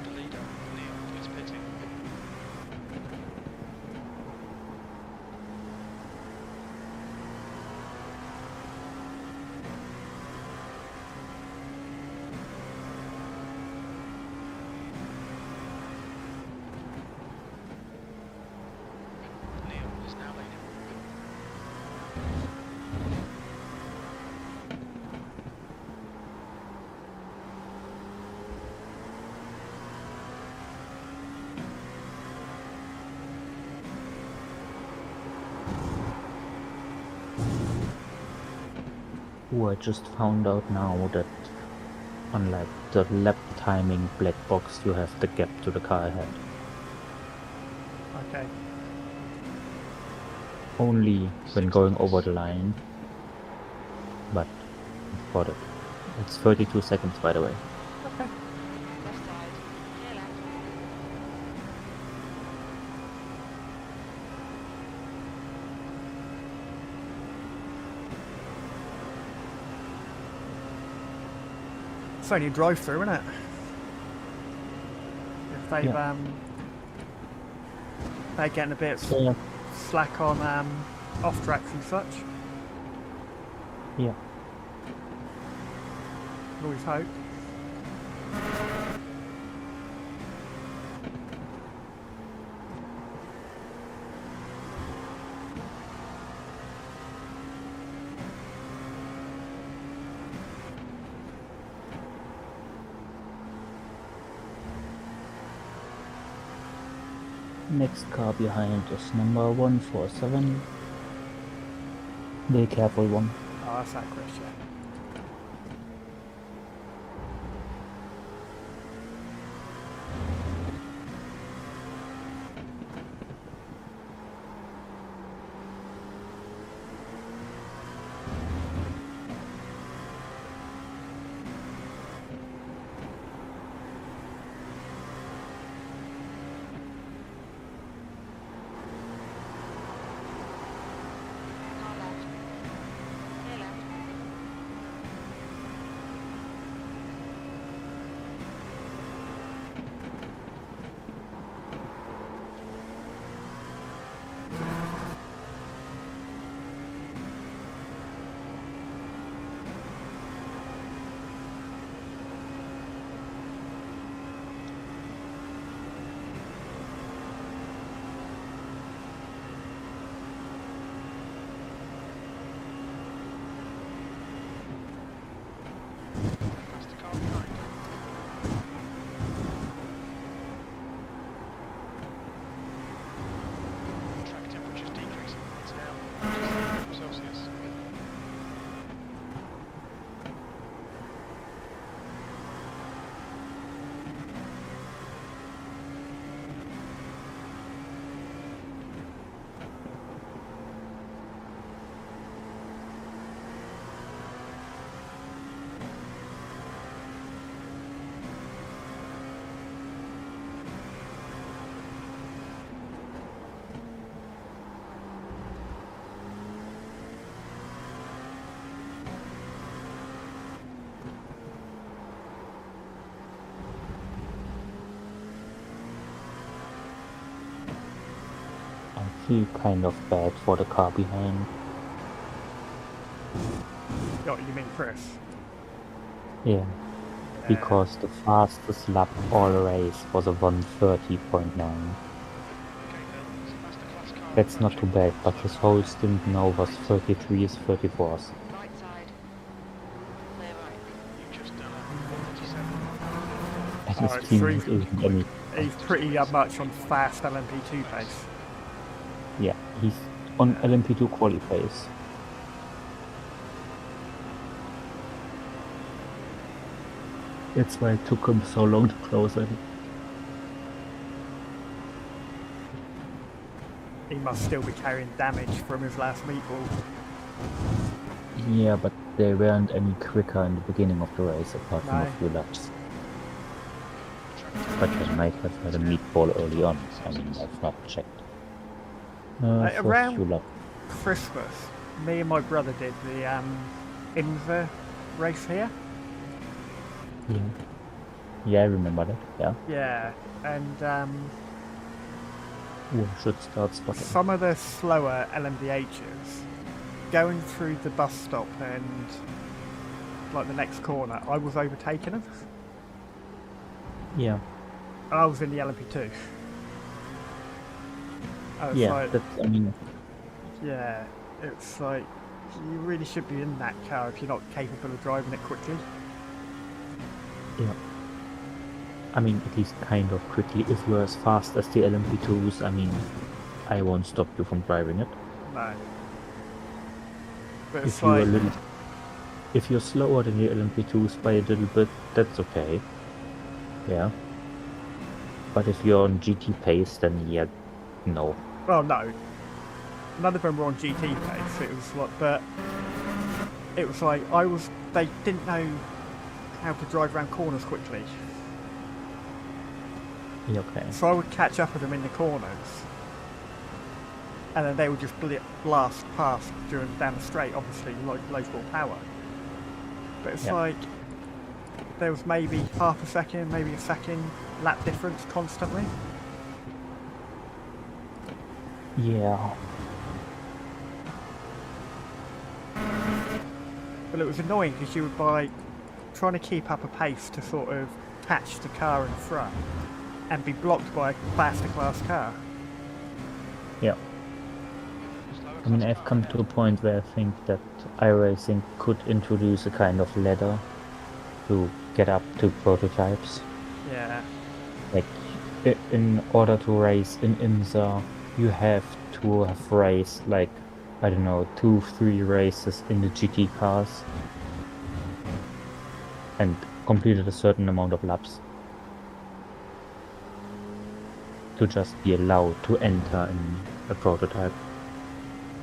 The leader, Neil, is pitting. Neil is now leading. Ooh, I just found out now that unlike the lap timing black box, you have the gap to the car ahead. Okay. Only when going over the line. But I've got it. It's 32 seconds, by the way. Left side. Clear left. It's only a drive-through, isn't it? If they've Yeah. they're getting a bit Yeah. slack on off tracks and such. Yeah. Always hope. Next car behind is number 147. Be careful, one. Oh, that's that Chris, yeah. Car left. Clear left. Past the car behind. Track temperature's decreasing. It's now Celsius. I feel kind of bad for the car behind. Oh, you mean Chris? Yeah, because the fastest lap all race was a 130.9. Okay, Phil. It's a faster class car That's not too approaching. bad, but his Slower whole left. stint now was 33s, 34s. Right side. Clear right. You've just done a 47. And Oh, his it's team three. isn't any. He's pretty much on fast LMP2 pace. Yeah, he's on LMP2 qualifiers. That's why it took him so long to close it. He must still be carrying damage from his last meatball. Yeah, but they weren't any quicker in the beginning of the race, apart from a No. few laps. But they might have had a meatball early on. I mean, I've not checked. First around- few laps. Christmas, me and my brother did the Inver race here. Yeah. Yeah, I remember that. Yeah. Yeah, and Ooh, I should start spotting. some of the slower LMDHs going through the bus stop and like the next corner, I was overtaking them, Yeah. and I was in the LMP2. I was Yeah, like, that's, I mean, yeah, it's like you really should be in that car if you're not capable of driving it quickly. yeah. I mean, at least kind of quickly. If you're as fast as the LMP2s, I mean, I won't stop you from driving it. No. But If it's you're a like, little, if you're slower than the LMP2s by a little bit, that's okay. Yeah. But if you're on GT pace, then yeah, no. well, no, none of them were on GT pace. It was like, but it was like they didn't know how to drive around corners quickly. Yeah, okay. So I would catch up with them in the corners, and then they would just blast past down the straight, obviously local power. But it's Yeah. like there was maybe half a second, maybe a second lap difference constantly. Yeah. But it was annoying because you would by trying to keep up a pace to sort of catch the car in front and be blocked by a faster class car. Yeah. Slower I mean, class I've car come ahead. to a point where I think that iRacing could introduce a kind of ladder to get up to prototypes. Yeah. Like, in order to race in IMSA, you have to have raced like, I don't know, 2-3 races in the GT cars and completed a certain amount of laps to just be allowed to enter in a prototype.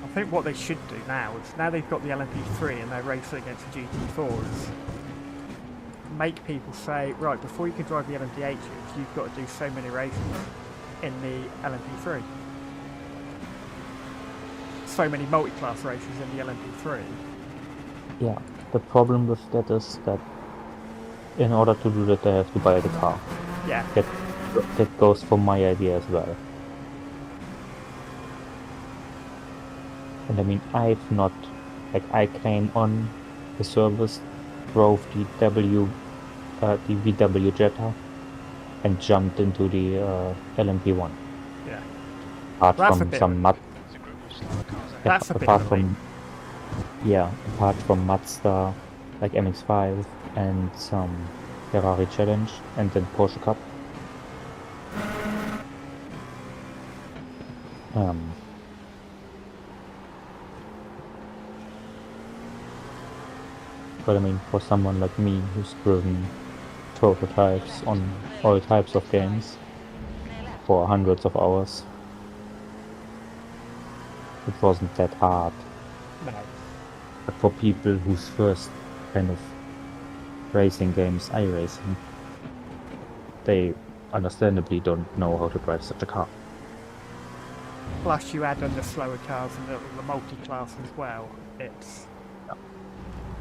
I think what they should do now is, now they've got the LMP3 and they're racing against the GT4s, make people say, right, before you can drive the LMP8s, you've got to do so many races in the LMP3. So many multi-class races in the LMP3. Yeah, the problem with that is that in order to do that, they have to buy the car. Yeah. That goes for my idea as well. And I mean, I've not, like, I came on the service, drove the VW Jetta, and jumped into the LMP1. Yeah. Apart That's a from bit some of a- mud. That's a bit Apart of a leap. from, yeah, apart from Mazda, like MX-5 and some Ferrari Challenge, and then Porsche Cup. But I mean, for someone like me who's driven prototypes on all types of games for hundreds of hours, it wasn't that hard. No. But for people whose first kind of racing games iracing, they understandably don't know how to drive such a car. Plus you add on the slower cars and the multi-class as well. It's...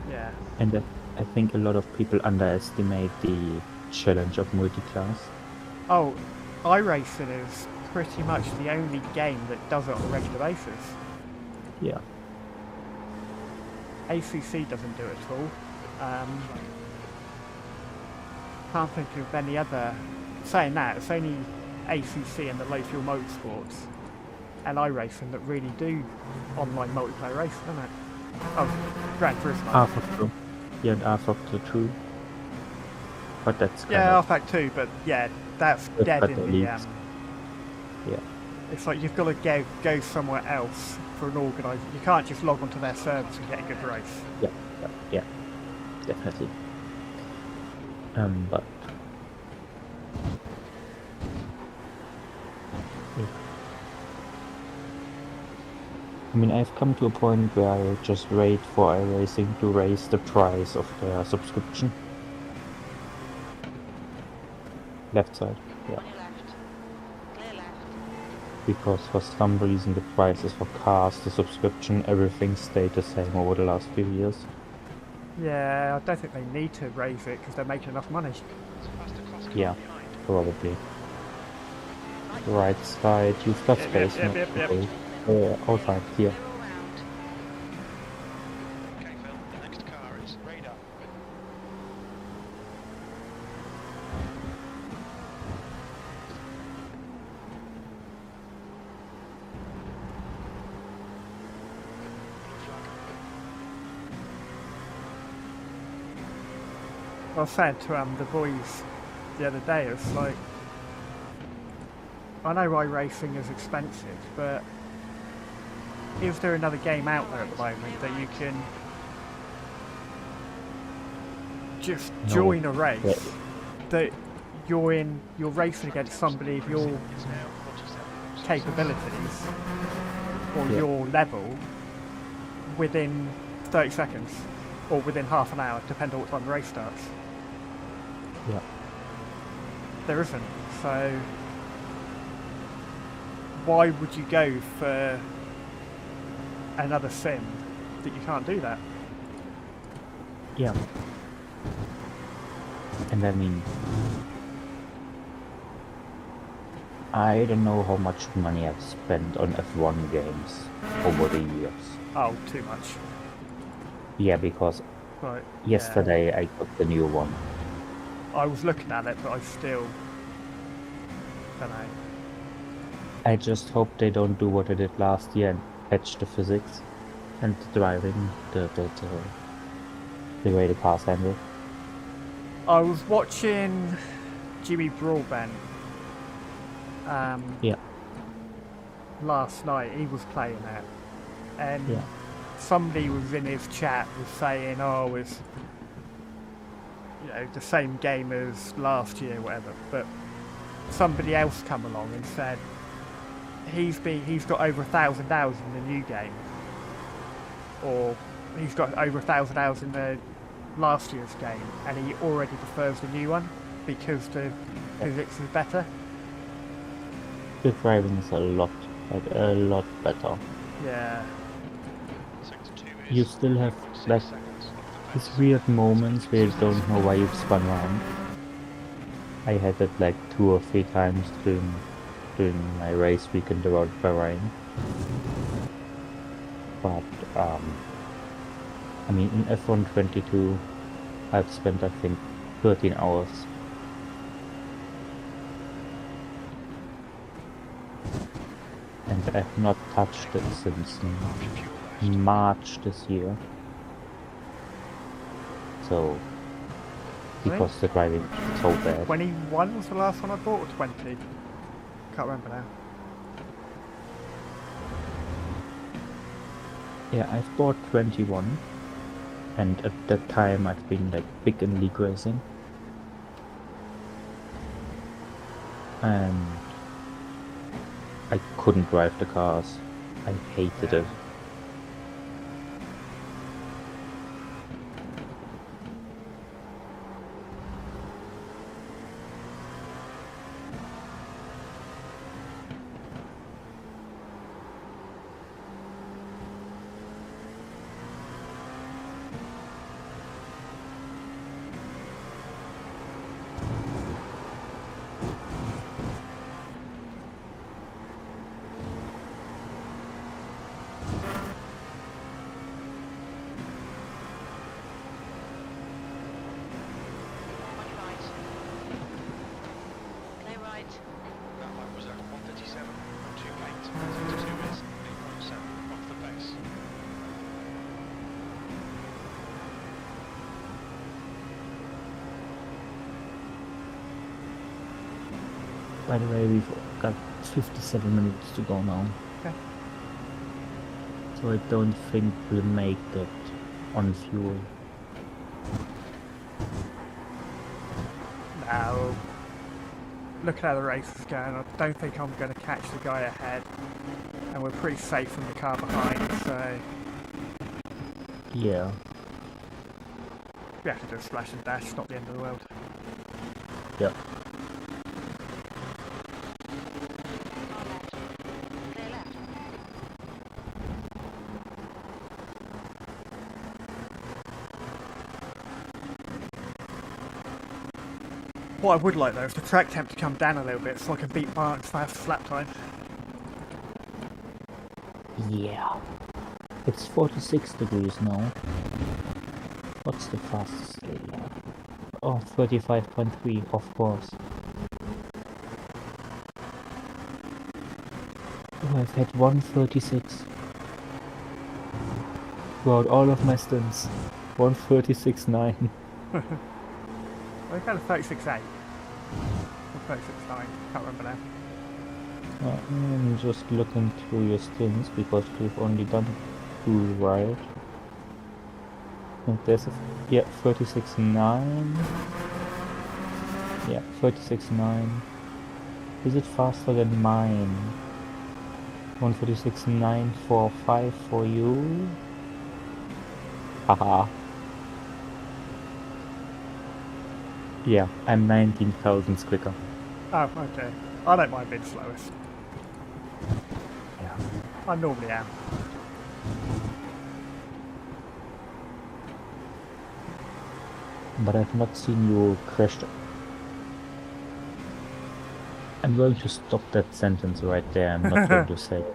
Yeah. And I think a lot of people underestimate the challenge of multi-class. Oh, iRacing is pretty much the only game that does it on a regular basis. Yeah. ACC doesn't do it at all. Can't think of any other... Saying that, it's only ACC and the low fuel motorsports and iRacing that really do online multiplayer racing, isn't it? Oh, Gran Turismo. R-Factor. Yeah, and R-Factor 2. But that's kind Yeah, of... R-Factor 2, but yeah, that's But dead in the... leagues. Yeah. It's like you've got to go somewhere else for an organiser. You can't just log onto their servers and get a good race. Yeah, definitely. But yeah. I mean, I've come to a point where I just wait for iRacing to raise the price of their subscription. Left side, yeah. On your left. Clear left. Because for some reason the prices for cars, the subscription, everything stayed the same over the last few years. Yeah, I don't think they need to raise it because they're making enough money. Yeah, probably. Right side, you've got space. Yep. Outside, here. Clear all round. Okay, Phil, the next car is radar. I said to the boys the other day, it's like, I know iRacing is expensive, but is there another game out there at the moment that you can just No. join a race Yeah. that you're racing against somebody of your capabilities or Yeah. your level within 30 seconds or within half an hour, depending on what time the race starts? Yeah. There isn't, so why would you go for another sim that you can't do that? Yeah. And I mean, I don't know how much money I've spent on F1 games over the years. Oh, too much. Yeah, because Right. yesterday I got the new one. I was looking at it, but I still don't know. I just hope they don't do what I did last year and patch the physics and the driving, the way the cars handle. I was watching Jimmy Broadbent Yeah. last night. He was playing it, and Yeah. somebody was in his chat was saying, "Oh, it's the same game as last year, whatever." But somebody else come along and said he's got over 1,000 hours in the new game, or he's got over 1,000 hours in the last year's game, and he already prefers the new one because the physics is better. The driving is a lot better. Yeah. Sector 2 is You still have 3.6 like seconds off the these pace. weird moments where you don't know why you've spun around. I had it like 2 or 3 times during my race weekend around Bahrain. But I mean, in F1 22, I've spent I think 13 hours. And I've not touched it since March this year. So, because the driving is so bad. 21 was the last one I bought, or 20? Can't remember now. Yeah, I've bought 21. And at that time I've been like big in league racing. And I couldn't drive the cars. I hated it. On your right. Clear right. That lap was at 1:37.28. Sector 2 is 8.7 off the pace. By the way, we've got 57 minutes to go now. Okay. So I don't think we'll make it on fuel. Now, looking at how the race is going, I don't think I'm going to catch the guy ahead, and we're pretty safe from the car behind, so Yeah. we have to do a splash and dash, it's not the end of the world. Yeah. Car left. Clear left. What I would like though is the track temp to come down a little bit so I can beat Mark's fast lap time. Yeah. It's 46 degrees now. What's the fastest day? Oh, 35.3, of course. Oh, I've had 136. Throughout all of my stints. 136.9. I think I had a 36.8 or 36.9, can't remember now. I'm just looking through your stints because we've only done 2, right? And there's a, yeah, 36.9. Yeah, 36.9. Is it faster than mine? 146.945 for you? Haha. Yeah, I'm 19 thousandths quicker. Oh, okay. I don't mind being slowest. Yeah. I normally am. But I've not seen you crash. I'm going to stop that sentence right there. I'm not going to say it.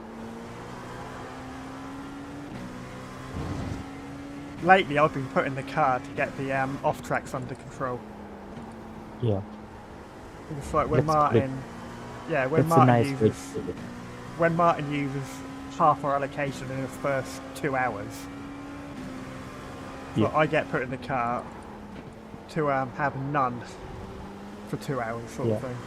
Lately I've been putting the car to get the off tracks under control. Yeah. It's like when That's quick. Martin, yeah, when That's a Martin nice way uses to do it. when Martin uses half our allocation in the first 2 hours. So Yeah. I get put in the car to have none for 2 hours, sort Yeah. of thing.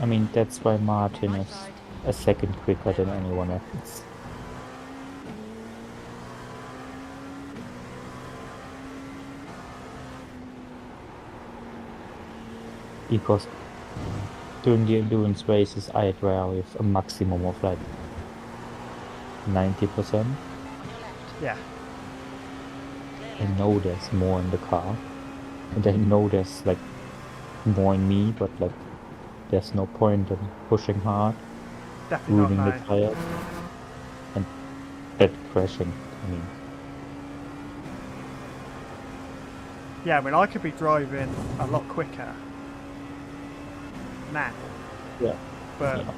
I mean, that's why Martin Right is side. a second quicker than anyone else. Because during the endurance races, I drive a maximum of like 90%. On your left. Yeah. Clear I left. know there's more in the car, and I know there's like more in me, but like there's no point in pushing hard, Definitely not, ruining the no. tires, and that crashing. I mean, Yeah, I mean, I could be driving a lot quicker now, yeah, but yeah.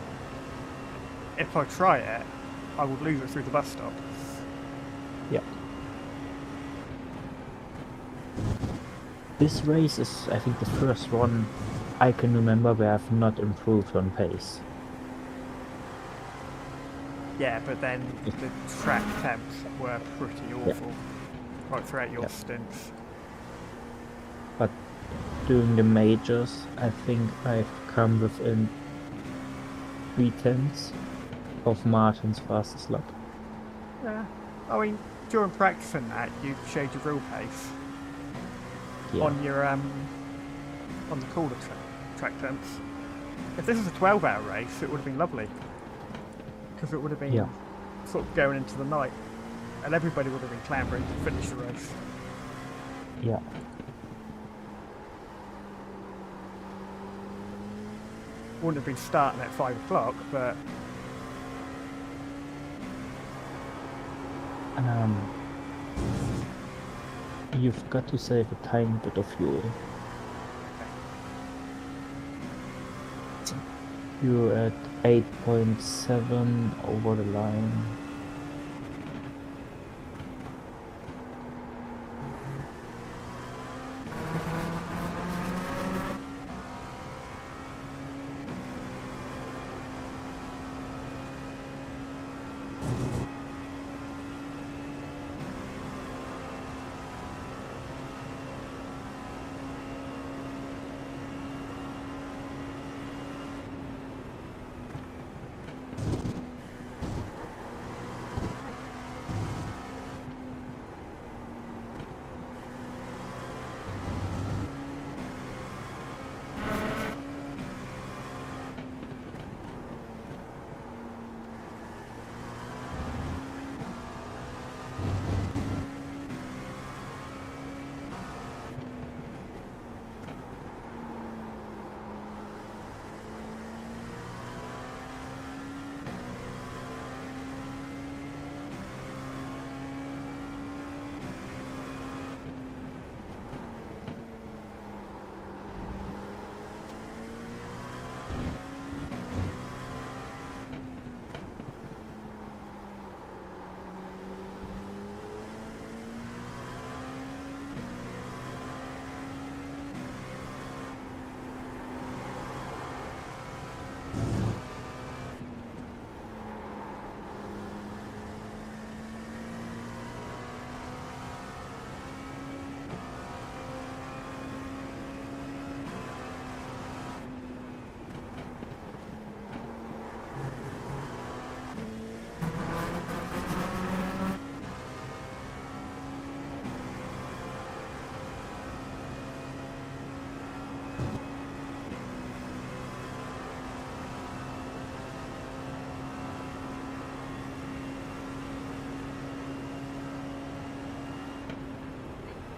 if I try it, I would lose it through the bus stop. Yeah. This race is, I think, the first one I can remember where I've not improved on pace. Yeah, but then the track temps were pretty awful right throughout your Yeah. stints. But during the majors, I think I've come within 3/10 of Martin's fastest lap. Yeah, I mean, during practice and that, you showed your real pace Yeah, on your on the cooler track temps. If this was a 12-hour race, it would have been lovely because it would have been Yeah. sort of going into the night, and everybody would have been clamouring to finish the race. yeah. Wouldn't have been starting at 5 o'clock, but You've got to save a tiny bit of fuel. You're at 8.7 over the line.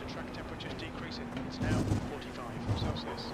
The track temperature is decreasing. It's now 45 Celsius.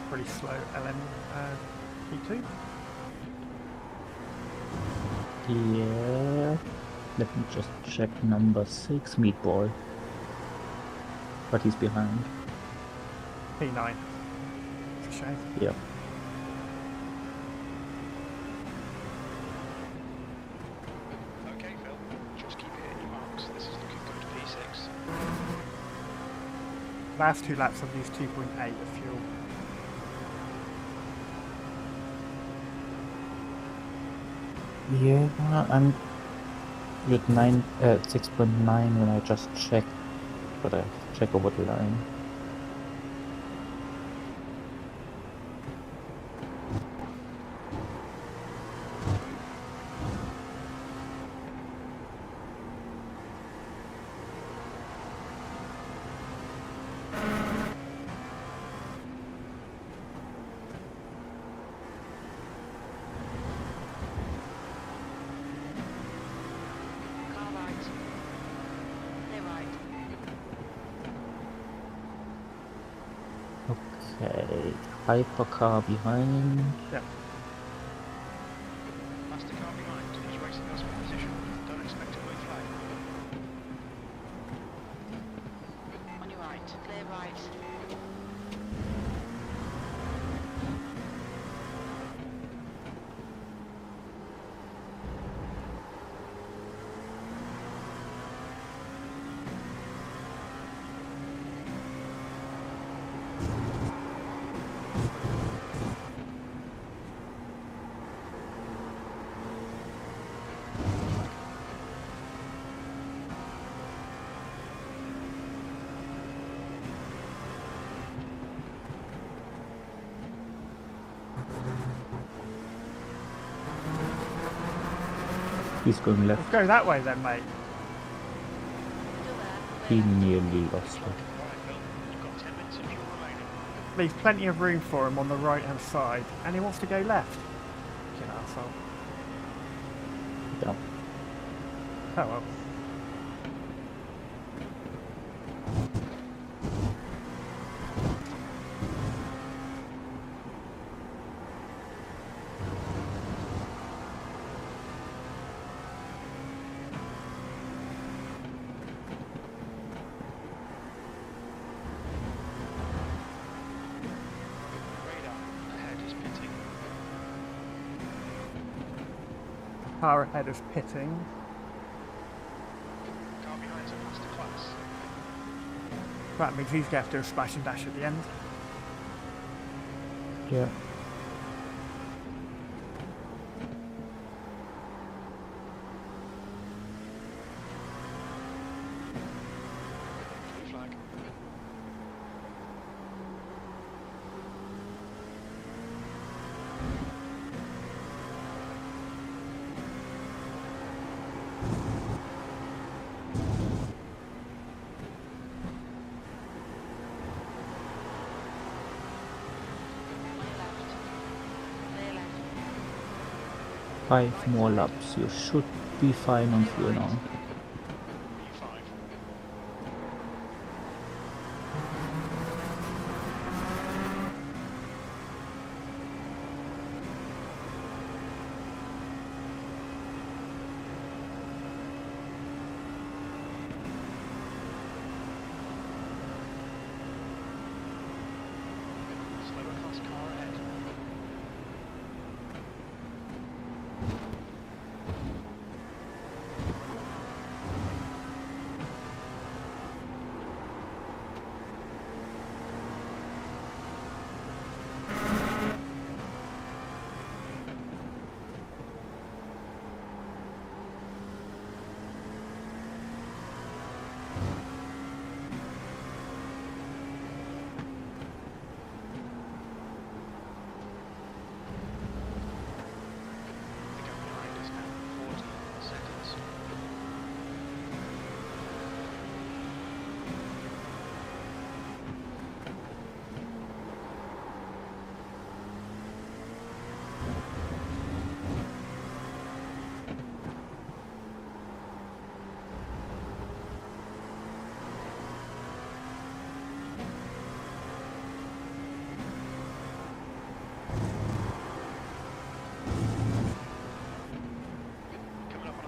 pretty slow P2. Yeah. Let me just check number 6, Meatball. But he's behind. P9. It's a shame. Yep. Okay, Phil. Just keep hitting your marks. This is looking good. P6. Last 2 laps I've used 2.8 of fuel. Yeah, I'm with 6.9 when I just checked, but I have to check over the line. Car right. Clear right. Okay, hypercar behind. Yeah. Faster car behind. He's racing us for position. Don't expect a blue flag. On your right. Clear right. He's going left. Let's go that way then, mate. Still there. He Clear left. nearly lost it. Alright, Phil. You've got 10 minutes of fuel remaining. Leaves plenty of room for him on the right hand side, and he wants to go left. Fucking arsehole. Yeah. Oh well. Radar ahead is pitting. Car ahead is pitting. Car behind's a faster class. That means he's going to have to do a smash and dash at the end. Yeah. Blue flag. On your left. Clear left. 5 more laps. You should be fine on fuel now. B5. Slower class car ahead.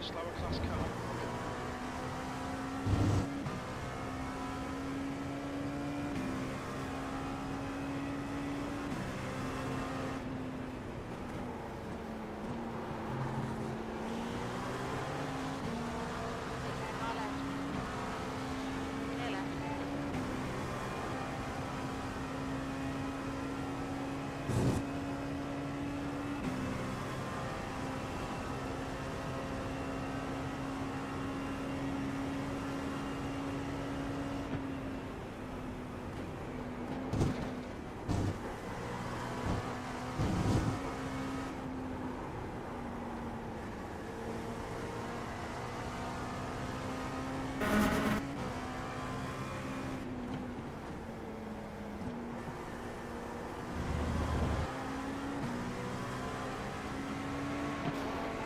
slower class car. Car left. Clear left.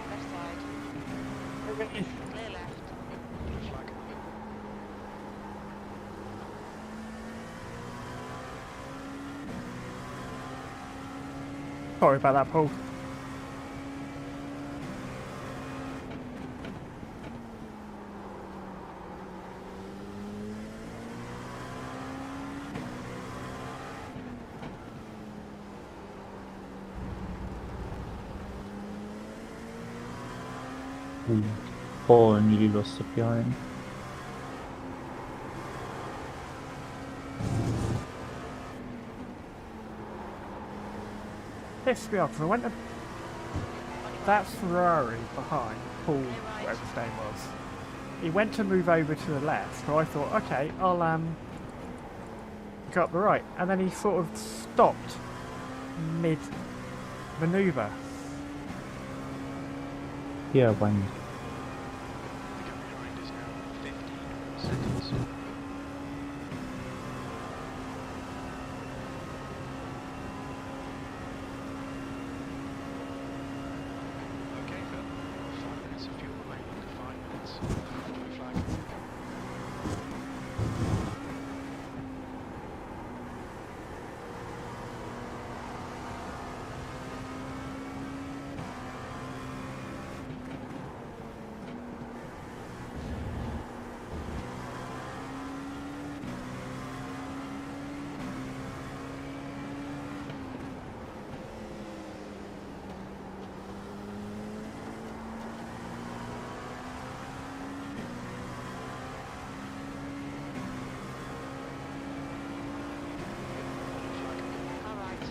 Left side. Clear left. Flag. Sorry about that, Paul. Paul nearly lost it behind. Pissed me off, 'cause I went to that Ferrari behind Paul, whatever his name was. He went to move over to the left, so I thought, okay, I'll go up the right, and then he sort of stopped mid maneuver. Yeah, when The gap behind is now 15 seconds. Okay, Phil. 5 minutes of fuel remaining. 5 minutes. Blue flag. Car right.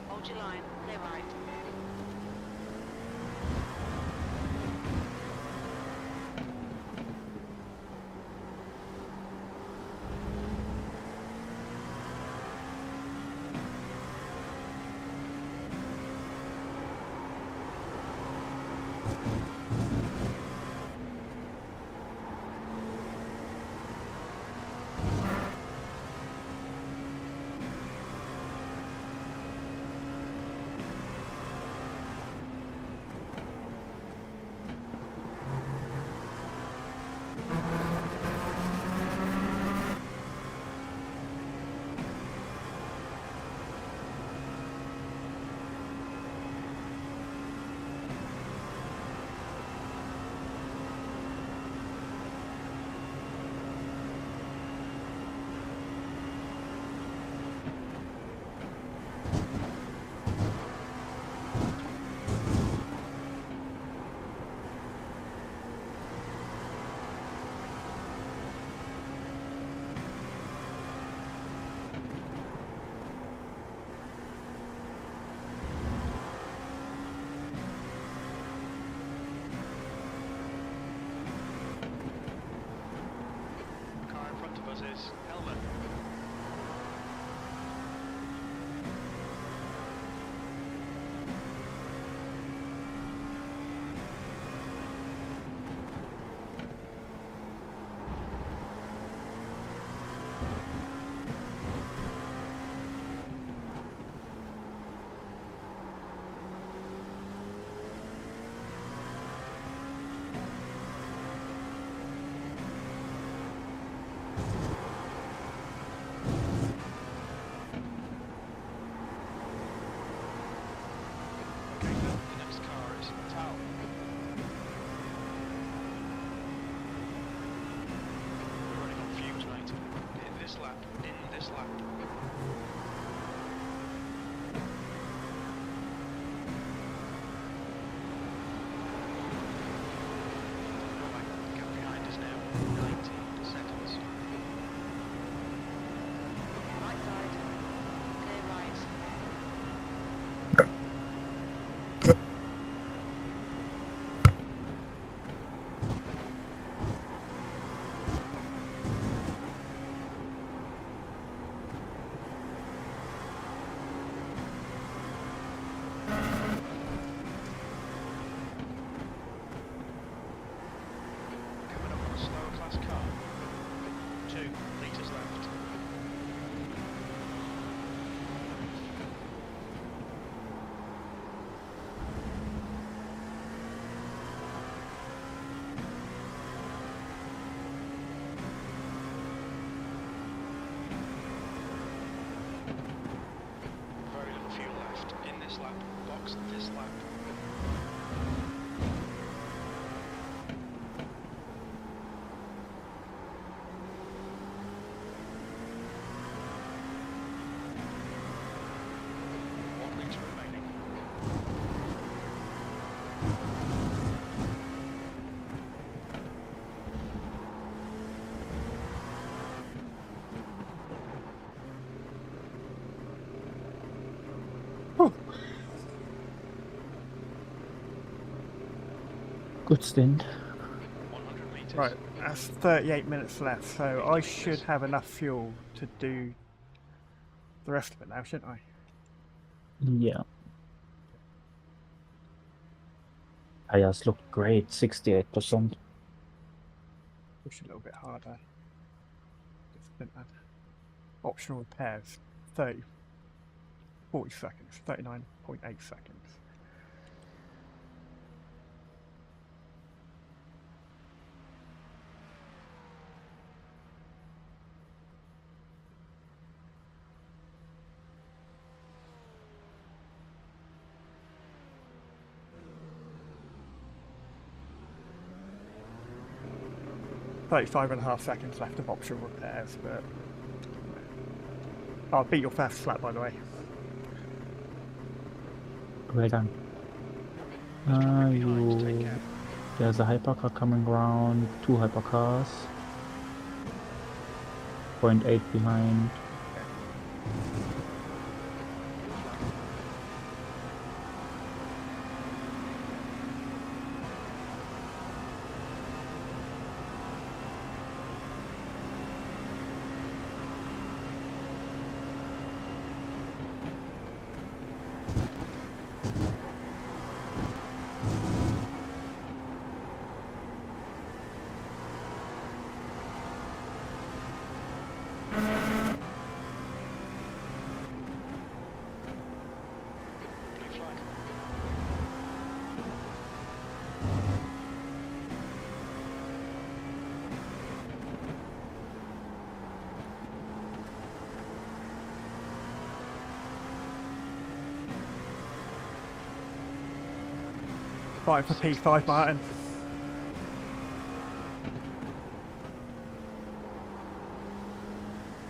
Hold your line. Clear right. Car in front of us is Helmet. this lap. In this lap. The gap behind is now 19 seconds. Right side. Clear right. Coming up on a slower class car. 2 litres left. Very little fuel left. In this lap. Box this lap. One litre remaining. Good stint. 100 metres. Right, that's 38 minutes left, so I should have enough fuel to do the rest of it now, shouldn't I? Yeah. Tires looked great, 68%. Push a little bit harder. Just spin that. Optional repairs, 40 seconds, 39.8 seconds. .5.5 seconds left of optional repairs, but I'll beat your fastest lap, by the way. Well done. There's a hypercar coming around, 2 hypercars. 0.8 behind. Blue flag. Fighting for P5, Martin.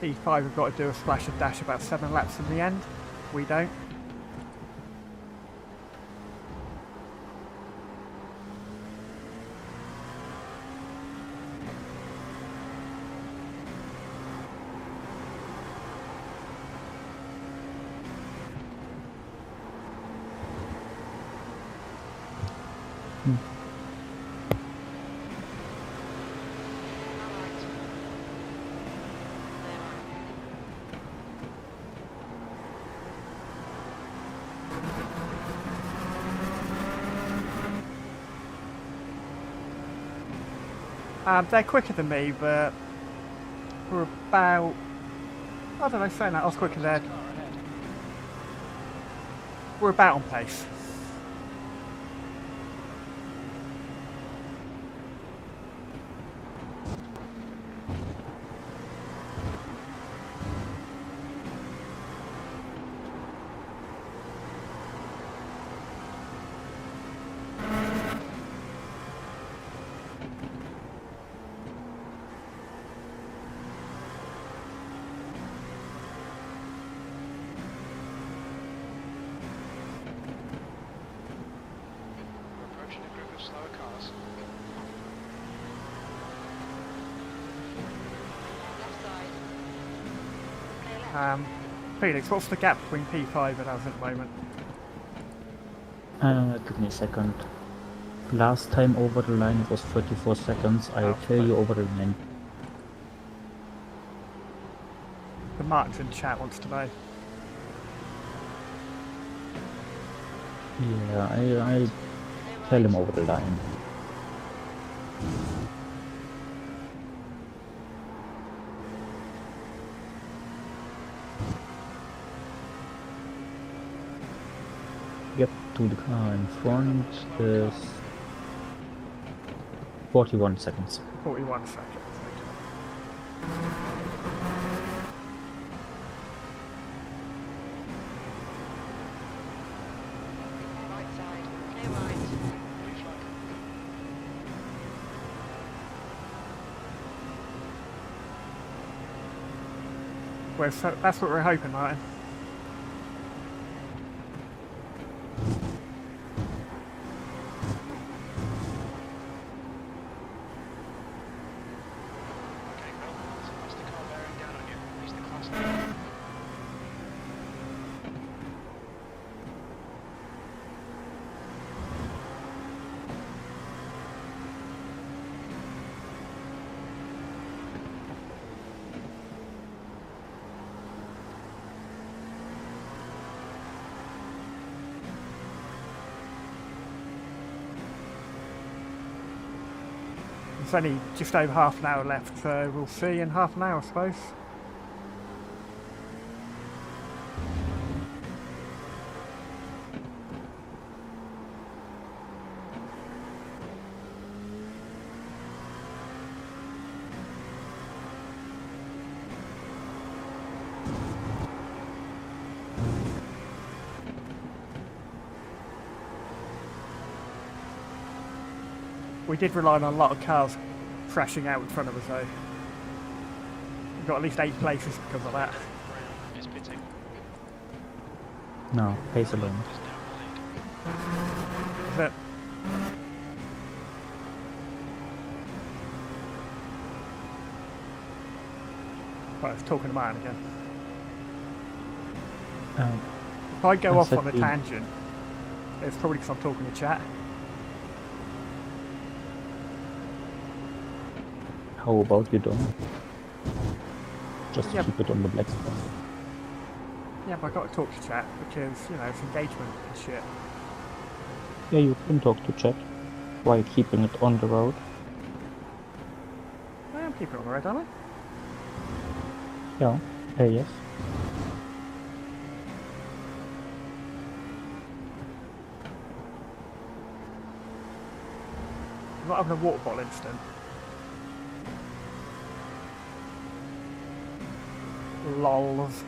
P5 have got to do a splash and dash about 7 laps in the end. We don't. All right. Clear right. They're quicker than me, but we're about... I don't know, saying that, I was quicker there. We're about on pace. slower cars. Left side. Clear left. Felix, what's the gap between P5 and us at the moment? Give me a second. Last time over the line it was 34 seconds. I'll Oh, tell you over the line. The Martin chat wants to know. Yeah, I Clear tell right. him over the line. Yep, to the car in front is 41 seconds. 41 seconds. Okay. Right side. Clear right. Blue flag. That's what we're hoping, Martin. Okay, Phil, there's a faster car bearing down on you. He's the class leader. There's only just over half an hour left, so we'll see in half an hour, I suppose. We did rely on a lot of cars crashing out in front of us, though. We've got at least 8 places because of that. Brown is pitting. No, pace alone. Is now in the lead. But right, I was talking to Martin again. If I go I off said on a the- tangent, it's probably because I'm talking to chat. How about you don't? Just Yeah. keep it on the black spot. Yeah, but I got to talk to chat because, you know, it's engagement and shit. Yeah, you can talk to chat while keeping it on the road. I am keeping it on the road, aren't I? Yeah, yes. I'm not having a water bottle incident. Lols.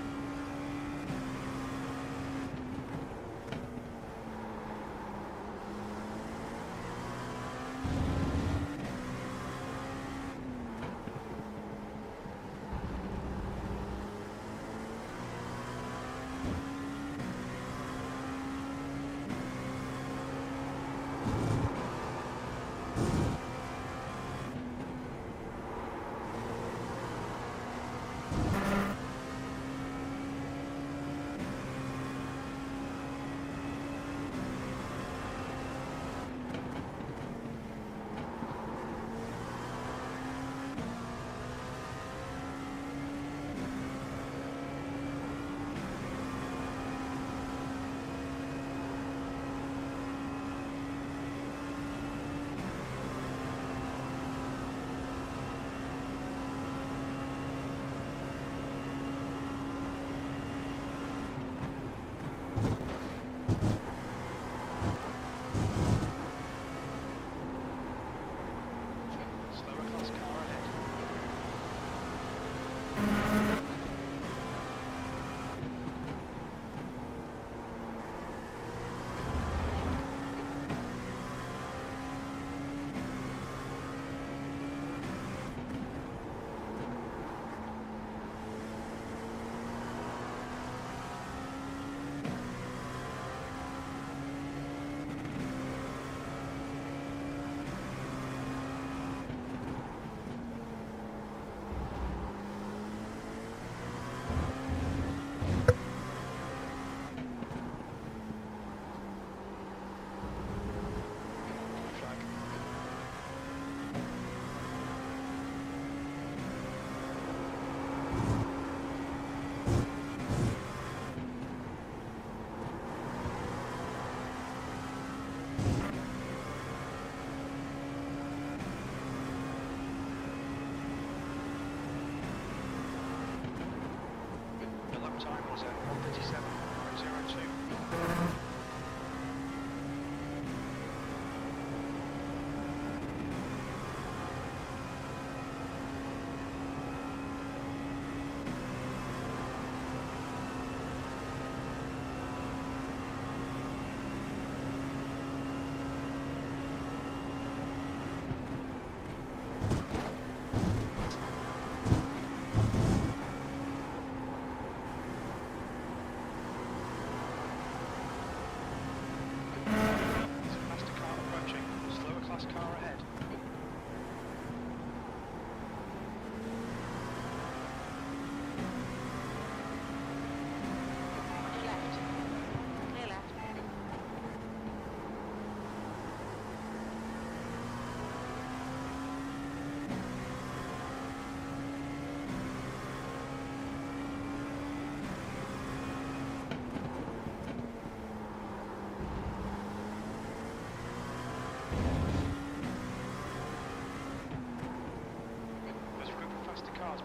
is at 137.02.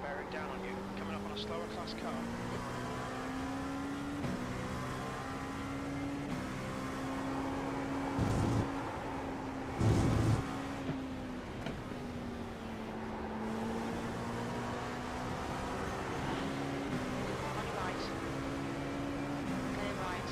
Bearing down on you, coming up on a slower class car. On your right. Clear right.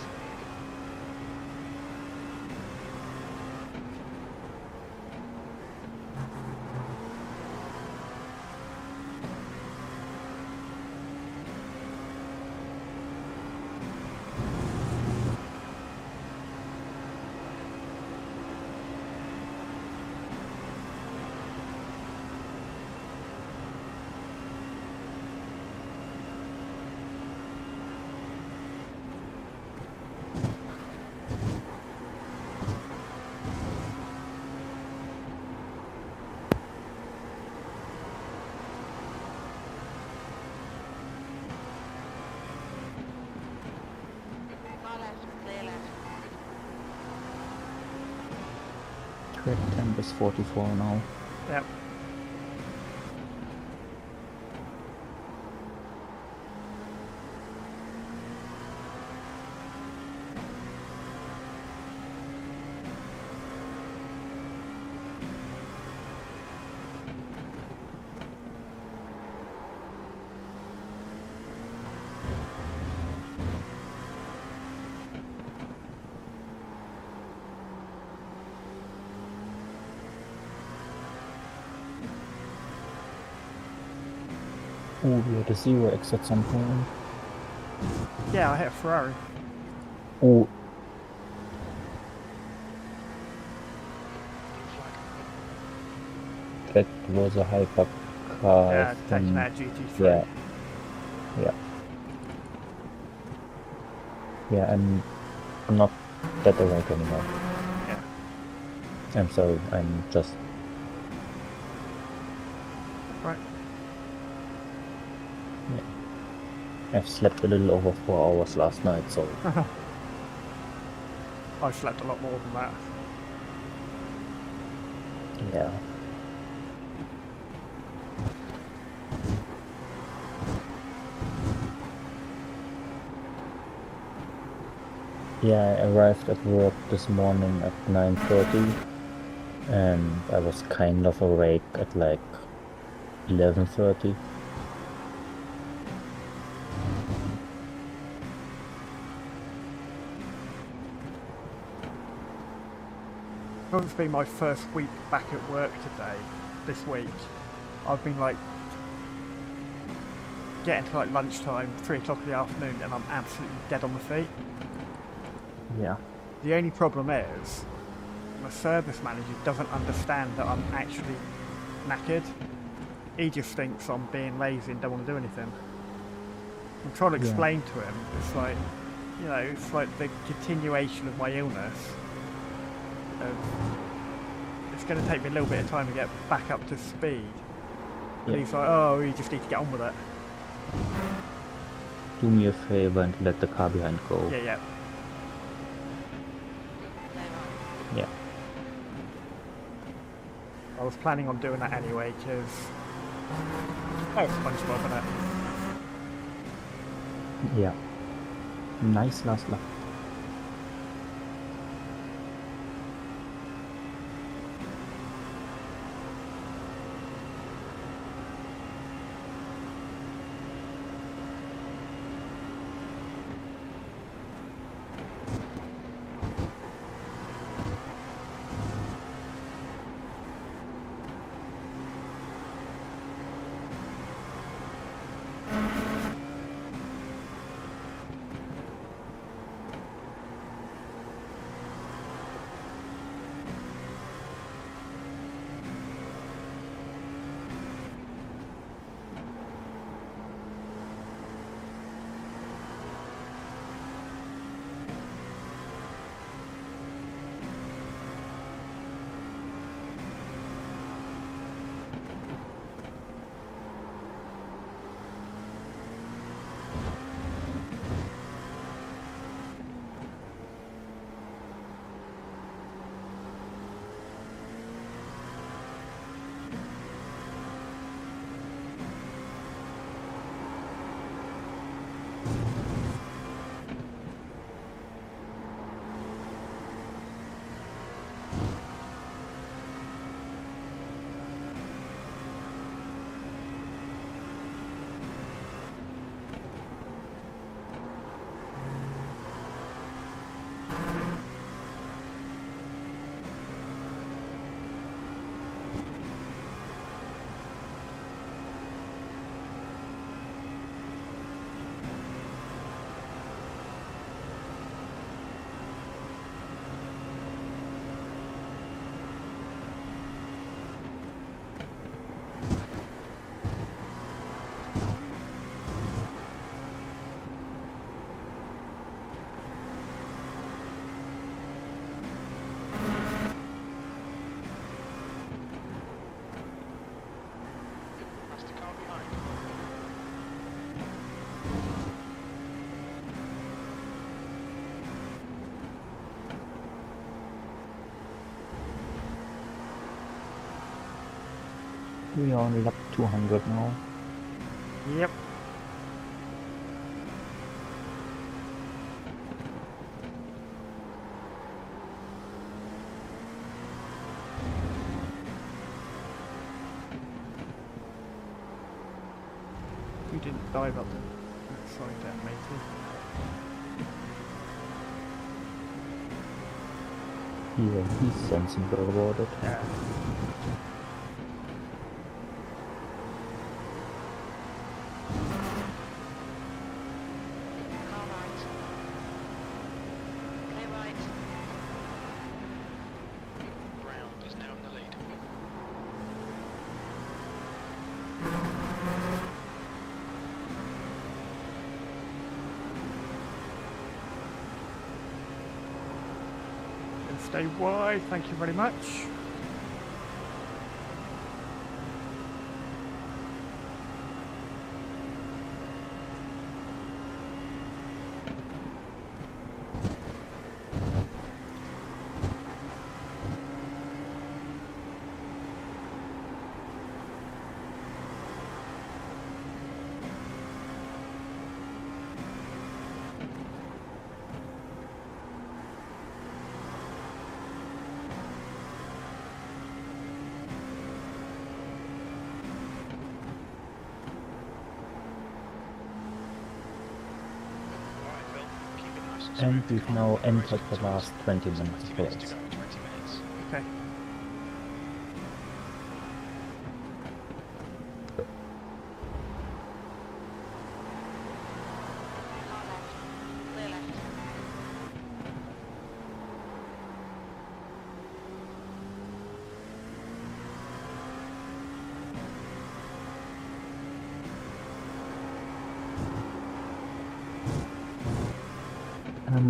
Track temp is 44 now. Yep. Oh, we had a 0x at some point. Yeah, I hit a Ferrari. Oh, that was a hypercar. Yeah, taking from- out GT3. Yeah. Yeah. Yeah, I'm not that awake anymore. Yeah. I'm sorry, I'm just... Right. I've slept a little over 4 hours last night, so... I slept a lot more than that. Yeah. Yeah, I arrived at work this morning at 9:30 and I was kind of awake at like 11:30. Because it's been my first week back at work today, this week, I've been like getting to like lunchtime, 3 o'clock in the afternoon, and I'm absolutely dead on the feet. Yeah. The only problem is, my service manager doesn't understand that I'm actually knackered. He just thinks I'm being lazy and don't want to do anything. I'm trying to Yeah. explain to him, it's like, you know, it's like the continuation of my illness. It's going to take me a little bit of time to get back up to speed. Yeah. He's like, oh, you just need to get on with it. Do me a favor and let the car behind go. Yeah, yeah. Yeah. I was planning on doing that anyway, because... Oh, it's SpongeBob, isn't it? Yeah. Nice last lap. That's the car behind. We are on lap 200 now. Yep. You didn't dive up that side down, matey. Yeah, he's sensible about it. Yeah. Car right. Clear right. Brown is now in the lead. And stay wide, thank you very much. Alright, Phil, keep it nice and And smooth. we've Can't now let the race entered get the to us. last 20 There's minutes 20 of minutes to race. go, 20 minutes. Okay. Car left. Clear left.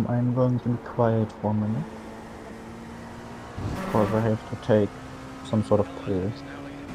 I'm going to be quiet for a minute. Because I have to take some sort of pill. Is now leading.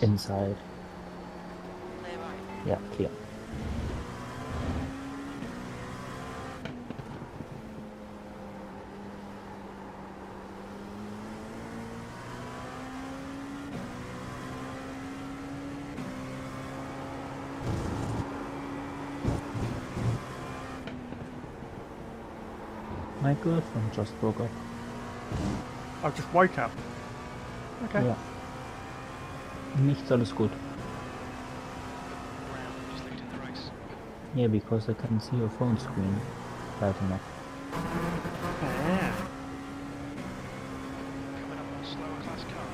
Inside. Clear right. Yeah, clear. My girlfriend just woke up. I just woke up. Okay. Ja. Nichts, alles gut. Brown is leading the race. Yeah, because I can see your phone screen right enough. Yeah. Coming up on a slower class car.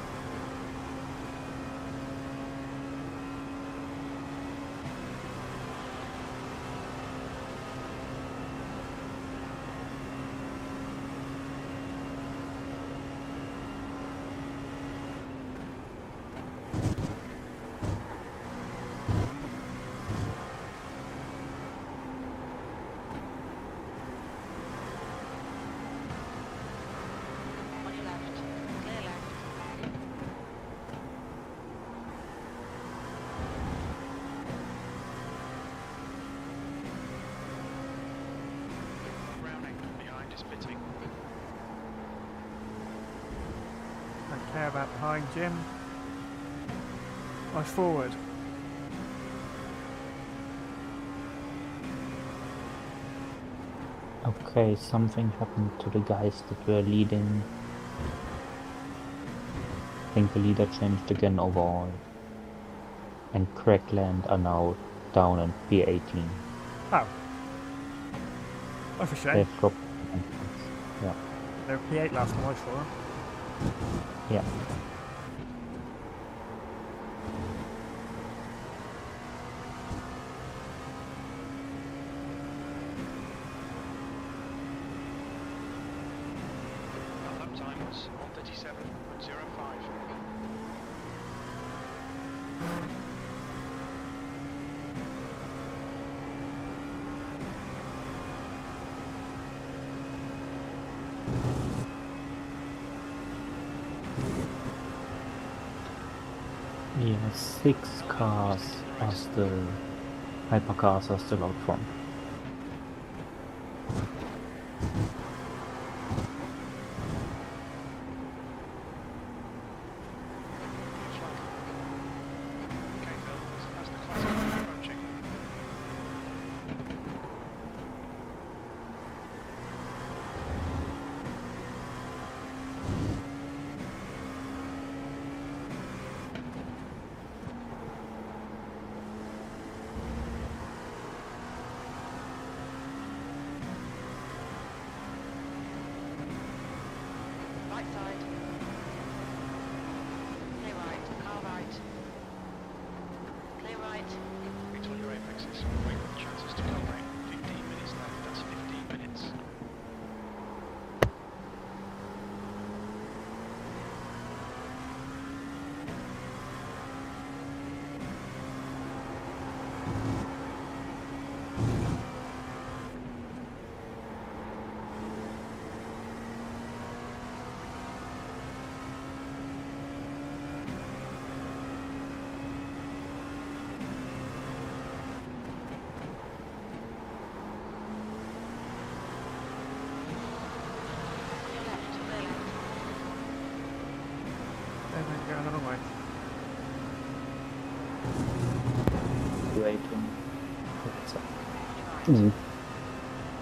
On your left. Clear left. Browning behind is pitting. Don't care about behind Jim. Eyes forward. Okay, something happened to the guys that were leading. I think the leader changed again overall. And Crackland are now down in P18. Oh. That's a shame. They've dropped. Yeah, They were P8 last time I saw them. yeah. Our lap time was 1:37.05. Yeah, 6 cars are still, hypercars are still out front. Okay, Phil, that's the class car approaching. Right side. Clear right. Car right. Clear right. Wait till your apexes. Wait for the chances to come right. 15 minutes left, that's 15 minutes. On your left. Clear left. They're going the wrong way. Waiting. On your right. Mm.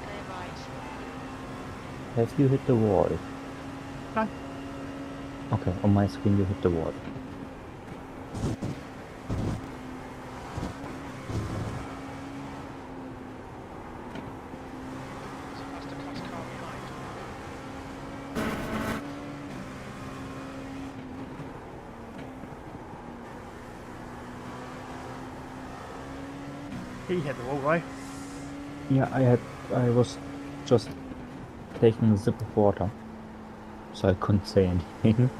Clear right. Have you hit the wall? No. Okay, on my screen you hit the wall. So that's the class car behind. He hit the wall, right? Yeah, I was just taking a sip of water, so I couldn't say anything.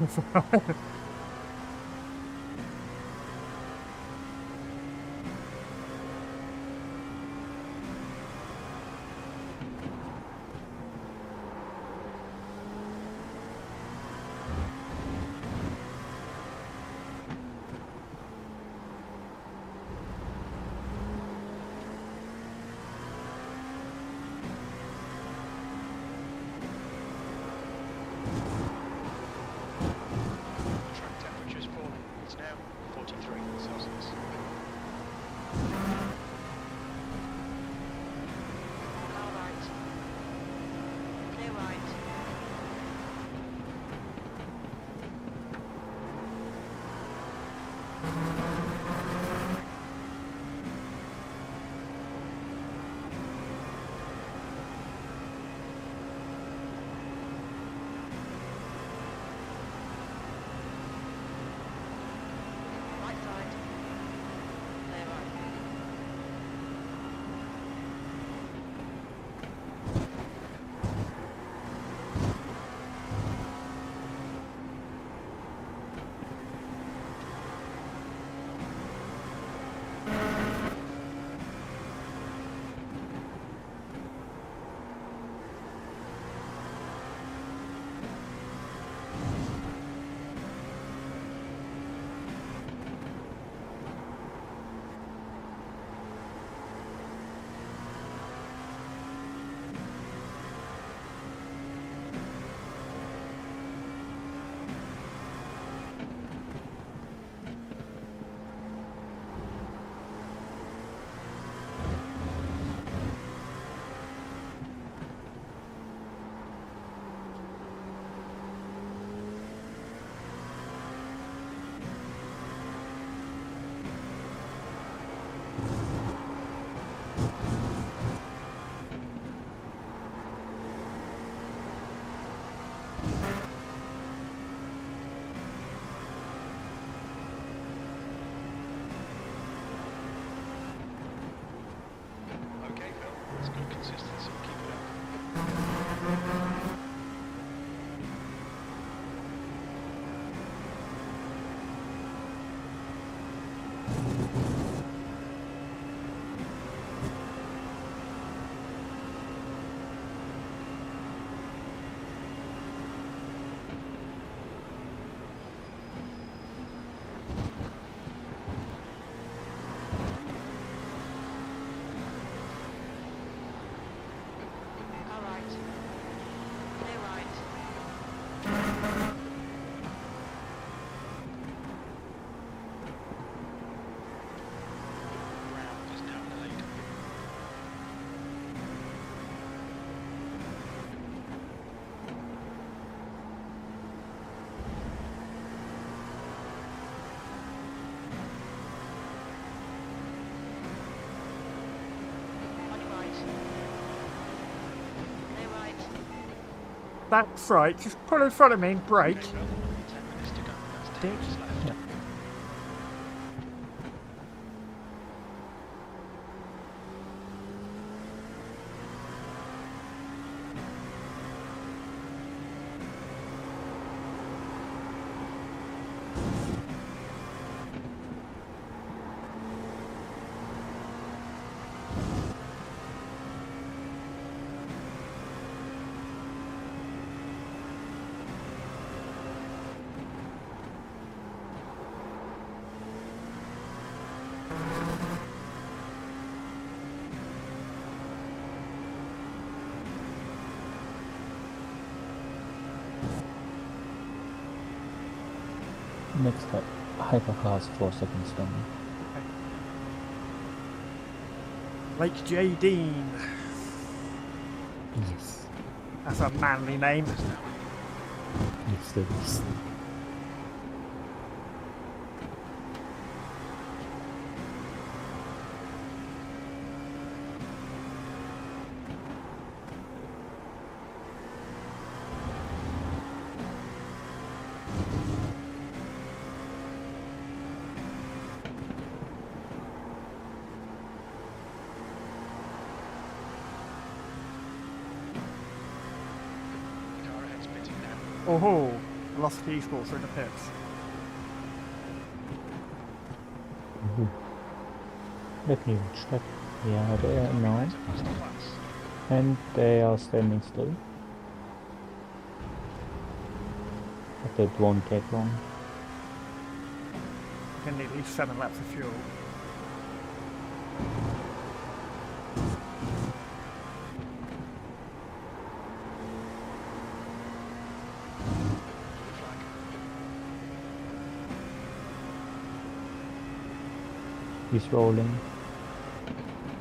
It's good consistency. Keep it up. All right. Clear right. Ground is now in the lead. On your right. Clear right. That's right. Just pull in front of me and brake. Okay, Phil. 10 minutes to go. That's 10 Dick. minutes left. Yeah. Next up, hypercars 4 seconds down. Lake J. Dean. Yes. That's a manly name. Yes, it is. Car ahead's pitting now. Oh, velocity esports through the pits. Ooh. Let me check. Yeah, they are now. It's a fast class. And they are standing still. But it won't take long. You can need at least 7 laps of fuel. Flag. He's rolling.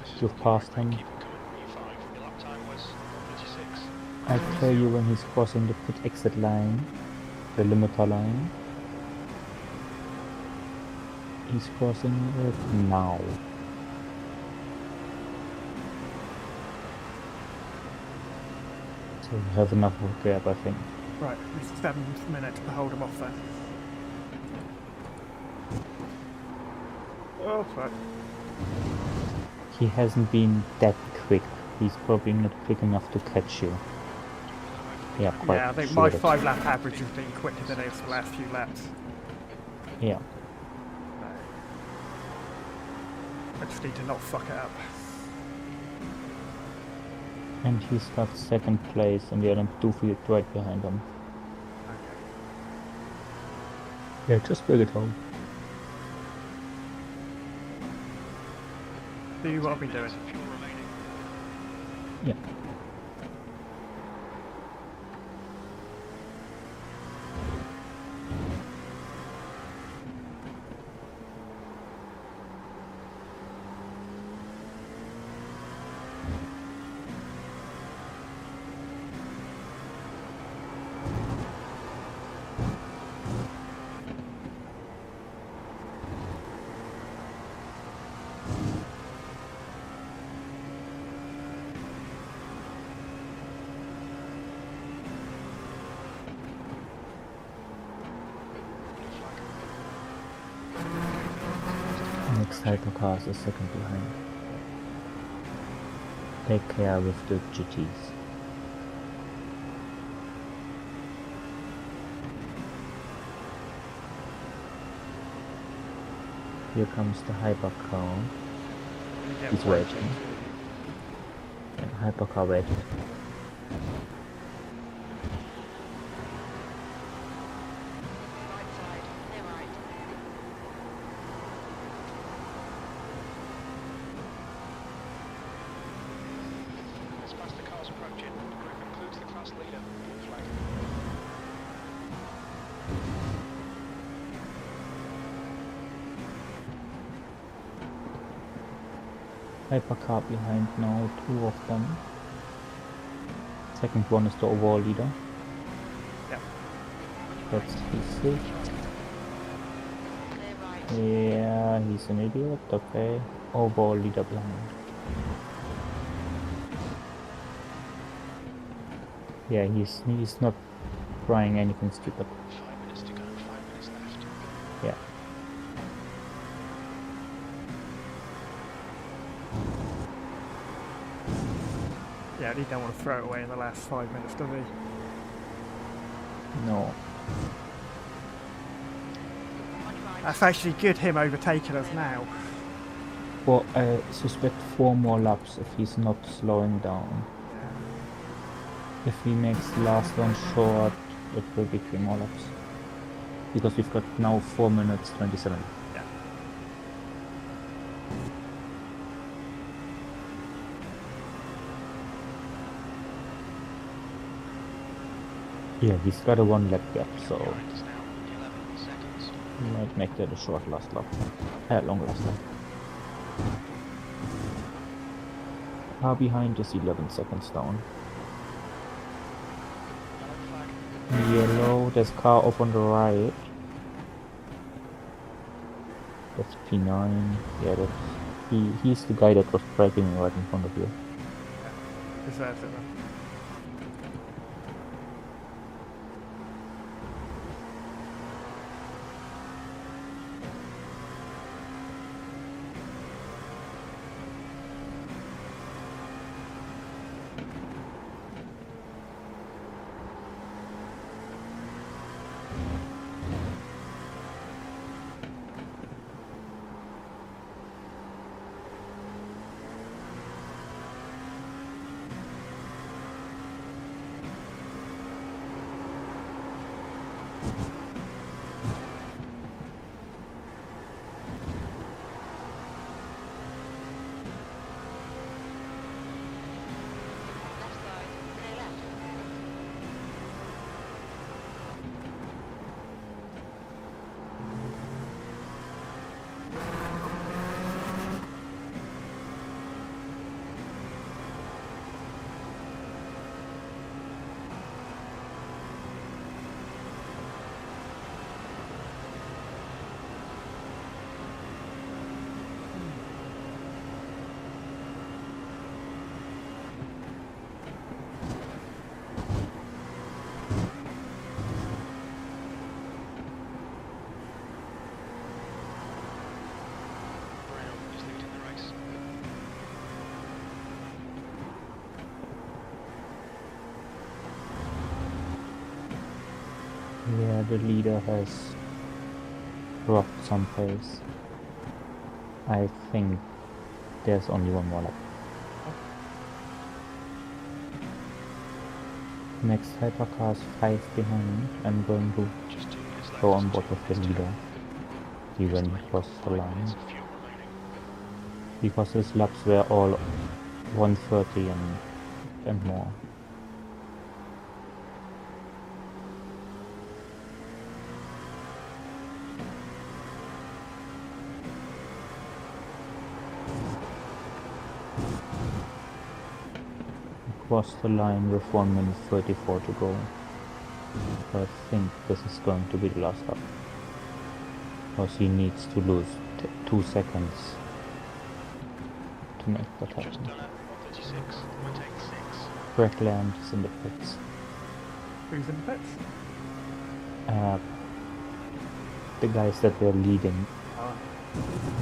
This is You've looking passed great. him. Keep it coming. E5. Your lap time was 1:36. I'll tell you when he's crossing the pit exit line, the limiter line. He's crossing it now. So we have enough of a gap, I think. Right, at least 7 minutes to hold him off then. Oh, fuck. He hasn't been that quick. He's probably not quick enough to catch you. Yeah, quite Yeah, I think sure my that- 5 lap average has been quicker than his the last few laps. Yeah. I just need to not fuck it up. And he's got second place and the other 2 feet right behind him. Yeah, just bring it home. Do what I've been doing. Fuel remaining. Yeah. Next hypercar is a second behind. Take care with the GTs. Here comes the hypercar. Get He's one waiting. And hypercar waited. Right side, clear right. As faster cars approaching, the group includes the class leader. Blue flag. Hypercar behind now, 2 of them. Second one is the overall leader. Yep. That's P6. Clear right. Yeah, he's an idiot, okay. Overall leader behind. Yeah, he's not trying anything stupid. 5 minutes to go, 5 minutes left. Yeah. Yeah, he don't want to throw it away in the last 5 minutes, does he? No. On your right. That's actually good, him overtaking us now. Well, I suspect 4 more laps if he's not slowing down. If he makes the last one short, it will be 3 more laps. Because we've got now 4 minutes 27. Yeah. Yeah, he's got a 1 lap gap, so Behind us now, 11 seconds. he might make that a short last lap. Long last lap. Car behind is 11 seconds down. Yellow flag. Yellow, there's car off on the right. That's P9. Yeah, that's he's the guy that was braking right in front of you. Deserves it then. Left side, clear left. Brown is leading the race. Yeah, the leader has dropped some pace. I think there's only 1 more lap. Next hypercar is 5 behind. I'm going to Just 2 minutes left. go on board 2 with the minutes to go. leader. See when he crosses the 5 line. minutes of fuel remaining. Because his laps were all 130 and more. Across the line with 1 minute 34 to go. I think this is going to be the last lap. Because he needs to lose 2 seconds to make that Just happen. done it. 136. We're taking 6. Breckland is in the pits. Who's in the pits? The guys that were leading. Oh,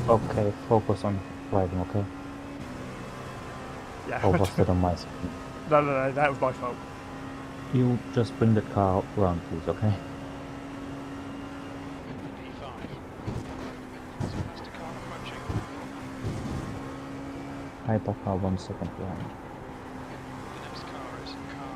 Okay, focus on driving, okay? Yeah. Or was that on my screen? No, that was my fault. You just bring the car around, please, okay? P5. There's a faster car approaching. Hypercar 1 second behind. The next car is car.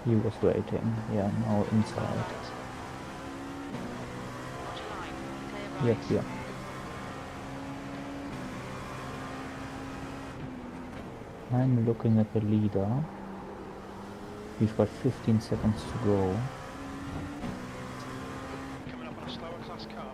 He was waiting. Yeah, now inside. Roger line. Clear Yep, right. yeah. I'm looking at the leader. We've got 15 seconds to go. Coming up on a slower class car.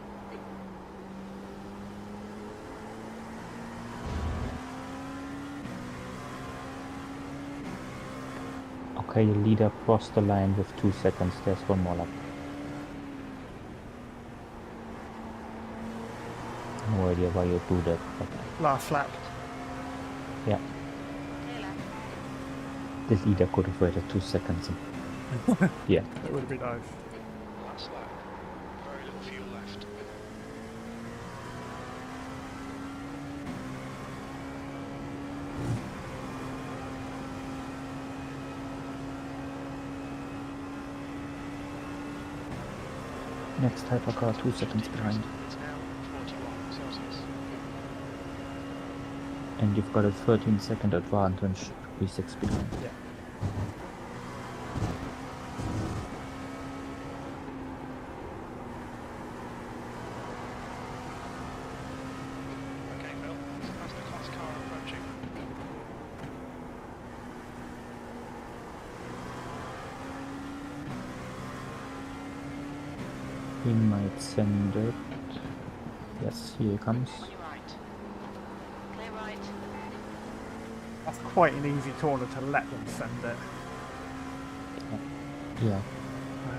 Okay, the leader crossed the line with 2 seconds. There's one more lap. No idea why you do that, but Last lap. yeah, Clear left. the leader could have waited 2 seconds. Yeah, It would have been nice. Last lap. Very little fuel left. next hypercar 2 seconds behind. It's now 41 Celsius. And you've got a 13-second advantage, P6 behind. Yeah. Okay, Phil. There's a faster class car approaching. He might send it. Yes, here he comes. On your right. Clear right. That's quite an easy corner to let them send it. Yeah, Uh,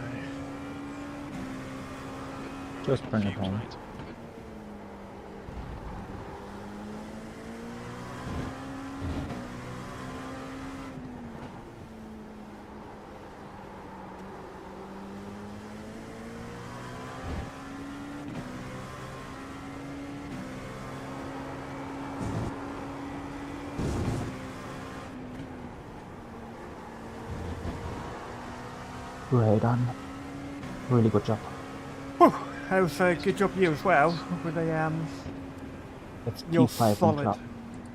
just bring it Fumes, home. mate. Well done. Really good job. whew, that was a good job you as well with the It's your P5 and solid. club.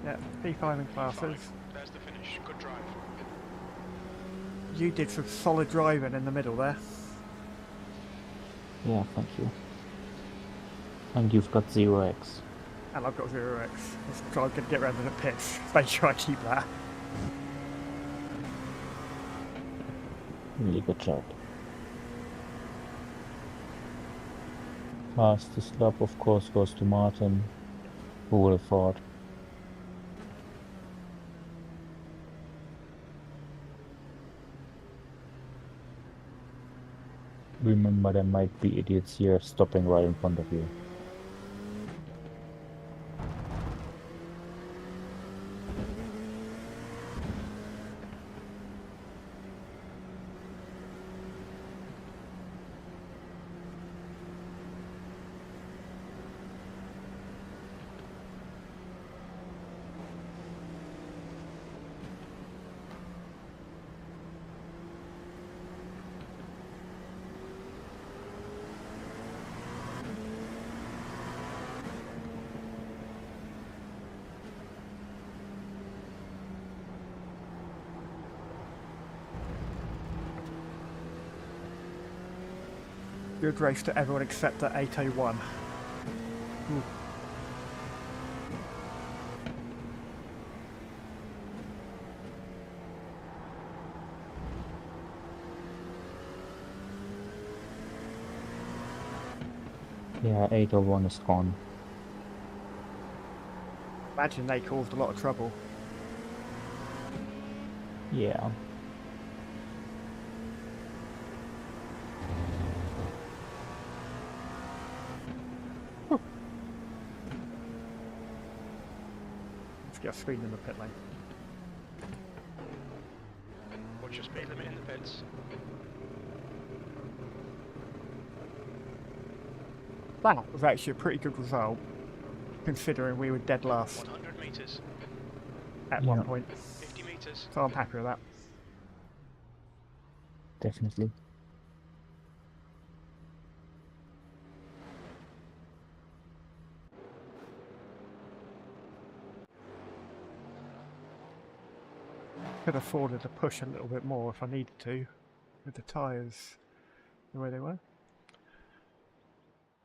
Yeah, P5 in classes. There's the finish. Good drive. You did some solid driving in the middle there. Yeah, thank you. And you've got 0x. And I've got 0x. So I'm going to get around to the pits. Make sure I keep that. Really good job. Fastest lap, of course, goes to Martin. Who would have thought? Remember, there might be idiots here stopping right in front of you. Good race to everyone except at 801. Ooh. Yeah, 801 is gone. Imagine they caused a lot of trouble. Yeah. Let's get a screen in the pit lane. What's your speed limit in the pits? That was actually a pretty good result, considering we were dead last 100 metres. at Yeah. one point. 50 metres. So I'm happy with that. Definitely. Could have afforded to push a little bit more if I needed to, with the tyres the way they were.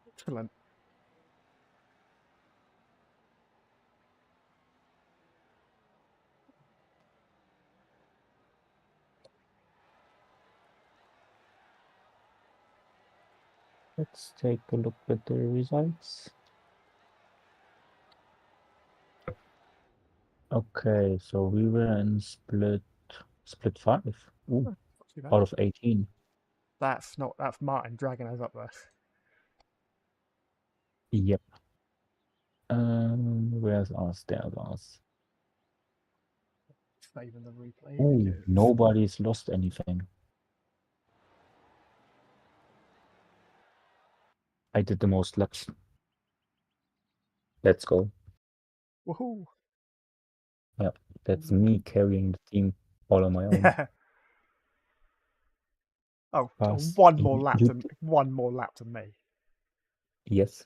Excellent. Let's take a look at the results. Okay, so we were in split 5. Ooh, Not too bad. out of 18. That's Martin dragging us up there. Yep. Where's ours? There's ours. Saving the replay. Ooh, because- nobody's lost anything. I did the most laps. Let's go. Woohoo! Yep, that's me carrying the team all on my own. Yeah. Oh, Fast. one more lap You- than me. Yes.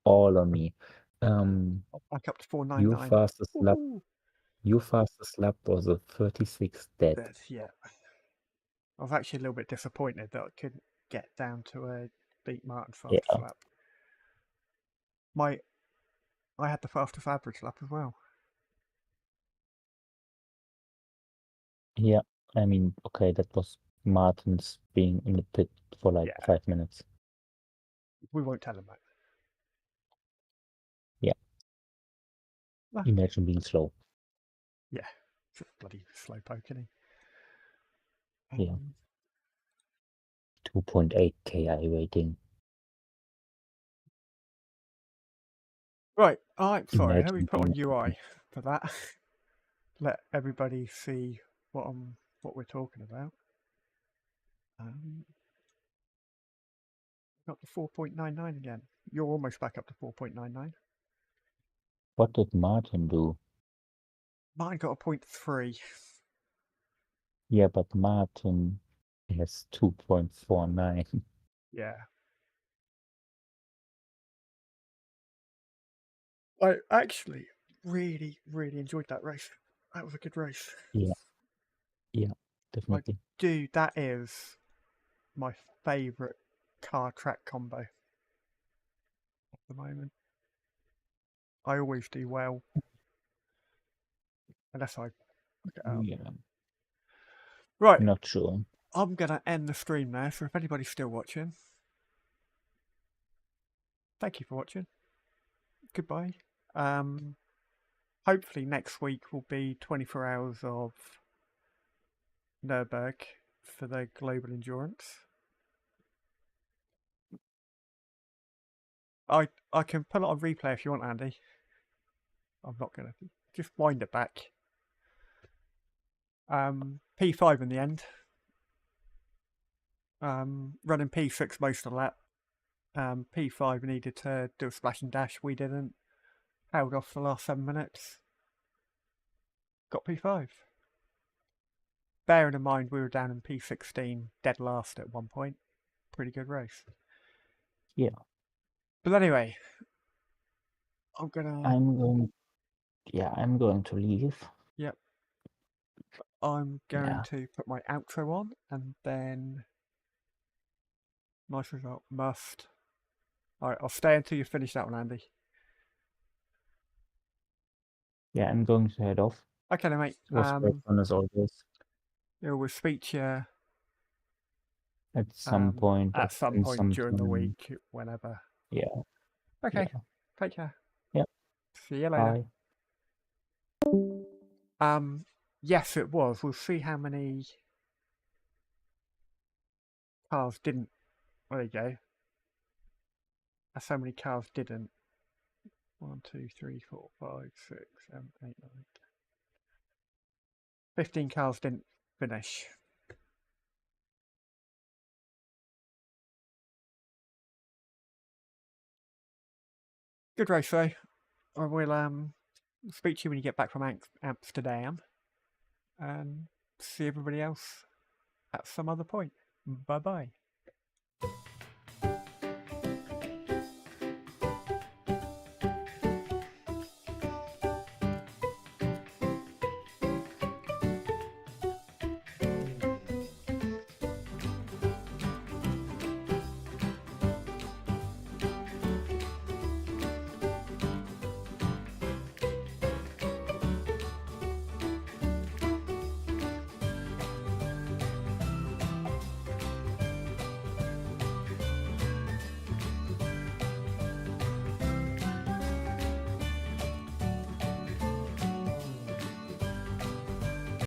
All on me. Back up to 499. Woohoo! Your fastest lap was a 36 dead. Yeah. I was actually a little bit disappointed that I couldn't get down to a beat Martin fastest Yeah. lap. I had the fastest average lap as well. Yeah, I mean, okay, that was Martin's being in the pit for like Yeah. 5 minutes. We won't tell him that. Yeah. Ah. Imagine being slow. Yeah. Just bloody slow poke, isn't he? Yeah. 2.8 KI rating. Right. Alright, sorry, let me Imagine put on being- UI for that. Let everybody see what we're talking about. Got to 4.99 again. You're almost back up to 4.99. What did Martin do? Mine got a 0.3. Yeah, but Martin has 2.49. Yeah. I actually really, really enjoyed that race. That was a good race. Yeah, definitely. Dude, that is my favourite car track combo at the moment. I always do well. Unless I look it up. Yeah, Right, not sure. I'm going to end the stream now, so if anybody's still watching, thank you for watching. Goodbye. Hopefully next week will be 24 hours of Nürburgring for the Global Endurance. I can put it on replay if you want, Andy. I'm not going to. Just wind it back. P5 in the end. Running P6 most of the lap. P5 needed to do a splash and dash. We didn't. Held off the last 7 minutes. Got P5. Bearing in mind we were down in P16, dead last at one point. Pretty good race. Yeah. But anyway, I'm going to leave. Yep. I'm going Yeah. to put my outro on and then nice result. Must. Alright, I'll stay until you finish that one, Andy. Yeah, I'm going to head off. Okay then, mate. It was great fun as always. Yeah, we'll speak to you At some point. at some point during the week, whenever. Yeah. Okay. Yeah. Take care. Yep. See you later. Bye. Yes, it was. We'll see how many cars didn't. There you go. So many cars didn't. 1, 1, 2, 3, 4, 5, 6, 7, 8, 9. 15 cars didn't finish. Good race though. I will speak to you when you get back from Amsterdam, and see everybody else at some other point. Bye bye.